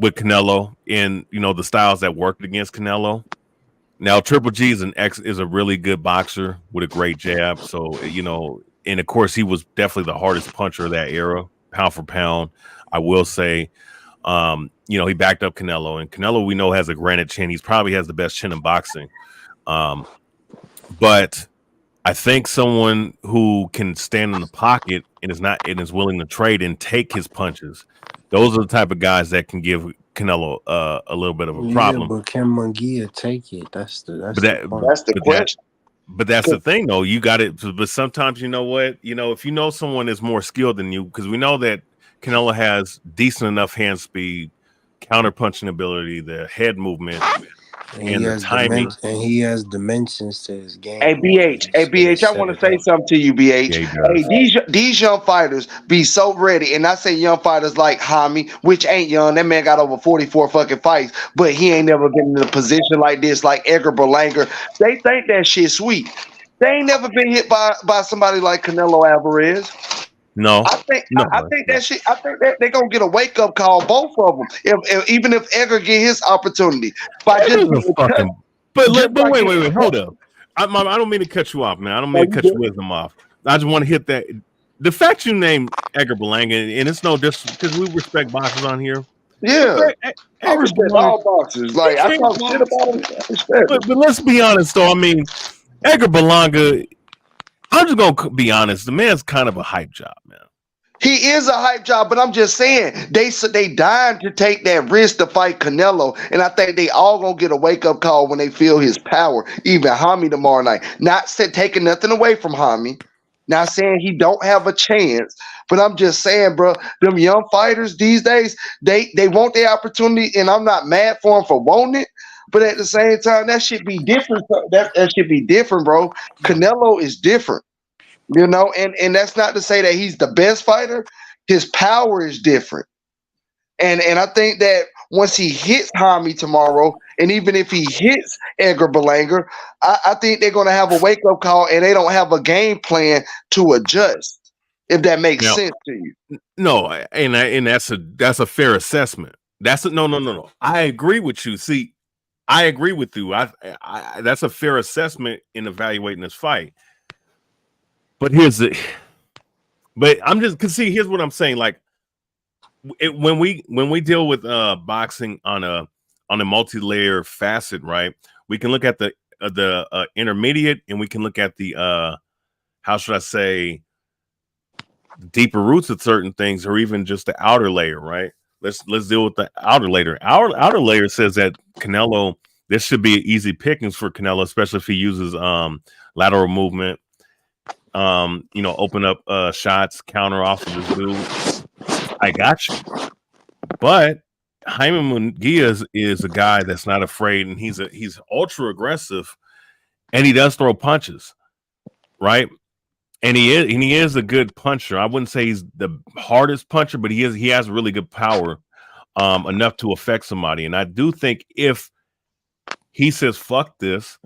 with Canelo and the styles that worked against Canelo. Now, Triple G is a really good boxer with a great jab. So, and of course, he was definitely the hardest puncher of that era, pound for pound. I will say, he backed up Canelo, and Canelo we know has a granite chin. He probably has the best chin in boxing. But I think someone who can stand in the pocket and is willing to trade and take his punches. Those are the type of guys that can give Canelo a little bit of a problem. Yeah, but can Munguia take it? That's the question. But that's the thing, though. You got it. But sometimes, you know what? If you know someone is more skilled than you, because we know that Canelo has decent enough hand speed, counter punching ability, the head movement, and the timing. And he has dimensions to his game. Hey BH, I want to say something to you, BH. Hey, these young fighters be so ready, and I say young fighters like Hami, which ain't young. That man got over 44 fucking fights, but he ain't never been in a position like this, like Edgar Berlanga. They think that shit sweet. They ain't never been hit by somebody like Canelo Alvarez. No, I think that shit. I think that they're gonna get a wake up call, both of them. If even if Edgar get his opportunity by just Edgar's a getting cut, fucking. But by wait, getting hold cut. up. I don't mean to cut you off, man. I don't No, mean to you cut your good. wisdom off. I just want to hit that. The fact you named Edgar Berlanga, and it's no disrespect because we respect boxers on here. Yeah, I Edgar respect Berlanga, all boxers. he Like I can't talk shit box. about him. I respect him. But let's be honest, though. I mean, Edgar Berlanga. I'm just gonna be honest. The man's kind of a hype job, man. He is a hype job, but I'm just saying they dying to take that risk to fight Canelo, and I think they all gonna get a wake up call when they feel his power. Even Hami tomorrow night. Not taking nothing away from Hami, not saying he don't have a chance, but I'm just saying, bro, them young fighters these days, they want their opportunity, and I'm not mad for them for wanting it. But at the same time, that should be different. That should be different, bro. Canelo is different. You know, and that's not to say that he's the best fighter. His power is different. And I think that once he hits Hami tomorrow, and even if he hits Edgar Berlanga, I think they're gonna have a wake-up call and they don't have a game plan to adjust, if that makes sense to you. No, and that's a fair assessment. No. I agree with you. See, I agree with you. I that's a fair assessment in evaluating this fight. But I'm just because here's what I'm saying. Like when we deal with boxing on a multi-layer facet, right? We can look at the intermediate, and we can look at the how should I say, deeper roots of certain things, or even just the outer layer, right? Let's deal with the outer layer. Our outer layer says that Canelo, this should be easy pickings for Canelo, especially if he uses lateral movement. Open up shots, counter off of his dude. I got you. But Jaime Munguia is a guy that's not afraid, and he's ultra aggressive, and he does throw punches, right? And he is a good puncher. I wouldn't say he's the hardest puncher, but he has really good power, enough to affect somebody. And I do think if he says fuck this,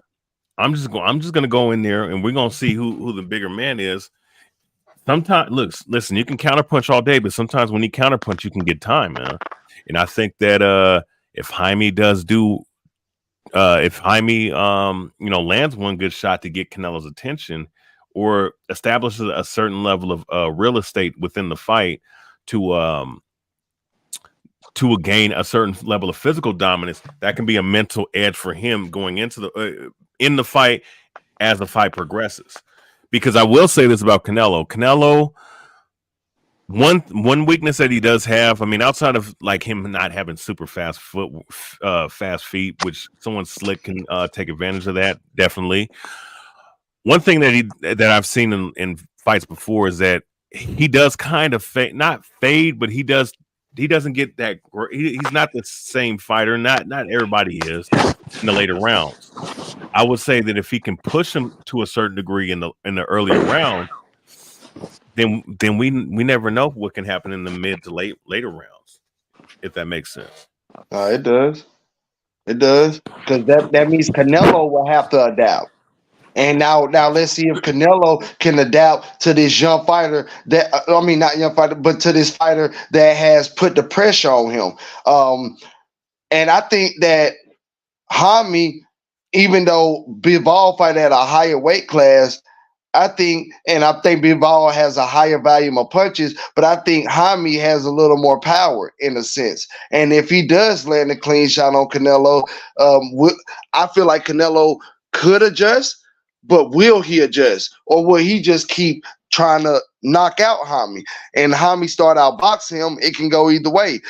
I'm just gonna go in there and we're gonna see who the bigger man is. Sometimes, listen, you can counterpunch all day, but sometimes when you counterpunch, you can get time, man. And I think that if Jaime lands one good shot to get Canelo's attention, or establishes a certain level of real estate within the fight to gain a certain level of physical dominance, that can be a mental edge for him going into the fight as the fight progresses. Because I will say this about Canelo, one weakness that he does have, I mean, outside of like him not having super fast feet, which someone slick can take advantage of that, definitely. One thing that I've seen in fights before is that he does kind of not fade, but he doesn't get that. He's not the same fighter. Not everybody is in the later rounds. I would say that if he can push him to a certain degree in the earlier round, then we never know what can happen in the mid to later rounds, if that makes sense. It does. It does, because that means Canelo will have to adapt. And now let's see if Canelo can adapt to this young fighter not young fighter, but to this fighter that has put the pressure on him. And I think that Jaime, even though Bivol fight at a higher weight class, I think Bivol has a higher volume of punches, but I think Jaime has a little more power in a sense. And if he does land a clean shot on Canelo, I feel like Canelo could adjust. But will he adjust, or will he just keep trying to knock out Jaime? And Jaime start out boxing him, it can go either way.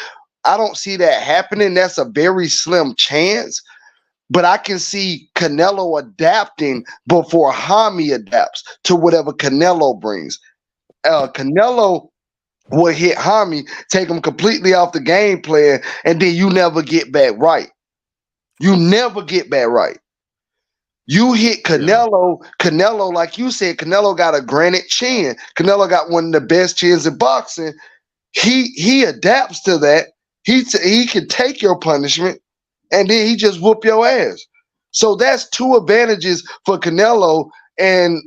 I don't see that happening. That's a very slim chance. But I can see Canelo adapting before Jaime adapts to whatever Canelo brings. Canelo will hit Jaime, take him completely off the game plan, and then you never get back right. You never get back right. You hit Canelo, like you said, Canelo got a granite chin. Canelo got one of the best chins in boxing. He adapts to that. He can take your punishment, and then he just whoop your ass. So that's two advantages for Canelo, and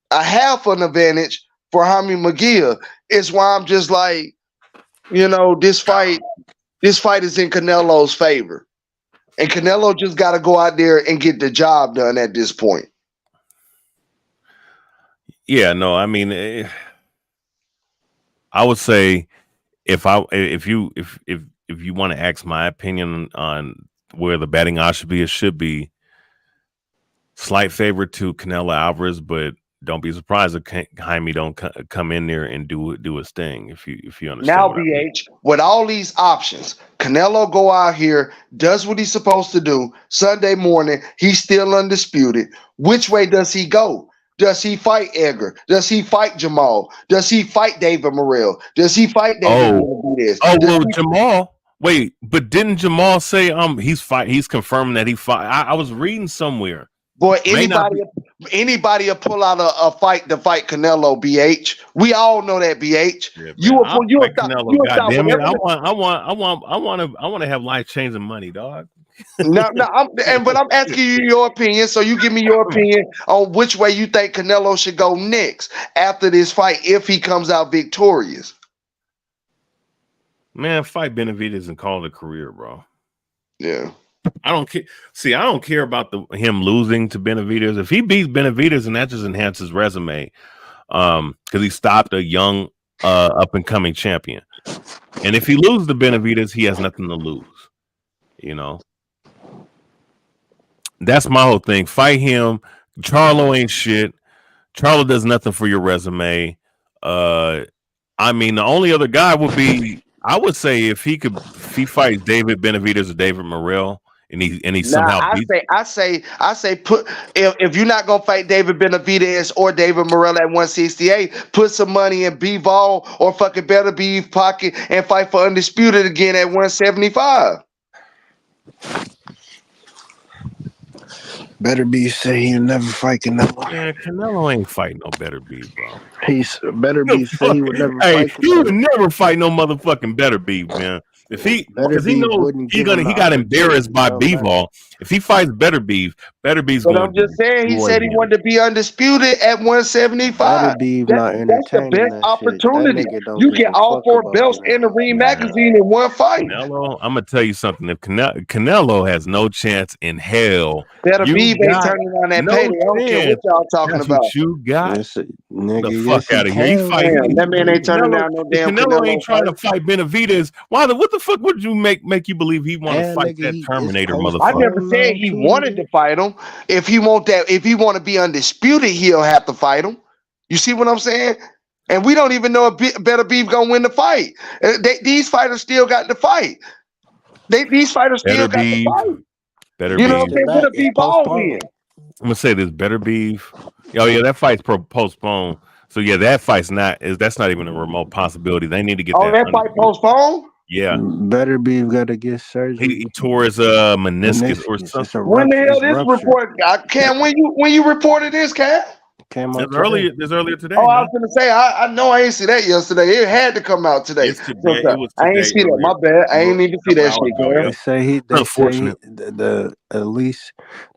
a half an advantage for Jaime Munguia. It's why I'm just like, this fight is in Canelo's favor. And Canelo just got to go out there and get the job done at this point. Yeah, no, I mean, I would say if you want to ask my opinion on where the betting odds should be, it should be slight favor to Canelo Alvarez, but don't be surprised if Jaime don't come in there and do his thing. If you understand. Now, BH, with all these options, Canelo go out here, does what he's supposed to do. Sunday morning, he's still undisputed. Which way does he go? Does he fight Edgar? Does he fight Jamal? Does he fight David Morrell? Does he fight David Benavidez? Well, Jamal. Wait, but didn't Jamal say he's confirming that he fought? I was reading somewhere. Boy, anybody will pull out a fight to fight Canelo, BH. We all know that, BH. Yeah, you will fight Canelo. God damn it! I want to have life changing money, dog. But I'm asking you your opinion, so you give me your opinion on which way you think Canelo should go next after this fight if he comes out victorious. Man, fight Benavidez and call it a career, bro. Yeah. I don't care. See, I don't care about him losing to Benavidez. If he beats Benavidez, and that just enhances his resume, because he stopped a young, up and coming champion. And if he loses to Benavidez, he has nothing to lose. That's my whole thing. Fight him. Charlo ain't shit. Charlo does nothing for your resume. I mean, the only other guy would be, I would say, if he fights David Benavidez or David Morrell, and he somehow I say put if you're not gonna fight David Benavidez or David Morrell at 168, put some money in B-Vol or fucking Better Beef pocket and fight for undisputed again at 175. Better Beef say he'll never fight Canelo. Yeah, Canelo ain't fighting no Better Beef, bro. Better Beef say he would never fight Canelo. He would never fight no motherfucking Better Beef, man. Because he knows he got embarrassed by B-Vol. If he fights Better Beef's but I'm just saying, he said he wanted to be undisputed at 175. That's the best opportunity. You get all 4 belts in the Ring magazine in one fight. Canelo, I'm gonna tell you something. If Canelo has no chance in hell, Better Beef ain't turning on that payday. I don't care what y'all talking about. What you got? The fuck out of here. That man ain't turning down no damn Canelo ain't trying to fight Benavidez. What the fuck would you make you believe he want to fight that Terminator motherfucker? I never said he wanted to fight him. If he want to be undisputed, he'll have to fight him. You see what I'm saying? And we don't even know if Better Beef gonna win the fight. These fighters still got to fight. These fighters still got to fight. Better Beef all in. I'm gonna say this: Better Beef. Oh yeah, that fight's postponed. So yeah, that's not even a remote possibility. They need to get that fight postponed. Yeah, Better Beef got to get surgery. He tore his meniscus or something. When the hell this report? Cam, when you reported this, Cam? Came out earlier today. Oh, I was gonna say I know I ain't see that yesterday. It had to come out today. I ain't see that. My bad. I ain't even see that shit. They say the at least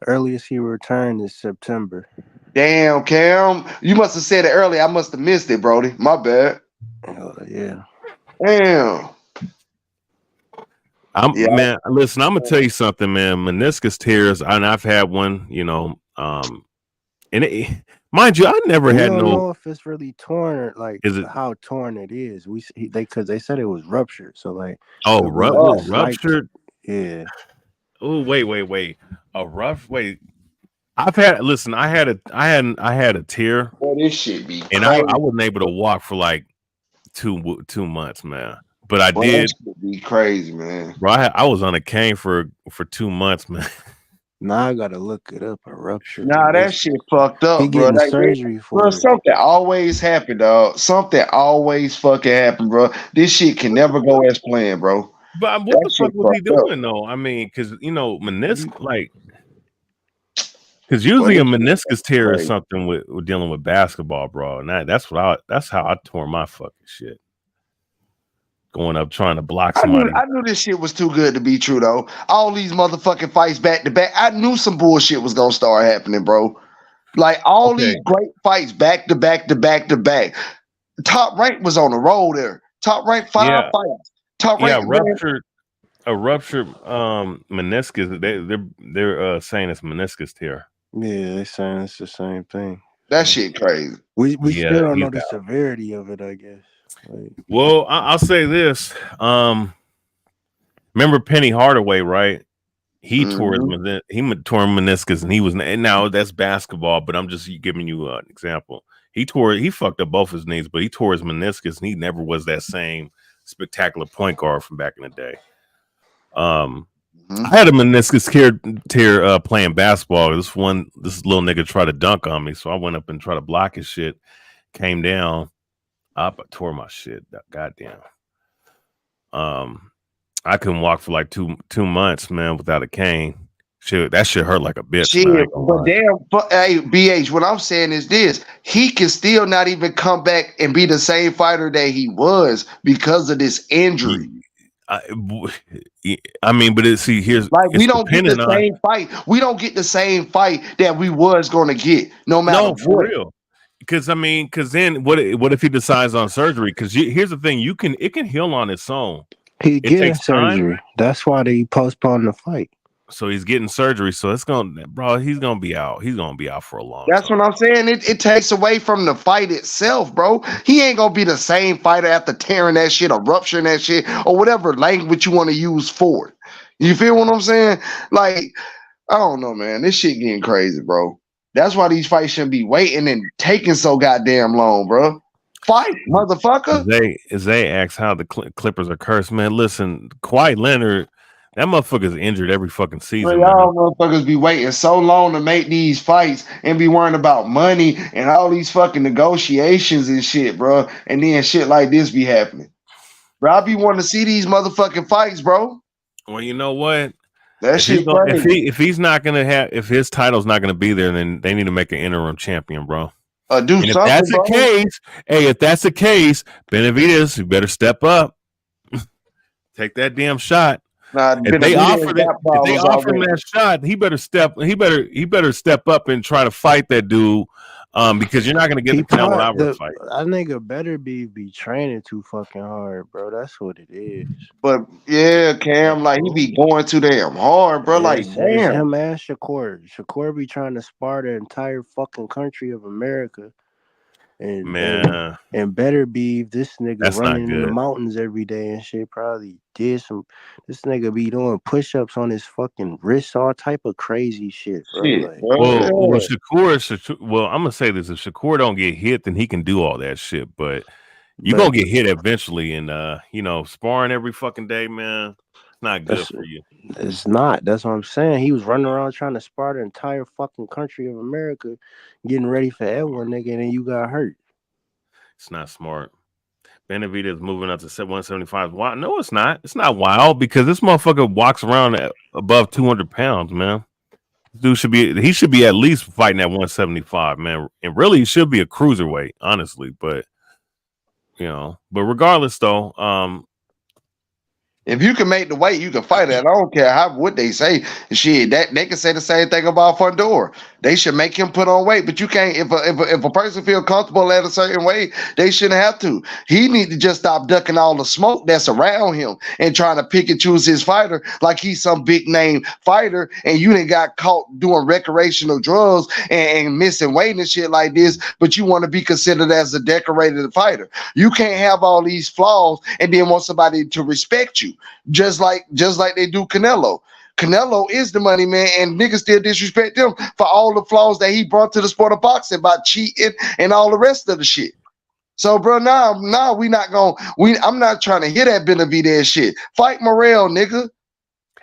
earliest he returned is September. Damn, Cam, you must have said it earlier. I must have missed it, Brody. My bad. Yeah. Damn. Man, listen, I'm gonna tell you something, man. Meniscus tears, and I've had one, and mind you, I never had don't know if it's really torn or how torn it is. Because they said it was ruptured, so ruptured. Yeah. Oh, wait. I had a tear. Boy, this shit be and I wasn't able to walk for like 2 months, man. But I did. That shit be crazy, man. Bro, I was on a cane for 2 months, man. Now I gotta look it up. A rupture. Nah, that shit fucked up, bro. Surgery for it. Something always happen, dog. Something always fucking happen, bro. This shit can never go as planned, bro. But what the fuck was he doing, though? I mean, because meniscus, because usually a meniscus tear is something with dealing with basketball, bro. And that's how I tore my fucking shit. Going up trying to block somebody. I knew this shit was too good to be true, though. All these motherfucking fights back to back. I knew some bullshit was gonna start happening, bro. Like all these great fights back to back to back to back. Top Rank was on the roll there. Top Rank 5 fights. Top Rank a ruptured meniscus. They're saying it's meniscus tear. Yeah, they saying it's the same thing. That shit crazy. We still don't know the severity of it, I guess. Like, well, I'll say this. Remember Penny Hardaway, right? He tore his meniscus, and he was now that's basketball, but I'm just giving you an example. He fucked up both his knees, but he tore his meniscus, and he never was that same spectacular point guard from back in the day. I had a meniscus tear playing basketball. This little nigga tried to dunk on me, so I went up and tried to block his shit. Came down, I tore my shit. Goddamn. I couldn't walk for like two months, man, without a cane. Shit, that shit hurt like a bitch. Shit, but damn, hey, BH, what I'm saying is this: he can still not even come back and be the same fighter that he was because of this injury. I mean, but here's like we don't get the same fight. We don't get the same fight that we was going to get, no matter what. For real. Because then what if he decides on surgery? Because here's the thing: it can heal on its own. He getting surgery. That's why they postponed the fight. So he's getting surgery. So he's gonna be out. He's gonna be out for a long time. That's what I'm saying. It takes away from the fight itself, bro. He ain't gonna be the same fighter after tearing that shit or rupturing that shit or whatever language you want to use for it. You feel what I'm saying? Like, I don't know, man. This shit getting crazy, bro. That's why these fights shouldn't be waiting and taking so goddamn long, bro. Fight, motherfucker. They ask how the Clippers are cursed, man. Listen, Kawhi Leonard, that motherfucker's injured every fucking season. Y'all motherfuckers be waiting so long to make these fights and be worrying about money and all these fucking negotiations and shit, bro. And then shit like this be happening. Bro, I be wanting to see these motherfucking fights, bro. Well, you know what? If he's not gonna if his title's not gonna be there, then they need to make an interim champion, bro. If that's the case, if that's the case, Benavidez, you better step up. Take that damn shot. If they offer him that shot, he better step up and try to fight that dude. Because you're not gonna get the Canelo Alvarez fight. That nigga better be training too fucking hard, bro. That's what it is. But yeah, Cam, like he be going too damn hard, bro. Like damn, him and Shakur. Shakur be trying to spar the entire fucking country of America. And better be this nigga running in the mountains every day and shit. Probably did some. This nigga be doing push-ups on his fucking wrist, all type of crazy shit. Bro. Shakur. Well, I'm gonna say this: if Shakur don't get hit, then he can do all that shit. But you're gonna get hit eventually, and sparring every fucking day, man, it's not good for you. It's not. That's what I'm saying. He was running around trying to spar the entire fucking country of America, getting ready for everyone, nigga, and then you got hurt. It's not smart. Benavidez moving up to 175. Wow. No, it's not. It's not wild because this motherfucker walks around above 200 pounds, man. Dude should be at least fighting at 175, man. And really, he should be a cruiserweight, honestly. But regardless, though, if you can make the weight, you can fight it. I don't care what they say. Shit, that they can say the same thing about Fundora. They should make him put on weight, but you can't. If a person feel comfortable at a certain weight, they shouldn't have to. He need to just stop ducking all the smoke that's around him and trying to pick and choose his fighter like he's some big name fighter. And you done got caught doing recreational drugs and missing weight and shit like this. But you want to be considered as a decorated fighter. You can't have all these flaws and then want somebody to respect you. Just like they do Canelo. Canelo is the money man, and niggas still disrespect him for all the flaws that he brought to the sport of boxing by cheating and all the rest of the shit. So, bro, now I'm not trying to hear that Benavidez shit. Fight Morrell, nigga.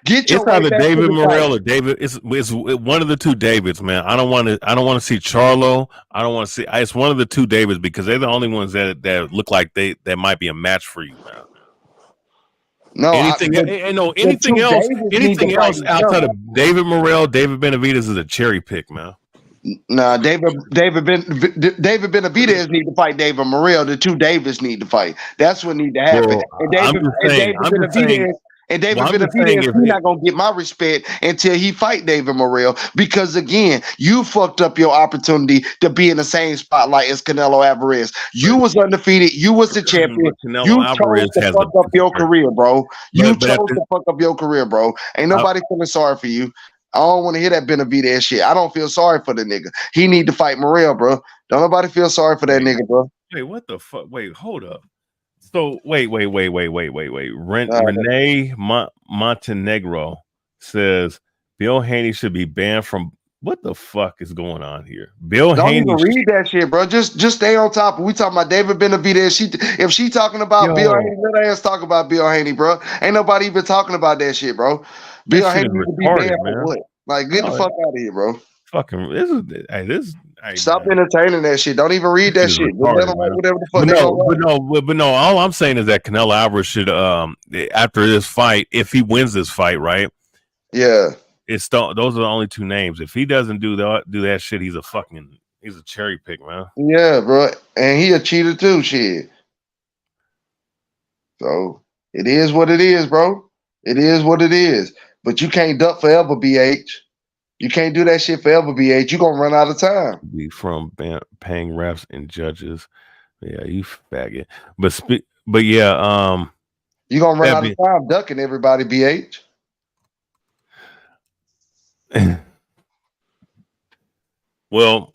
It's either David Morrell or David. It's one of the two Davids, man. I don't want to see Charlo. I don't want to see. It's one of the two Davids because they're the only ones that look like that might be a match for you, man. No, anything else outside of David Morrell, David Benavidez is a cherry pick, man. Nah, David Benavidez need to fight David Morrell. The two Davids need to fight. That's what need to happen. Well, And David Well, I'm just saying Benavidez, he's not gonna get my respect until he fight David Morrell. Because again, you fucked up your opportunity to be in the same spotlight as Canelo Alvarez. You was undefeated. You was the champion. Canelo You Alvarez chose to has fuck up your career, bro. You But at chose to fuck up your career, bro. Ain't nobody feeling sorry for you. I don't want to hear that Benavidez shit. I don't feel sorry for the nigga. He need to fight Morrell, bro. Don't nobody feel sorry for that nigga, bro. Wait, what the fuck? Wait, hold up. So wait. Renee Montenegro says Bill Haney should be banned from. What the fuck is going on here? Bill Don't Haney. even read that shit, bro. Just stay on top. We talking about David Benavidez. If she talking about Bill Haney, let her ass talk about Bill Haney, bro. Ain't nobody even talking about that shit, bro. Bill Haney need to be banned for what? Like, get the fuck out of here, bro. Fucking Stop entertaining that shit. Don't even read that shit. Let them write whatever the fuck they gonna write. But no. All I'm saying is that Canelo Alvarez should, after this fight, if he wins this fight, right? Yeah, those are the only two names. If he doesn't do that shit, he's a cherry pick, man. Yeah, bro, and he a cheater too, shit. So it is what it is, bro. It is what it is. But you can't duck forever, BH. You can't do that shit forever, BH. You're gonna run out of time. Be from paying refs and judges. Yeah, you faggot. But yeah, you're gonna run out of time ducking everybody, BH. Well,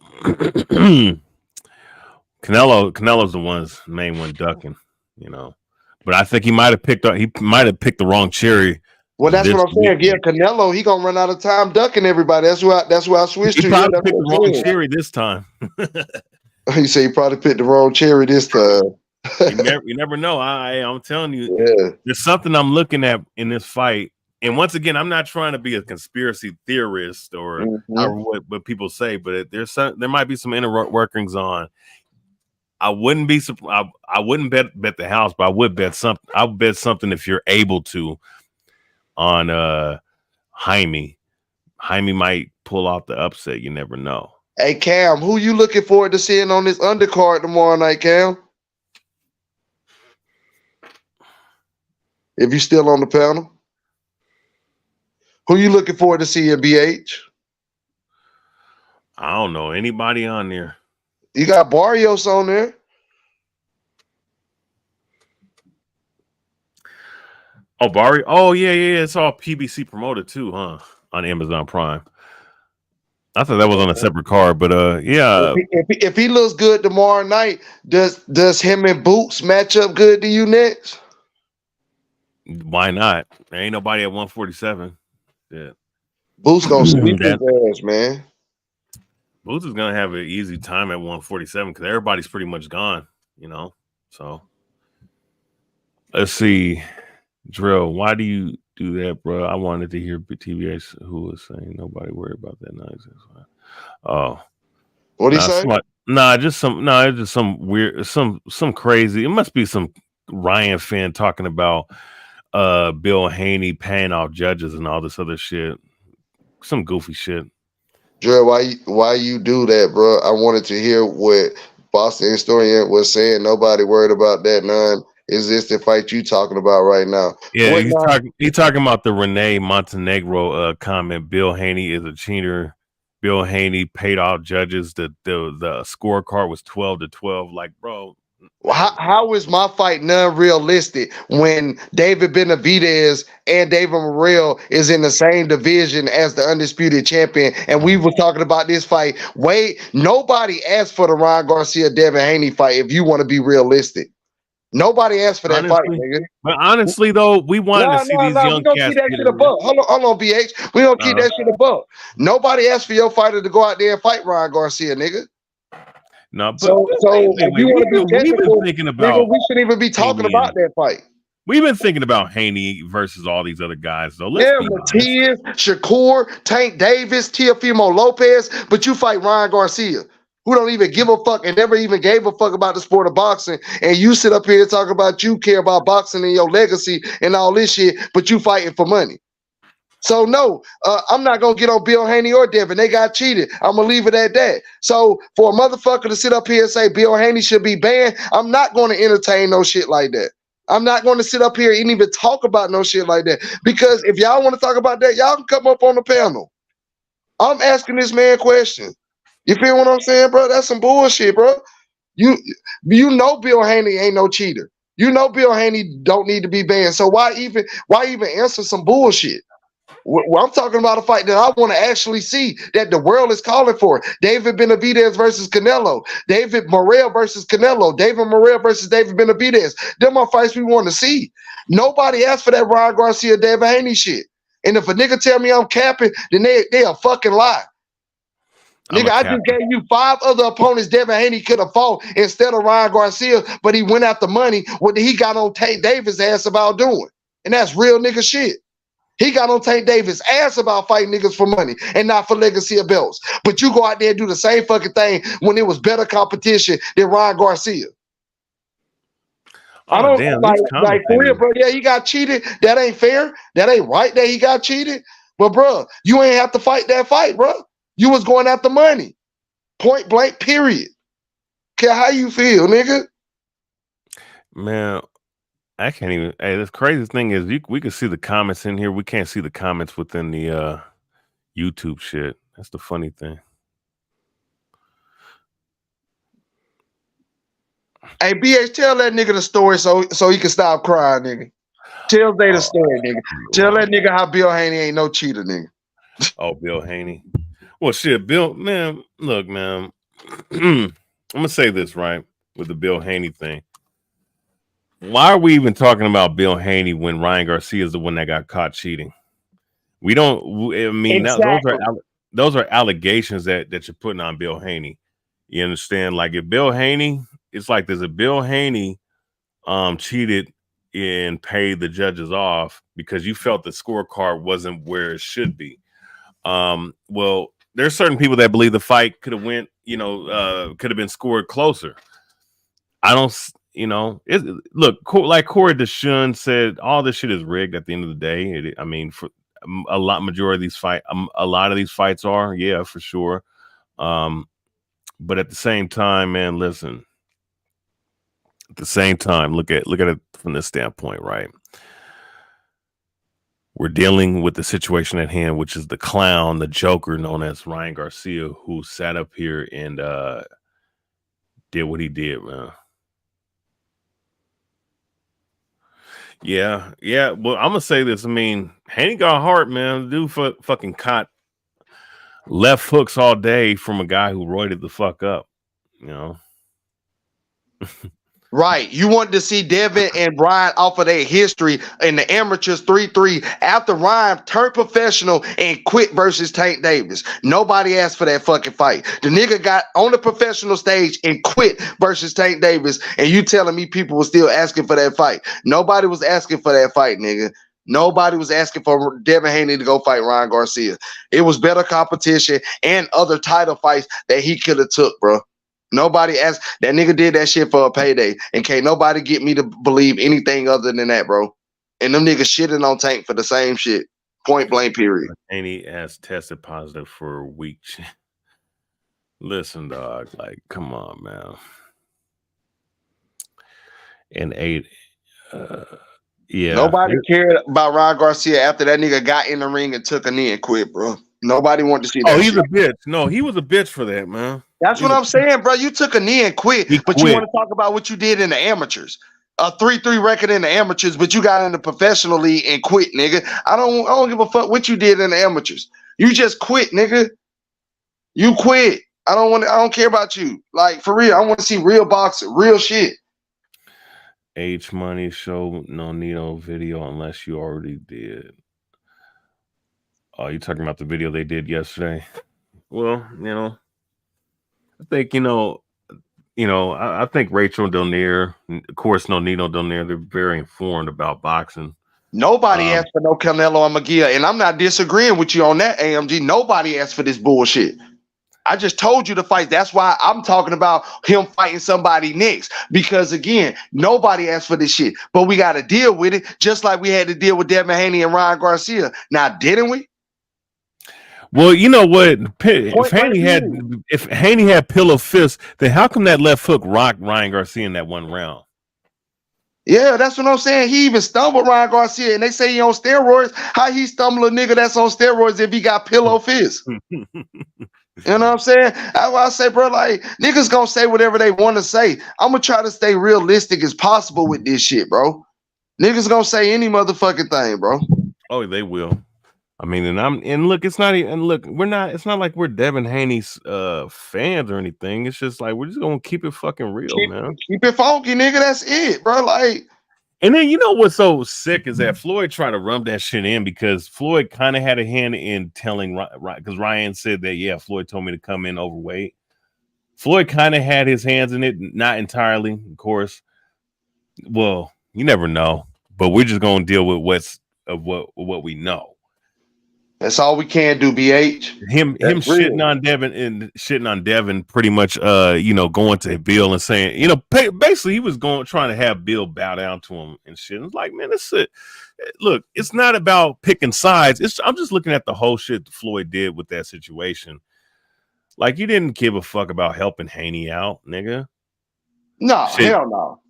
Canelo's the main one ducking, you know. But I think he might have picked the wrong cherry. Well, that's what I'm saying. Yeah, Canelo, he gonna run out of time ducking everybody. That's why I switched to. He probably picked the wrong cherry this time. He said he probably picked the wrong cherry this time. you never know. I'm telling you, there's something I'm looking at in this fight. And once again, I'm not trying to be a conspiracy theorist or what people say, but there might be some inner workings on. I wouldn't be surprised. I wouldn't bet the house, but I would bet something. I would bet something if you're able to on Jaime. Jaime might pull off the upset. You never know. Hey Cam, who you looking forward to seeing on this undercard tomorrow night, Cam? If you're still on the panel, who you looking forward to seeing, BH? I don't know anybody on there. You got Barrios on there. Oh, Barrios. Oh, yeah. It's all PBC promoted too, huh? On Amazon Prime. I thought that was on a separate card, but yeah. If he looks good tomorrow night, does him and Boots match up good to you next? Why not? There ain't nobody at 147. Yeah. Boots gonna sweep his ass, man. Boots is gonna have an easy time at 147 because everybody's pretty much gone, you know. So let's see. Drill, why do you do that, bro? I wanted to hear TVH who was saying nobody worried about that nice. Oh, what do you say? It's just some weird, some crazy. It must be some Ryan fan talking about Bill Haney paying off judges and all this other shit. Some goofy shit. Drill, why you do that, bro? I wanted to hear what Boston historian was saying. Nobody worried about that. None. Is this the fight you talking about right now? Yeah, he's talking about the Renee Montenegro comment. Bill Haney is a cheater. Bill Haney paid off judges. The scorecard was 12-12. Like, bro, how is my fight non-realistic when David Benavidez and David Morrell is in the same division as the undisputed champion? And we were talking about this fight. Nobody asked for the Ryan Garcia Devin Haney fight. If you want to be realistic. Nobody asked for that fight, nigga. But honestly, though, we wanted to see these young cats. Keep that shit above. Hold on, BH. We don't keep that shit above. Nobody asked for your fighter to go out there and fight Ryan Garcia, nigga. No, but so if you want to be technical, nigga, we shouldn't even be talking about that fight. We've been thinking about Haney versus all these other guys, though. Matias, Shakur, Tank Davis, Teofimo Lopez, but you fight Ryan Garcia, who don't even give a fuck and never even gave a fuck about the sport of boxing. And you sit up here and talk about you care about boxing and your legacy and all this shit, but you fighting for money. So no, I'm not going to get on Bill Haney or Devin. They got cheated. I'm going to leave it at that. So for a motherfucker to sit up here and say Bill Haney should be banned, I'm not going to entertain no shit like that. I'm not going to sit up here and even talk about no shit like that. Because if y'all want to talk about that, y'all can come up on the panel. I'm asking this man questions. You feel what I'm saying, bro? That's some bullshit, bro. You know Bill Haney ain't no cheater. You know Bill Haney don't need to be banned. So why even answer some bullshit? Well, I'm talking about a fight that I want to actually see, that the world is calling for. David Benavidez versus Canelo. David Morrell versus Canelo. David Morrell versus David Benavidez. Them are fights we want to see. Nobody asked for that Ryan Garcia, Devin Haney shit. And if a nigga tell me I'm capping, then they a fucking lie. Nigga, I just gave you 5 other opponents Devin Haney could have fought instead of Ryan Garcia, but he went after money. What he got on Tank Davis' ass about doing? And that's real nigga shit. He got on Tank Davis' ass about fighting niggas for money and not for legacy of belts. But you go out there and do the same fucking thing when it was better competition than Ryan Garcia. I don't like for real, bro. Yeah, he got cheated. That ain't fair. That ain't right that he got cheated. But bro, you ain't have to fight that fight, bro. You was going after money. Point blank, period. Care how you feel, nigga. Man, I can't even. Hey, the craziest thing is we can see the comments in here. We can't see the comments within the YouTube shit. That's the funny thing. Hey, BH, tell that nigga the story so he can stop crying, nigga. Tell Zay the story, nigga. Tell that nigga how Bill Haney ain't no cheater, nigga. Oh, Bill Haney. Well, shit, Bill, man, look, man. I'm gonna say this, right, with the Bill Haney thing. Why are we even talking about Bill Haney when Ryan Garcia is the one that got caught cheating? We don't. I mean, exactly. those are allegations that you're putting on Bill Haney. You understand? Like if Bill Haney, it's like there's a Bill Haney cheated and paid the judges off because you felt the scorecard wasn't where it should be. Well, there's certain people that believe the fight could have went, could have been scored closer. I don't. Look, like Corey DeShun said, all this shit is rigged at the end of the day. For a lot of these fights are, yeah, for sure. But at the same time, man, listen. At the same time, look at it from this standpoint, right? We're dealing with the situation at hand, which is the clown, the Joker, known as Ryan Garcia, who sat up here and did what he did, man. Yeah. Well, I'm gonna say this. I mean, Haney got heart, man. The dude fucking caught left hooks all day from a guy who roided the fuck up. Right. You want to see Devin and Ryan off of their history in the amateurs 3-3 after Ryan turned professional and quit versus Tank Davis. Nobody asked for that fucking fight. The nigga got on the professional stage and quit versus Tank Davis, and you telling me people were still asking for that fight. Nobody was asking for that fight, nigga. Nobody was asking for Devin Haney to go fight Ryan Garcia. It was better competition and other title fights that he could have took, bro. Nobody asked. That nigga did that shit for a payday, and can't nobody get me to believe anything other than that, bro. And them niggas shitting on Tank for the same shit. Point blank, period. Haney has tested positive for a week. Listen, dog, like, come on, man. And 8, yeah. Nobody cared about Ryan Garcia after that nigga got in the ring and took a knee and quit, bro. Nobody wanted to see that. Oh, he's a bitch. No, he was a bitch for that, man. That's what I'm saying, bro. You took a knee and quit, but you want to talk about what you did in the amateurs. A 3-3 record in the amateurs, but you got in the professional league and quit, nigga. I don't give a fuck what you did in the amateurs. You just quit, nigga. You quit. I don't care about you. Like, for real, I want to see real boxing, real shit. H Money show no Nino video unless you already did. Oh, you talking about the video they did yesterday? Well, I think I think Rachel Delnier, of course, no Nino Delnier, they're very informed about boxing. Nobody asked for no Canelo and McGill, and I'm not disagreeing with you on that, AMG. Nobody asked for this bullshit. I just told you to fight. That's why I'm talking about him fighting somebody next. Because again, nobody asked for this shit. But we got to deal with it, just like we had to deal with Devin Haney and Ryan Garcia. Now, didn't we? Well, you know what? If Haney had pillow fist, then how come that left hook rocked Ryan Garcia in that one round? Yeah, that's what I'm saying. He even stumbled Ryan Garcia, and they say he on steroids. How he stumble a nigga that's on steroids if he got pillow fists? You know what I'm saying? That's why I say, bro, like, niggas gonna say whatever they want to say. I'm gonna try to stay realistic as possible with this shit, bro. Niggas gonna say any motherfucking thing, bro. Oh, they will. I mean, and look, it's not even it's not like we're Devin Haney's fans or anything. It's just like we're just gonna keep it fucking real, man. Keep it funky, nigga. That's it, bro. Like, and then you know what's so sick is that Floyd tried to rub that shit in because Floyd kind of had a hand in telling because Ryan said that, yeah, Floyd told me to come in overweight. Floyd kind of had his hands in it, not entirely, of course. Well, you never know, but we're just gonna deal with what we know. That's all we can do, BH. Him shitting on Devin and shitting on Devin pretty much going to Bill and saying, basically he was trying to have Bill bow down to him and shit. It's like, man, it's it. Look, it's not about picking sides. I'm just looking at the whole shit Floyd did with that situation. Like, you didn't give a fuck about helping Haney out, nigga. No, shit.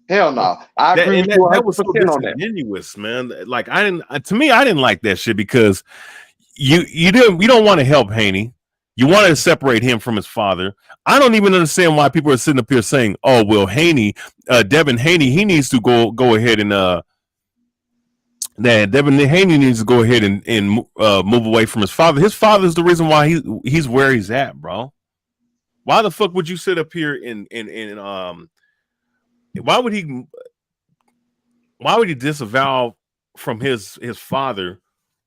Hell no. I agree with you. That was so disingenuous, man. Like, I didn't like that shit because you don't want to help Haney. You wanted to separate him from his father. I don't even understand why people are sitting up here saying, "Oh, well, Haney, Devin Haney, he needs to go ahead and that Devin Haney needs to go ahead and move away from his father. His father is the reason why he's where he's at, bro. Why the fuck would you sit up here and why would he disavow from his father,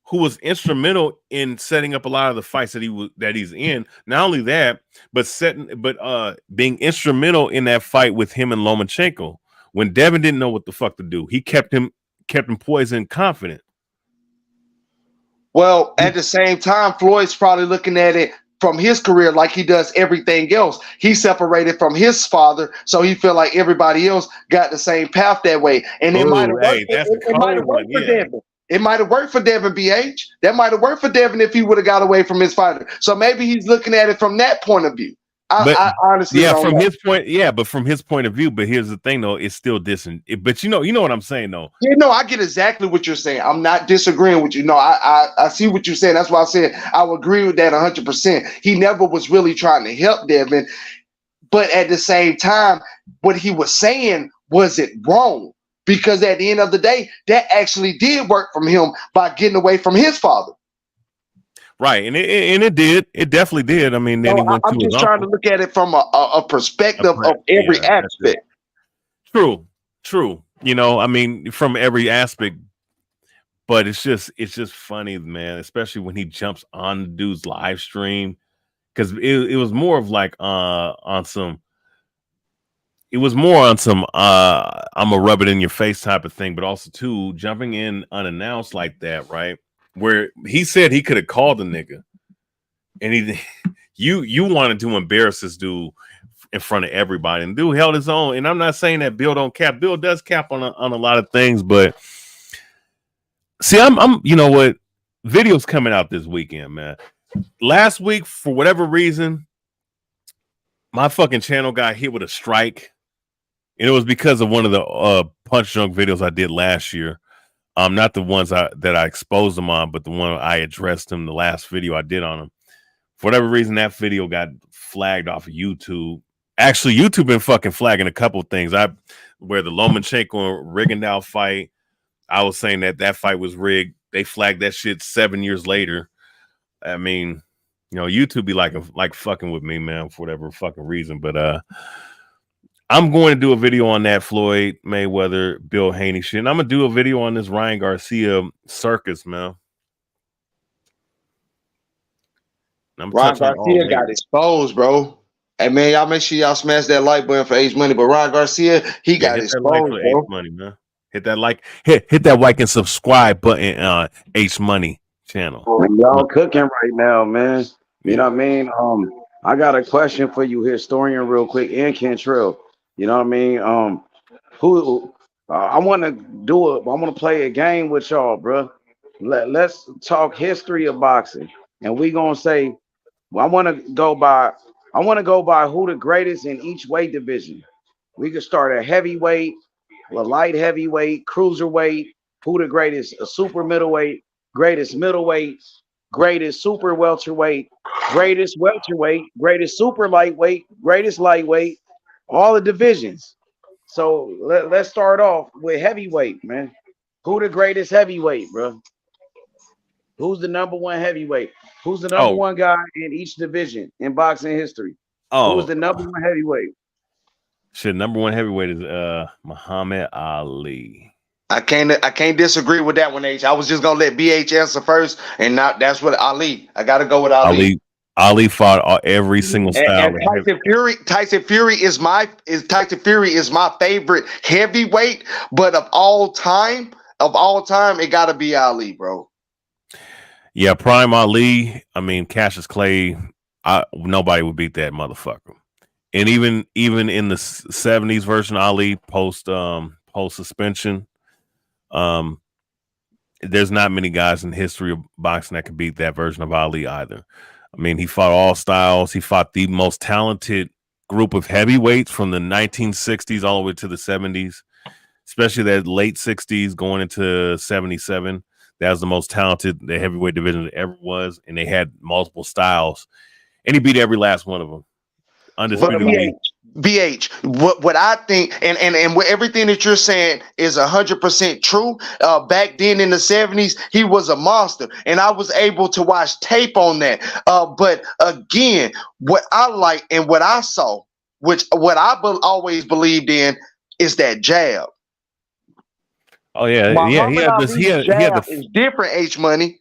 who was instrumental in setting up a lot of the fights that he's in? Not only that, but being instrumental in that fight with him and Lomachenko when Devin didn't know what the fuck to do. He kept him poised and confident. Well, at the same time, Floyd's probably looking at it from his career like he does everything else. He separated from his father, so he feel like everybody else got the same path that way. And it might have worked for Devin. It might have worked for Devin, BH. That might have worked for Devin if he would have got away from his father. So maybe he's looking at it from that point of view. I honestly don't know. But from his point of view. But here's the thing, though, it's still dissing. But you know what I'm saying, though. Yeah, no, I get exactly what you're saying. I'm not disagreeing with you. No, I see what you're saying. That's why I said I would agree with that 100%. He never was really trying to help Devin, but at the same time, what he was saying wasn't wrong, because at the end of the day, that actually did work from him by getting away from his father. Right, and it did. It definitely did. I mean, then he went I'm just trying to look at it from a perspective of every aspect. True. I mean, from every aspect. But it's just funny, man. Especially when he jumps on the dude's live stream, because it was more of like on some. It was more on some I'm gonna rub it in your face type of thing, but also too jumping in unannounced like that, right? Where he said he could have called the nigga, and you wanted to embarrass this dude in front of everybody, and dude held his own. And I'm not saying that Bill don't cap. Bill does cap on a lot of things, but see, I'm you know what? Videos coming out this weekend, man. Last week, for whatever reason, my fucking channel got hit with a strike, and it was because of one of the Punch Drunk videos I did last year. Not the ones that I exposed them on, but the one I addressed them, the last video I did on them. For whatever reason, that video got flagged off of YouTube. Actually, YouTube been fucking flagging a couple of things. Where the Lomachenko and Rigondeaux fight, I was saying that fight was rigged. They flagged that shit 7 years later. I mean, YouTube be like fucking with me, man, for whatever fucking reason. But I'm going to do a video on that Floyd Mayweather, Bill Haney shit. And I'm going to do a video on this Ryan Garcia circus, man. Ryan Garcia got exposed, bro. Hey, man, y'all make sure y'all smash that like button for H Money. But Ryan Garcia, he got exposed, bro. H Money, man. Hit that like and subscribe button, H Money channel. Y'all cooking right now, man. You know what I mean? I got a question for you, historian, real quick, and Kentrell. You know what I mean? I want to play a game with y'all, bro. Let's talk history of boxing, and we gonna say, I want to go by who the greatest in each weight division. We could start at heavyweight, a light heavyweight, cruiserweight, who the greatest, a super middleweight, greatest middleweight, greatest super welterweight, greatest welterweight, greatest super lightweight, greatest lightweight, all the divisions. So let's start off with heavyweight, man. Who the greatest heavyweight, bro? Who's the number one heavyweight? Who's the number one guy in each division in boxing history? Who's the number one heavyweight? Shit, number one heavyweight is Muhammad Ali. I can't disagree with that one, H. I was just gonna let BH answer first, and not that's what Ali. I gotta go with Ali. Ali fought every single style. And Tyson Fury is my favorite heavyweight, but of all time, it gotta be Ali, bro. Yeah, prime Ali. I mean, Cassius Clay. Nobody would beat that motherfucker. And even in the 70s version, Ali post suspension, there's not many guys in history of boxing that could beat that version of Ali either. I mean, he fought all styles. He fought the most talented group of heavyweights from the 1960s all the way to the 70s, especially that late 60s going into 77. That was the most talented the heavyweight division ever was, and they had multiple styles. And he beat every last one of them. Undisputed. BH, what I think, and what everything that you're saying is 100% true. Back then in the 70s, he was a monster, and I was able to watch tape on that. But again, what I like and what I saw, what I always believed in, is that jab. Oh yeah, Muhammad he had this. He had is different. H Money.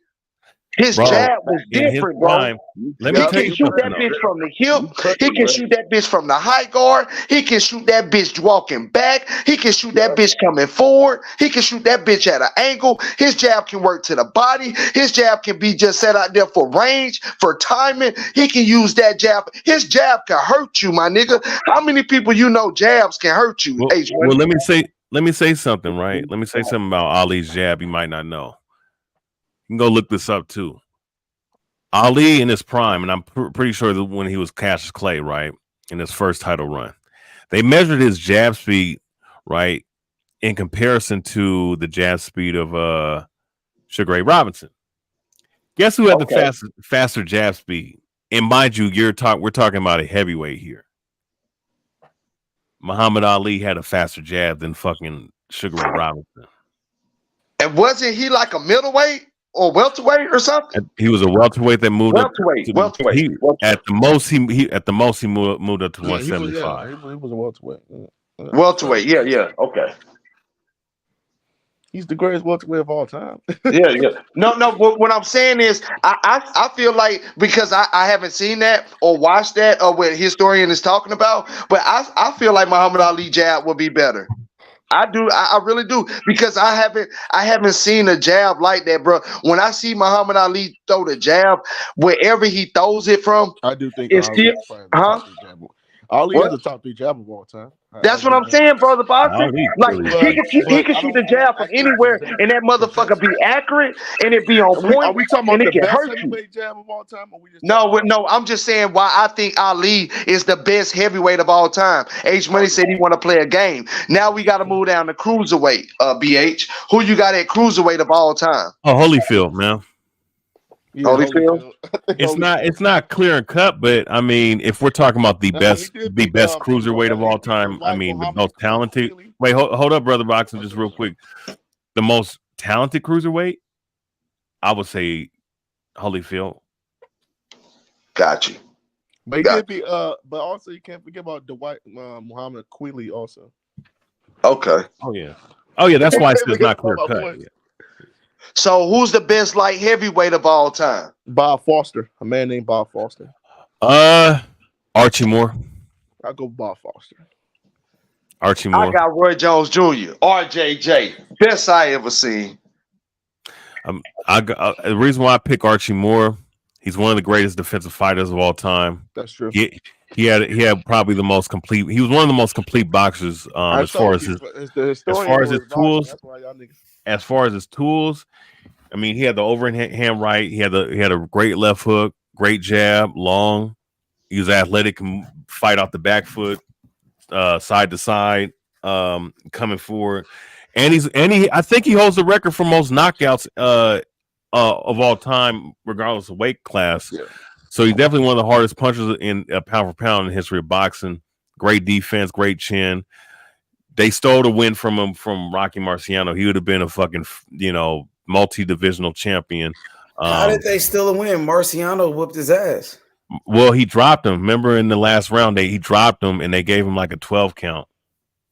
His bro, jab was different, bro. Let me He tell can you shoot that something, bitch from the hip. He can shoot that bitch from the high guard. He can shoot that bitch walking back. He can shoot that bitch coming forward. He can shoot that bitch at an angle. His jab can work to the body. His jab can be just set out there for range, for timing. He can use that jab. His jab can hurt you, my nigga. How many people you know jabs can hurt you? Well, let me say something, right? Let me say something about Ali's jab you might not know. You can go look this up too. Ali in his prime, and I'm pretty sure that when he was Cassius Clay, right, in his first title run, they measured his jab speed, right, in comparison to the jab speed of Sugar Ray Robinson. Guess who had the faster jab speed? And mind you, we're talking about a heavyweight here. Muhammad Ali had a faster jab than fucking Sugar Ray Robinson. And wasn't he like a middleweight or welterweight or something? He was a welterweight that moved welterweight. At the most he moved up to 175. He was a welterweight. Welterweight, yeah. Okay. He's the greatest welterweight of all time. yeah. No. What I'm saying is, I feel like, because I haven't seen that or watched that or what historian is talking about, but I feel like Muhammad Ali jab would be better. I do. I really do, because I haven't seen a jab like that, bro. When I see Muhammad Ali throw the jab, wherever he throws it from, I do think it's still, Ali is the top 3 jab of all time. That's what I'm saying, brother Boxing. Like he can shoot the jab from anywhere, and that motherfucker be accurate, and it be on point. Are we talking about the best hurt heavyweight jab of all time? Or we just no. I'm just saying why I think Ali is the best heavyweight of all time. H Money said he want to play a game. Now we got to move down to cruiserweight. BH, who you got at cruiserweight of all time? Oh, Holyfield, man. Yeah, Holyfield. It's not clear and cut, but I mean, if we're talking about the best cruiserweight of all time, I mean, the most talented. Wait, hold up, brother Boxing, just real quick. The most talented cruiserweight, I would say Holyfield. Got you. But he did be. But also you can't forget about Dwight Muhammad Quealy also. Okay. Oh yeah. That's why it's not clear cut. Yeah. So who's the best light heavyweight of all time? Bob Foster, a man named Bob Foster. Archie Moore. I'll go Bob Foster. Archie Moore. I got Roy Jones Jr. RJJ, best I ever seen. The reason why I pick Archie Moore, he's one of the greatest defensive fighters of all time. That's true. He had probably the most complete. He was one of the most complete boxers as far as his tools. As far as his tools, I mean, he had the overhand right. He had a great left hook, great jab, long. He was athletic, can fight off the back foot, side to side. coming forward, and I think he holds the record for most knockouts of all time, regardless of weight class. Yeah. So he's definitely one of the hardest punchers in pound for pound in the history of boxing. Great defense, great chin. They stole the win from him from Rocky Marciano. He would have been a fucking multi-divisional champion. How did they steal a win? Marciano whooped his ass. Well, he dropped him. Remember in the last round, he dropped him and they gave him like a 12 count.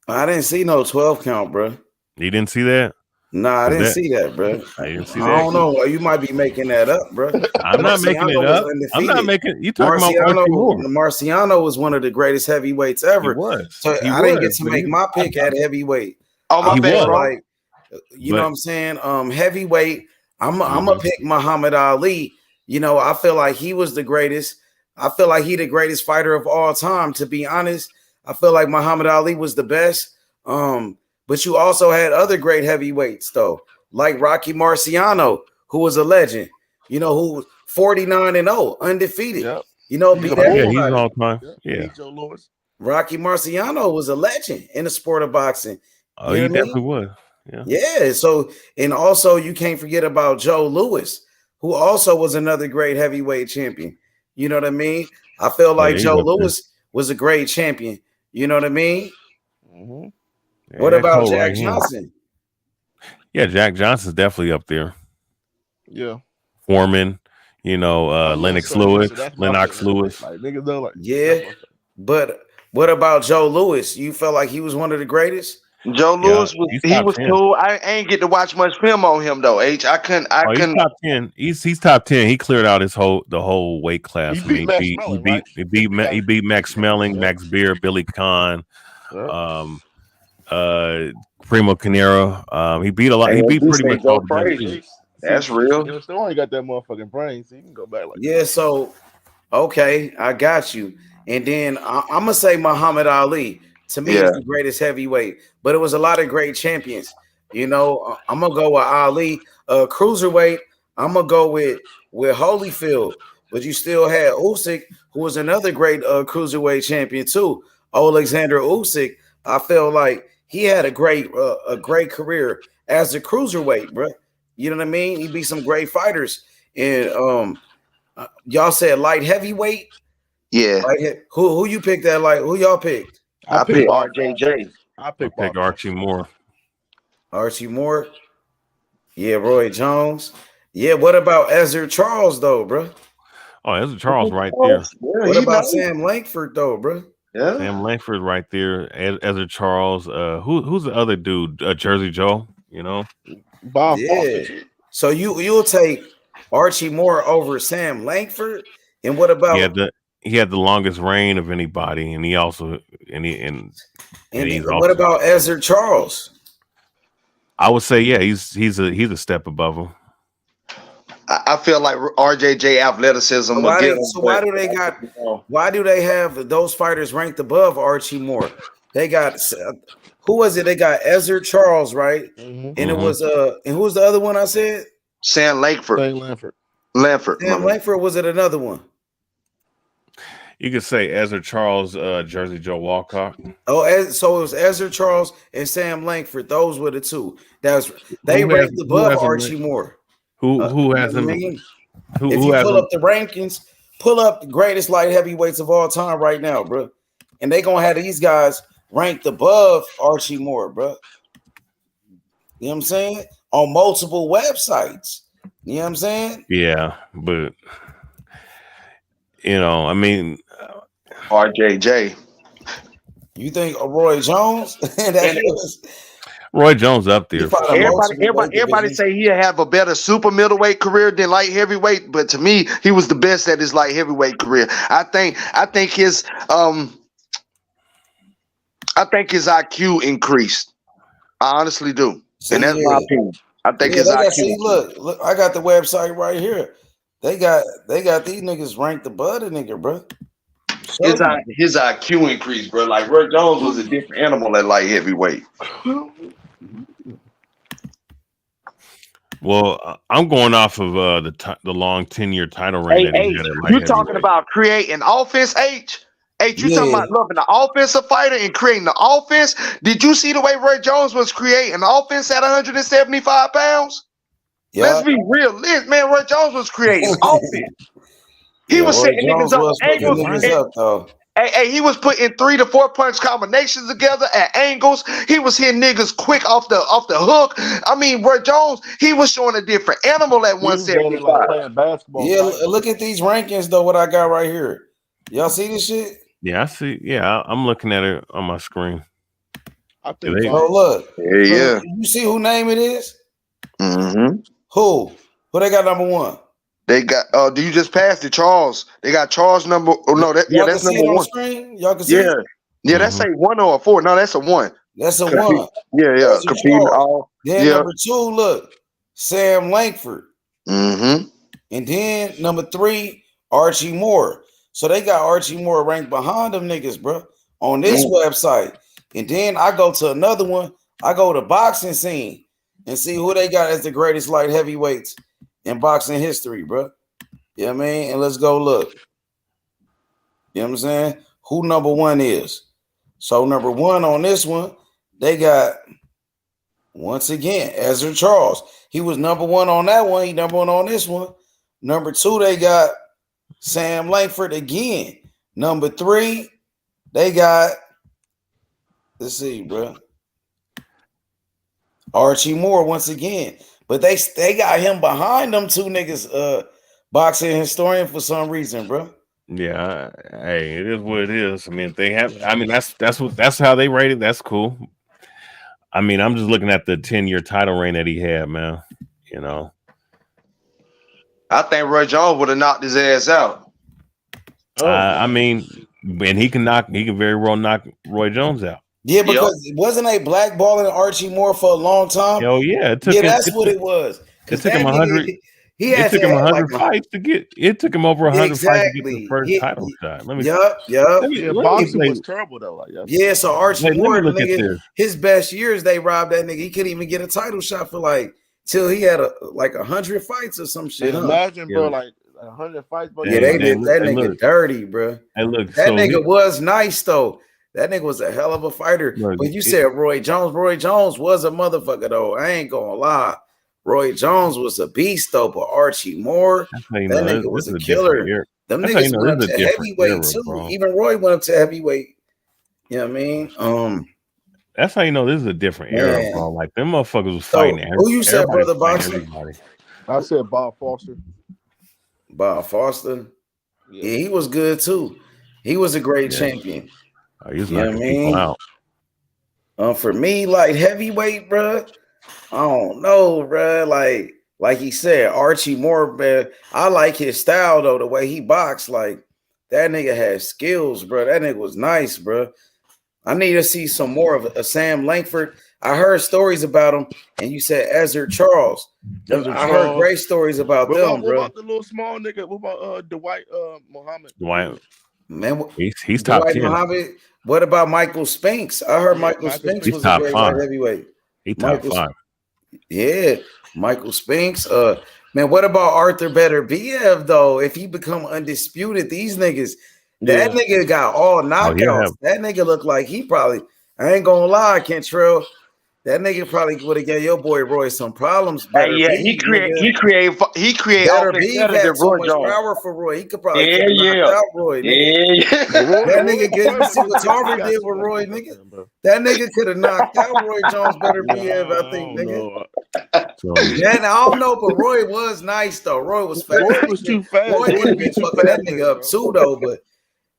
I didn't see no 12 count, bro. You didn't see that? Nah, I didn't see that, bro. I didn't see I that. don't know. You might be making that up, bro. I'm not making it up. I'm not making. You talking about Marciano was one of the greatest heavyweights ever. He was. So I didn't get to make my pick at heavyweight. Oh my bad, bro. Like, you know what I'm saying? Heavyweight. I'm gonna pick Muhammad Ali. You know, I feel like he was the greatest. I feel like he the greatest fighter of all time. To be honest, I feel like Muhammad Ali was the best. But you also had other great heavyweights, though, like Rocky Marciano, who was a legend, you know, who was 49-0, undefeated. Yep. You know, beat everybody. He's all time. Yeah. Joe Louis. Rocky Marciano was a legend in the sport of boxing. Oh, he definitely was. Yeah. Yeah. So, and also you can't forget about Joe Louis, who also was another great heavyweight champion. You know what I mean? I feel like Joe Louis was a great champion. You know what I mean? Mm-hmm. Yeah, what about Jack Johnson? Yeah, Jack Johnson's definitely up there. Yeah. Foreman, Lennox Lewis. Like, niggas know, like, yeah. But what about Joe Louis? You felt like he was one of the greatest? Joe Louis was cool. I ain't get to watch much film on him though. I couldn't. He's top 10. He's top 10. He cleared out the whole weight class. He beat Max Smelling, Max Beer, Billy Conn, Primo Canero. He beat a lot. He beat pretty much all the. That's real. You still only got that motherfucking brain, so you can go back like that. So okay, I got you. And then I'm gonna say Muhammad Ali. To me, is the greatest heavyweight, but it was a lot of great champions. You know, I'm gonna go with Ali. Cruiserweight, I'm gonna go with Holyfield, but you still had Usyk, who was another great cruiserweight champion too. Alexander Usyk, I feel like he had a great career as a cruiserweight, bro. You know what I mean? He beat some great fighters. And y'all said light heavyweight. Yeah. Who you picked that light? Who y'all picked? I picked RJJ. I picked Archie Moore. Archie Moore. Yeah, Roy Jones. Yeah, what about Ezra Charles though, bro? Oh, Ezra Charles right there. What about Sam Langford though, bro? Yeah, Sam Langford right there. Ezra Charles. Who's the other dude? Jersey Joe. You know, Bob. Yeah. So you'll take Archie Moore over Sam Langford, and what about? He had the longest reign of anybody, and he also what about Ezra Charles? I would say, yeah, he's a step above him. I feel like RJJ athleticism. Why do they have those fighters ranked above Archie Moore? They got who was it? They got Ezra Charles, right? Mm-hmm. And it was and who was the other one I said? Sam Langford. Sam Langford, was it another one? You could say Ezra Charles, Jersey Joe Walcott. Oh, so it was Ezra Charles and Sam Langford. Those were the two. They ranked above Archie Moore. Who has him? If you pull up the rankings, pull up the greatest light heavyweights of all time right now, bro. And they gonna have these guys ranked above Archie Moore, bro. You know what I'm saying? On multiple websites. You know what I'm saying? Yeah, but I mean, RJJ. You think Roy Jones? Roy Jones up there. Everybody say he'll have a better super middleweight career than light heavyweight, but to me, he was the best at his light heavyweight career. I think his IQ increased. I honestly do, and that's my opinion. I think his IQ. Look, I got the website right here. They got these niggas ranked above the nigga, bro. His IQ increased, bro. Like Roy Jones was a different animal at light heavyweight. Well, I'm going off of the long 10-year title reign. You talking about creating offense, H? Hey, you talking about loving the offensive fighter and creating the offense? Did you see the way Roy Jones was creating the offense at 175 pounds? Yeah. Let's be realistic, man. Roy Jones was creating offense. He was Roy setting Jones niggas up was fucking angles. niggas up though. Hey, he was putting 3 to 4 punch combinations together at angles. He was hitting niggas quick off the hook. I mean, Roy Jones, he was showing a different animal at 175. Like playing basketball. Yeah, look at these rankings though. What I got right here. Y'all see this shit? Yeah, I see. Yeah, I'm looking at it on my screen. I think. Oh look. Yeah. You see who name it is? Mm-hmm. Who they got number 1? They got. Do you just passed it, Charles? They got Charles number. Oh no, that's Y'all number can see it on 1. screen? Y'all can see it? Yeah, that's a 1 or a 4. No, that's a 1. That's a 1. Yeah. Competing all. Then number 2, look, Sam Langford. Mm-hmm. And then number 3, Archie Moore. So they got Archie Moore ranked behind them niggas, bro, on this website. And then I go to another one. I go to Boxing Scene and see who they got as the greatest light heavyweights in boxing history, bro. You know what I mean? And let's go look. You know what I'm saying? Who number 1 is. So number 1 on this one, they got, once again, Ezra Charles. He was number 1 on that one. He number 1 on this one. Number 2, they got Sam Langford again. Number 3, they got, let's see, bro, Archie Moore once again. But they got him behind them 2 niggas, boxing historian for some reason, bro. Yeah, hey, it is what it is. I mean, they have. I mean, that's how they rated. That's cool. I mean, I'm just looking at the 10-year title reign that he had, man. You know, I think Roy Jones would have knocked his ass out. I mean, and he can very well knock Roy Jones out. Yeah, because wasn't they blackballing Archie Moore for a long time? Oh yeah, that's what it was. It took him 100. It took him 100 fights to get. It took him over 100 fights to get the first title shot. Let me. Boxing was terrible though. Yeah, so Archie Moore, look at nigga, this. his best years they robbed that nigga. He couldn't even get a title shot for till he had 100 fights or some shit. Imagine, bro, 100 fights. Bro. Yeah, they did that nigga dirty, bro. And look, that nigga was nice though. That nigga was a hell of a fighter. But you said Roy Jones. Roy Jones was a motherfucker though. I ain't gonna lie. Roy Jones was a beast though, but Archie Moore, that nigga was a killer. Them niggas went up to heavyweight too. Bro. Even Roy went up to heavyweight. You know what I mean? That's how you know this is a different era, bro. Like them motherfuckers was fighting. Who you said, brother boxing? I said Bob Foster. Bob Foster. Yeah, he was good too. He was a great champion. Oh, he was knocking people out. For me, like heavyweight, bro. I don't know, bro. Like he said, Archie Moore, man. I like his style though, the way he boxed. Like that nigga had skills, bro. That nigga was nice, bro. I need to see some more of a Sam Langford. I heard stories about him, and you said Ezra Charles. I heard great stories about them, bro. What about the little small nigga? What about Dwight Muhammad? Dwight, man, he's top Dwight 10. Muhammad. What about Michael Spinks? I heard Michael Spinks was a great light heavyweight. He top 5. Yeah, Michael Spinks. Man, what about Arthur Beterbiev though? If he become undisputed, these niggas, that nigga got all knockouts. That nigga looked like he probably. I ain't gonna lie, Kentrell. That nigga probably would have gave your boy Roy some problems. He create better had so much power for Roy. He could probably knock out Roy. Nigga. That nigga good. You see what Tarver did with Roy, nigga. That nigga could have knocked out Roy Jones better I think, nigga. Man, I don't know, but Roy was nice though. Roy was fast. Roy was too fast. Roy would have been fucking that nigga up too though, but.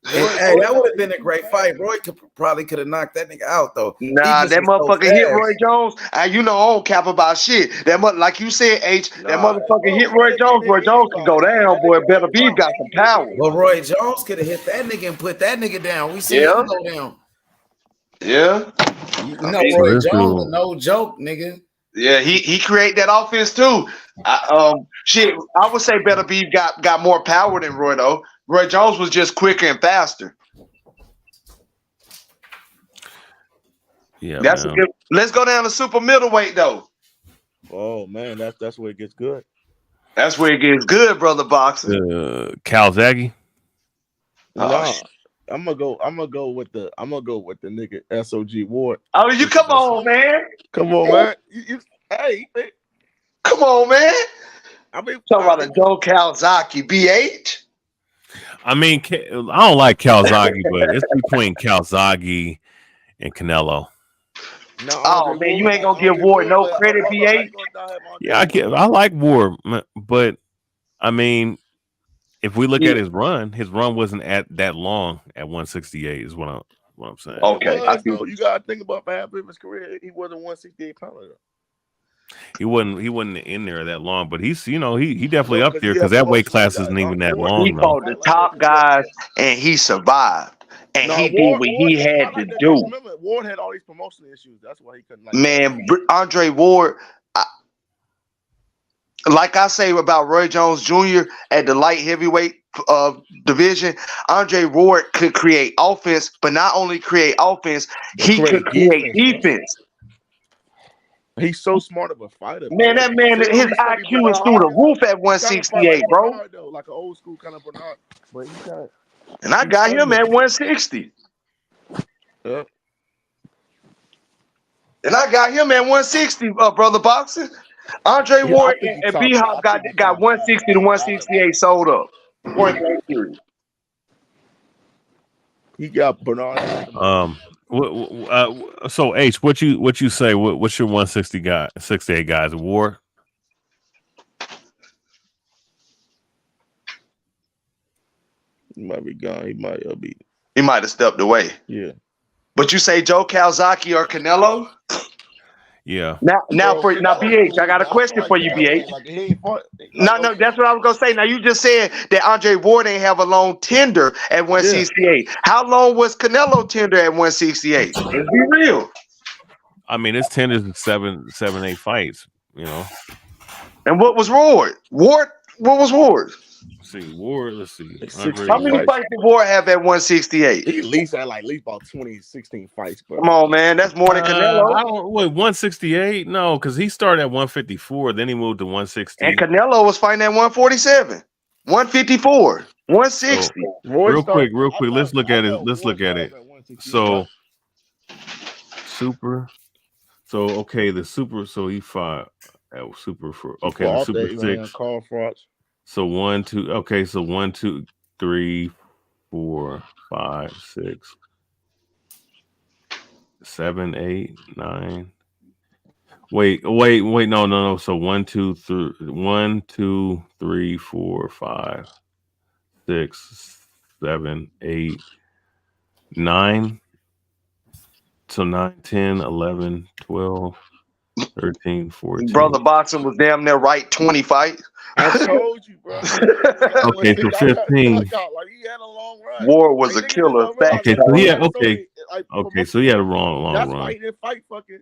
Hey, that would have been a great fight. Roy probably could have knocked that nigga out though. Nah, that motherfucker hit Roy Jones. And you know I don't cap about shit. Like you said, that motherfucker hit Roy Jones. Roy Jones can go down, boy. Better be got some power. Well, Roy Jones could have hit that nigga and put that nigga down. We see him go down. Yeah. You know, Roy Jones was no joke, nigga. Yeah, he create that offense too. I would say Better Beef got more power than Roy though. Roy Jones was just quicker and faster. Yeah, that's a good. Let's go down to super middleweight though. Oh man, that's where it gets good. That's where it gets good, brother boxer. Calzaghe. Nah, I'm gonna go with the nigga SOG Ward. Oh, you come on, man. Come on, man. Hey, man. Come on, man. I mean, talking about a Joe Calzaghe, BH. I mean, I don't like Calzaghe, but it's between Calzaghe and Canelo. No, oh man, you ain't gonna give Ward no credit, BH. Yeah, I like Ward, but I mean, if we look at his run wasn't at that long at 168. Is what I'm saying. Okay, you gotta think about half of his career. He wasn't 168 pounder. He wasn't in there that long, but he's he definitely up there because that weight class isn't even that long. He fought the top guys and he survived. And he did what he had to do. Remember, Ward had all these promotion issues. That's why he couldn't. Man, Andre Ward, like I say about Roy Jones Jr. at the light heavyweight division, Andre Ward could create offense, but not only create offense, he could create defense. He's so smart of a fighter. Man, that man, his IQ is through the roof at 168, bro. Like an old school kind of Bernard, but he got. And I got him at 160. Yep. And I got him at 160, brother boxing. Andre Ward and B Hop got 160 to 168 sold up. He got Bernard. So H, what you say? What's your 160 guy, 68 guys? War. He might be gone. He might have stepped away. Yeah. But you say Joe Calzaghe or Canelo? Yeah. Now, BH, I got a question for you, BH. No, that's what I was gonna say. Now you just said that Andre Ward ain't have a long tender at 168. Yeah. How long was Canelo tender at 168? Let's be real. I mean, it's tenders in 7-8 fights, you know. And what was Ward? What was Ward? Let's see, Ward. Let's see. How many fights did Ward have at 168? He at least had at least about 16 fights. Bro. Come on, man. That's more than Canelo. 168? No, because he started at 154, then he moved to 160. And Canelo was fighting at 147, 154, 160. So, real quick. Let's look at it. So, super. So, okay, the super. So he fought at super for. Okay, the super 6. So 1, 2. Okay, so 1, 2, 3, 4, 5, 6, 7, 8, 9. Wait. No. So 1, 2, 3, 4, 5, 6, 7, 8, 9. So 9, 10, 11, 12, 13, 14. Brother boxing was damn near right 20 fights. I told you, bro. Okay, so 15. Like he had a long run. Ward was a killer. Okay, so so he had a long run. That's why he didn't fight fucking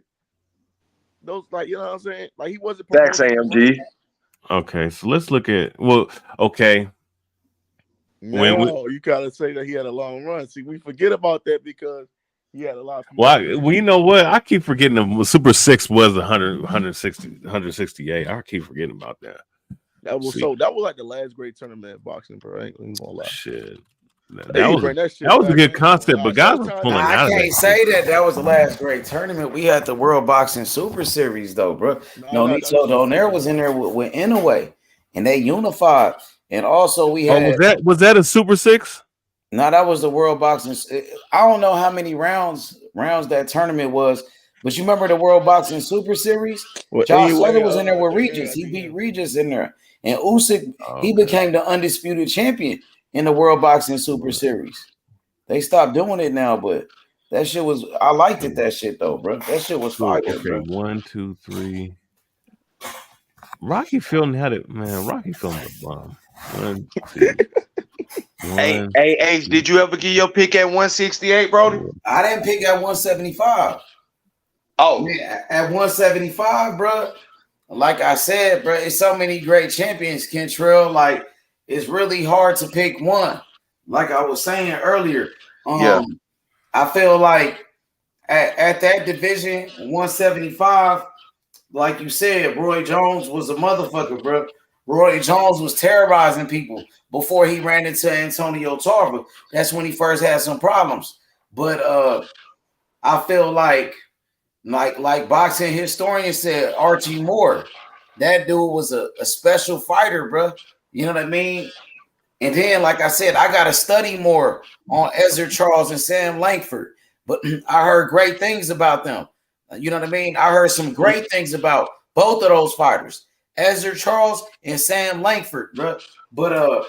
those, like, you know what I'm saying? Like, he wasn't. Thanks, AMG. Okay, so let's look at okay. No, you gotta say that he had a long run. See, we forget about that because he had a lot. Well, you know what? I keep forgetting the Super 6 was 168. I keep forgetting about that. That was like the last great tournament in boxing, bro. I ain't gonna lie. Shit. That was a good concept, but guys were pulling out. I can't say that was the last great tournament. We had the World Boxing Super Series, though, bro. Nonito Donaire was in there with Inouye, and they unified. And also we had was that a Super 6? No, that was the World Boxing. I don't know how many rounds that tournament was, but you remember the World Boxing Super Series? Josh Sutter was in there with Regis. He beat Regis in there. And Usyk, he became the undisputed champion in the World Boxing Super Series. They stopped doing it now, but that shit was. I liked it. That shit though, bro. That shit was fire. Okay, bro. 1, 2, 3. Rocky Fielding had it, man. Rocky Fielding was bomb. 1, 2. Hey, H, did you ever get your pick at 168, Brody? I didn't pick at 175. Oh, man, at 175, bro. Like I said, bro, it's so many great champions, Kentrell. Like, it's really hard to pick one. Like I was saying earlier, I feel like at that division, 175, like you said, Roy Jones was a motherfucker, bro. Roy Jones was terrorizing people before he ran into Antonio Tarver. That's when he first had some problems. But I feel like boxing historian said, Archie Moore, that dude was a special fighter, bro. You know what I mean? And then, like I said, I got to study more on Ezra Charles and Sam Langford. But I heard great things about them. You know what I mean? I heard some great things about both of those fighters, Ezra Charles and Sam Langford, bro. But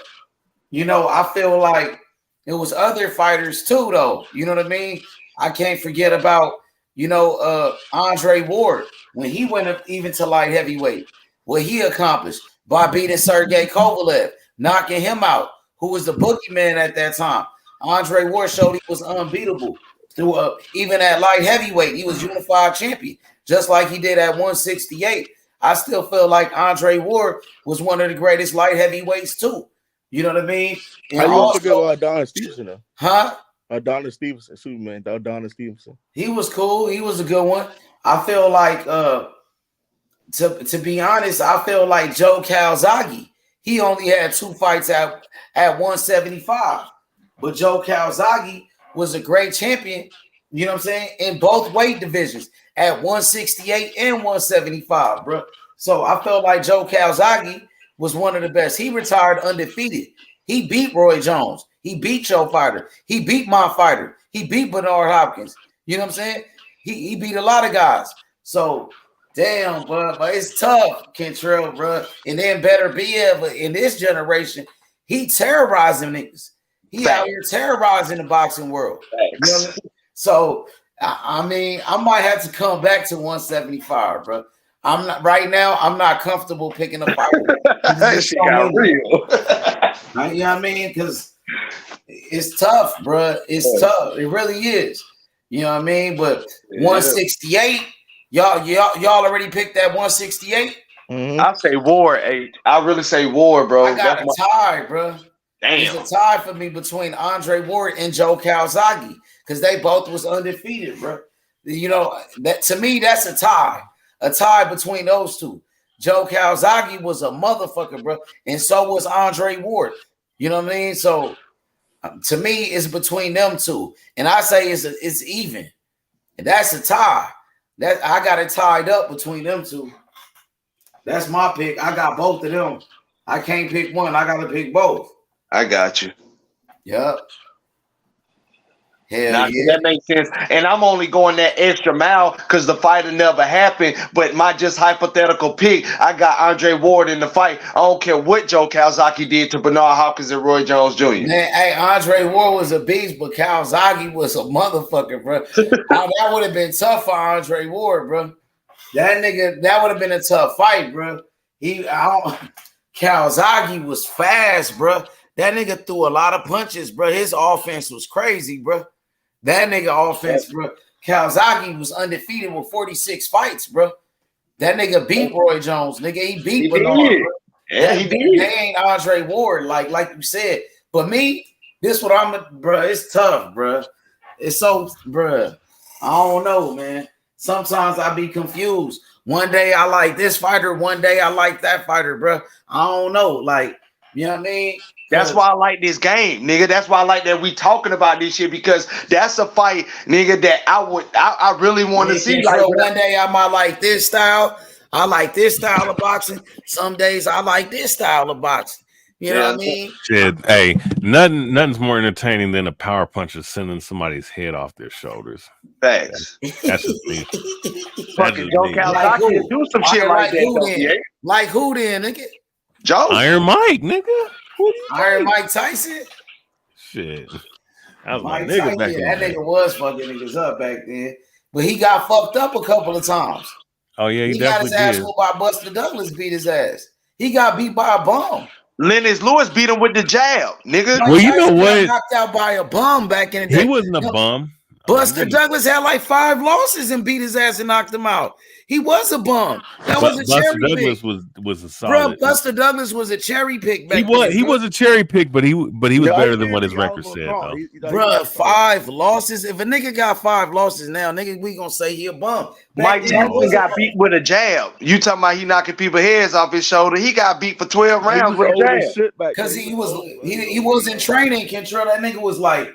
you know, I feel like it was other fighters too, though. You know what I mean? I can't forget about, you know, Andre Ward when he went up even to light heavyweight. What he accomplished by beating Sergey Kovalev, knocking him out, who was the boogeyman at that time. Andre Ward showed he was unbeatable. Through even at light heavyweight, he was unified champion, just like he did at 168. I still feel like Andre Ward was one of the greatest light heavyweights too. You know what I mean? And how you also, forget about Adonis Stevenson, though? Huh? Adonis Stevenson, Superman, Adonis Stevenson. He was cool. He was a good one. I feel like, to be honest, I feel like Joe Calzaghe. He only had 2 fights at 175, but Joe Calzaghe was a great champion, you know what I'm saying, in both weight divisions at 168 and 175, bro. So I felt like Joe Calzaghe was one of the best. He retired undefeated. He beat Roy Jones. He beat Joe Fighter. He beat my fighter. He beat Bernard Hopkins. You know what I'm saying? He beat a lot of guys. So, damn, bro, but it's tough, Kentrell, bro. And then Better Be Ever in this generation, he terrorizing niggas. He out here terrorizing the boxing world. You know what I mean? So, I mean, I might have to come back to 175, bro. I'm not right now. I'm not comfortable picking a fight. She got real. You know what I mean? Because it's tough, bro. It's tough. It really is. You know what I mean? But 168, y'all already picked that 168. I say Ward, I really say Ward, bro. I got a tie, bro. Damn. It's a tie for me between Andre Ward and Joe Calzaghe because they both was undefeated, bro. You know, that to me, that's a tie between those two. Joe Calzaghe was a motherfucker, bro, and so was Andre Ward. You know what I mean? So to me, it's between them two, and I say it's even. And that's a tie. That I got it tied up between them two. That's my pick. I got both of them. I can't pick one. I got to pick both. I got you. Yep. Hell Now, yeah. that makes sense. And I'm only going that extra mile because the fight will never happen. But my just hypothetical pick, I got Andre Ward in the fight. I don't care what Joe Calzaghe did to Bernard Hopkins and Roy Jones Jr. Man, hey, Andre Ward was a beast, but Calzaghe was a motherfucker, bro. That would have been tough for Andre Ward, bro. That would have been a tough fight, bro. Calzaghe was fast, bro. That nigga threw a lot of punches, bro. His offense was crazy, bro. That nigga offense, bro. Calzaghe was undefeated with 46 fights, bro. That nigga beat Roy Jones, nigga. He beat Bernard, bro. Yeah, he did. They ain't Andre Ward, like you said. But me, this what bro. It's tough, bro. It's so, bro. I don't know, man. Sometimes I be confused. One day I like this fighter, one day I like that fighter, bro. I don't know, like, you know what I mean? That's why I like this game, nigga. That's why I like that we talking about this shit because that's a fight, nigga, that I really want to see. Like one day I might like this style. I like this style of boxing. Some days I like this style of boxing. You know what I mean? Shit, hey, nothing's more entertaining than a power puncher sending somebody's head off their shoulders. Facts. That's just me. Fucking Joe Calzaghe do some shit like that. Like who then, nigga? Joe? Iron Mike, nigga. Iron Mike Tyson? Shit. That was Mike my nigga Tyson, back in that the day. nigga was fucking niggas up back then. But he got fucked up a couple of times. Oh, yeah, He got his definitely ass did. whooped by Buster Douglas, beat his ass. He got beat by a bum. Lennox Lewis beat him with the jab, nigga. Well, you know Tyson got what? knocked out by a bum back in the day. He wasn't a bum. Buster Douglas had like 5 losses and beat his ass and knocked him out. He was a bum. That was a Buster cherry Douglas pick. was a solid. Bro, Buster Douglas was a cherry pick back He was a cherry pick, but he was better than what his record said though. Bro, 5 losses. If a nigga got 5 losses now, nigga, we gonna say he a bum. Mike Tyson got beat with a jab. You talking about he knocking people's heads off his shoulder? He got beat for 12 rounds with a jab. Because he wasn't training. Control that nigga was like.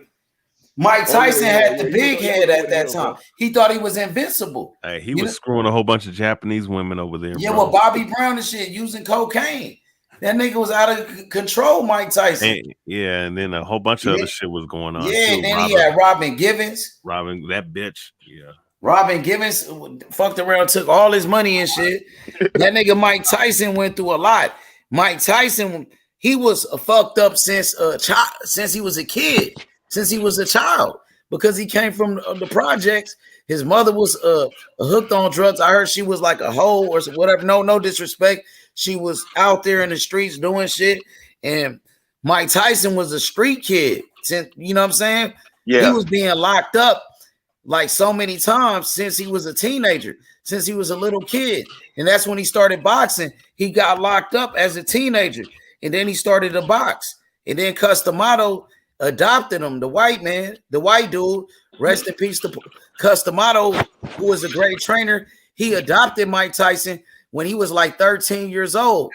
Mike Tyson had the big head at that time. He thought he was invincible. Hey, he was screwing a whole bunch of Japanese women over there. Yeah, well, Bobby Brown and shit using cocaine. That nigga was out of control, Mike Tyson. And then a whole bunch of other shit was going on. Yeah, too. and then he had Robin Givens. Robin, that bitch. Yeah. Robin Givens fucked around, took all his money and shit. That nigga Mike Tyson went through a lot. Mike Tyson, he was fucked up since he was a kid. Since he was a child, because he came from the projects. His mother was hooked on drugs. I heard she was like a hoe or whatever. No disrespect. She was out there in the streets doing shit. And Mike Tyson was a street kid. You know what I'm saying? Yeah. He was being locked up like so many times since he was a teenager, since he was a little kid. And that's when he started boxing. He got locked up as a teenager. And then he started to box. And then Customato adopted him, the white man, the white dude. Rest in peace to Customato, who was a great trainer. He adopted Mike Tyson when he was like 13 years old,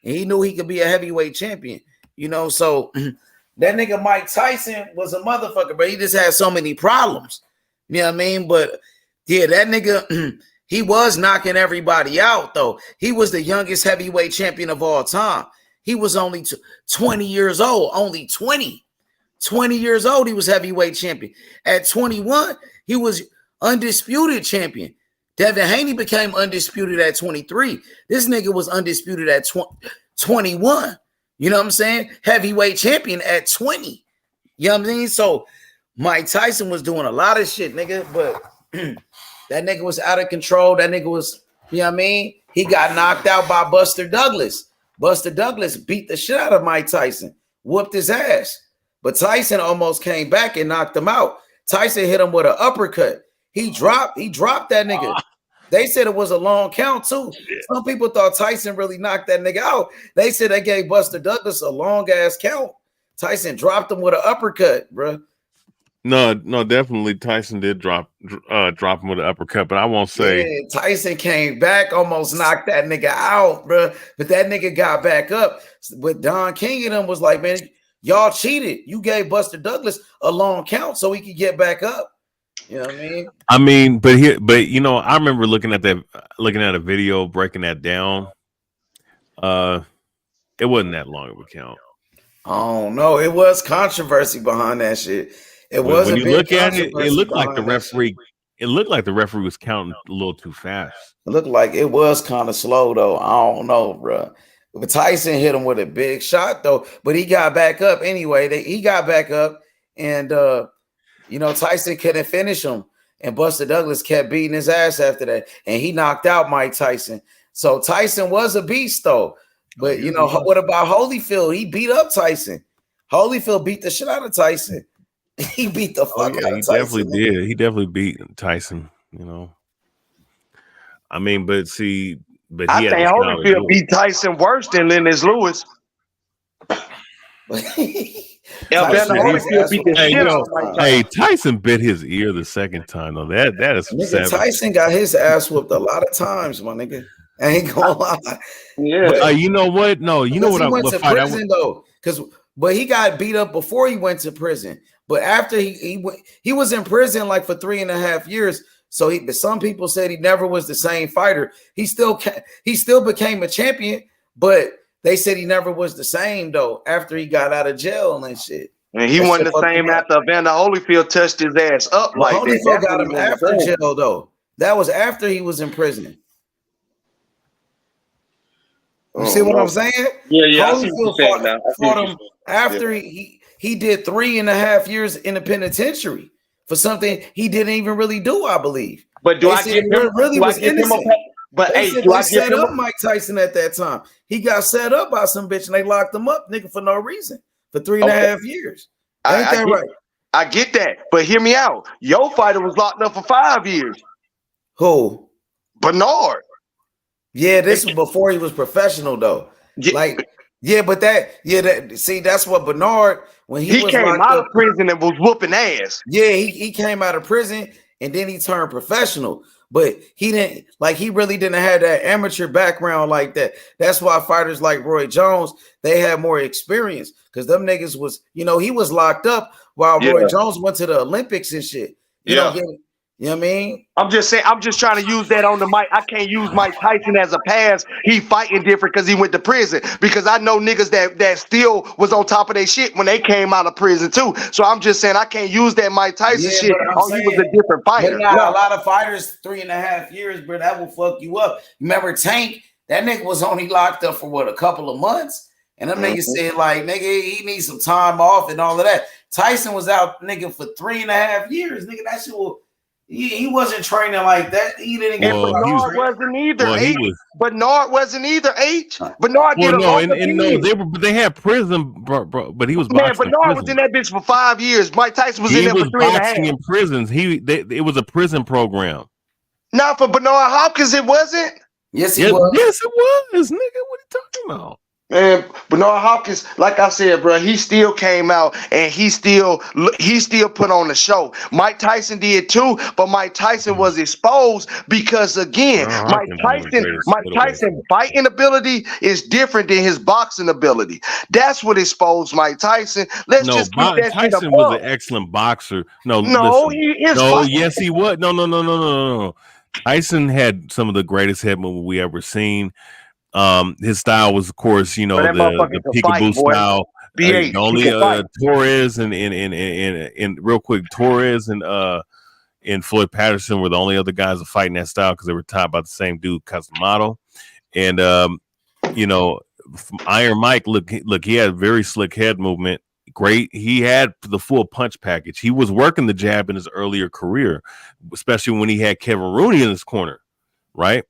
and he knew he could be a heavyweight champion. You know, so that nigga Mike Tyson was a motherfucker, but he just had so many problems. You know what I mean? But yeah, that nigga, he was knocking everybody out though. He was the youngest heavyweight champion of all time. He was only 20 years old, only 20 years old, he was heavyweight champion. At 21, he was undisputed champion. Devin Haney became undisputed at 23. This nigga was undisputed at 21. You know what I'm saying? Heavyweight champion at 20. You know what I mean? So Mike Tyson was doing a lot of shit, nigga, but that nigga was out of control. That nigga was, you know what I mean? He got knocked out by Buster Douglas. Buster Douglas beat the shit out of Mike Tyson, whooped his ass. But Tyson almost came back and knocked him out. Tyson hit him with an uppercut. He dropped that nigga. They said it was a long count too. Some people thought Tyson really knocked that nigga out. They said they gave Buster Douglas a long ass count. Tyson dropped him with an uppercut, bro. No, definitely Tyson did drop him with an uppercut, but I won't say. Yeah, Tyson came back, almost knocked that nigga out, bro. But that nigga got back up. But Don King and them was like, man, y'all cheated. You gave Buster Douglas a long count so he could get back up. You know what I mean? But you know, I remember looking at a video breaking that down. It wasn't that long of a count. Oh no, it was controversy behind that shit. It was. When you look at it, it looked like the referee. It looked like the referee was counting a little too fast. It looked like it was kind of slow though. I don't know, bro. But Tyson hit him with a big shot though, but he got back up anyway. He got back up, and you know, Tyson couldn't finish him, and Buster Douglas kept beating his ass after that, and he knocked out Mike Tyson. So Tyson was a beast though. But you know, what about Holyfield? He beat up Tyson. Holyfield beat the shit out of Tyson. He beat the fuck out of Tyson. He definitely did. He definitely beat Tyson. You know, I mean, but see. But I think Holyfield beat Tyson worse than Lennox Lewis. Tyson bit his ear the second time though. That is nigga, Tyson got his ass whooped a lot of times, my nigga. I ain't gonna lie. Yeah. But, you know what? No, you know what? He went to prison though, but he got beat up before he went to prison. But after he was in prison like for 3.5 years. So some people said he never was the same fighter. He still became a champion, but they said he never was the same though after he got out of jail and shit. And he wasn't the same after Evander Holyfield touched his ass up like that. Holyfield got him after jail though. That was after he was in prison. You see what I'm saying? Yeah. Holyfield fought him after he did 3.5 years in the penitentiary for something he didn't even really do, I believe. But do I give him really was innocent? But they set up Mike Tyson at that time. He got set up by some bitch and they locked him up, nigga, for no reason for 3.5 years. Ain't that right? I get that, but hear me out. Your fighter was locked up for 5 years. Who? Bernard. Yeah, this was before he was professional though. Yeah. Like, see, that's what Bernard when he was came locked out up, of prison and was whooping ass. Yeah, he came out of prison and then he turned professional. But he didn't he really didn't have that amateur background like that. That's why fighters like Roy Jones, they had more experience because them niggas was, he was locked up while Roy Jones went to the Olympics and shit. You know what I mean? I'm just saying, I'm just trying to use that on the mic. I can't use Mike Tyson as a pass. He fighting different because he went to prison. Because I know niggas that still was on top of their shit when they came out of prison too. So I'm just saying I can't use that Mike Tyson shit. He was a different fighter. But a lot of fighters, 3.5 years, bro, that will fuck you up. Remember Tank? That nigga was only locked up for what, a couple of months? And them niggas said, like, nigga, he needs some time off and all of that. Tyson was out, nigga, for 3.5 years. Nigga, that shit will. He wasn't training like that. He didn't get. Bernard wasn't either. Bernard wasn't either. Bernard did a long they had prison, bro, but he was boxing. Man, Bernard was in that bitch for 5 years. Mike Tyson was in there for 3.5. In prisons. It was a prison program. Not for Bernard Hopkins, it wasn't. Yes, it was. Yes, it was, nigga. What are you talking about? Man, Bernard Hopkins, like I said, bro, he still came out and he still put on the show. Mike Tyson did too, but Mike Tyson was exposed because again, Mike Tyson fighting ability is different than his boxing ability. That's what exposed Mike Tyson. Tyson was an excellent boxer. Yes, he was. No. Tyson had some of the greatest head movement we ever seen. His style was, of course, the peekaboo style. Only Torres and real quick, Torres and Floyd Patterson were the only other guys that fight in that style because they were tied by the same dude, Casamado. And Iron Mike, look, he had very slick head movement. Great. He had the full punch package. He was working the jab in his earlier career, especially when he had Kevin Rooney in his corner, right?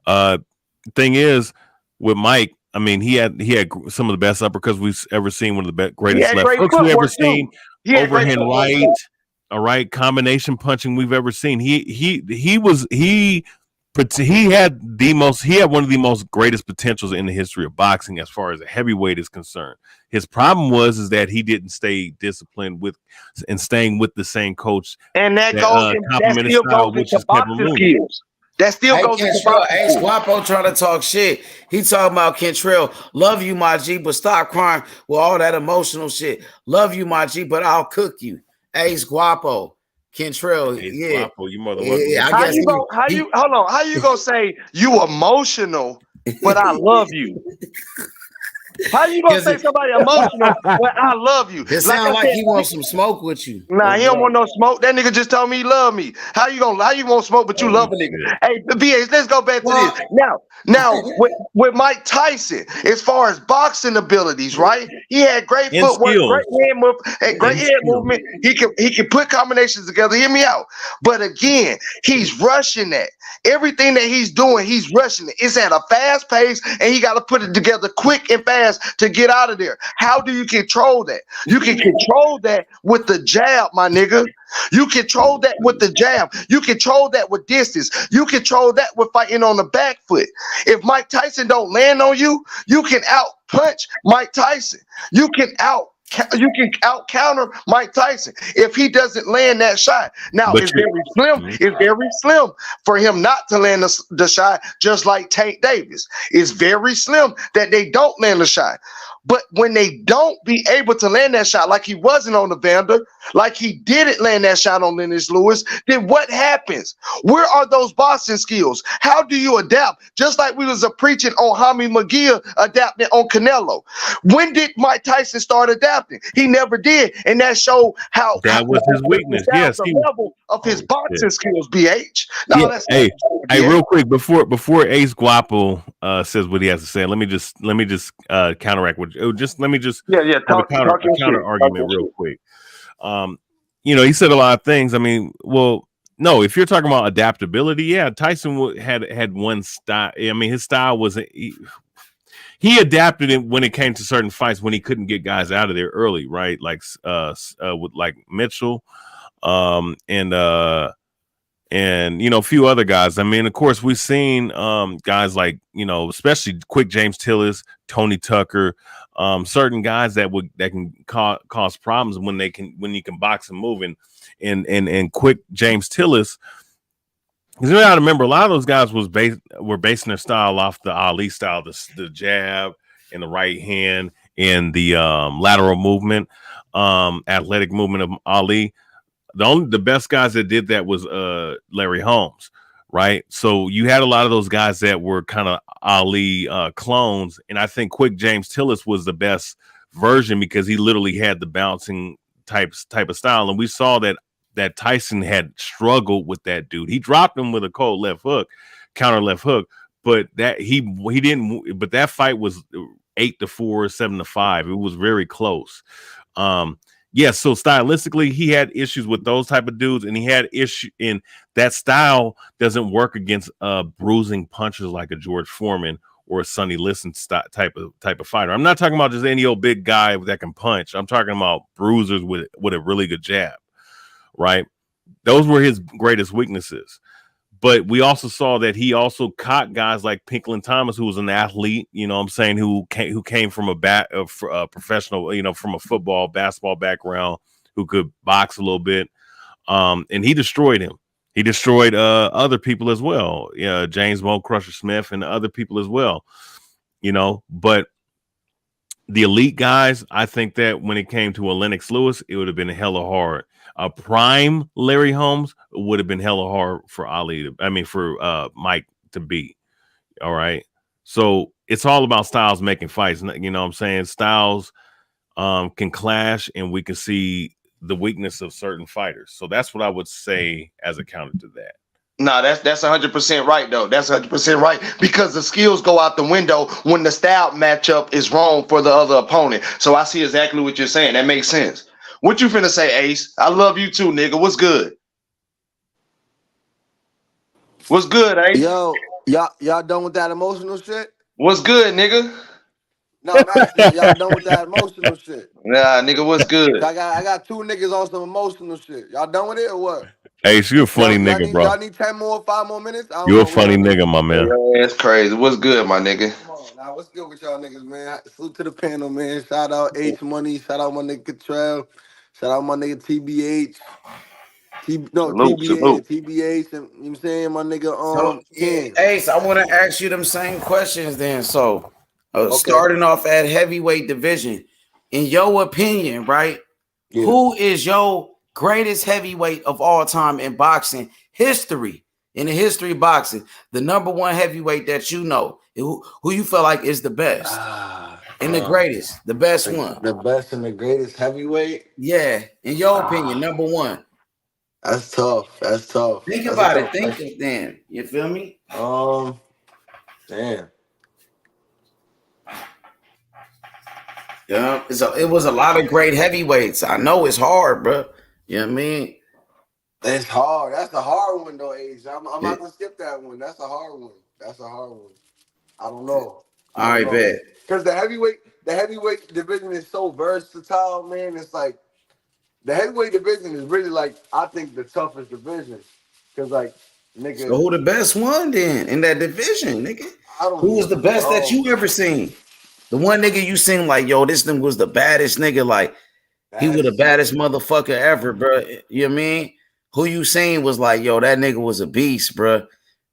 Thing is, with Mike, I mean, he had some of the best uppercuts we've ever seen. One of the greatest left hooks we've ever seen. Overhand right, all right, combination punching we've ever seen. He had one of the most greatest potentials in the history of boxing as far as a heavyweight is concerned. His problem is that he didn't stay disciplined and staying with the same coach, and that goes into boxing skills. That still goes to Ace Guapo trying to talk shit. He talking about Kentrell. Love you, my G, but stop crying with all that emotional shit. Love you, my G, but I'll cook you. Ace Guapo. Kentrell. Guapo, you motherfucker. How you gonna say you emotional, but I love you? How you gonna say somebody emotional when I love you? It sounds like he wants some smoke with you. Nah, he don't want no smoke. That nigga just told me he love me. How you want smoke, but you love a nigga? Hey, BH, let's go back to this. Now with Mike Tyson, as far as boxing abilities, right? He had great footwork, great head movement. He can put combinations together. Hear me out. But again, he's rushing that. Everything that he's doing, he's rushing it. It's at a fast pace, and he got to put it together quick and fast to get out of there. How do you control that? You can control that with the jab, my nigga. You control that with the jab. You control that with distance. You control that with fighting on the back foot. If Mike Tyson don't land on you, you can out punch Mike Tyson. You can out counter Mike Tyson if he doesn't land that shot. Now it's very slim. It's very slim for him not to land the shot, just like Tank Davis. It's very slim that they don't land the shot. But when they don't be able to land that shot, like he wasn't on the Vander, like he didn't land that shot on Lennox Lewis, then what happens? Where are those boxing skills? How do you adapt? Just like we was preaching on Jaime McGill adapting on Canelo. When did Mike Tyson start adapting? He never did, and that showed how that was his weakness. Yes, the level of his boxing skills. BH. Hey, real quick before Ace Guapo says what he has to say, let me just counteract what. Let me just have a counter argument real quick. He said a lot of things. I mean, no, if you're talking about adaptability, Tyson had one style. I mean, his style was he adapted it when it came to certain fights when he couldn't get guys out of there early, right? Like with like Mitchell, and you know, a few other guys. I mean, of course, we've seen guys like, you know, especially Quick James Tillis, Tony Tucker, certain guys that can cause problems when you can box and move, and Quick James Tillis. Because you got to remember, a lot of those guys were basing their style off the Ali style, the jab and the right hand and the lateral movement, athletic movement of Ali. The best guys that did that was Larry Holmes, right? So you had a lot of those guys that were kind of Ali clones, and I think Quick James Tillis was the best version because he literally had the bouncing type of style, and we saw that Tyson had struggled with that dude. He dropped him with a cold left hook, counter left hook, but that he didn't. But that fight was 8-4, 7-5. It was very close. Yeah, so stylistically, he had issues with those type of dudes, and he had issue in that style doesn't work against bruising punchers like a George Foreman or a Sonny Liston type of fighter. I'm not talking about just any old big guy that can punch. I'm talking about bruisers with a really good jab. Right, those were his greatest weaknesses. But we also saw that he also caught guys like Pinklin Thomas, who was an athlete, you know what I'm saying, who came from a professional, you know, from a football, basketball background, who could box a little bit. And he destroyed him. He destroyed other people as well. James Mo Crusher Smith and other people as well, you know, but the elite guys, I think that when it came to a Lennox Lewis, it would have been hella hard. A prime Larry Holmes would have been hella hard for for Mike to beat. All right. So it's all about styles making fights. You know what I'm saying? Styles can clash, and we can see the weakness of certain fighters. So that's what I would say as a counter to that. No, that's 100% right though. That's 100% right because the skills go out the window when the style matchup is wrong for the other opponent. So I see exactly what you're saying. That makes sense. What you finna say, Ace? I love you too, nigga. What's good? What's good, Ace? Yo, y'all done with that emotional shit? What's good, nigga? No, I'm asking y'all done with that emotional shit. Nah, nigga, what's good? I got two niggas on some emotional shit. Y'all done with it or what? Ace, you a funny nigga, bro. Y'all need 10 more, 5 more minutes? You a funny nigga, my man. Yeah, that's crazy. What's good, my nigga? Come on, now what's good with y'all niggas, man? Salute to the panel, man. Shout out H Money. Shout out my nigga Cottrell. Shout out my nigga TBH. TBH, and you know what I'm saying, my nigga Ace, I want to ask you them same questions then. So starting off at heavyweight division, in your opinion, right? Yeah. Who is your greatest heavyweight of all time in boxing history? In the history of boxing, the number one heavyweight that you know, who you feel like is the best and the greatest, the best one. The best and the greatest heavyweight? Yeah, in your opinion, number one. That's tough. Think about it. Think it then. You feel me? Damn. Yeah, it was a lot of great heavyweights. I know it's hard, bro. You know what I mean? It's hard. That's a hard one, though, Age. I'm not gonna skip that one. That's a hard one. I don't know. All right, bet. Because the heavyweight division is so versatile, man. It's like the heavyweight division is really like I think the toughest division. Because like nigga. So who the best one then in that division, nigga? Who was the best that you ever seen? The one nigga you seen like, yo, this thing was the baddest nigga, like he was the baddest motherfucker ever, bro. You know what I mean? Who you seen was like, yo, that nigga was a beast, bro.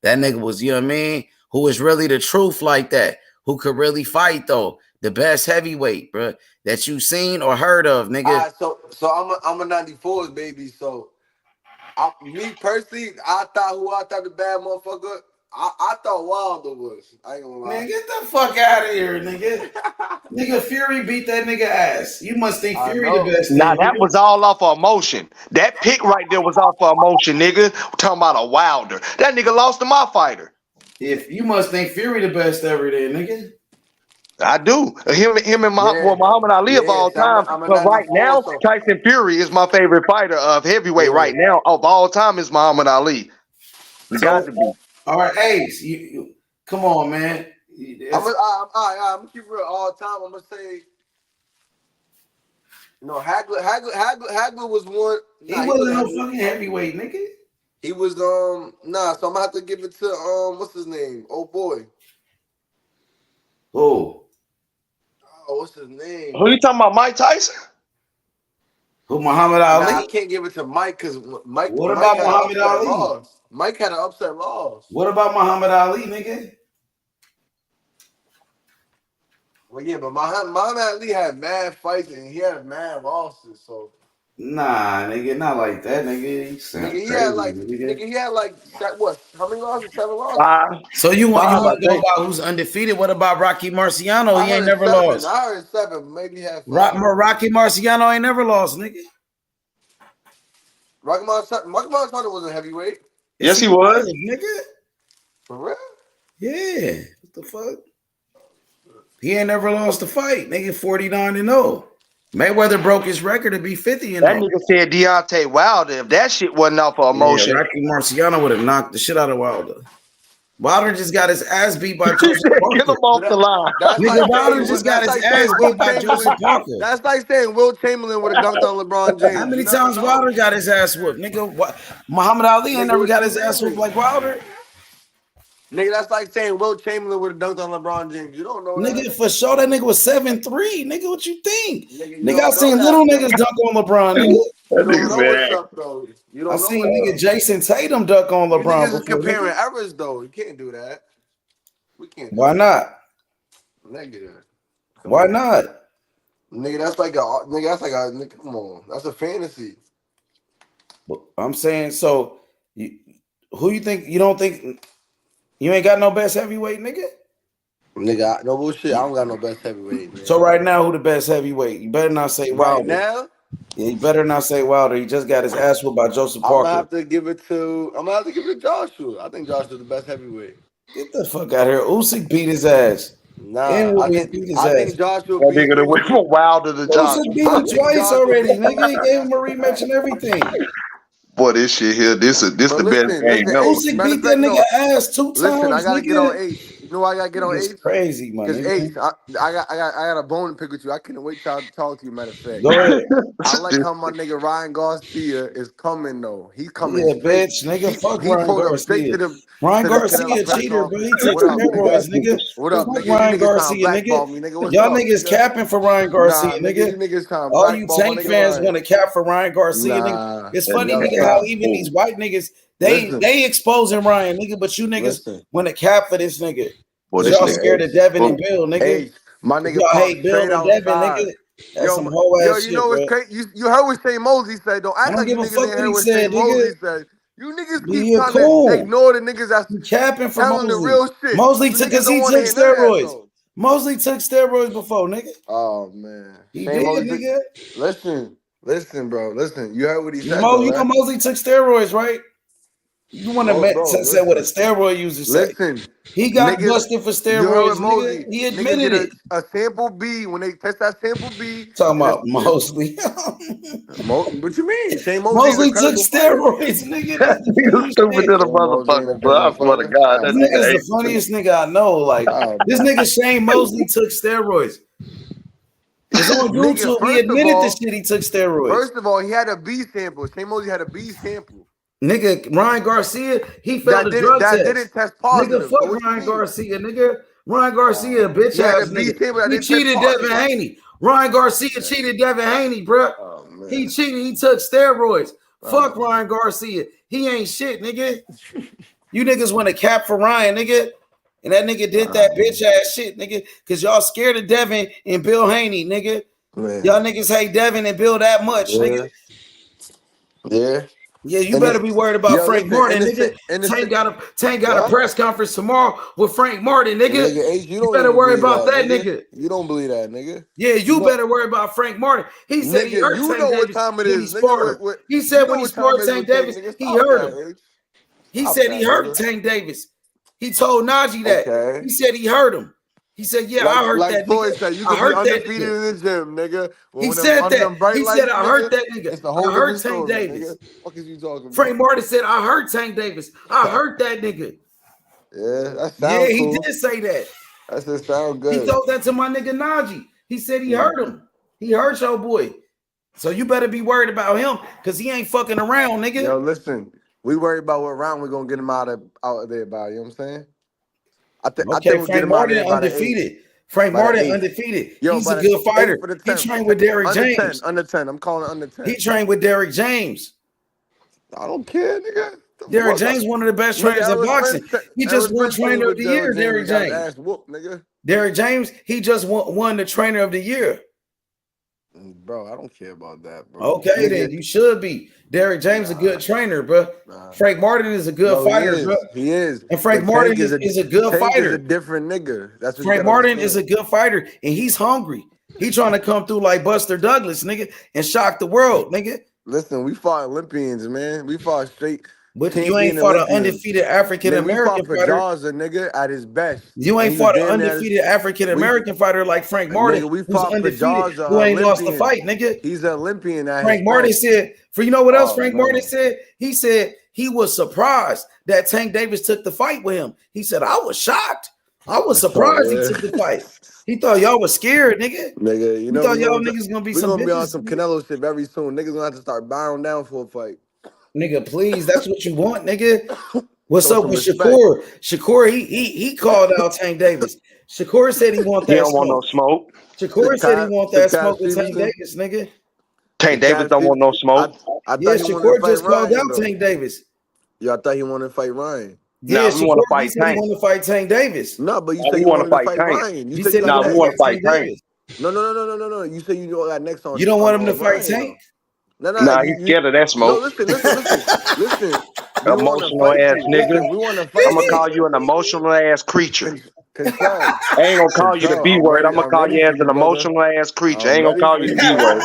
That nigga was, you know what I mean? Who was really the truth like that? Who could really fight though? The best heavyweight, bro, that you seen or heard of, nigga. So I'm a 94's baby. So me personally, I thought the bad motherfucker. I thought Wilder was. I ain't gonna lie. Man, get the fuck out of here, nigga. Nigga, Fury beat that nigga ass. You must think Fury the best. Nah, that was all off of emotion. That pick right there was off of emotion, nigga. We're talking about a Wilder. That nigga lost to my fighter. If you must think Fury the best ever, then, nigga. I do. Him and Muhammad Ali of all time. But right now, Tyson Fury is my favorite fighter of heavyweight right now of all time is Muhammad Ali. Got to be. All right, Ace, you come on, man. I'm gonna keep it real all the time. I'm gonna say, no, Hagler was one. He wasn't no fucking heavyweight, nigga. He was so I'm gonna have to give it to what's his name? Oh boy. Who? Oh, what's his name? Who you talking about? Mike Tyson? Who? Muhammad Ali? Nah, I can't give it to Mike because Mike. What about Muhammad Ali? Loss. Mike had an upset loss. What about Muhammad Ali, nigga? Well, yeah, but Muhammad Ali had mad fights and he had mad losses. So nah, nigga, not like that, nigga. He had like what? How many losses? 7 losses. 5. So you want to go about who's undefeated? What about Rocky Marciano? He ain't never lost. I heard 7. Maybe he had 5. Rocky Marciano ain't never lost, nigga. Rocky Marciano wasn't heavyweight. Yes, he was, nigga. For real? Yeah. What the fuck? He ain't never lost a fight, nigga. 49-0. Mayweather broke his record to be 50-0. That nigga said Deontay Wilder. If that shit wasn't off of emotion, yeah, Rocky Marciano would have knocked the shit out of Wilder. Wilder just got his ass beat by Joseph Parker. Get him off the line. Nigga, Wilder just got his ass beat by Joseph Parker. That's like saying Will Chamberlain would have dunked on LeBron James. How many times Wilder got his ass whooped? Nigga, Muhammad Ali ain't never got his ass whooped like Wilder. Nigga, that's like saying Will Chamberlain would have dunked on LeBron James. You don't know that. Nigga, for sure, that nigga was 7'3". Nigga, what you think? Nigga, I seen little niggas dunk on LeBron, nigga. I seen nigga Jason Tatum dunk on LeBron before. Comparing errors, though. You can't do that. We can't. Why not? Nigga. Why not? Nigga, that's like a nigga, come on. That's a fantasy. I'm saying, so who you think? You don't think you ain't got no best heavyweight, nigga? Nigga, no bullshit. I don't got no best heavyweight. Man. So right now, who the best heavyweight? You better not say Wilder. Right now? Yeah, you better not say Wilder. He just got his ass whooped by Joseph Parker. I'm gonna have to give it to Joshua. I think Joshua's the best heavyweight. Get the fuck out of here. Usyk beat his ass. Nah, I think Joshua that nigga that went from Wilder to Joshua. Usyk beat him twice already, nigga. He gave him a rematch and everything. Boy, this shit here, this the best game ever. Usyk beat that nigga ass 2 times. Listen, I gotta nigga. get on H. You know why I gotta get on H? It's crazy, man. Because H, I got a bone to pick with you. I can't wait to talk to you. Matter of fact, go ahead. I like how my nigga Ryan Garcia is coming though. He's coming. Yeah, bitch, nigga. Fuck Ryan Garcia. Ryan Garcia cheater, bro. He took steroids, nigga. What up, fuck nigga? Ryan Garcia, nigga. Y'all niggas capping for Ryan Garcia, nigga. All you Tank fans gonna cap for Ryan Garcia, nigga. It's funny, nigga, how even these white niggas they exposing Ryan, nigga, but you niggas want to cap for this nigga. Y'all scared of Devin and Bill, nigga. Hey, my nigga, y'all hate Bill and Devin, nigga. That's some whole ass shit, you know what's crazy? You heard what Shane Mosley said. Don't act like you niggas didn't hear what Shane Mosley said. You niggas keep trying to ignore the niggas that's capping for telling the real shit. Mosley took steroids. Mosley took steroids before, nigga. Oh man, he did, nigga. Listen, bro. Listen, you heard what he said. You know Mosley took steroids, right? You want to say what a steroid user said? Listen, he got busted for steroids. Nigga. He admitted it. A sample B when they test that sample B. Talking about Mosley. What you mean? Shane Mosley took steroids, nigga. That's stupid to the motherfucker, bro. I swear to God, this nigga's the funniest nigga I know. Like this nigga Shane Mosley took steroids. It's on YouTube. He admitted the shit. He took steroids. First of all, he had a B sample. Shane Mosley had a B sample. Nigga, Ryan Garcia, he failed the drug test. That didn't test positive. Nigga, fuck Ryan Garcia, nigga. Ryan Garcia, bitch ass nigga. He cheated Devin Haney. Ryan Garcia cheated Devin Haney, bro. He cheated. He took steroids. Fuck Ryan Garcia. He ain't shit, nigga. You niggas want to cap for Ryan, nigga. And that nigga did that bitch ass shit, nigga. Because y'all scared of Devin and Bill Haney, nigga. Y'all niggas hate Devin and Bill that much, nigga. Yeah. Yeah, you better be worried about Frank Martin, nigga. Tank got a press conference tomorrow with Frank Martin, nigga. You better worry about that, nigga. You don't believe that, nigga. Yeah, you better worry about Frank Martin. He said he hurt Tank Davis. He said when he sparred Tank Davis, he hurt him. He said he hurt Tank Davis. He told Najee that. He said he hurt him. He said, "Yeah, I heard that nigga. Said, you can be undefeated in the gym, nigga." He said that. He said, "I hurt that nigga. I hurt Tank Davis." What is you talking about? Frank Martin said, "I hurt Tank Davis. I hurt that nigga." Yeah, that sounds cool. He did say that. That shit sound He good. told that to my nigga Najee. He said he hurt him. He hurt your boy. So you better be worried about him because he ain't fucking around, nigga. Yo, listen, we worry about what round we're gonna get him out of there by. You know what I'm saying? I think we'll get him out of there by the 8th. Frank Martin 8th. undefeated. Yo, He's a good fighter. For the He 10th. trained with Derrick James. Under 10. I'm calling it under 10. He trained with Derrick James. I don't care, nigga. Derrick James, one of the best trainers in boxing. He just won Trainer of the Year, Derrick James. Ass whoop, nigga. Derrick James, he just won the Trainer of the Year. Bro, I don't care about that, bro. Okay, then you should be. Derrick James is a good trainer, bro. Frank Martin is a good fighter, bro. He is. And Frank Martin is a good Tank fighter. Is a different nigga. That's what Frank Martin is a good fighter, and he's hungry. He trying to come through like Buster Douglas, nigga, and shock the world, nigga. Listen, we fought Olympians, man. We fought straight. But you ain't fought an undefeated African American fighter. Pedraza, nigga, at his best. You ain't fought an undefeated African American fighter like Frank Martin. Nigga, we fought Pedraza, who ain't lost the fight, nigga. He's an Olympian. Frank Martin said, for you know what else Frank Martin said? He said he was surprised that Tank Davis took the fight with him. He said, I was shocked. I was surprised he took the fight. He thought y'all was scared, nigga. Nigga, you know, thought y'all niggas gonna be we some gonna be on bitches, some Canelo shit very soon. Niggas gonna have to start bowing down for a fight. Nigga, please, that's what you want, nigga. What's Show up with some Shakur? Shakur, he called out Tank Davis. Shakur said he want that He don't want no smoke. Shakur said he want that smoke with Tank Davis, nigga. Tank Davis don't want no smoke. I Yeah, thought he wanted Shakur to fight just called Ryan, out though. Tank Davis. Yeah, I thought he wanted to fight Ryan. Yeah, Nah, we want to Shakur fight said he Tank. want to fight Tank Davis. No, but you Nah, said we you wanna wanted to fight fight Tank. Ryan. He said Nah, we want to fight Tank. Davis. No. You said you got next on. You don't want him to on fight Ryan, Tank? though. No, Nah, he's scared of that smoke. No, listen. Emotional ass nigga. Listen, we want to fight. I'm gonna call you an emotional ass creature. Control. I ain't gonna call you the B word. I'm gonna call you as an emotional ass creature. I ain't gonna call you the B word.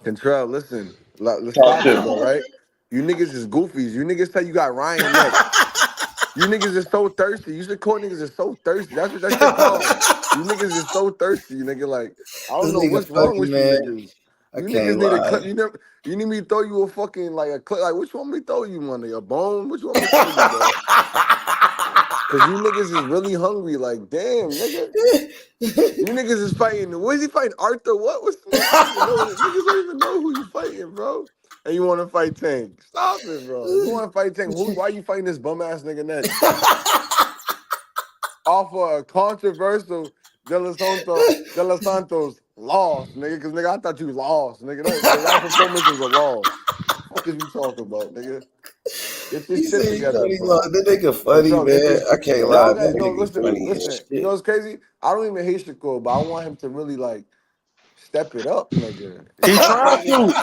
Control. Listen. Let's stop it, though, right? You niggas is goofies. You niggas say you got Ryan next. You niggas is so thirsty. You should call niggas is so thirsty. That's what that shit called. You niggas is so thirsty, nigga. Like, I don't know what's wrong with you niggas. You niggas need a clip. You need me to throw you a fucking like a clip. Like, which one me throw you, money? A bone? Which one me throw you, bro? Cause you niggas is really hungry. Like, damn, nigga. You niggas is fighting. What is he fighting? Arthur? What's the niggas don't even know who you fighting, bro. And you want to fight Tank? Stop it, bro. You want to fight Tank? Why you fighting this bum ass nigga next? Off of a controversial De Los Santos loss, nigga. Cause nigga, I thought you lost, nigga. That performance was a loss. What is you talking about, nigga? Get this shit together. That nigga funny, man. I can't lie. That nigga funny as Listen, shit. you know what's crazy? I don't even hate Shakur, but I want him to really like step it up, nigga. He trying to.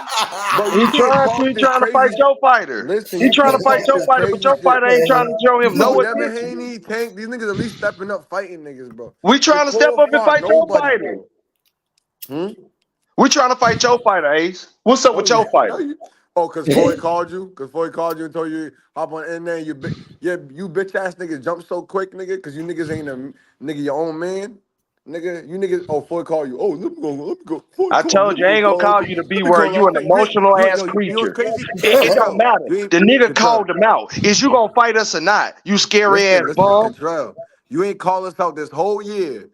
But He trying to fight your fighter. Listen, He trying to fight your fighter, but your fighter ain't trying to show him no Devin attention. Haney, Tank, these niggas at least stepping up fighting niggas, bro. We trying to step up and fight your fighter. We trying to fight your fighter, Ace. What's up with your fighter? Oh, cause Floyd called you? Cause Floyd called you and told you hop on in there. You bitch ass niggas jump so quick, nigga. Cause you niggas ain't a nigga your own man, nigga. You niggas. Oh, Floyd called you. Oh, let me go. Floyd I told you, I ain't gonna call you the B word. You an emotional ass creature. It don't matter. The nigga called him out. Is you gonna fight us or not? You scary ass bum. Control. You ain't call us out this whole year.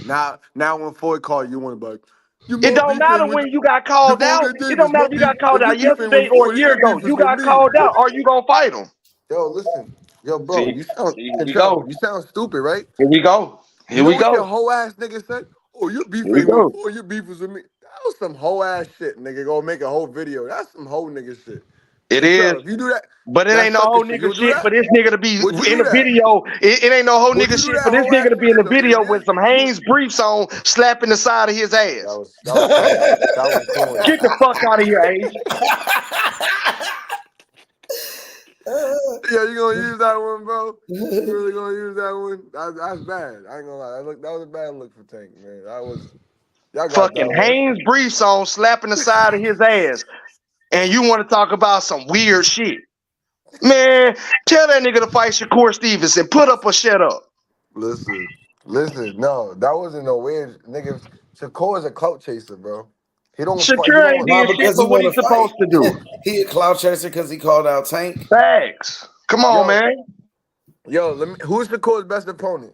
Now when Floyd called you, want to be like. It don't matter when you got called out. It don't matter if you got called out yesterday or a year ago. You got called out. Are you gonna fight him? Yo, listen. Yo, bro, you sound you sound stupid, right? Here we go. Here we go. Your whole ass nigga said, "Oh, you beefing with your beef was with me." That was some whole ass shit, nigga. Go make a whole video. That's some whole nigga shit. It is. If you do that, but it ain't no whole nigga shit for this nigga to be in the video. It ain't no whole nigga shit for this nigga to be in the video with some Hanes briefs on, slapping the side of his ass. That was cool. Get the fuck out of here, Ace. Yeah, you gonna use that one, bro? You really gonna use that one? That's bad. I ain't gonna lie. That was a bad look for Tank, man. That was fucking Hanes briefs on, slapping the side of his ass. And you want to talk about some weird shit. Man, tell that nigga to fight Shakur Stevenson. Put up or shut up. Listen. No, that wasn't no weird nigga. Shakur is a clout chaser, bro. He don't. Shakur ain't doing shit for what he's supposed to do. He a clout chaser because he called out Tank. Facts. Come on, man. Yo, who's Shakur's best opponent?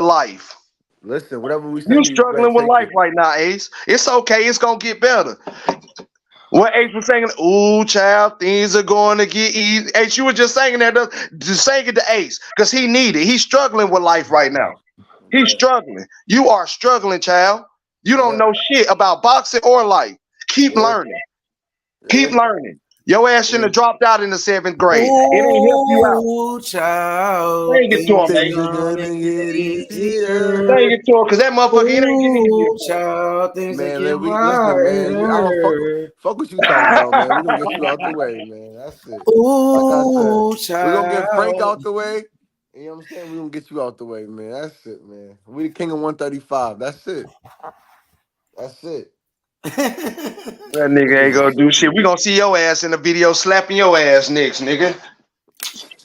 with life. Listen, whatever we say, You you better struggling with take life it. right now, Ace. It's okay. It's gonna get better. What Ace was saying, ooh, child, things are going to get easy. Ace, you were just saying that, just saying it to Ace, because he needed. He's struggling with life right now. He's struggling. You are struggling, child. You don't know shit about boxing or life. Keep learning. Keep learning. Your ass shouldn't have dropped out in the 7th grade. It ain't help you out. Oh, child. Sing it to him, Things baby. are gonna get easier. Sing it to him, cause that motherfucker, it ain't getting easier. Oh, child. Things that Man, get we listen, man. I don't harder. fuck what you talking about, man. We're gonna get you out the way, man. That's it. Like I Oh, said, we're gonna get Frank child. out the way. You know what I'm saying? We're gonna get you out the way, man. That's it, man. We the king of 135. That's it. That's it. That nigga ain't gonna do shit. We gonna see your ass in the video slapping your ass next, nigga.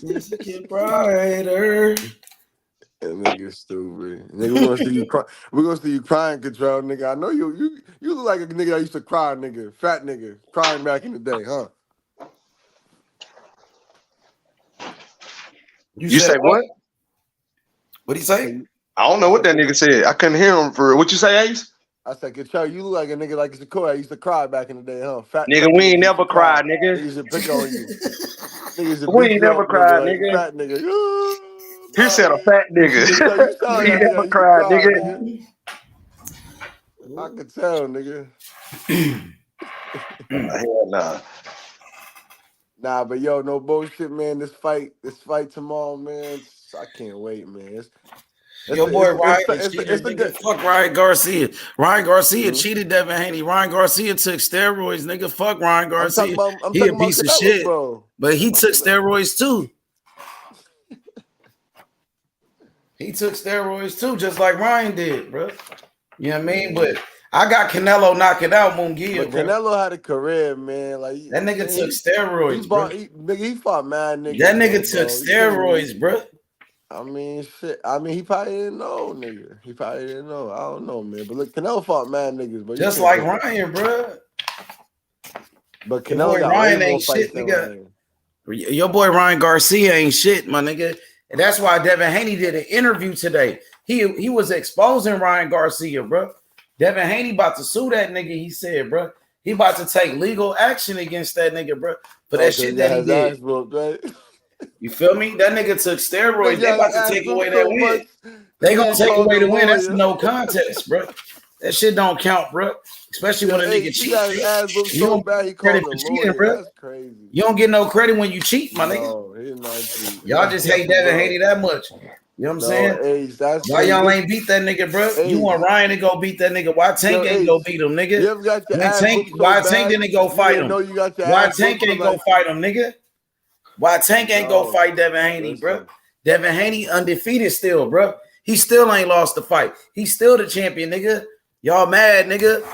Things that get brighter. That nigga stupid. Nigga, we're gonna see you cry. We're gonna see you crying, Control, nigga. I know you look like a nigga that used to cry, nigga. Fat nigga. Crying back in the day, huh? You say what? What'd he say? I don't know what that nigga said. I couldn't hear him for real. What you say, Ace? I said, Control, you look like a nigga like Shakur. Used to cry back in the day, huh? Fat Nigga, niggas we ain't used to never cry. cried, nigga. Niggas should pick on you. Niggas should We beat ain't you never up, cried, nigga. nigga. Fat nigga. He said a fat nigga. You sound like We ain't a nigga never that used to cried, cry, nigga. I could tell, nigga. Hell nah. Nah, but yo, no bullshit, man. This fight tomorrow, man. I can't wait, man. Your boy Ryan It's cheated, a nigga. good. Fuck Ryan Garcia. Ryan Garcia Mhm. cheated Devin Haney. Ryan Garcia took steroids, nigga. Fuck Ryan Garcia. I'm He a talking about piece of Canelo, shit. bro. But he took steroids too. He took steroids too, just like Ryan did, bro. You know what I mean? But I got Canelo knocking out Munguia, But bro. Canelo had a career, man. Like That nigga took steroids, bro. He fought mad niggas. That nigga though, took bro. steroids, bro. I mean, shit. I mean, he probably didn't know, nigga. He probably didn't know. I don't know, man. But look, Canelo fought mad niggas, but Just like Ryan, bro. But Your Canelo boy got Ryan way more ain't fights shit, than nigga. Ryan. Your boy Ryan Garcia ain't shit, my nigga. And that's why Devin Haney did an interview today. He was exposing Ryan Garcia, bro. Devin Haney about to sue that nigga, he said, bro. He about to take legal action against that nigga, bro, for that shit that he did. Whooped, right? You feel me? That nigga took steroids. They about to take away that win. They They gonna take away the win. That's no contest, bro. That shit don't count, bro. Especially when a nigga cheat. He got his ass whooped You so don't bad he get credit called for a cheating, lawyer. bro. That's crazy. You don't get no credit when you cheat, my nigga. No, he's not cheating. Y'all just hate Devin Haney that much. You know what I'm saying? Ace, that's Why y'all ain't beat that nigga, bro? You want Ryan to go beat that nigga? Why Tank ain't go beat him, nigga? You ever got your ass whooped so Why bad, Tank didn't go you fight didn't him? know you got your Why ass Tank whooped ain't for go fight him, nigga? Why Tank ain't go fight Devin Haney, bro? Devin Haney undefeated still, bro. He still ain't lost the fight. He's still the champion, nigga. Y'all mad, nigga?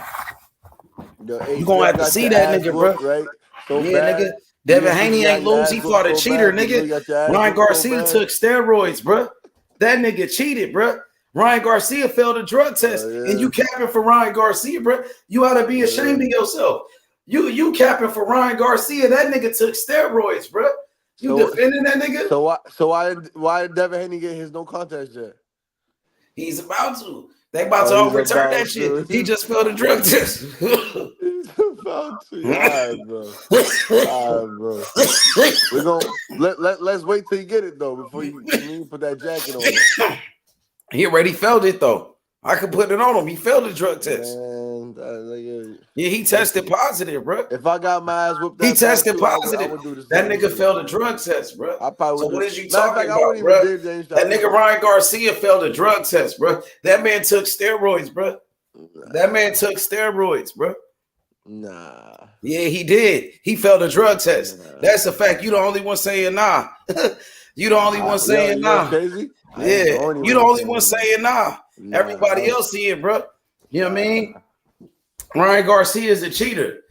You gonna have to see that nigga, bro. Right? So yeah, bad. nigga. Devin Haney ain't lose. He fought a cheater, nigga. Ryan Garcia took steroids, bro. That nigga cheated, bro. Ryan Garcia failed a drug test, and you capping for Ryan Garcia, bro. You ought to be ashamed of yourself. You capping for Ryan Garcia. That nigga took steroids, bro. You defending that nigga? So why did Devin Haney get his no contest yet? He's about to. They about to overturn that shit. He just failed a drug test. He's about to. All right, bro. We're gonna let's wait till you get it though before you put that jacket on him. He already failed it though. I could put it on him. He failed the drug test. Man, yeah, he tested positive, bro. If I got my ass whipped, he tested too, positive. I would do the that same nigga shit. failed a drug test, bro. I probably so would. What is you Matter of talking fact, about, bro? James, that nigga Ryan Garcia failed a drug test, bro. That man took steroids, bro. That man took steroids, bro. Nah. Yeah, he did. He failed a drug test. That's a fact. You the only one saying nah. You the only one saying nah. Crazy? Yeah, you the only one saying nah. Everybody else see it, bro. You know what I mean? Ryan Garcia is a cheater.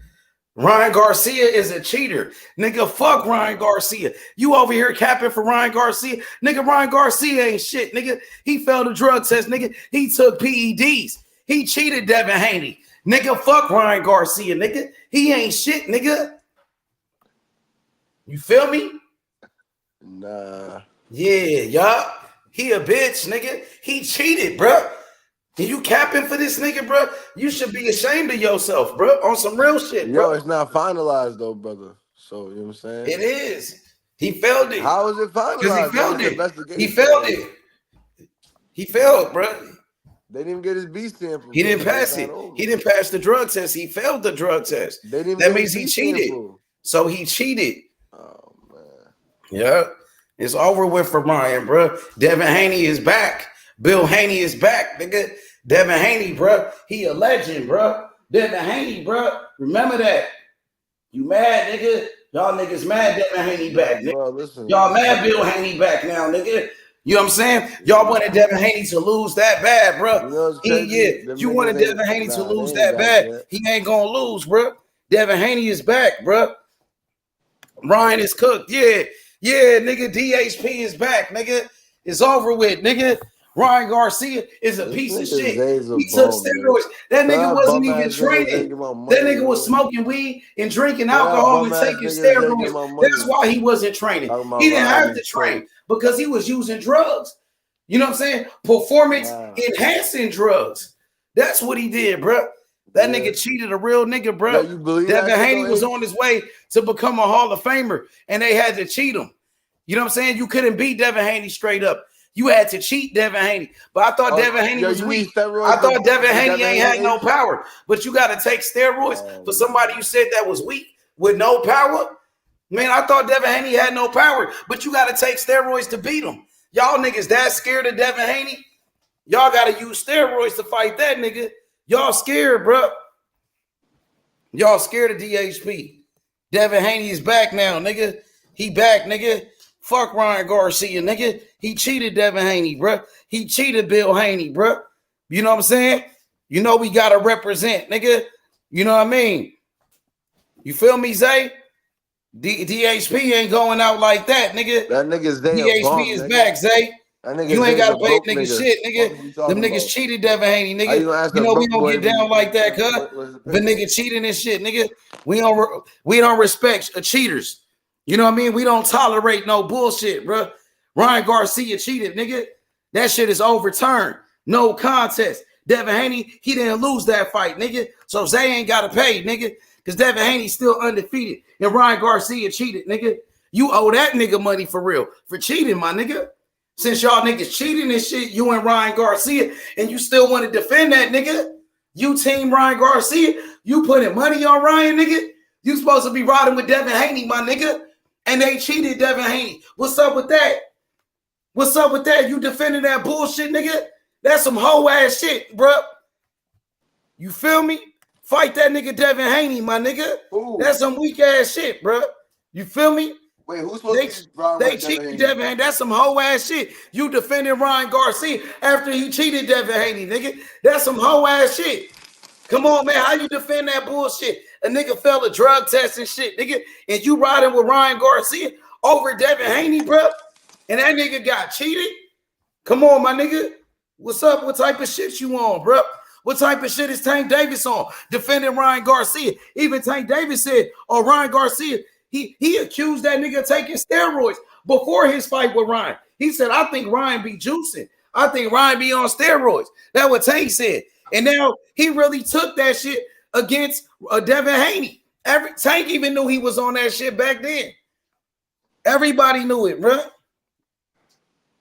Ryan Garcia is a cheater. Nigga, fuck Ryan Garcia. You over here capping for Ryan Garcia. Nigga, Ryan Garcia ain't shit, nigga. He failed a drug test, nigga. He took PEDs. He cheated Devin Haney. Nigga, fuck Ryan Garcia, nigga. He ain't shit, nigga. You feel me? Nah. Yeah, y'all. He a bitch, nigga. He cheated, bro. And you capping for this nigga, bro? You should be ashamed of yourself, bro. On some real shit, bro. Yo, it's not finalized though, brother. So you know what I'm saying? It is. He failed it. How is it finalized? Because he failed it. He failed it. He failed, bro. They didn't get his B sample. He didn't pass it. He didn't pass the drug test. He failed the drug test. They didn't that means he cheated. Sample. So he cheated. Oh man. Yeah. It's over with for Ryan, bro. Devin Haney is back. Bill Haney is back, nigga. Devin Haney, bro. He a legend, bro. Devin Haney, bro. Remember that. You mad, nigga? Y'all niggas mad Devin Haney back, nigga. Bro, listen. Y'all mad Bill Haney back now, nigga. You know what I'm saying? Y'all wanted Devin Haney to lose that bad, bro. You know what's crazy? You wanted Devin Haney to lose that bad. He ain't gonna lose, bro. Devin Haney is back, bro. Ryan is cooked. Yeah, nigga. DHP is back, nigga. It's over with, nigga. Ryan Garcia is a piece of shit. He took steroids. That nigga wasn't even training. That nigga was smoking weed and drinking alcohol and taking steroids. That's why he wasn't training. He didn't have to train because he was using drugs. You know what I'm saying? Performance enhancing drugs. That's what he did, bro. That nigga cheated a real nigga, bro. Devin Haney was on his way to become a Hall of Famer, and they had to cheat him. You know what I'm saying? You couldn't beat Devin Haney straight up. You had to cheat Devin Haney. But I thought Devin Haney was weak. I thought Devin Haney ain't had no power. But you got to take steroids for somebody you said that was weak with no power? Man, I thought Devin Haney had no power. But you got to take steroids to beat him. Y'all niggas that scared of Devin Haney? Y'all got to use steroids to fight that nigga. Y'all scared, bro. Y'all scared of DHP. Devin Haney is back now, nigga. He back, nigga. Fuck Ryan Garcia, nigga. He cheated Devin Haney, bro. He cheated Bill Haney, bro. You know what I'm saying? You know we gotta represent, nigga. You know what I mean? You feel me, Zay? DHP ain't going out like that, nigga. That nigga Zay DHP is back, Zay. You ain't gotta pay niggas shit, nigga. Them niggas cheated Devin Haney, nigga. You know we don't get down like that, cuz. But nigga cheating and shit, nigga. We don't respect cheaters. You know what I mean? We don't tolerate no bullshit, bro. Ryan Garcia cheated, nigga. That shit is overturned. No contest. Devin Haney, he didn't lose that fight, nigga. So Zay ain't got to pay, nigga. Because Devin Haney's still undefeated. And Ryan Garcia cheated, nigga. You owe that nigga money for real. For cheating, my nigga. Since y'all niggas cheating and shit, you and Ryan Garcia, and you still want to defend that, nigga. You team Ryan Garcia. You putting money on Ryan, nigga. You supposed to be riding with Devin Haney, my nigga. And they cheated Devin Haney. What's up with that? What's up with that? You defending that bullshit, nigga? That's some hoe ass shit, bro. You feel me? Fight that nigga Devin Haney, my nigga. Ooh. That's some weak ass shit, bro. You feel me? Wait, who's supposed to They cheated Devin Haney. That's some hoe ass shit. You defending Ryan Garcia after he cheated Devin Haney, nigga. That's some hoe ass shit. Come on, man. How you defend that bullshit? A nigga failed a drug test and shit, nigga. And you riding with Ryan Garcia over Devin Haney, bro? And that nigga got cheated? Come on, my nigga. What's up? What type of shit you on, bro? What type of shit is Tank Davis on? Defending Ryan Garcia. Even Tank Davis said, oh, Ryan Garcia, he accused that nigga of taking steroids before his fight with Ryan. He said, I think Ryan be juicing. I think Ryan be on steroids. That's what Tank said. And now he really took that shit against Devin Haney. Tank even knew he was on that shit back then. Everybody knew it, bro.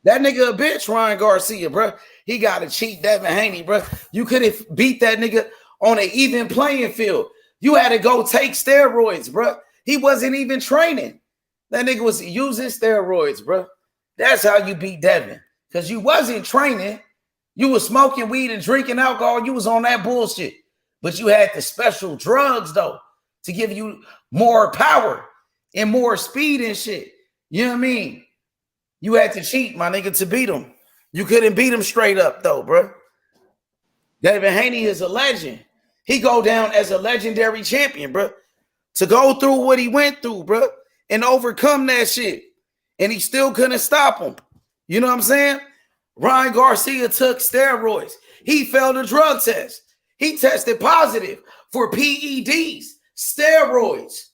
That nigga a bitch, Ryan Garcia, bro. He got to cheat Devin Haney, bro. You could have beat that nigga on an even playing field. You had to go take steroids, bro. He wasn't even training. That nigga was using steroids, bro. That's how you beat Devin. Because you wasn't training. You was smoking weed and drinking alcohol. You was on that bullshit. But you had the special drugs, though, to give you more power and more speed and shit. You know what I mean? You had to cheat, my nigga, to beat him. You couldn't beat him straight up, though, bro. Devin Haney is a legend. He go down as a legendary champion, bro. To go through what he went through, bro, and overcome that shit. And he still couldn't stop him. You know what I'm saying? Ryan Garcia took steroids. He failed a drug test. He tested positive for PEDs, steroids.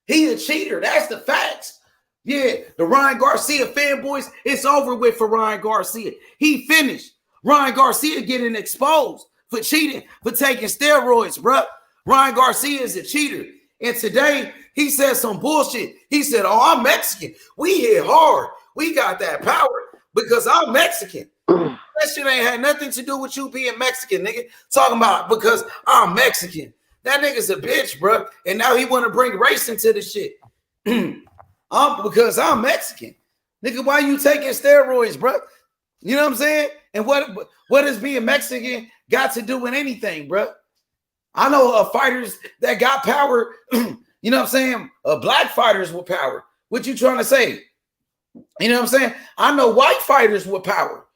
He a cheater. That's the facts. Yeah, the Ryan Garcia fanboys, it's over with for Ryan Garcia. He finished. Ryan Garcia getting exposed for cheating, for taking steroids, bro. Ryan Garcia is a cheater. And today, he said some bullshit. He said, oh, I'm Mexican. We hit hard. We got that power because I'm Mexican. That shit ain't had nothing to do with you being Mexican, nigga. Talking about because I'm Mexican. That nigga's a bitch, bro. And now he want to bring race into the shit. Because I'm Mexican. Nigga, why you taking steroids, bro? You know what I'm saying? And what does being Mexican got to do with anything, bro? I know fighters that got power, you know what I'm saying? Black fighters with power. What you trying to say? You know what I'm saying? I know white fighters with power.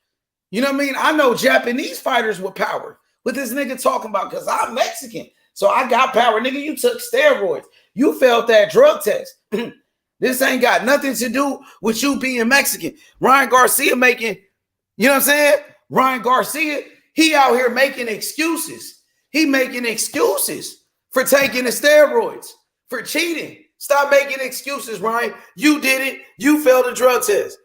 You know what I mean? I know Japanese fighters with power. What this nigga talking about? Because I'm Mexican. So I got power. Nigga, you took steroids. You failed that drug test. This ain't got nothing to do with you being Mexican. Ryan Garcia making, you know what I'm saying? Ryan Garcia, he out here making excuses. He making excuses for taking the steroids, for cheating. Stop making excuses, Ryan. You did it. You failed the drug test.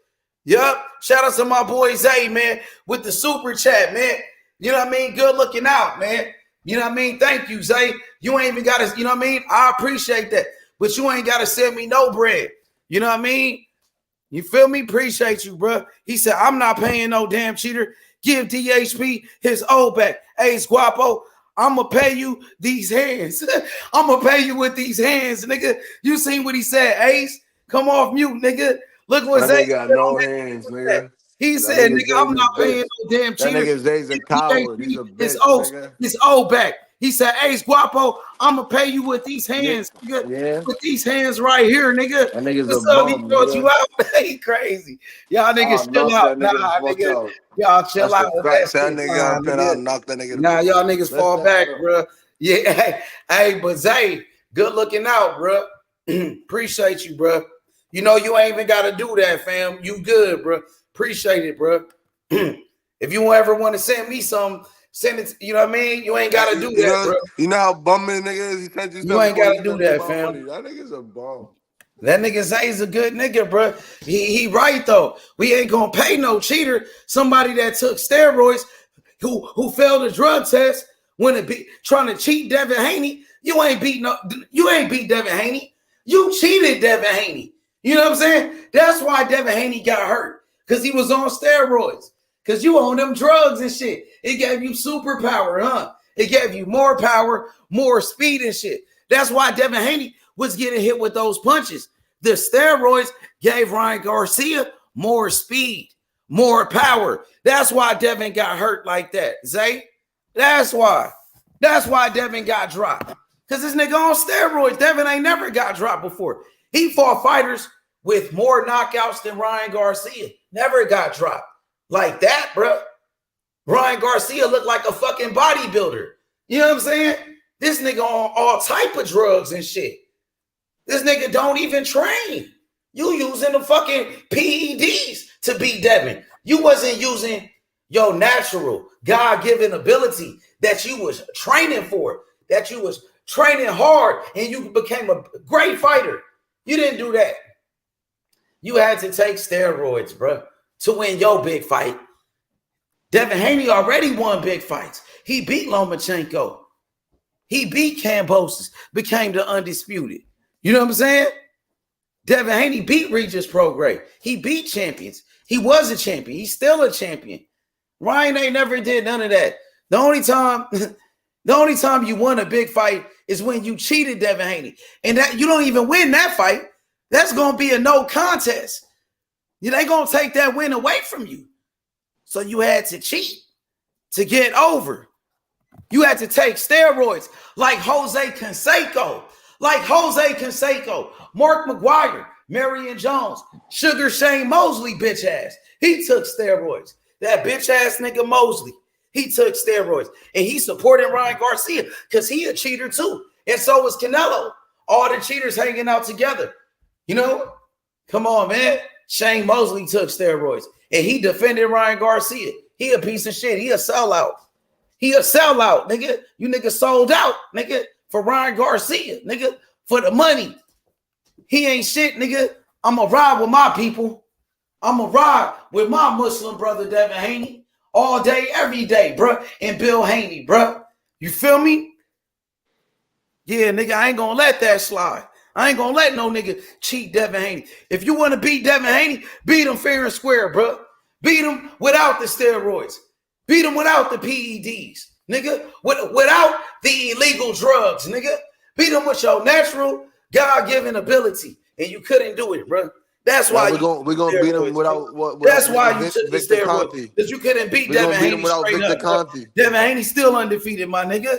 Yup. Shout out to my boy Zay, man, with the super chat, man. You know what I mean? Good looking out, man. You know what I mean? Thank you, Zay. You ain't even got to, you know what I mean? I appreciate that. But you ain't got to send me no bread. You know what I mean? You feel me? Appreciate you, bro. He said, I'm not paying no damn cheater. Give DHP his old back. Hey, Guapo, I'm going to pay you these hands. I'm going to pay you with these hands, nigga. You seen what he said, Ace? Come off mute, nigga. Look what Zay got no hands, nigga. He said, nigga, I'm not paying no damn cheater. That nigga Zay's a coward. He's a bitch, his old back. He said, Ace Guapo, I'm going to pay you with these hands, nigga. Yeah. With these hands right here, nigga. That nigga's What's a up? bum, He brought nigga. you out. He crazy. Y'all niggas chill out. Nah, nigga. Y'all chill out. That nigga, knock that nigga. Nah, y'all niggas fall back, bro. Yeah. Hey, but Zay, good looking out, bro. Appreciate you, bro. You know you ain't even got to do that, fam. You good, bro. Appreciate it, bro. If you ever want to send me some, send it. You know what I mean? You ain't got to do that, bro. You know how bumming nigga is? He sent you ain't got to do that, fam. Money. That nigga's a bum. That nigga Zay's a good nigga, bro. He right, though. We ain't going to pay no cheater. Somebody that took steroids, who failed a drug test, when it be trying to cheat Devin Haney. You ain't beat Devin Haney. You cheated Devin Haney. You know what I'm saying? That's why Devin Haney got hurt. Because he was on steroids. Because you on them drugs and shit. It gave you superpower, huh? It gave you more power, more speed and shit. That's why Devin Haney was getting hit with those punches. The steroids gave Ryan Garcia more speed, more power. That's why Devin got hurt like that, Zay. That's why. That's why Devin got dropped. Because this nigga on steroids. Devin ain't never got dropped before. He fought fighters with more knockouts than Ryan Garcia. Never got dropped like that, bro. Ryan Garcia looked like a fucking bodybuilder. You know what I'm saying? This nigga on all type of drugs and shit. This nigga don't even train. You using the fucking PEDs to beat Devin. You wasn't using your natural, God-given ability that you was training for, that you was training hard, and you became a great fighter. You didn't do that. You had to take steroids, bro, to win your big fight. Devin Haney already won big fights. He beat Lomachenko. He beat Kambosos, became the undisputed. You know what I'm saying? Devin Haney beat Regis Prograis. He beat champions. He was a champion. He's still a champion. Ryan ain't never did none of that. The only time you won a big fight is when you cheated Devin Haney. And that you don't even win that fight. That's going to be a no contest. They going to take that win away from you. So you had to cheat to get over. You had to take steroids like Jose Canseco. Mark McGuire, Marion Jones, Sugar Shane Mosley, bitch ass. He took steroids. That bitch ass nigga Mosley, he took steroids. And he supported Ryan Garcia because he a cheater too. And so was Canelo. All the cheaters hanging out together. You know? Come on, man. Shane Mosley took steroids. And he defended Ryan Garcia. He a piece of shit. He a sellout. Nigga. You nigga sold out, nigga, for Ryan Garcia, nigga, for the money. He ain't shit, nigga. I'ma ride with my people. I'ma ride with my Muslim brother, Devin Haney, all day, every day, bro. And Bill Haney, bro. You feel me? Yeah, nigga, I ain't gonna let that slide. I ain't gonna let no nigga cheat Devin Haney. If you want to beat Devin Haney, beat him fair and square, bro. Beat him without the steroids. Beat him without the PEDs. nigga, without the illegal drugs, nigga. Beat him with your natural, God-given ability, and you couldn't do it, bro. That's why we're gonna beat him without That's why you took the Victor steroids, Conte. because you couldn't beat We're Devin gonna beat him Haney without straight Victor up. Bro. Conte. Devin Haney's still undefeated, my nigga.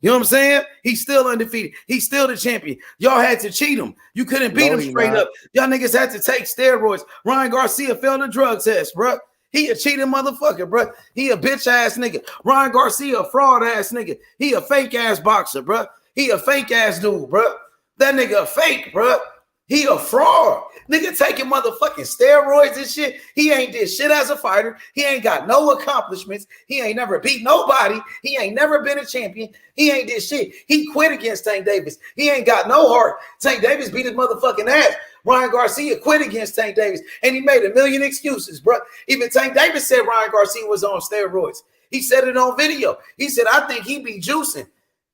You know what I'm saying? He's still undefeated. He's still the champion. Y'all had to cheat him. You couldn't beat him straight up. Y'all niggas had to take steroids. Ryan Garcia failed a drug test, bro. He a cheating motherfucker, bro. He a bitch ass nigga. Ryan Garcia a fraud ass nigga. He a fake ass boxer, bro. He a fake ass dude, bro. That nigga a fake, bro. He a fraud. Nigga taking motherfucking steroids and shit. He ain't did shit as a fighter. He ain't got no accomplishments. He ain't never beat nobody. He ain't never been a champion. He ain't did shit. He quit against Tank Davis. He ain't got no heart. Tank Davis beat his motherfucking ass. Ryan Garcia quit against Tank Davis, and he made a million excuses, bro. Even Tank Davis said Ryan Garcia was on steroids. He said it on video. He said, I think he be juicing.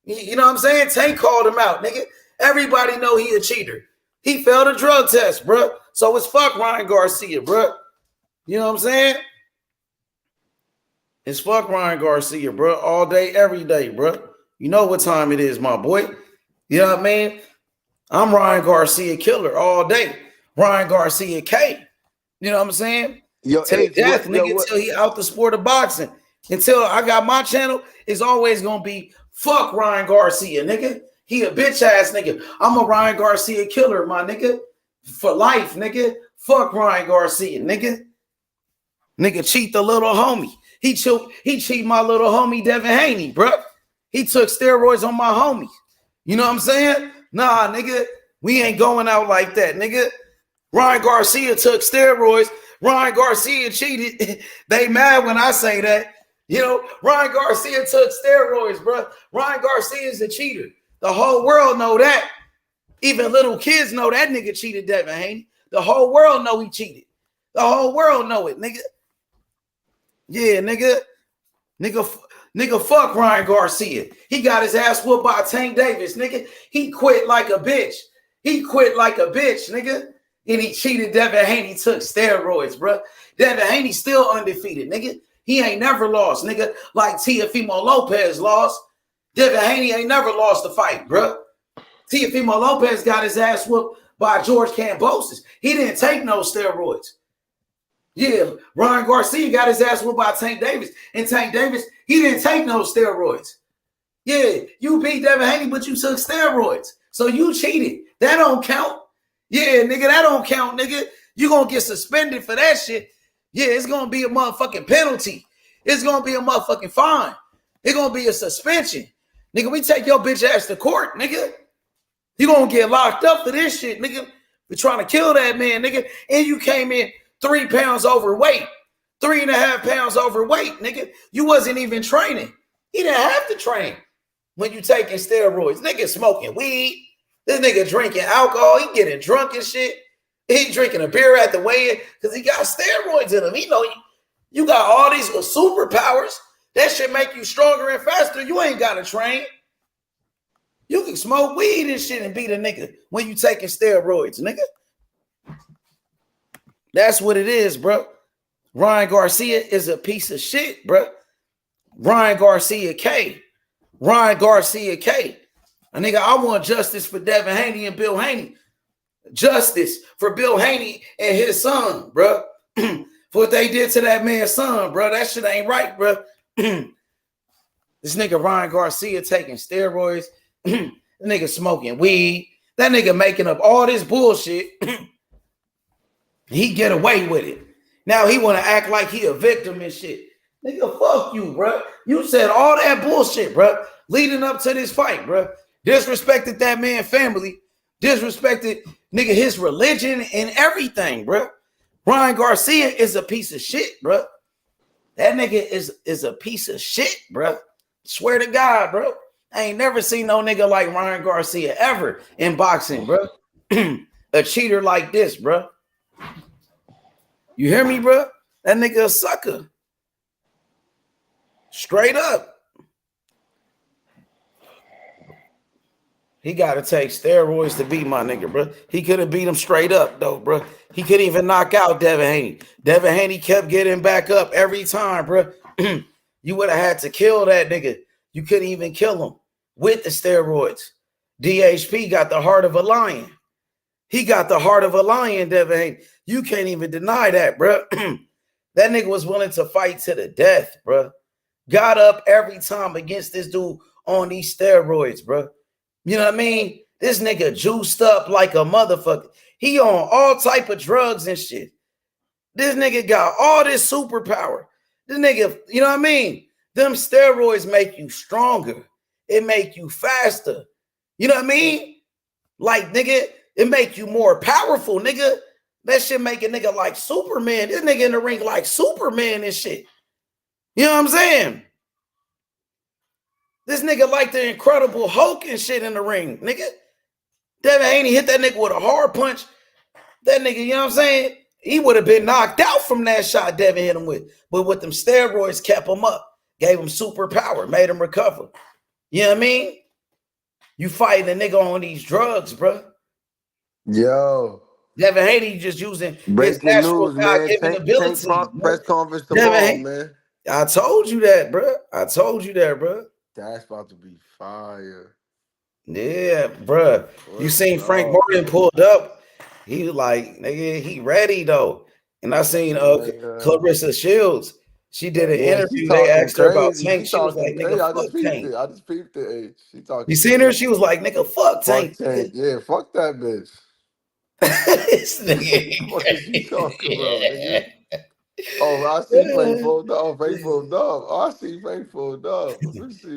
You know what I'm saying? Tank called him out, nigga. Everybody know he a cheater. He failed a drug test, bro. So it's fuck Ryan Garcia, bro. You know what I'm saying? It's fuck Ryan Garcia, bro. All day, every day, bro. You know what time it is, my boy. You know what I mean? I'm Ryan Garcia killer all day. Ryan Garcia K. You know what I'm saying? Yo, till death, nigga, until he out the sport of boxing. Until I got my channel, it's always gonna be fuck Ryan Garcia, nigga. He a bitch ass nigga. I'm a Ryan Garcia killer, my nigga. For life, nigga. Fuck Ryan Garcia, nigga. Nigga cheat the little homie. He cheat my little homie Devin Haney, bro. He took steroids on my homie. You know what I'm saying? Nah, nigga. We ain't going out like that, nigga. Ryan Garcia took steroids. Ryan Garcia cheated. They mad when I say that. You know, Ryan Garcia took steroids, bro. Ryan Garcia is a cheater. The whole world know that. Even little kids know that nigga cheated Devin Haney. The whole world know he cheated. The whole world know it, nigga. Yeah, nigga. Nigga, fuck Ryan Garcia. He got his ass whooped by Tank Davis, nigga. He quit like a bitch. He quit like a bitch, nigga. And he cheated Devin Haney, took steroids, bro. Devin Haney still undefeated, nigga. He ain't never lost, nigga. Like Teofimo Lopez lost. Devin Haney ain't never lost a fight, bro. Teofimo Lopez got his ass whooped by George Kambosos. He didn't take no steroids. Yeah, Ryan Garcia got his ass whooped by Tank Davis. And Tank Davis, he didn't take no steroids. Yeah, you beat Devin Haney, but you took steroids. So you cheated. That don't count. Yeah, nigga, that don't count, nigga. You gonna get suspended for that shit. Yeah, it's gonna be a motherfucking penalty. It's gonna be a motherfucking fine. It's gonna be a suspension. Nigga, we take your bitch ass to court, nigga. You gonna get locked up for this shit, nigga. We're trying to kill that man, nigga. And you came in 3 pounds overweight, 3.5 pounds overweight, nigga. You wasn't even training. He didn't have to train when you taking steroids. Nigga smoking weed. This nigga drinking alcohol. He getting drunk and shit. He drinking a beer at the weigh-in because he got steroids in him. He know you got all these superpowers. That shit make you stronger and faster. You ain't got to train. You can smoke weed and shit and beat a nigga when you taking steroids, nigga. That's what it is, bro. Ryan Garcia is a piece of shit, bro. Ryan Garcia K. Ryan Garcia K. A nigga, I want justice for Devin Haney and Bill Haney. Justice for Bill Haney and his son, bro. For what they did to that man's son, bro. That shit ain't right, bro. This nigga Ryan Garcia taking steroids. That nigga smoking weed. That nigga making up all this bullshit. He get away with it. Now he want to act like he a victim and shit. Nigga, fuck you, bro. You said all that bullshit, bro, leading up to this fight, bro. Disrespected that man's family. Disrespected, nigga, his religion and everything, bro. Ryan Garcia is a piece of shit, bro. That nigga is a piece of shit, bro. Swear to God, bro. I ain't never seen no nigga like Ryan Garcia ever in boxing, bro. A cheater like this, bro. You hear me, bro? That nigga a sucker. Straight up. He got to take steroids to beat my nigga, bro. He could have beat him straight up, though, bro. He couldn't even knock out Devin Haney. Devin Haney kept getting back up every time, bro. You would have had to kill that nigga. You couldn't even kill him with the steroids. DHP got the heart of a lion. He got the heart of a lion, Devin Haney. You can't even deny that, bro. That nigga was willing to fight to the death, bro. Got up every time against this dude on these steroids, bro. You know what I mean? This nigga juiced up like a motherfucker. He on all type of drugs and shit. This nigga got all this superpower. This nigga, you know what I mean? Them steroids make you stronger. It make you faster. You know what I mean? Like, nigga, it make you more powerful, nigga. That shit make a nigga like Superman. This nigga in the ring like Superman and shit. You know what I'm saying? This nigga like the Incredible Hulk and shit in the ring, nigga. Devin Haney hit that nigga with a hard punch. That nigga, you know what I'm saying? He would have been knocked out from that shot Devin hit him with. But with them steroids, kept him up. Gave him superpower. Made him recover. You know what I mean? You fighting a nigga on these drugs, bro. Yo. Devin Haney just using his Breaking natural news, man. God-given abilities. Press conference Devin tomorrow, Haney, man. I told you that, bro. I told you that, bro. That's about to be fire. Yeah, bro. You seen Frank Martin pulled up. He was like, nigga, he ready though. And I seen Clarissa Shields. She did an interview. They asked her about Tank. She was like, nigga, fuck Tank. I just peeped it. Hey, she talking. You seen her? She was like, nigga, fuck Tank. Yeah, fuck that bitch. This nigga. What is you talking about, nigga? Oh, I see Frank pulled up. Frank pulled up. Oh, I see Frank pulled up.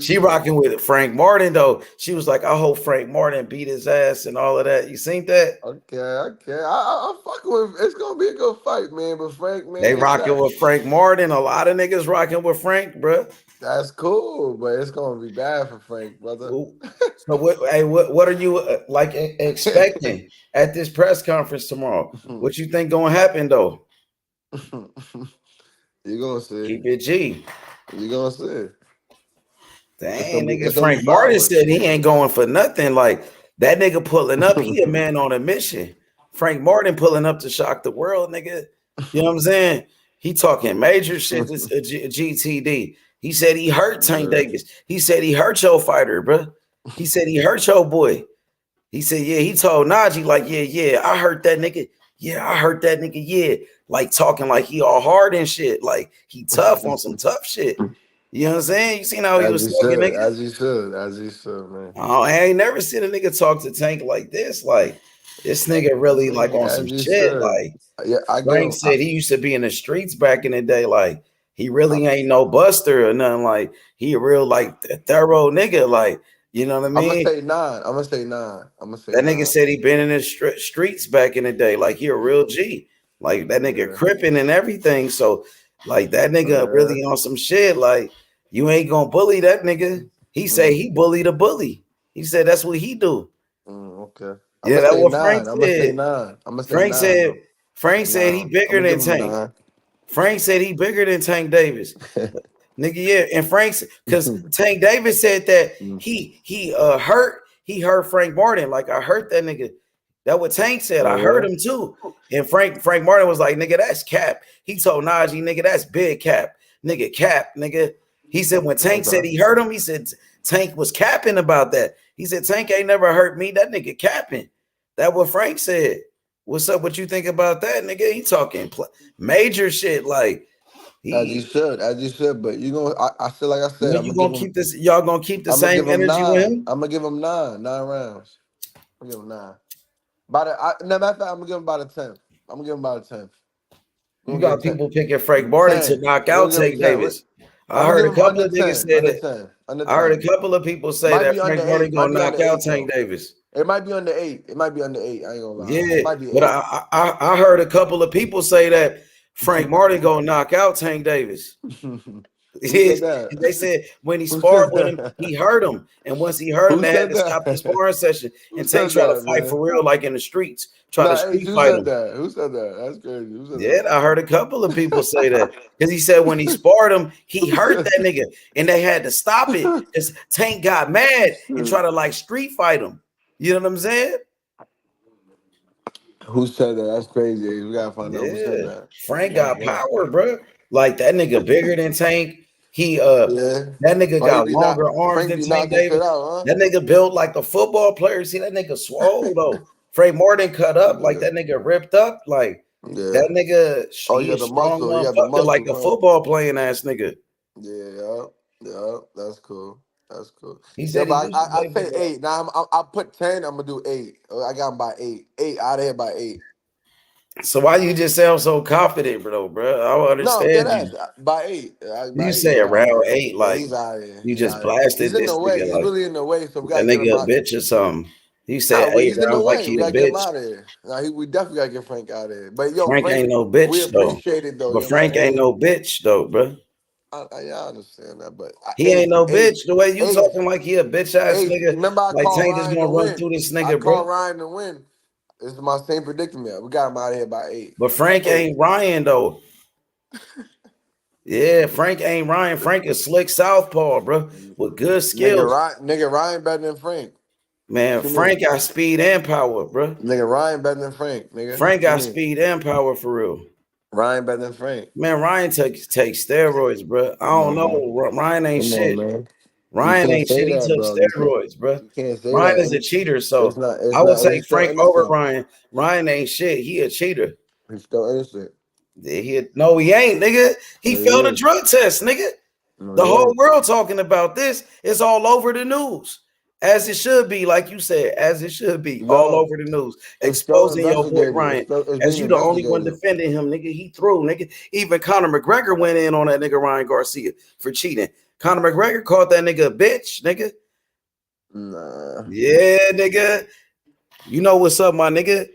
She rocking with Frank Martin though. She was like, I hope Frank Martin beat his ass and all of that. You seen that? Okay. I fucking with. It's gonna be a good fight, man. But Frank, man, they rocking with Frank Martin. A lot of niggas rocking with Frank, bro. That's cool, but it's gonna be bad for Frank, brother. So what are you expecting at this press conference tomorrow? What you think gonna happen though? You're gonna see. Keep it G. You're gonna see. Dang, nigga. Frank Martin said he ain't going for nothing. Like that nigga pulling up, he a man on a mission. Frank Martin pulling up to shock the world, nigga. You know what I'm saying? He talking major shit. This GTD. He said he hurt Tank Davis. He said he hurt your fighter, bro. He said he hurt your boy. He said, yeah, he told Najee, like, yeah, I hurt that nigga. Yeah, I hurt that nigga. Yeah, like talking like he all hard and shit. Like he tough on some tough shit. You know what I'm saying? You seen how he was talking, nigga? As he should, man. Oh, I ain't never seen a nigga talk to Tank like this. Like this nigga really like on some shit. Like Frank said he used to be in the streets back in the day. Like he really ain't no buster or nothing. Like he a real like thorough nigga. Like you know what I mean? I'm gonna say nine. That nigga said he been in the streets back in the day. Like he a real G. Like that nigga crippin' and everything. So like that nigga really on some shit. Like you ain't gonna bully that nigga. He say he bullied a bully. He said that's what he do. Okay. Yeah, that's what Frank said. I'm gonna say nine. Frank said he bigger than Tank. Frank said he bigger than Tank Davis. Nigga, yeah. And Frank's because Tank Davis said that he hurt Frank Martin. Like I hurt that nigga. That what Tank said. I heard him too. And Frank Martin was like, nigga, that's cap. He told Najee, nigga, that's big cap. Nigga, cap, nigga. He said when Tank said he hurt him, he said Tank was capping about that. He said Tank ain't never hurt me. That nigga capping. That what Frank said. What's up? What you think about that, nigga? He talking major shit. Like as you should. But you gonna, I feel like I said, you gonna keep this. Y'all gonna keep the same energy with him. I'm gonna give him nine rounds. I'm gonna give him 9. Matter of fact, I'm gonna give him about a 10. I'm gonna give him about a 10. You got people picking Frank Martin to knock out Tank Davis. I heard a couple of niggas say that. I heard a couple of people say that Frank Martin gonna knock out Tank Davis. It might be under 8. I ain't gonna lie. Yeah, but I heard a couple of people say that Frank Martin gonna knock out Tank Davis. They said when he sparred with him, he hurt him, and once he hurt him, they had to stop the sparring session. And Tank tried to fight for real, like in the streets, try to street fight him. Who said that? That's crazy. Who said that? I heard a couple of people say that because he said when he sparred him, he hurt that nigga, and they had to stop it because Tank got mad and try to like street fight him. You know what I'm saying? Who said that? That's crazy. We gotta find out who said that. Frank got power, bro. Like that nigga bigger than Tank. He Yeah. that nigga Oh, he got be longer arms Frank than be Tank knocking shit Davis. out, huh? That nigga built like a football player. See that nigga swole though. Frank Martin cut up like Yeah. that nigga ripped up like Yeah. that nigga. Oh, He you a got the strong muscle. You got the motherfucker like muscles, a huh? football playing ass nigga. Yeah. That's cool. That's cool. He Yeah, said he but used to I play say football. 8. Now I put 10. I'm gonna do 8. I got him by 8. 8 out of here by 8. So why you just sound so confident, bro? I don't No, dead understand ass. you. By 8. By You 8. say He's out of around here. 8, Yeah, like he's out of here. you He's just out of here. blasted He's in the this way. nigga He's like really in the way. So we that gotta get him nigga a out of here. bitch or something. You said Nah, 8 he's in the rounds like way. he We a gotta get him bitch. out of here. Nah, we definitely gotta get Frank out of here. But yo, Frank Frank, ain't no we bitch though. appreciate it though. But You know what I'm Frank ain't saying? no bitch though, bro. I understand that, but He ain't no bitch. The way you H, talking like he a bitch ass nigga, remember I like called Tank just Ryan to gonna run win. through this I nigga, bro. called Ryan to win. This is my same predicament. We got him out of here by 8. But Frank ain't Ryan though. Yeah, Frank ain't Ryan. Frank is slick southpaw, bro, with good skills. Nigga Ryan better than Frank. Man, What you Frank mean? got speed and power, bro. Nigga Ryan better than Frank, nigga. Frank What you got mean? speed and power for real. Ryan better than Frank. Man, Ryan takes steroids, bro. I don't know. Ryan ain't Come on, shit. man. You Ryan can't ain't say shit. He that, took bro. steroids, bro. You can't say Ryan that. is a cheater, It's so not. I would And take he's still Frank over innocent. Ryan. Ryan ain't shit. He a cheater. He's still innocent. No, he ain't, nigga. He No, he failed a is. drug test, nigga. No, The he whole ain't. world talking about this. It's all over the news. As it should be, like you said, as it should be, all No, over the news, it's still exposing your boy investigated. Ryan. It's As being you the only one investigated. defending him, nigga. He threw, nigga. Even Conor McGregor went in on that nigga Ryan Garcia for cheating. Conor McGregor called that nigga a bitch, nigga. Nah. Yeah, nigga. You know what's up, my nigga.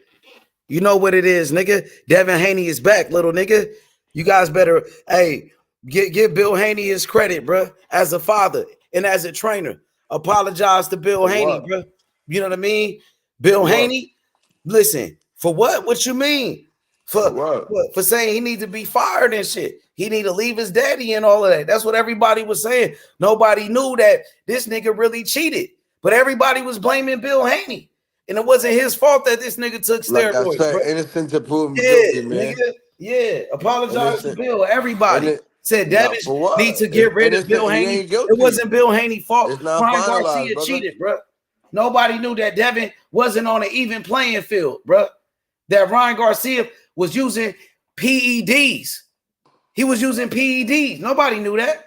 You know what it is, nigga. Devin Haney is back, little nigga. You guys better, hey, give Bill Haney his credit, bro, as a father and as a trainer. Apologize to Bill For Haney, what? bro. You know what I mean? Bill For what? Haney, listen, for what? What you mean? For what? For saying he need to be fired and shit. He need to leave his daddy and all of that. That's what everybody was saying. Nobody knew that this nigga really cheated. But everybody was blaming Bill Haney. And it wasn't his fault that this nigga took Like I steroids, said, bro. innocent to proven Yeah, guilty, man. nigga. Yeah. Apologize to Innocent. Bill. Everybody said Nah, Devin for what? need to It's get rid of innocent. Bill He Haney. ain't It guilty. wasn't Bill Haney's fault. It's not Ryan finalized, Garcia brother. cheated, bro. Nobody knew that Devin wasn't on an even playing field, bro. That Ryan Garcia was using PEDs. He was using PEDs. Nobody knew that.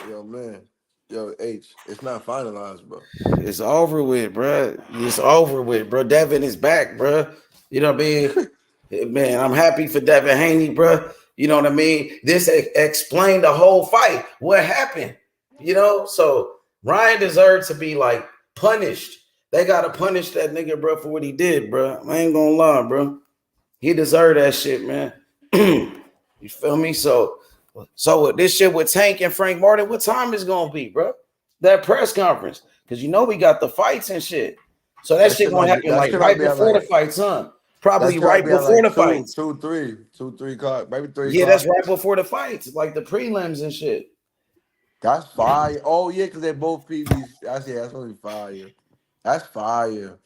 Yo, man. Yo, H, it's not finalized, bro. It's over with, bro. It's over with, bro. Devin is back, bro. You know what I mean? Man, I'm happy for Devin Haney, bro. You know what I mean? This explained the whole fight. What happened? You know? So Ryan deserved to be like punished. They gotta punish that nigga, bro, for what he did, bro. I ain't gonna lie, bro. He deserved that shit, man. You feel me? So this shit with Tank and Frank Martin, what time is gonna be, bro? That press conference, because you know we got the fights and shit. So that shit gonna happen like right before the fights, huh? Probably right before the fights. 2-3 o'clock, maybe 3 Yeah, o'clock. that's right before the fights, like the prelims and shit. That's fire. Oh yeah, because they're both PBs. That's only fire. That's fire.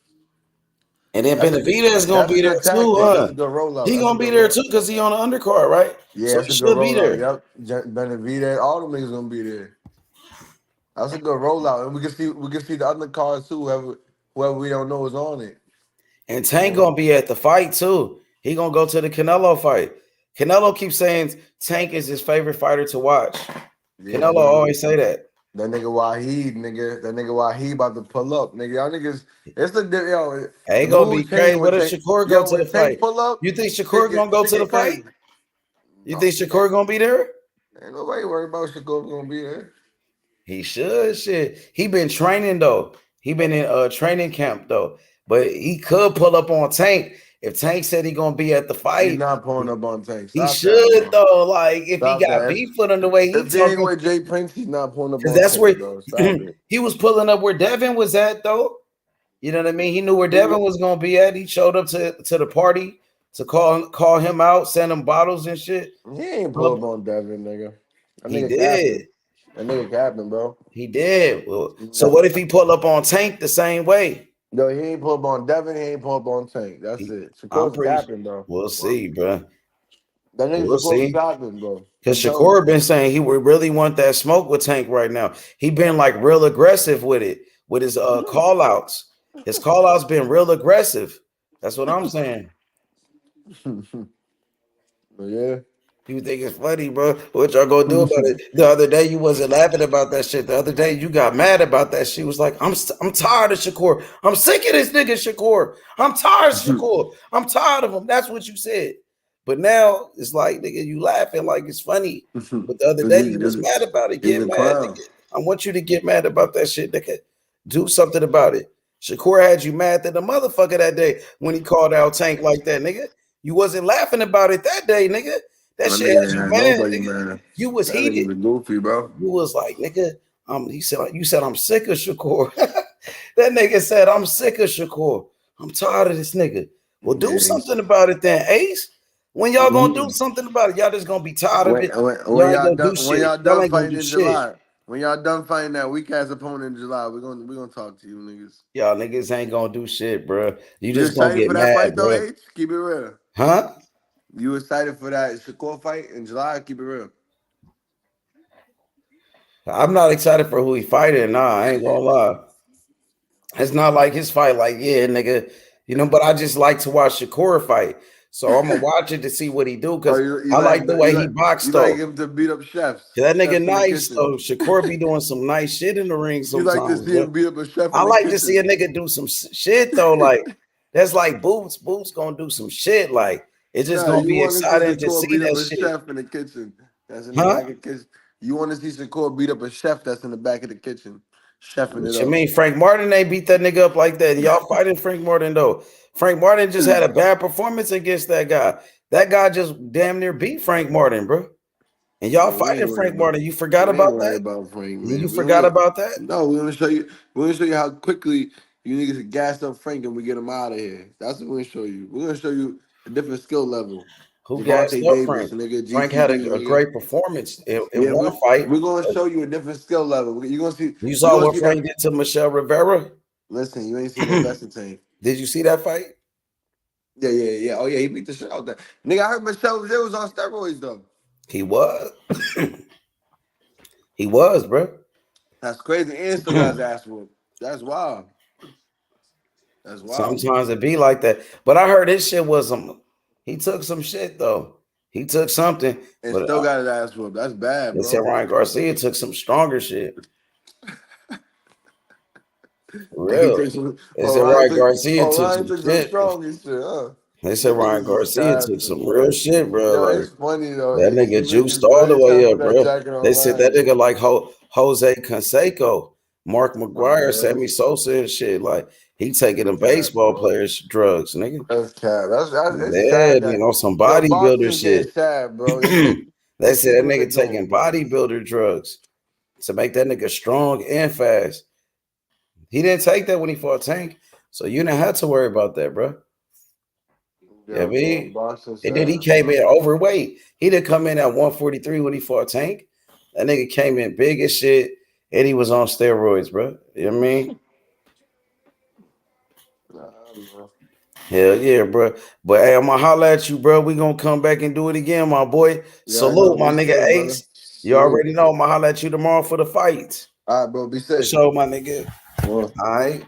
And then That's a good- Benavidez is gonna that's a be there good too, tactic. huh? That's a good rollout. He That's a gonna be good there roll. too because he on the undercard, right? Yeah, So that's he a good should be rollout. there. Yep, Benavidez, all them niggas gonna be there. That's a good rollout, and we can see the undercards too. Whoever we don't know is on it. And Tank gonna be at the fight too. He gonna go to the Canelo fight. Canelo keeps saying Tank is his favorite fighter to watch. Yeah, Canelo always say that. That nigga Wahid, nigga. That nigga Wahid about to pull up, nigga. Y'all niggas, it's the yo. Hey, The gonna be mood crazy. changing What when if Tank. Shakur go Yo, to the when Tank fight? pull up, You think shit Shakur gonna go shit to the get fight? crazy. You think Shakur gonna be there? Ain't nobody worried about Shakur gonna be there. He should. Shit. He been training though. He been in training camp though. But he could pull up on Tank if Tank said he gonna be at the He's fight. not pulling up on Tank. He Stop that, should bro. though. Like if he Stop got that. beef with him the way he If they ain't talking, with Jay Prince, he's not pulling up because on that's where Tank, bro. Stop it. he was pulling up where Devin was at though. You know what I mean? He knew where Devin was gonna be at. He showed up to the party to call him out, send him bottles and shit. He ain't pull up on Devin, nigga. That He nigga did. capping. That nigga capping, bro. He did. Well, so what if he pull up on Tank the same way? Yo, he ain't pull up on Devin. He ain't pull up on Tank. That's it. I'm Shakur's pretty. capping, bro. We'll see, bro. That nigga We'll Shakur see. shopping, bro. Because Shakur been saying he would really want that smoke with Tank right now. He been like real aggressive with it, with his call outs. His call outs been real aggressive. That's what I'm saying. Yeah. You think it's funny, bro? What y'all gonna do about it? The other day you wasn't laughing about that shit. The other day you got mad about that shit. Was like, I'm tired of Shakur. I'm sick of this nigga Shakur. I'm tired of Shakur. I'm tired of him. That's what you said. But now it's like, nigga, you laughing like it's funny. But the other day you was mad about it. Get mad, nigga. I want you to get mad about that shit, nigga. Do something about it. Shakur had you mad than the motherfucker that day when he called out Tank like that, nigga. You wasn't laughing about it that day, nigga. That shit had you mad, nigga. You was heated. Goofy, bro. You was like, nigga, you said I'm sick of Shakur. That nigga said, I'm sick of Shakur. I'm tired of this nigga. Well, do something about it then, Ace. When y'all gonna do something about it? Y'all just gonna be tired of it. When y'all done fighting in July. When y'all done fighting that weak ass opponent in July, we're gonna talk to you niggas. Y'all niggas ain't gonna do shit, bro. You just excited gonna get for that mad, fight bro. though, H? Keep it real. Huh? You excited for that Shakur fight in July? Keep it real. I'm not excited for who he fighting. Nah, I ain't gonna lie. It's not like his fight, like, yeah, nigga, but I just like to watch Shakur fight. So I'm gonna watch it to see what he do because I like the way he boxed. You like him to beat up chefs. That nigga nice. So Shakur be doing some nice shit in the ring sometimes. You like to see him beat up a chef. I like to see a nigga do some shit though. Like that's like Boots. Boots gonna do some shit. Like it's just gonna be exciting to see that shit. Chef in the kitchen. That's in the back of the kitchen. You want to see Shakur beat up a chef that's in the back of the kitchen. Chefing it up. I mean, Frank Martin ain't beat that nigga up like that. Y'all fighting Frank Martin though. Frank Martin just had a bad performance against that guy. That guy just damn near beat Frank Martin, bro. And y'all fighting Frank Martin. You forgot about that? About Frank, you forgot about that? No, we're gonna show you. We're gonna show you how quickly you niggas gas up Frank and we get him out of here. That's what we're gonna show you. We're gonna show you a different skill level. Who gassed up Frank? Nigga, Frank had a great performance in one fight. We're gonna show you a different skill level. You're gonna see. You saw what Frank did to Michelle Rivera? Listen, you ain't seen the best of Tank. Did you see that fight? Yeah. Oh yeah, he beat the shit out there. Nigga, I heard Michelle Rivera was on steroids though. He was. He was, bro. That's crazy. And still got his ass whooped. That's wild. That's wild. Sometimes it be like that. But I heard his shit was he took some shit though. He took something. And but, still got his ass whooped. That's bad, bro. They said Ryan Garcia took some stronger shit. For real. They said Ryan Garcia took some shit. They said Ryan Garcia took some real shit, bro. Yo, like, it's funny though. That nigga juiced all the way up, bro. They said that nigga like Jose Canseco, Mark McGuire, Sammy Sosa and shit. Like he taking them baseball players drugs, nigga. That's sad. That's sad. Some bodybuilder shit. Sad, bro. They said that nigga taking bodybuilder drugs to make that nigga strong and fast. He didn't take that when he fought Tank, so you didn't have to worry about that, bro. Yeah, and then he came in overweight. He didn't come in at 143 when he fought Tank. That nigga came in big as shit, and he was on steroids, bro. You know what I mean? Hell yeah, bro. But hey, I'm gonna holler at you, bro. We gonna come back and do it again, my boy. Salute, my nigga Ace. You already know I'm gonna holler at you tomorrow for the fight. All right, bro. Be safe. Show my nigga. All right.